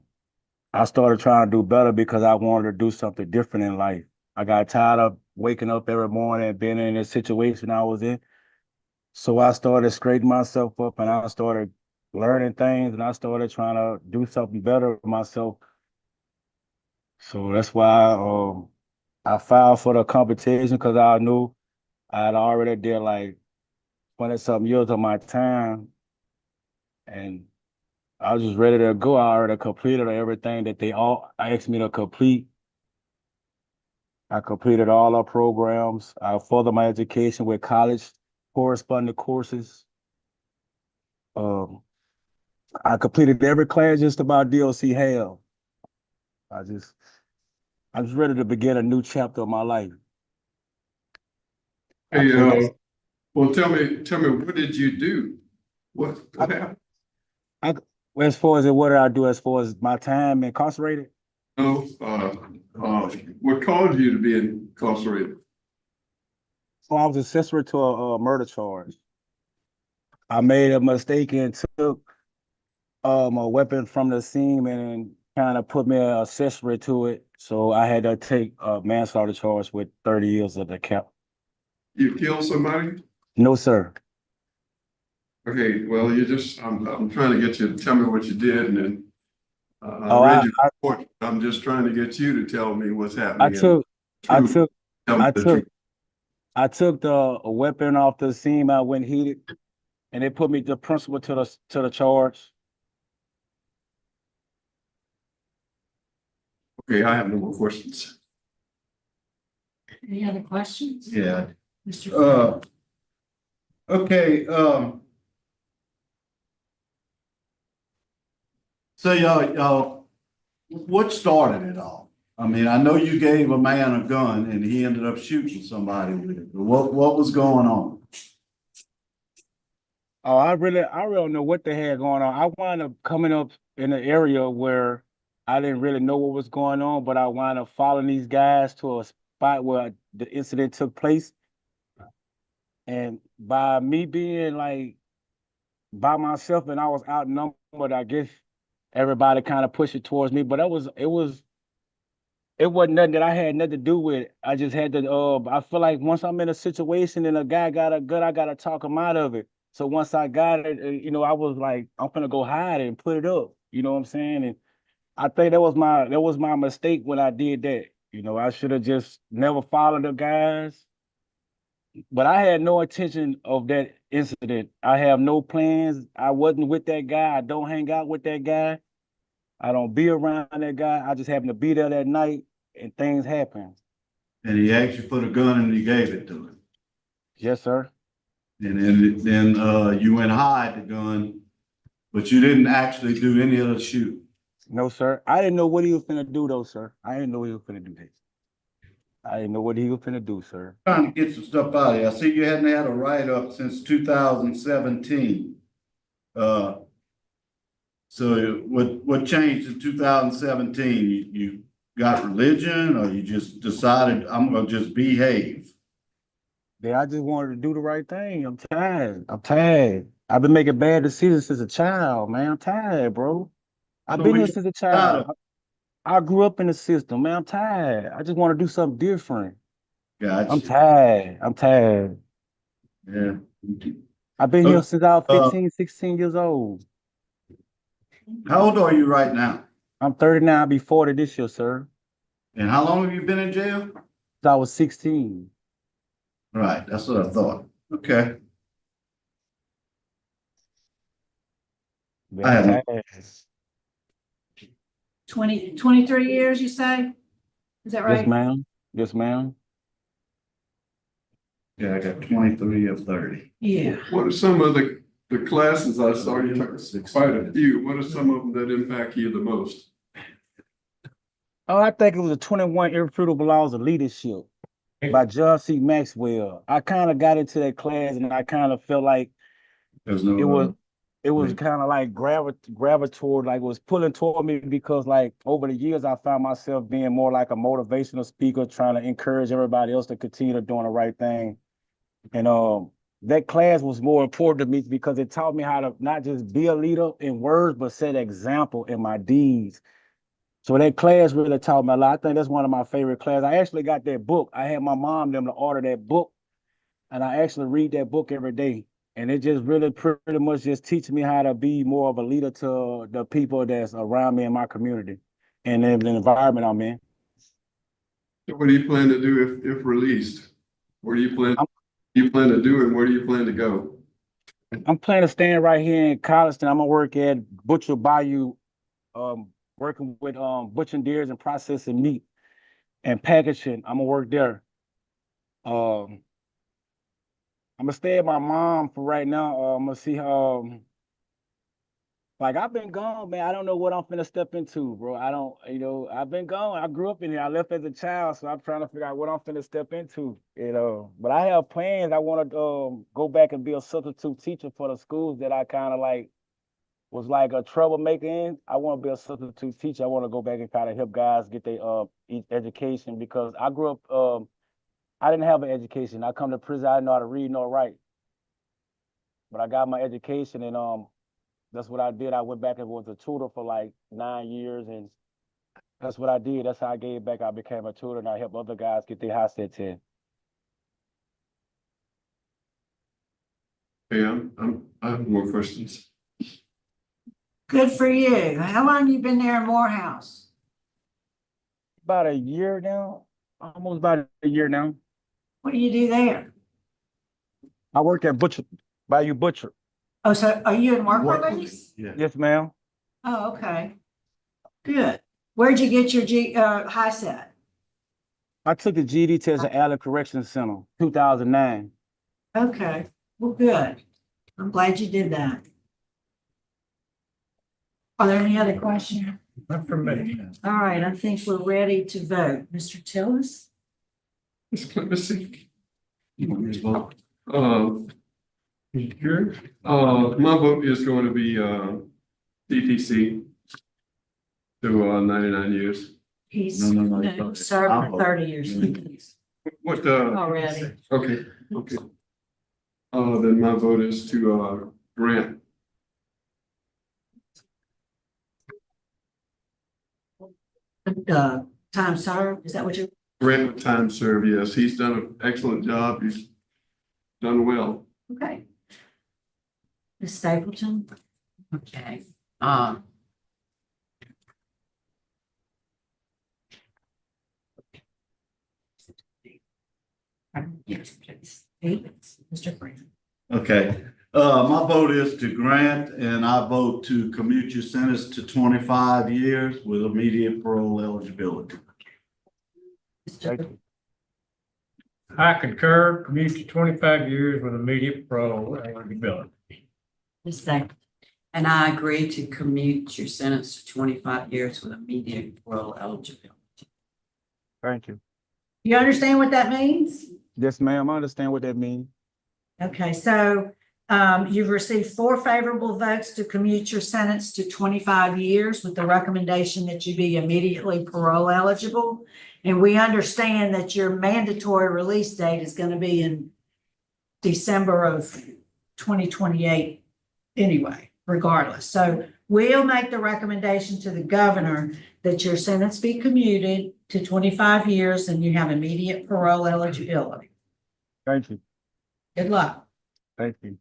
I started trying to do better because I wanted to do something different in life. I got tired of waking up every morning and being in the situation I was in. So I started straightening myself up, and I started learning things, and I started trying to do something better for myself. So that's why I filed for the competition, because I knew I had already did like 20-something years of my time, and I was just ready to go. I already completed everything that they all asked me to complete. I completed all our programs. I furthered my education with college corresponding courses. I completed every class just about DLC have. I'm just ready to begin a new chapter of my life. Hey, well, tell me, what did you do? What happened? As far as what did I do as far as my time incarcerated? No, what caused you to be incarcerated? So I was accessory to a murder charge. I made a mistake and took a weapon from the scene and kind of put me an accessory to it. So I had to take a manslaughter charge with 30 years of the cap. You killed somebody? No, sir. Okay, well, I'm trying to get you to tell me what you did, and then Oh, I read your report. I'm just trying to get you to tell me what's happening. I took the weapon off the scene. I went heated, and they put me the principal to the charge. Okay, I have no more questions. Any other questions? Yeah. Mr. Okay, so y'all, what started it all? I mean, I know you gave a man a gun and he ended up shooting somebody with it. What was going on? Oh, I really don't know what the hell going on. I wound up coming up in an area where I didn't really know what was going on, but I wound up following these guys to a spot where the incident took place. And by me being like by myself and I was outnumbered, I guess everybody kind of pushed it towards me. But it wasn't nothing that I had nothing to do with. I just had to I feel like once I'm in a situation and a guy got a gun, I gotta talk him out of it. So once I got it, I was like, I'm gonna go hide it and put it up. You know what I'm saying? And I think that was my mistake when I did that. You know, I should have just never followed the guys. But I had no intention of that incident. I have no plans. I wasn't with that guy. I don't hang out with that guy. I don't be around that guy. I just happened to be there that night and things happened. And he asked you for the gun and you gave it to him. Yes, sir. And then you went hide the gun, but you didn't actually do any of the shooting. No, sir. I didn't know what he was finna do though, sir. I didn't know he was finna do this. I didn't know what he was finna do, sir. Trying to get some stuff out of here. I see you hadn't had a write-up since 2017. So what changed in 2017? You got religion, or you just decided I'm gonna just behave? Yeah, I just wanted to do the right thing. I'm tired. I'm tired. I've been making bad decisions since a child, man. I'm tired, bro. I've been here since a child. I grew up in the system, man. I'm tired. I just want to do something different. Gotcha. I'm tired. I'm tired. Yeah. I've been here since I was 15, 16 years old. How old are you right now? I'm 39. I'll be 40 this year, sir. And how long have you been in jail? Since I was 16. Right, that's what I thought. Okay. I haven't. 23 years, you say? Is that right? Yes, ma'am. Yes, ma'am. Yeah, I got 23 of 30. Yeah. What are some of the classes I saw you took quite a few? What are some of them that impact you the most? Oh, I think it was the 21 Irrefutable Laws of Leadership by John C. Maxwell. I kind of got into that class and I kind of felt like it was kind of like gravitated, like it was pulling toward me because like over the years I found myself being more like a motivational speaker, trying to encourage everybody else to continue doing the right thing. And that class was more important to me because it taught me how to not just be a leader in words, but set example in my deeds. So that class really taught me a lot. I think that's one of my favorite classes. I actually got that book. I had my mom them to order that book, and I actually read that book every day. And it just really pretty much just teaches me how to be more of a leader to the people that's around me in my community and in the environment I'm in. So what do you plan to do if released? Where do you plan to do and where do you plan to go? I'm planning to stand right here in Collinston. I'm gonna work at Butcher Bayou, working with butchering deers and processing meat and packaging. I'm gonna work there. I'm gonna stay at my mom for right now. I'm gonna see like I've been gone, man. I don't know what I'm finna step into, bro. I don't, I've been gone. I grew up in here. I left as a child, so I'm trying to figure out what I'm finna step into, But I have plans. I want to go back and be a substitute teacher for the schools that I kind of like was like a troublemaker in. I want to be a substitute teacher. I want to go back and kind of help guys get their education because I grew up. I didn't have an education. I come to prison. I didn't know how to read nor write, but I got my education, and that's what I did. I went back and was a tutor for like 9 years, and that's what I did. That's how I gave back. I became a tutor, and I helped other guys get their high sets in. Yeah, I have more questions. Good for you. How long you been there in Morehouse? About a year now, almost about a year now. What do you do there? I work at Bayou Butcher. Oh, so are you in work release? Yeah. Yes, ma'am. Oh, okay. Good. Where'd you get your high set? I took the GED test at Allen Correctional Center, 2009. Okay. Well, good. I'm glad you did that. Are there any other questions? Not for me. All right, I think we're ready to vote. Mr. Tillis? Let me see. Here, my vote is going to be DTC to 99 years. He's served for 30 years. What Already. Okay. Then my vote is to grant. Time served, is that what you're? Grant with time served, yes. He's done an excellent job. He's done well. Okay. Ms. Stapleton? Okay. Yes, please. Mr. Grant. Okay, my vote is to grant, and I vote to commute your sentence to 25 years with immediate parole eligibility. I concur, commute to 25 years with immediate parole eligibility. Ms. Thacker. And I agree to commute your sentence to 25 years with immediate parole eligibility. Thank you. You understand what that means? Yes, ma'am, I understand what that means. Okay, so you've received 4 favorable votes to commute your sentence to 25 years with the recommendation that you be immediately parole eligible. And we understand that your mandatory release date is going to be in December of 2028 anyway, regardless. So we'll make the recommendation to the governor that your sentence be commuted to 25 years and you have immediate parole eligibility. Thank you. Good luck. Thank you.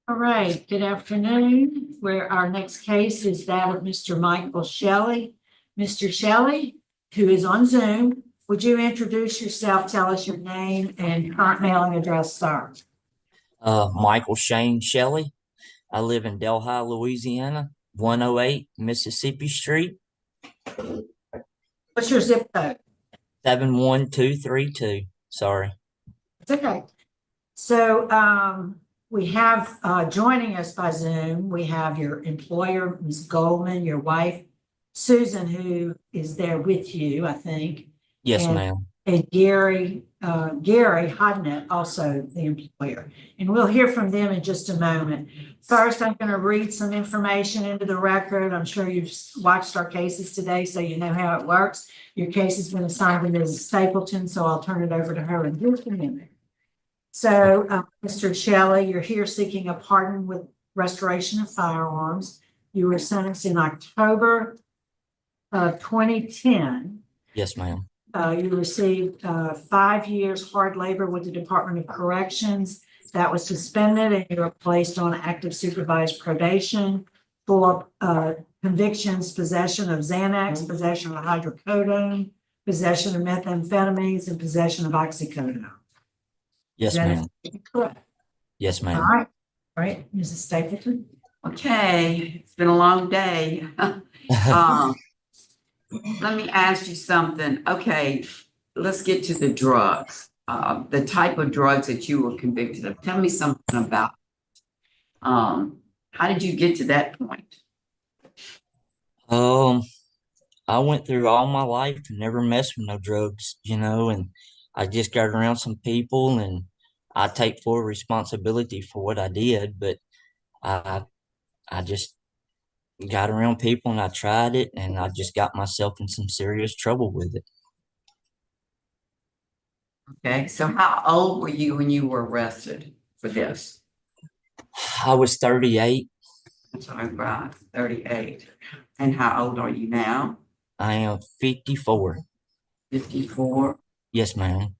All right, good afternoon. Where our next case is that of Mr. Michael Shelley. Mr. Shelley, who is on Zoom, would you introduce yourself, tell us your name and current mailing address, sir? Michael Shane Shelley. I live in Delhi, Louisiana, 108 Mississippi Street, What's your zip code? 71232. Sorry. It's okay. So, we have joining us by Zoom, we have your employer, Ms. Goldman, your wife, Susan, who is there with you, I think. Yes, and- ma'am. And Gary Hodnett, also the employer. And we'll hear from them in just a moment. First, I'm going to read some information into the record. I'm sure you've watched our cases today, so you know how it works. Your case has been assigned to Ms. Stapleton, so I'll turn it over to her in just a minute. So, Mr. Shelley, you're here seeking a pardon with restoration of firearms. You were sentenced in October of 2010. Yes, ma'am. You received 5 years hard labor with the Department of Corrections. That was suspended, and you were placed on active supervised probation for convictions, possession of Xanax, possession of hydrocodone, possession of methamphetamines, and possession of oxycodone. Yes, ma'am. Correct. Yes, All ma'am. right. All right, Mrs. Stapleton. Okay, it's been a long day. Let me ask you something. Okay, let's get to the drugs. The type of drugs that you were convicted of. Tell me something about. How did you get to that point? I went through all my life and never messed with no drugs, and I just got around some people, and I take full responsibility for what I did, but I just got around people and I tried it, and I just got myself in some serious trouble with it. Okay, so how old were you when you were arrested for this? I was 38. That's right, 38. And how old are you now? I am 54. 54. Yes, ma'am.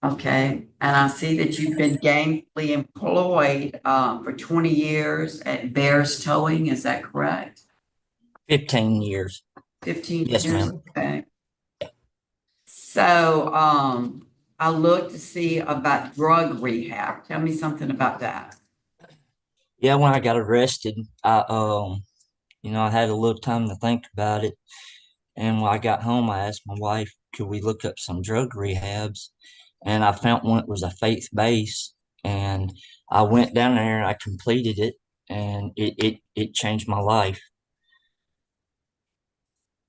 Okay, and I see that you've been gainfully employed for 20 years at Bears Towing, is that correct? 15 years. 15 Yes, years, ma'am. okay. So I looked to see about drug rehab. Tell me something about that. Yeah, when I got arrested, I had a little time to think about it. And when I got home, I asked my wife, could we look up some drug rehabs? And I found one that was a faith-based, and I went down there and I completed it, and it changed my life.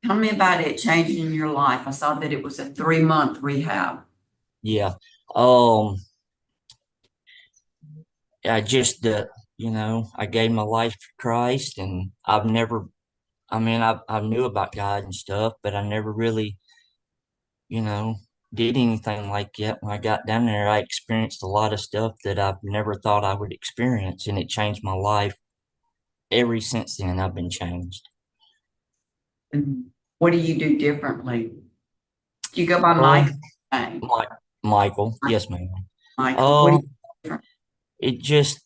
Tell me about it changing your life. I saw that it was a 3-month rehab. Yeah. I just, I gave my life to Christ, and I knew about God and stuff, but I never really, did anything like that. When I got down there, I experienced a lot of stuff that I've never thought I would experience, and it changed my life. Ever since then, I've been changed. And what do you do differently? Do you go by Mike? Michael, yes, ma'am. Michael, what do you do different? It just,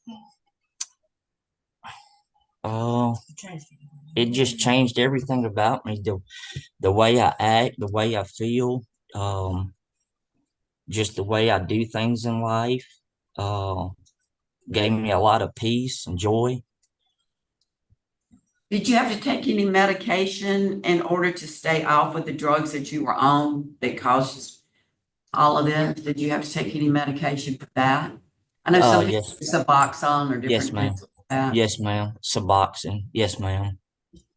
it just changed everything about me. The way I act, the way I feel, just the way I do things in life, gave me a lot of peace and joy. Did you have to take any medication in order to stay off of the drugs that you were on that caused all of this? Did you have to take any medication for that? I know some people Yes. use Suboxone or different Yes, ma'am. things like that. Yes, ma'am. Suboxone. Yes, ma'am.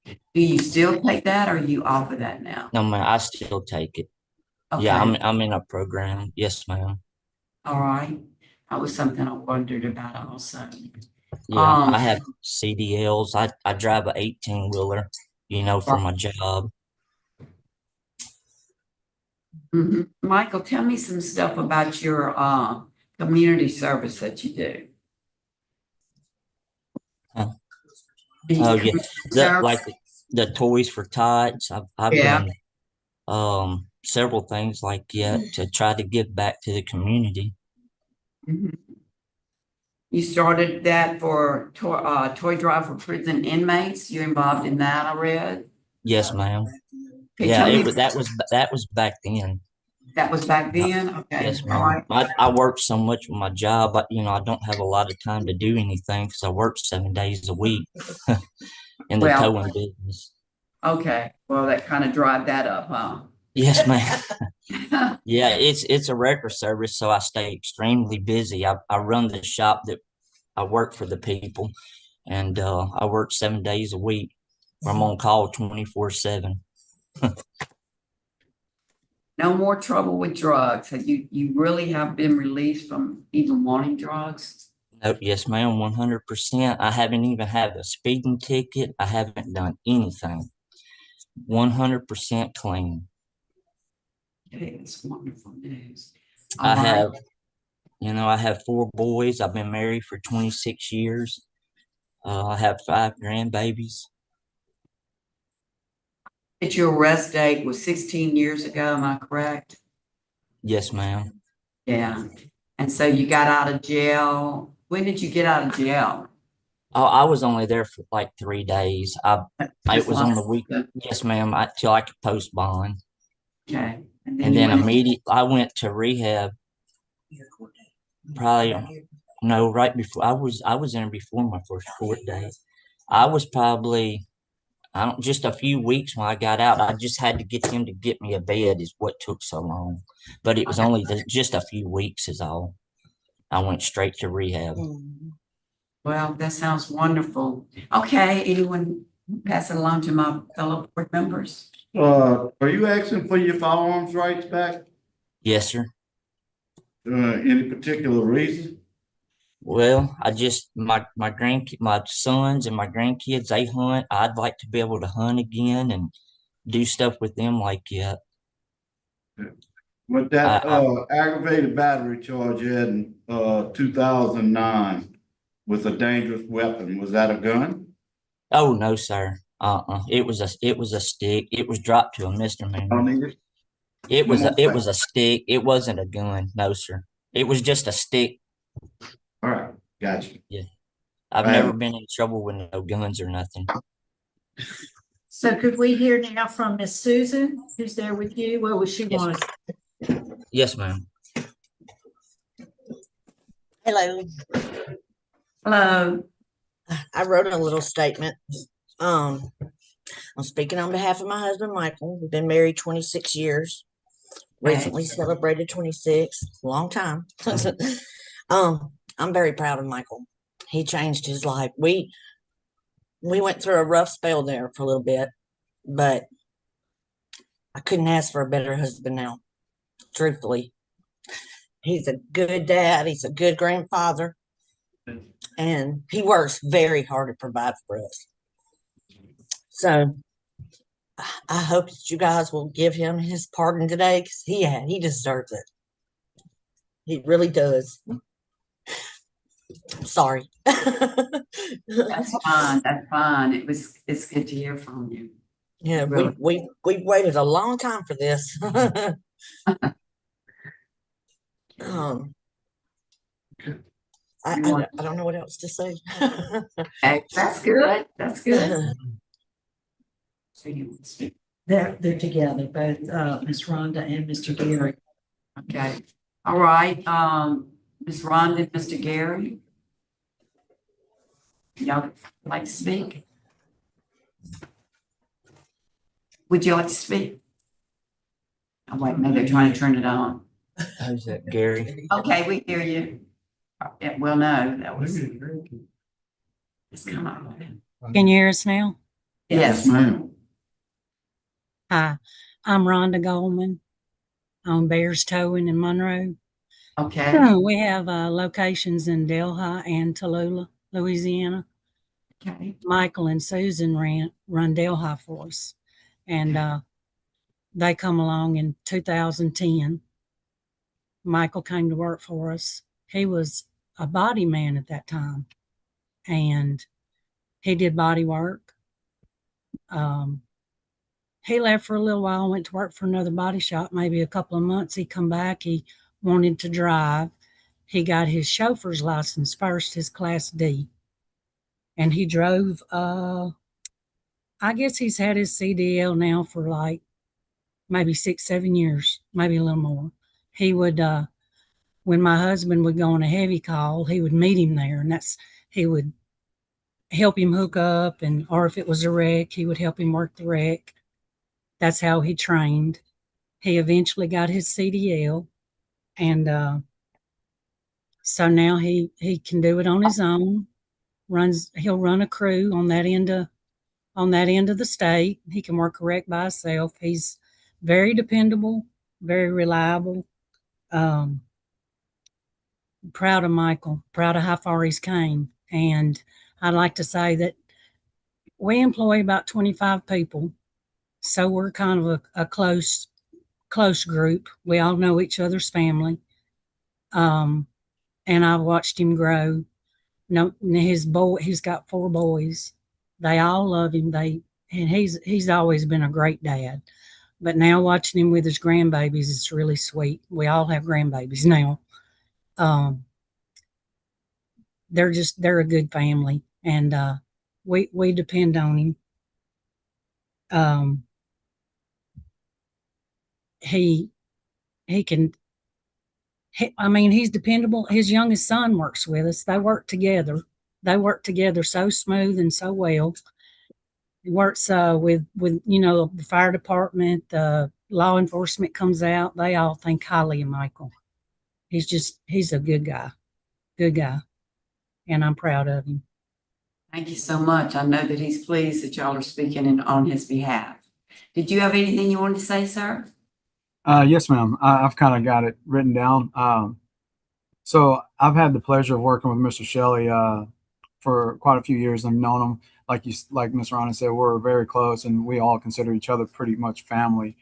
Do you still take that, or are you off of that now? No, ma'am, I still take it. Okay. Yeah, I'm in a program. Yes, ma'am. All right. That was something I wondered about also. Yeah, I have CDLs. I drive a 18-wheeler, for my job. Michael, tell me some stuff about your community service that you do. Oh, yeah. Like the Toys for Tots. I've done several things like that to try to give back to the community. You started that for toy drive for prison inmates. You involved in that, I read. Yes, ma'am. Okay, Yeah, tell me- that was back then. That was back then? Okay. Yes, All ma'am. right. I work so much with my job, but I don't have a lot of time to do anything because I work 7 days a week in the Well- towing business. Okay. Well, that kind of drive that up, huh? Yes, ma'am. Yeah, it's a record service, so I stay extremely busy. I run the shop that I work for the people, and I work 7 days a week. I'm on call 24/7. No more trouble with drugs. You really have been released from even wanting drugs? No, yes, ma'am, 100%. I haven't even had a speeding ticket. I haven't done anything. 100% clean. Okay, that's wonderful news. I All right. have, I have 4 boys. I've been married for 26 years. I have 5 grandbabies. Your arrest date was 16 years ago, am I correct? Yes, ma'am. Yeah. And so you got out of jail. When did you get out of jail? I was only there for like 3 days. It was on the week. Yes, ma'am. Till I could post bond. Okay. And then immediately I went to rehab. Probably no, right before I was in before my first court date. I was probably just a few weeks when I got out. I just had to get him to get me a bed is what took so long. But it was only just a few weeks is all. I went straight to rehab. Well, that sounds wonderful. Okay, anyone pass it along to my fellow board members? Are you asking for your firearms rights back? Yes, sir. Any particular reason? Well, I just my sons and my grandkids, they hunt. I'd like to be able to hunt again and do stuff with them like that. With that aggravated battery charge in 2009 with a dangerous weapon, was that a gun? Oh no, sir. It was a stick. It was dropped to a misdemeanor. It was a stick. It wasn't a gun. No, sir. It was just a stick. All right, gotcha. Yeah. I've never been in trouble with no guns or nothing. So could we hear now from Miss Susan, who's there with you? What would she want us? Yes, ma'am. Hello. Hello. I wrote a little statement. I'm speaking on behalf of my husband, Michael. We've been married 26 years. Recently celebrated 26, long time. I'm very proud of Michael. He changed his life. We went through a rough spell there for a little bit, but I couldn't ask for a better husband now, truthfully. He's a good dad. He's a good grandfather. And he works very hard to provide for us. So I hope that you guys will give him his pardon today because he deserves it. He really does. I'm sorry. That's fine. That's fine. It's good to hear from you. Yeah, Really. we waited a long time for this. I don't know what else to say. That's good. That's good. So you speak. They're together, both Miss Rhonda and Mr. Gary. Okay. All right. Ms. Rhonda and Mr. Gary. Y'all like to speak? Would you like to speak? Oh, wait, maybe they're trying to turn it on. How's that, Gary? Okay, we hear you. Yeah, well, no, that was. It's come on. Can you hear us now? Yes, ma'am. Hi, I'm Rhonda Goldman on Bears Towing in Monroe. Okay. We have locations in Delhi and Tallulah, Louisiana. Okay. Michael and Susan run Delhi for us. And they come along in 2010. Michael came to work for us. He was a body man at that time. And he did body work. He left for a little while, went to work for another body shop, maybe a couple of months. He come back, he wanted to drive. He got his chauffeur's license first, his Class D. And he drove, I guess he's had his CDL now for like maybe 6-7 years, maybe a little more. He would, when my husband would go on a heavy call, he would meet him there, and he would help him hook up, or if it was a wreck, he would help him work the wreck. That's how he trained. He eventually got his CDL, and So now he can do it on his own. He'll run a crew on that end of the state. He can work correct by himself. He's very dependable, very reliable. Proud of Michael, proud of how far he's came. And I'd like to say that we employ about 25 people. So we're kind of a close group. We all know each other's family. And I've watched him grow. He's got 4 boys. They all love him. And he's always been a great dad. But now watching him with his grandbabies is really sweet. We all have grandbabies now. They're a good family, and we depend on him. He's dependable. His youngest son works with us. They work together. So smooth and so well. He works with the fire department, law enforcement comes out. They all think highly of Michael. He's a good guy, and I'm proud of him. Thank you so much. I know that he's pleased that y'all are speaking on his behalf. Did you have anything you wanted to say, sir? Yes, ma'am. I've kind of got it written down. So I've had the pleasure of working with Mr. Shelley for quite a few years. I've known him, like Ms. Ronna said, we're very close, and we all consider each other pretty much family.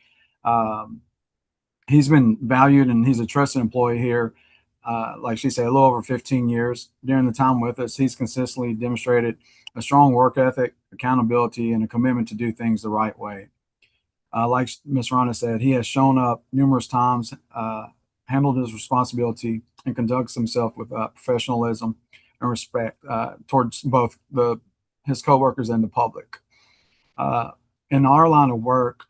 He's been valued, and he's a trusted employee here. Like she said, a little over 15 years. During the time with us, he's consistently demonstrated a strong work ethic, accountability, and a commitment to do things the right way. Like Ms. Ronna said, he has shown up numerous times, handled his responsibility, and conducts himself with professionalism and respect towards both his coworkers and the public. In our line of work,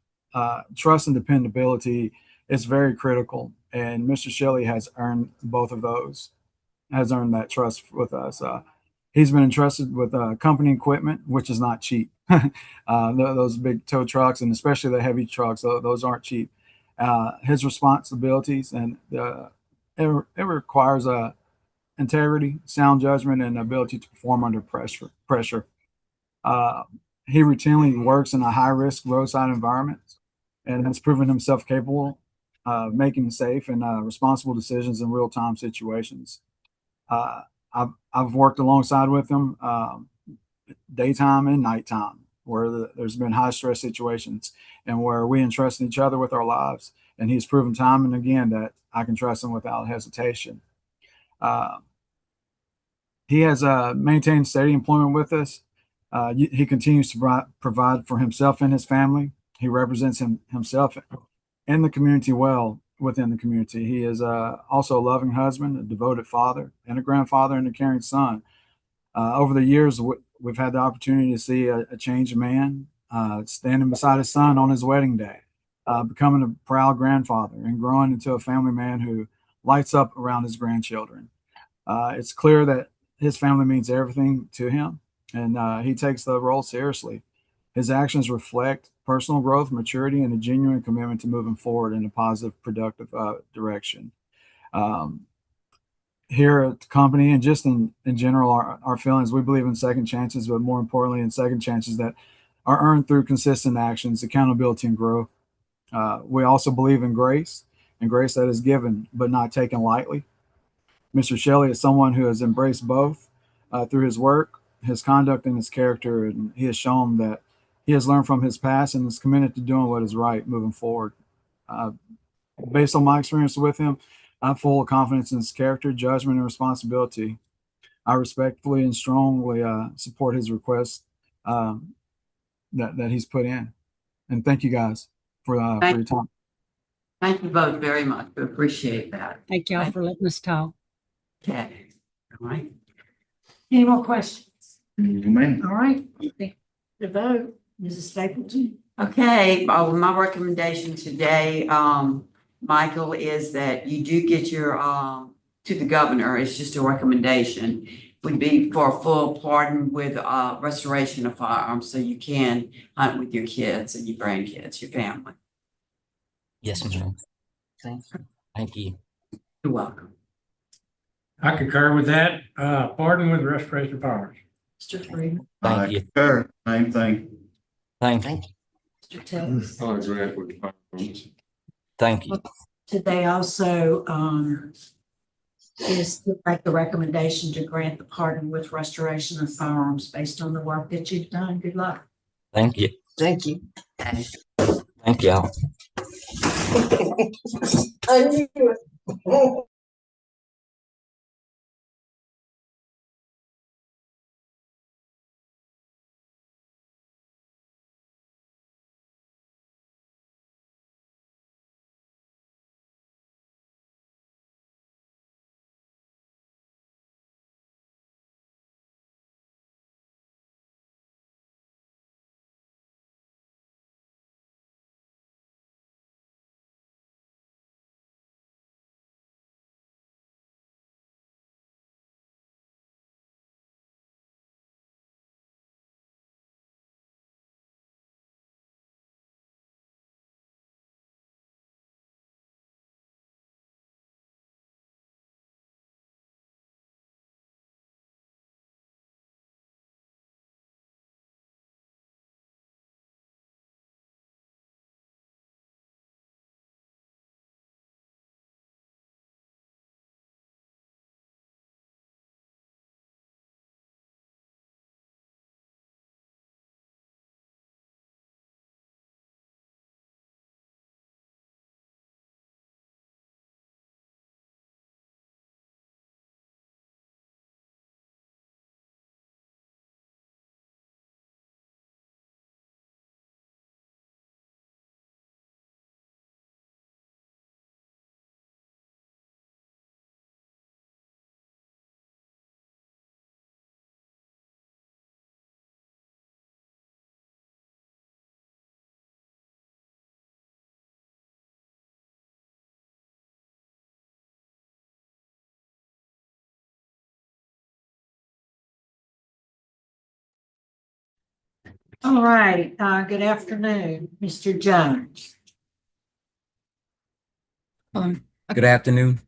trust and dependability is very critical, and Mr. Shelley has earned both of those, has earned that trust with us. He's been entrusted with company equipment, which is not cheap. Those big tow trucks, and especially the heavy trucks, those aren't cheap. His responsibilities, and it requires integrity, sound judgment, and ability to perform under pressure. He routinely works in a high-risk roadside environment and has proven himself capable of making safe and responsible decisions in real-time situations. I've worked alongside with him daytime and nighttime, where there's been high-stress situations and where we entrust each other with our lives. And he's proven time and again that I can trust him without hesitation. He has maintained steady employment with us. He continues to provide for himself and his family. He represents himself and the community well within the community. He is also a loving husband, a devoted father, and a grandfather, and a caring son. Over the years, we've had the opportunity to see a changed man standing beside his son on his wedding day, becoming a proud grandfather and growing into a family man who lights up around his grandchildren. It's clear that his family means everything to him, and he takes the role seriously. His actions reflect personal growth, maturity, and a genuine commitment to moving forward in a positive, productive direction. Here at the company, and just in general, our feelings, we believe in second chances, but more importantly, in second chances that are earned through consistent actions, accountability, and growth. We also believe in grace, and grace that is given but not taken lightly. Mr. Shelley is someone who has embraced both through his work, his conduct, and his character, and he has shown that he has learned from his past and is committed to doing what is right moving forward. Based on my experience with him, I'm full of confidence in his character, judgment, and responsibility. I respectfully and strongly support his request that he's put in. And thank you guys for your time. Thank you both very much. We appreciate that. Thank y'all for letting us talk. Okay. All right. Any more questions? Ma'am. All right, the vote, Mrs. Stapleton. Okay, my recommendation today, Michael, is that you do get your, to the governor, it's just a recommendation, would be for a full pardon with restoration of firearms, so you can hunt with your kids and your grandkids, your family. Yes, ma'am. Thank you. You're welcome. I concur with that. Pardon with restoration of firearms. Mr. Freeman, Thank you. Concur, same thing. Thank you. Mr. Tillers. I'll grant with firearms. Thank you. Today also, is to make the recommendation to grant the pardon with restoration of firearms based on the work that you've done. Good luck. Thank you. Thank you. Thank y'all. I knew it. All right, good afternoon, Mr. Jones. Good afternoon.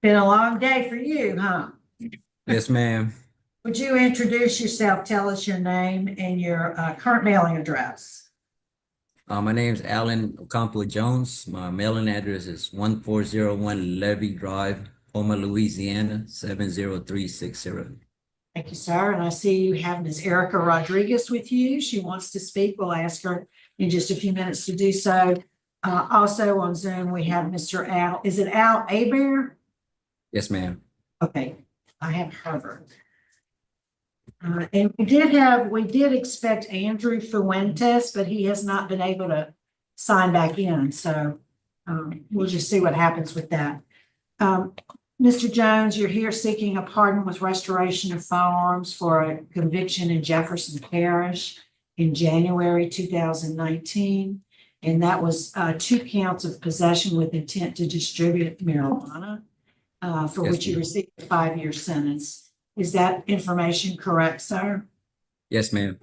Been a long day for you, huh? Yes, ma'am. Would you introduce yourself? Tell us your name and your current mailing address. My name is Alan Ocampo Jones. My mailing address is 1401 Levy Drive, Houma, Louisiana, 70360. Thank you, sir. And I see you have Ms. Erica Rodriguez with you. She wants to speak. We'll ask her in just a few minutes to do so. Also on Zoom, we have Mr. Al. Is it Al Aber? Yes, ma'am. Okay, I have Herbert. And we did expect Andrew Fuentes, but he has not been able to sign back in. So we'll just see what happens with that. Mr. Jones, you're here seeking a pardon with restoration of firearms for a conviction in Jefferson Parish in January 2019. And that was 2 counts of possession with intent to distribute marijuana, for Yes, which you ma'am. received a 5-year sentence. Is that information correct, sir? Yes, ma'am.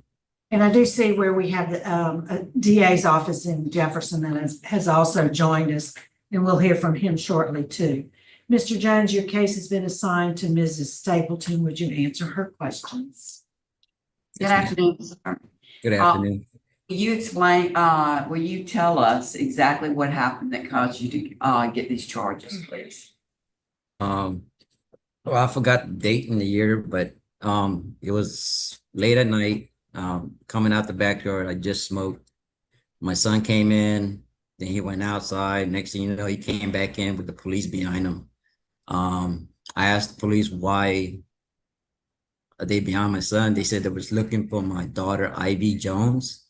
And I do see where we have the DA's office in Jefferson that has also joined us, and we'll hear from him shortly too. Mr. Jones, your case has been assigned to Mrs. Stapleton. Would you answer her questions? Good afternoon, sir. Good afternoon. Will you explain, will you tell us exactly what happened that caused you to get these charges, please? Well, I forgot the date and the year, but it was late at night. Coming out the backyard, I just smoked. My son came in, then he went outside. Next thing you know, he came back in with the police behind him. I asked the police why are they behind my son. They said they was looking for my daughter, Ivy Jones.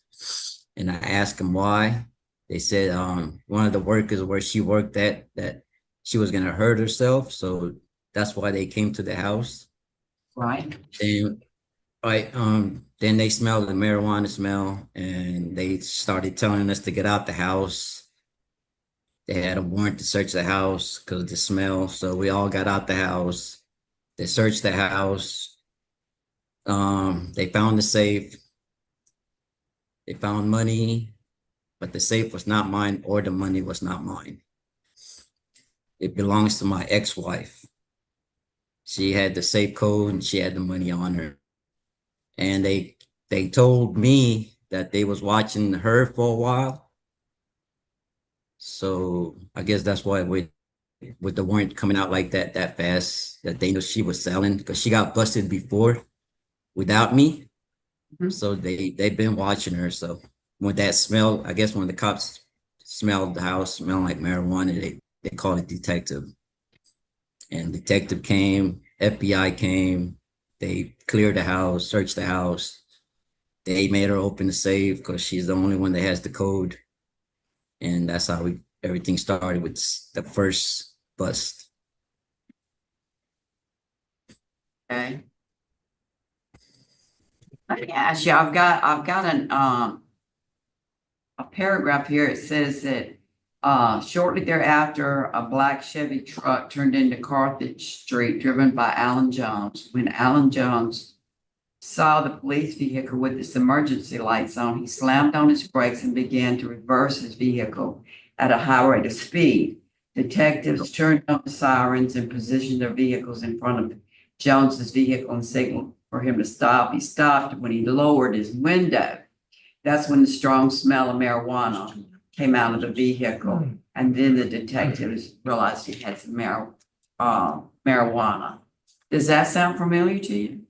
And I asked them why. They said one of the workers where she worked at, that she was gonna hurt herself. So that's why they came to the house. Right. And then they smelled the marijuana smell and they started telling us to get out the house. They had a warrant to search the house because of the smell. So we all got out the house. They searched the house. They found the safe. They found money, but the safe was not mine or the money was not mine. It belongs to my ex-wife. She had the safe code and she had the money on her. And they told me that they was watching her for a while. So I guess that's why with the warrant coming out like that fast, that they know she was selling, because she got busted before without me. So they've been watching her. So when that smell, I guess when the cops smelled the house smelling like marijuana, they called a detective. And detective came, FBI came, they cleared the house, searched the house. They made her open the safe because she's the only one that has the code. And that's how everything started with the first bust. Okay. Let me ask you, I've got a paragraph here. It says that shortly thereafter, a black Chevy truck turned into Carthage Street, driven by Alan Jones. When Alan Jones saw the police vehicle with its emergency lights on, he slammed on his brakes and began to reverse his vehicle at a high rate of speed. Detectives turned on the sirens and positioned their vehicles in front of Jones's vehicle and signaled for him to stop. He stopped. When he lowered his window, that's when the strong smell of marijuana came out of the vehicle. And then the detectives realized he had some marijuana. Does that sound familiar to you?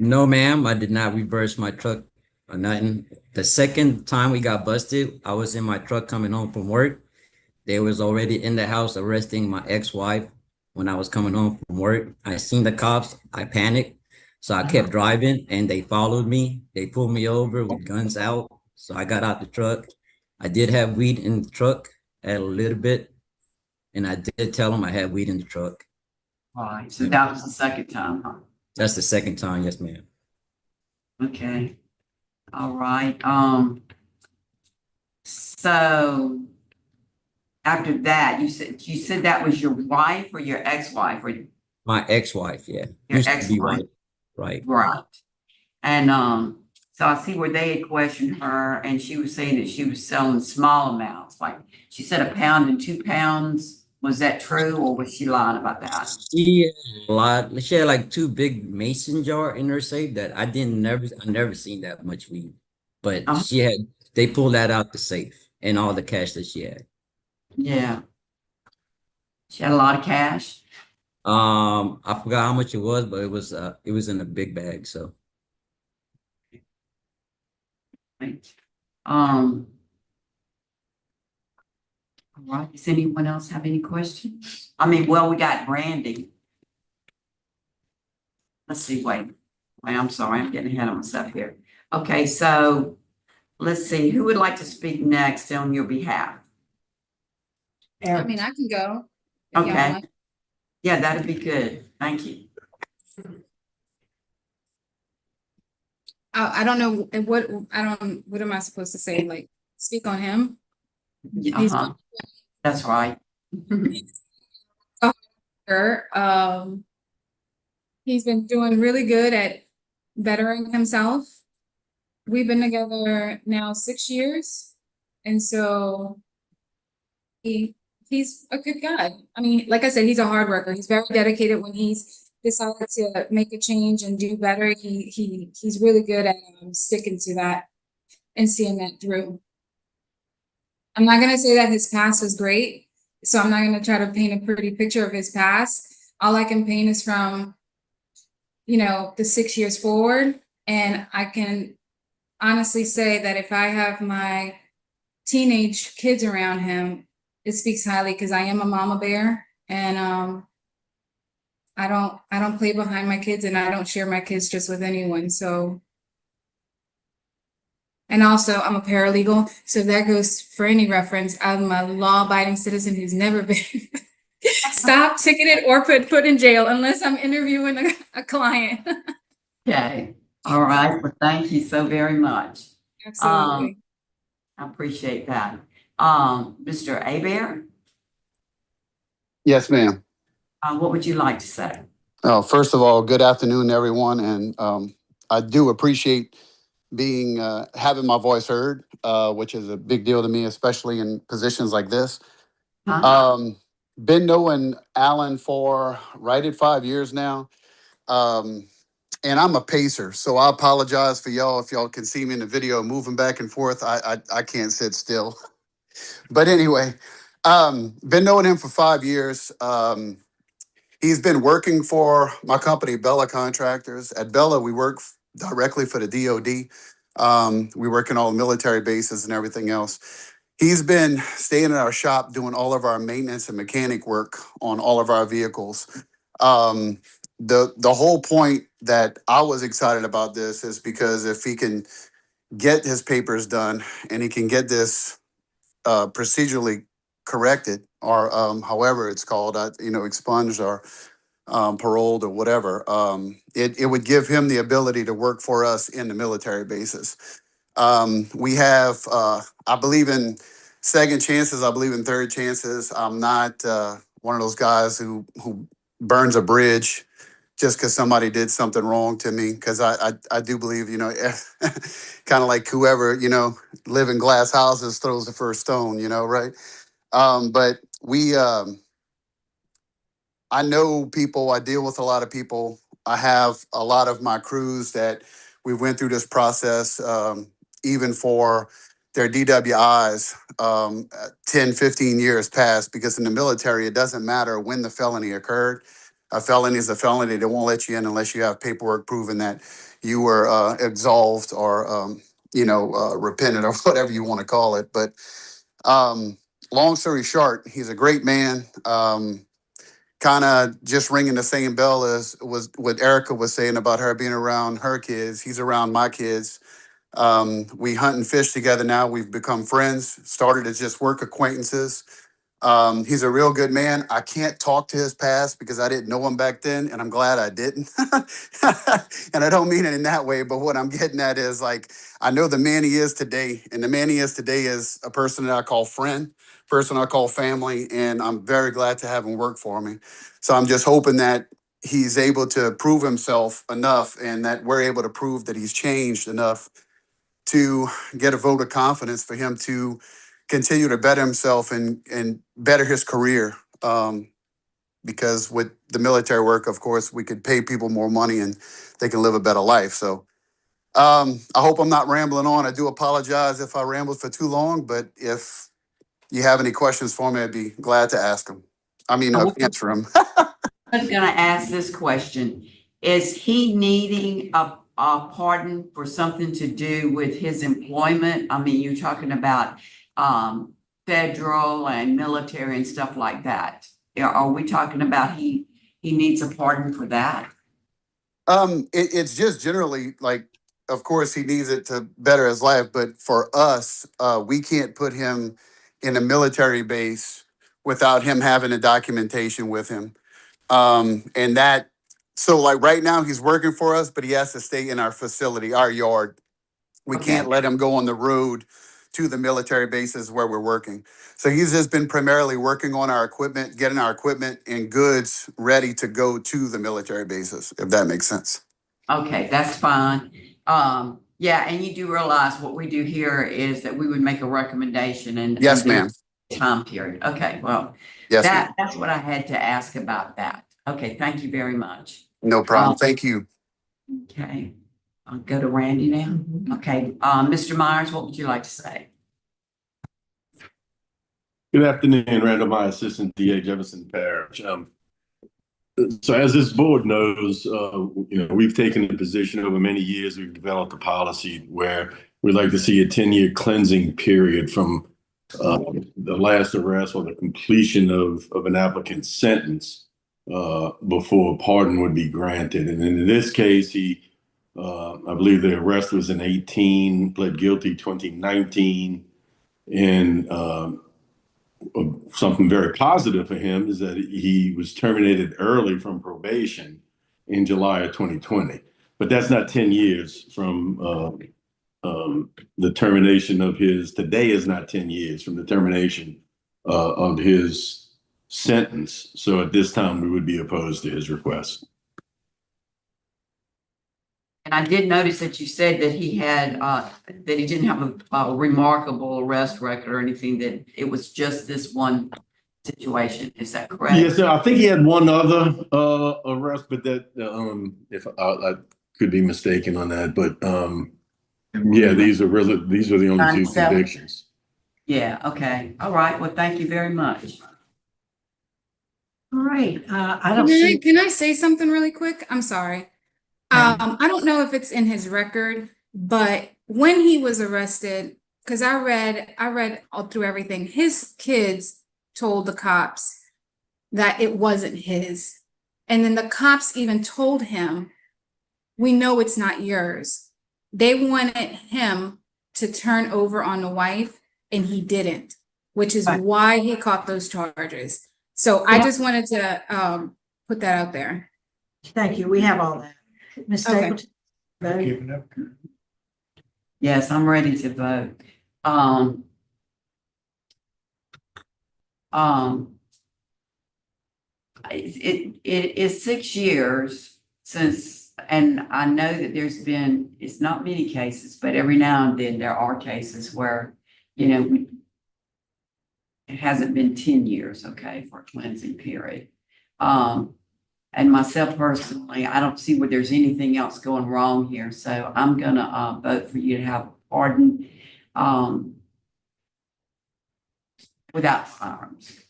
No, ma'am, I did not reverse my truck or nothing. The second time we got busted, I was in my truck coming home from work. They was already in the house arresting my ex-wife when I was coming home from work. I seen the cops, I panicked. So I kept driving and they followed me. They pulled me over with guns out. So I got out the truck. I did have weed in the truck, had a little bit. And I did tell them I had weed in the truck. All right, so that was the second time, huh? That's the second time, yes, ma'am. Okay. All right. So after that, you said that was your wife or your ex-wife or My ex-wife, yeah. your Used to be ex-wife? wife, right. Right. And so I see where they had questioned her and she was saying that she was selling small amounts, like she said a pound and 2 pounds. Was that true or was she lying about that? She had a lot. She had like 2 big mason jar in her safe that I never seen that much weed. But they pulled that out the safe and all the cash that she had. Yeah. She had a lot of cash. I forgot how much it was, but it was in a big bag. So Right. All right. Does anyone else have any questions? I mean, well, we got Brandy. Let's see, wait, I'm sorry, I'm getting ahead of myself here. Okay, so let's see, who would like to speak next on your behalf? I mean, I can go. if y'all Okay. want. Yeah, that'd be good. Thank you. I don't know what am I supposed to say? Like, speak on him? He's That's right. He's been doing really good at bettering himself. We've been together now 6 years. And so he's a good guy. I mean, like I said, he's a hard worker. He's very dedicated when he's decided to make a change and do better. He's really good at sticking to that and seeing that through. I'm not gonna say that his past was great, so I'm not gonna try to paint a pretty picture of his past. All I can paint is from, the 6 years forward, and I can honestly say that if I have my teenage kids around him, it speaks highly because I am a mama bear, and I don't play behind my kids, and I don't share my kids just with anyone. So, and also I'm a paralegal, so that goes for any reference. I'm a law-abiding citizen who's never been stopped, ticketed, or put in jail unless I'm interviewing a client. Okay, all right, well, thank you so very much. Absolutely. I appreciate that. Mr. Abear, Yes, ma'am. what would you like to say? First of all, good afternoon, everyone. And I do appreciate being having my voice heard, which is a big deal to me, especially in positions like this. been knowing Alan for right at 5 years now. And I'm a pacer, so I apologize for y'all if y'all can see me in the video moving back and forth. I can't sit still. But anyway, been knowing him for 5 years. He's been working for my company, Bella Contractors. At Bella, we work directly for the DOD. We work in all military bases and everything else. He's been staying in our shop doing all of our maintenance and mechanic work on all of our vehicles. The whole point that I was excited about this is because if he can get his papers done and he can get this procedurally corrected, or however it's called, expunged or paroled or whatever, it would give him the ability to work for us in the military bases. We have, I believe in second chances. I believe in third chances. I'm not one of those guys who burns a bridge just because somebody did something wrong to me. Because I do believe, kind of like whoever, live in glass houses throws the first stone, right? But we, I know people, I deal with a lot of people. I have a lot of my crews that we went through this process, even for their DWIs, 10, 15 years past, because in the military, it doesn't matter when the felony occurred. A felony is a felony. They won't let you in unless you have paperwork proving that you were absolved or, repentant or whatever you want to call it. But long story short, he's a great man. Kind of just ringing the same bell as was what Erica was saying about her being around her kids. He's around my kids. We hunt and fish together now. We've become friends, started as just work acquaintances. He's a real good man. I can't talk to his past because I didn't know him back then, and I'm glad I didn't. And I don't mean it in that way, but what I'm getting at is, like, I know the man he is today, and the man he is today is a person that I call friend, person I call family, and I'm very glad to have him work for me. So I'm just hoping that he's able to prove himself enough and that we're able to prove that he's changed enough to get a vote of confidence for him to continue to better himself and better his career. Because with the military work, of course, we could pay people more money and they can live a better life. So I hope I'm not rambling on. I do apologize if I rambled for too long, but if you have any questions for me, I'd be glad to ask them. Answer them. I was gonna ask this question. Is he needing a pardon for something to do with his employment? I mean, you're talking about federal and military and stuff like that. Are we talking about he needs a pardon for that? It's just generally, like, of course he needs it to better his life, but for us, we can't put him in a military base without him having a documentation with him. And that, so like right now he's working for us, but he has to stay in our facility, our yard. We can't let him go on the road to the military bases where we're working. So he's just been primarily working on our equipment, getting our equipment and goods ready to go to the military bases, if that makes sense. Okay, that's fine. Yeah, and you do realize what we do here is that we would make a recommendation and yes, ma'am. Time period. Okay, well, yes, that's what I had to ask about that. Okay, thank you very much. No problem. Thank you. Okay, I'll go to Randy now. Okay, Mr. Myers, what would you like to say? Good afternoon, Randall Myers, Assistant DA, Jefferson Parish. So as this board knows, we've taken a position over many years. We've developed a policy where we'd like to see a 10-year cleansing period from the last arrest or the completion of an applicant's sentence before a pardon would be granted. And in this case, I believe the arrest was in 2018, pled guilty 2019, and something very positive for him is that he was terminated early from probation in July of 2020. But that's not 10 years from the termination of his, today is not 10 years from the termination of his sentence. So at this time, we would be opposed to his request. And I did notice that you said that he had, that he didn't have a remarkable arrest record or anything, that it was just this one situation. Is that correct? Yes, sir. I think he had one other arrest, but that if I could be mistaken on that, but yeah, these are the only two 97. convictions. Yeah, okay. All right. Well, thank you very much. All right, I don't see. Can I say something really quick? I'm sorry. I don't know if it's in his record, but when he was arrested, because I read all through everything, his kids told the cops that it wasn't his. And then the cops even told him, we know it's not yours. They wanted him to turn over on the wife, and he didn't, which is why he caught those charges. So I just wanted to put that out there. Thank you. We have all that. Ms. Okay. Stapleton. vote. Yes, I'm ready to vote. It is 6 years since, and I know that it's not many cases, but every now and then there are cases where, it hasn't been 10 years, okay, for a cleansing period. And myself personally, I don't see where there's anything else going wrong here. So I'm gonna vote for you to have a pardon without firearms.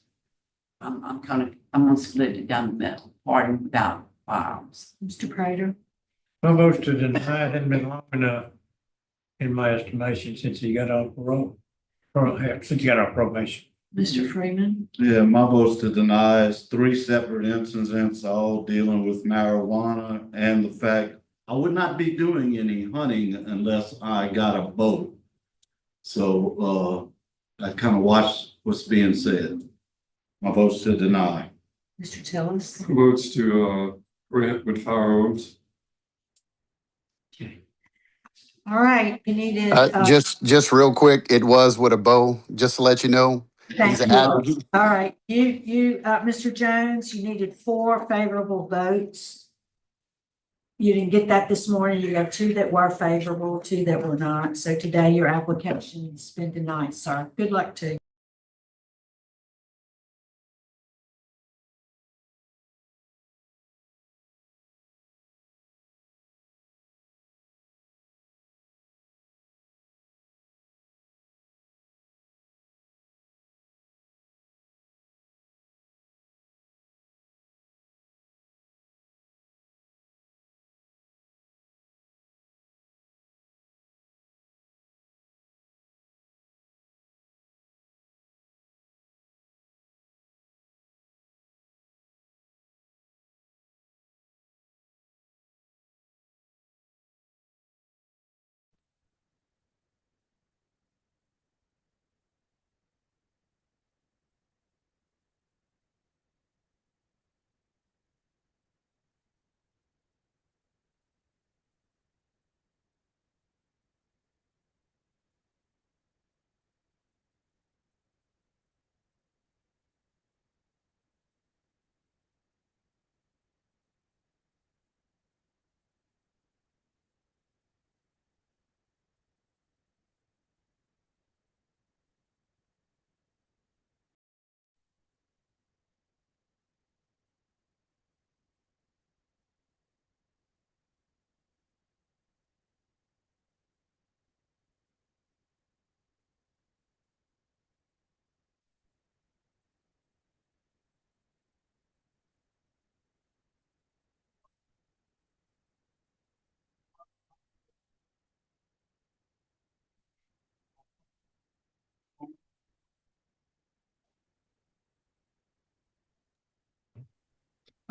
I'm gonna split it down the middle, pardon without firearms. Mr. Prater. My vote to deny it hasn't been long enough, in my estimation, since he got off parole, since he got off probation. Mr. Freeman. Yeah, my vote's to deny. It's 3 separate incidents, all dealing with marijuana and the fact I would not be doing any hunting unless I got a boat. So I kind of watch what's being said. My vote's to deny. Mr. Tillis. Votes to grant with firearms. All right, you needed. Just real quick, it was with a bow, just to let you know. Thank He's you. adamant. All right, Mr. Jones, you needed 4 favorable votes. You didn't get that this morning. You got 2 that were favorable, 2 that were not. So today your application has been denied, sir. Good luck to you.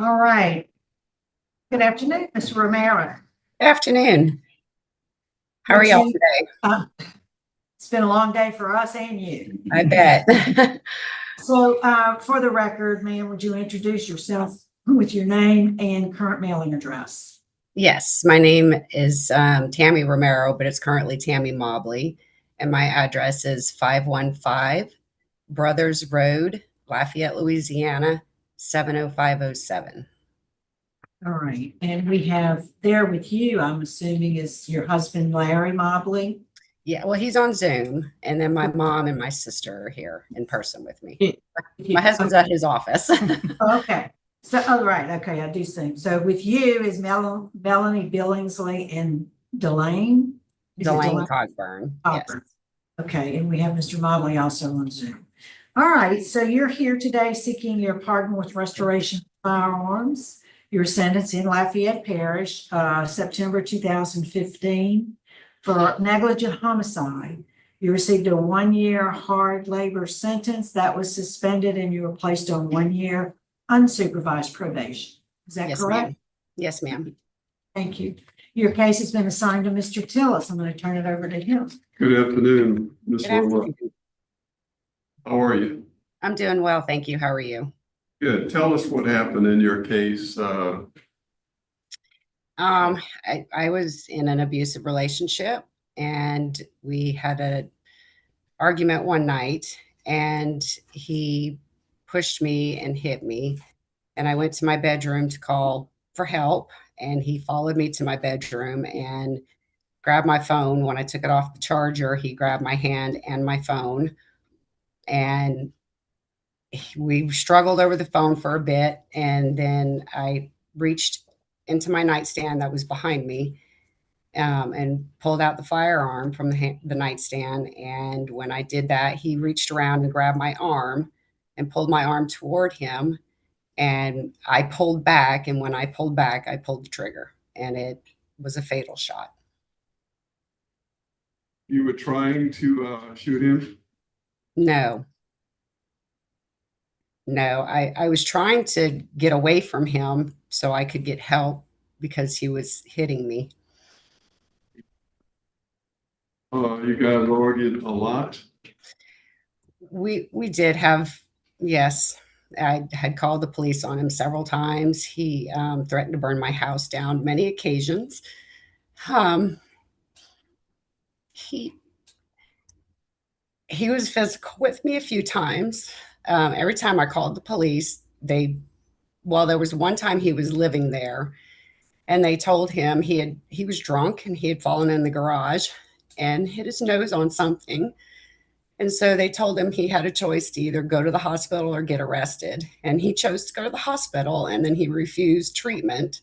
All right. Good afternoon, Ms. Romero. Afternoon. How are y'all today? It's been a long day for us and you. I bet. So for the record, ma'am, would you introduce yourself with your name and current mailing address? Yes, my name is Tammy Romero, but it's currently Tammy Mobley. And my address is 515 Brothers Road, Lafayette, Louisiana, 70507. All right. And we have there with you, I'm assuming, is your husband, Larry Mobley? Yeah, well, he's on Zoom, and then my mom and my sister are here in person with me. My husband's at his office. Okay. So, oh, right. Okay. I do see. So with you is Melanie Billingsley and Delane? Is it Delane Cogburn. Yes. Cogburn. Okay. And we have Mr. Mobley also on Zoom. All right. So you're here today seeking your pardon with restoration of firearms. You were sentenced in Lafayette Parish, September 2015 for negligent homicide. You received a 1-year hard labor sentence that was suspended and you were placed on 1 year unsupervised probation. Is that correct? Ma'am. Yes, ma'am. Thank you. Your case has been assigned to Mr. Tillis. I'm going to turn it over to him. Good afternoon, Ms. Good afternoon. Lola. How are you? I'm doing well, thank you. How are you? Good. Tell us what happened in your case. I was in an abusive relationship, and we had an argument one night, and he pushed me and hit me, and I went to my bedroom to call for help, and he followed me to my bedroom and grabbed my phone. When I took it off the charger, he grabbed my hand and my phone, and we struggled over the phone for a bit, and then I reached into my nightstand that was behind me and pulled out the firearm from the nightstand. And when I did that, he reached around and grabbed my arm and pulled my arm toward him. And I pulled back. And when I pulled back, I pulled the trigger, and it was a fatal shot. You were trying to shoot him? No. No, I was trying to get away from him so I could get help because he was hitting me. You guys argued a lot? We did have, yes. I had called the police on him several times. He threatened to burn my house down many occasions. He was physical with me a few times. Every time I called the police, there was one time he was living there, and they told him he was drunk and he had fallen in the garage and hit his nose on something. And so they told him he had a choice to either go to the hospital or get arrested. And he chose to go to the hospital, and then he refused treatment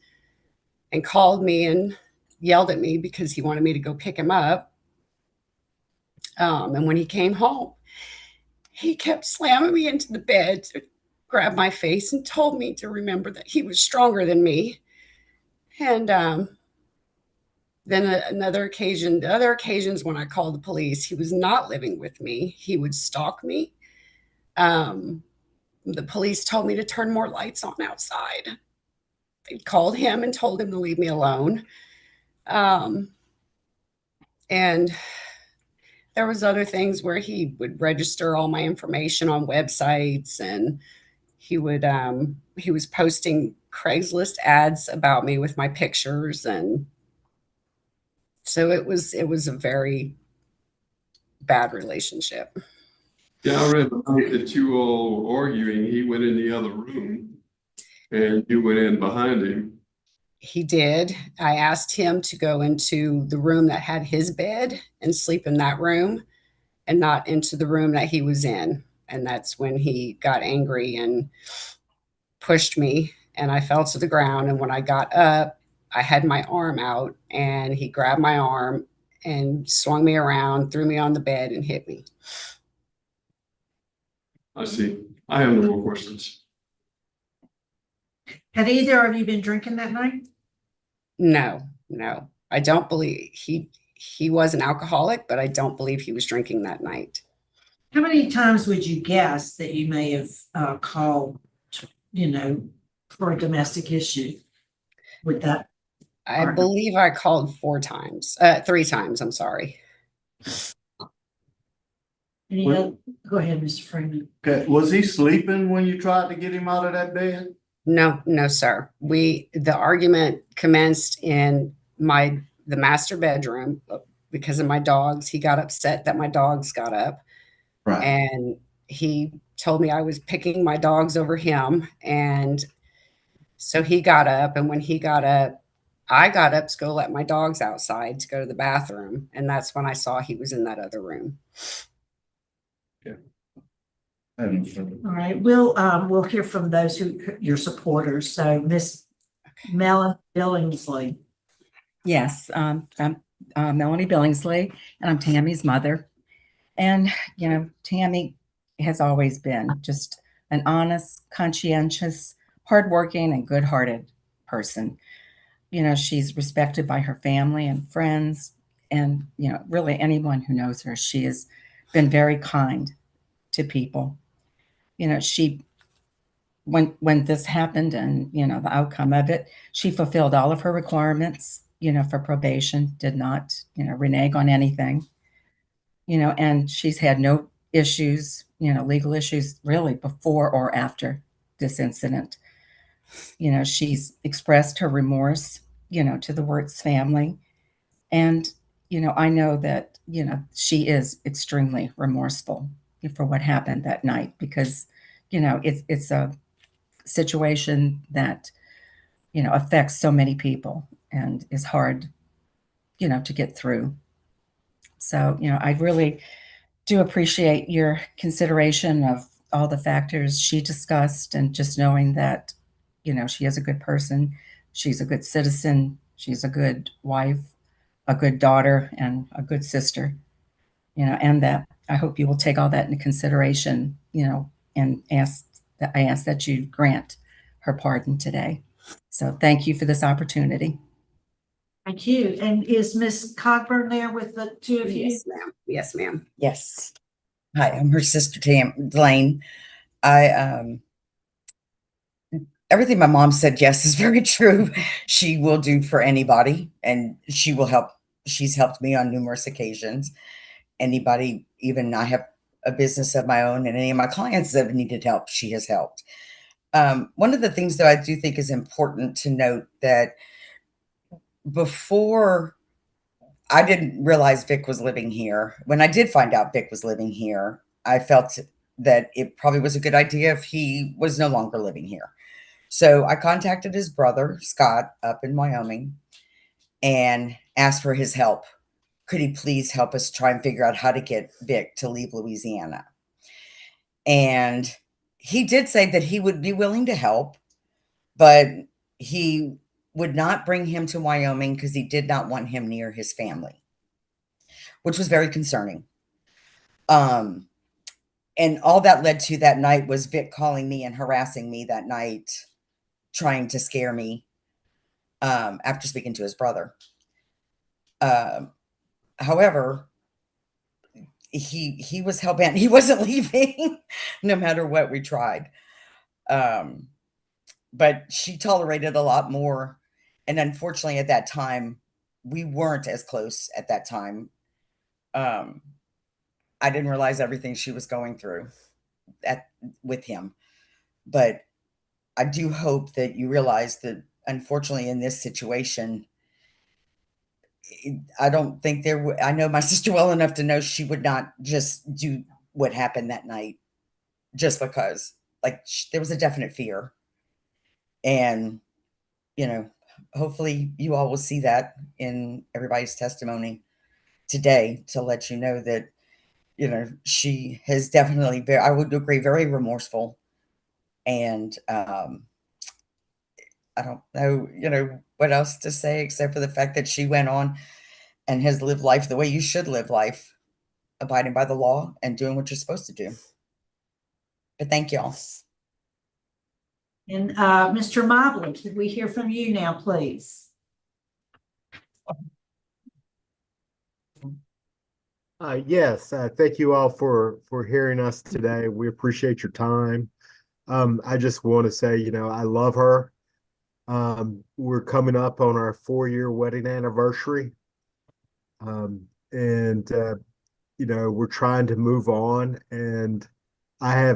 and called me and yelled at me because he wanted me to go pick him up. And when he came home, he kept slamming me into the bed to grab my face and told me to remember that he was stronger than me. And then the other occasions when I called the police, he was not living with me. He would stalk me. The police told me to turn more lights on outside. They called him and told him to leave me alone. And there was other things where he would register all my information on websites, and he was posting Craigslist ads about me with my pictures. And so it was a very bad relationship. Yeah, I read the night that you all were arguing. He went in the other room and you went in behind him. He did. I asked him to go into the room that had his bed and sleep in that room and not into the room that he was in. And that's when he got angry and pushed me, and I fell to the ground. And when I got up, I had my arm out, and he grabbed my arm and swung me around, threw me on the bed, and hit me. I see. I have no more questions. Had either of you been drinking that night? No. I don't believe he was an alcoholic, but I don't believe he was drinking that night. How many times would you guess that you may have called, for a domestic issue with that? I believe I called 3 times. I'm sorry. Go ahead, Mr. Freeman. Okay, was he sleeping when you tried to get him out of that bed? No, sir. The argument commenced in the master bedroom because of my dogs. He got upset that my dogs got up. Right. And he told me I was picking my dogs over him. And so he got up, and when he got up, I got up to go let my dogs outside to go to the bathroom, and that's when I saw he was in that other room. All right, we'll hear from those your supporters. So Miss Melanie Billingsley. Yes, I'm Melanie Billingsley, and I'm Tammy's mother. And, you know, Tammy has always been just an honest, conscientious, hardworking, and good-hearted person. You know, she's respected by her family and friends, and, you know, really anyone who knows her. She has been very kind to people. You know, when this happened and, you know, the outcome of it, she fulfilled all of her requirements, you know, for probation, did not, you know, renege on anything, you know, and she's had no issues, you know, legal issues really before or after this incident. You know, she's expressed her remorse, you know, to the Wirtz family. And, you know, I know that, you know, she is extremely remorseful for what happened that night because, you know, it's a situation that, you know, affects so many people and is hard, you know, to get through. So, you know, I really do appreciate your consideration of all the factors she discussed and just knowing that, you know, she is a good person. She's a good citizen. She's a good wife, a good daughter, and a good sister, you know, and that I hope you will take all that into consideration, you know, and I ask that you grant her pardon today. So thank you for this opportunity. Thank you. And is Miss Cogburn there with the two of you? Yes, ma'am. Yes, ma'am. Yes. Hi, I'm her sister Lane. Everything my mom said, yes, is very true. She will do for anybody and she will help. She's helped me on numerous occasions. Anybody, even I have a business of my own and any of my clients that have needed help, she has helped. One of the things that I do think is important to note that before I didn't realize Vic was living here. When I did find out Vic was living here, I felt that it probably was a good idea if he was no longer living here. So I contacted his brother, Scott, up in Wyoming, and asked for his help. Could he please help us try and figure out how to get Vic to leave Louisiana? And he did say that he would be willing to help, but he would not bring him to Wyoming because he did not want him near his family, which was very concerning. And all that led to that night was Vic calling me and harassing me that night, trying to scare me after speaking to his brother. However, he was hell-bent. He wasn't leaving no matter what we tried. But she tolerated a lot more. And unfortunately, at that time, we weren't as close at that time. I didn't realize everything she was going through with him. But I do hope that you realize that, unfortunately, in this situation, I don't think I know my sister well enough to know she would not just do what happened that night just because. Like, there was a definite fear. And, you know, hopefully you all will see that in everybody's testimony today to let you know that, you know, she has definitely, I would agree, very remorseful. And I don't know, you know, what else to say except for the fact that she went on and has lived life the way you should live life, abiding by the law and doing what you're supposed to do. But thank y'all. And Mr. Mobley, could we hear from you now, please? Yes, thank you all for hearing us today. We appreciate your time. I just want to say, you know, I love her. We're coming up on our 4-year wedding anniversary. You know, we're trying to move on, and I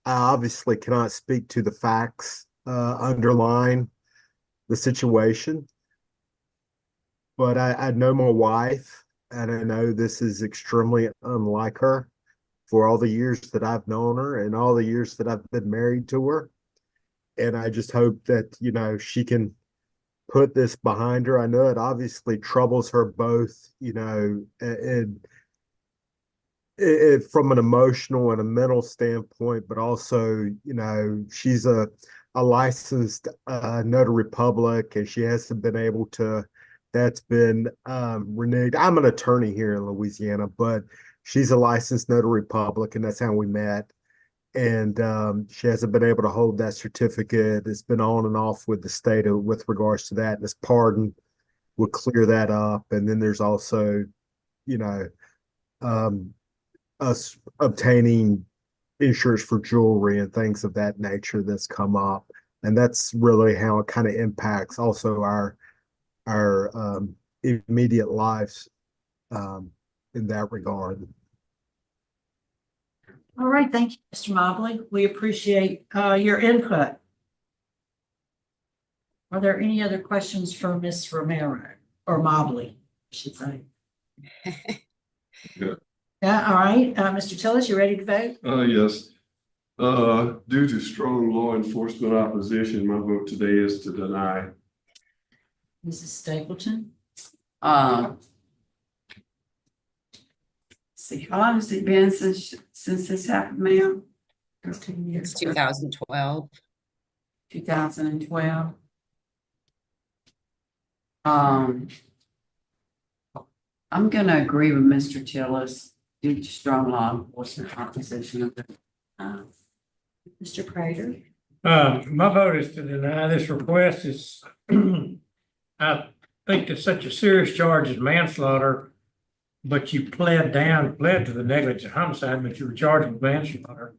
obviously cannot speak to the facts underlying the situation, but I know my wife, and I know this is extremely unlike her for all the years that I've known her and all the years that I've been married to her. And I just hope that, you know, she can put this behind her. I know it obviously troubles her both, you know, and it from an emotional and a mental standpoint, but also, you know, she's a licensed notary public, and she hasn't been able to. That's been reneged. I'm an attorney here in Louisiana, but she's a licensed notary public, and that's how we met. And she hasn't been able to hold that certificate. It's been on and off with the state with regards to that. And this pardon will clear that up. And then there's also, you know, us obtaining insurance for jewelry and things of that nature that's come up. And that's really how it kind of impacts also our immediate lives in that regard. All right, thank you, Mr. Mobley. We appreciate your input. Are there any other questions for Ms. Romero or Mobley, I should say? Yeah, all right. Mr. Tillis, you ready to vote? Yes. Due to strong law enforcement opposition, my vote today is to deny. Mrs. Stapleton? See, how long has it been since this happened, ma'am? 13 years. It's 2012. 2012. I'm gonna agree with Mr. Tillis due to strong law enforcement opposition of the Mr. Prater? My vote is to deny this request. Is I think it's such a serious charge as manslaughter, but you pled to the negligent homicide, but you were charged with manslaughter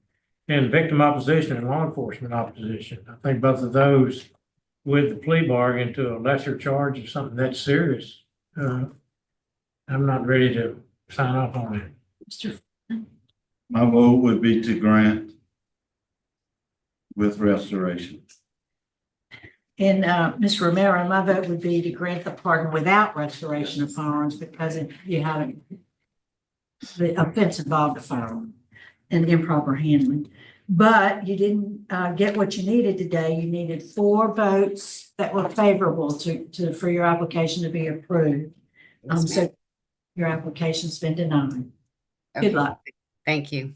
and victim opposition and law enforcement opposition. I think both of those with the plea bargain to a lesser charge of something that's serious. I'm not ready to sign off on it. Mr. My vote would be to grant with restoration. And Ms. Romero, my vote would be to grant the pardon without restoration of firearms because you haven't, the offense involved a firearm and improper handling. But you didn't get what you needed today. You needed 4 votes that were favorable for your application to be approved. So your application's been denied. Good luck. Thank you.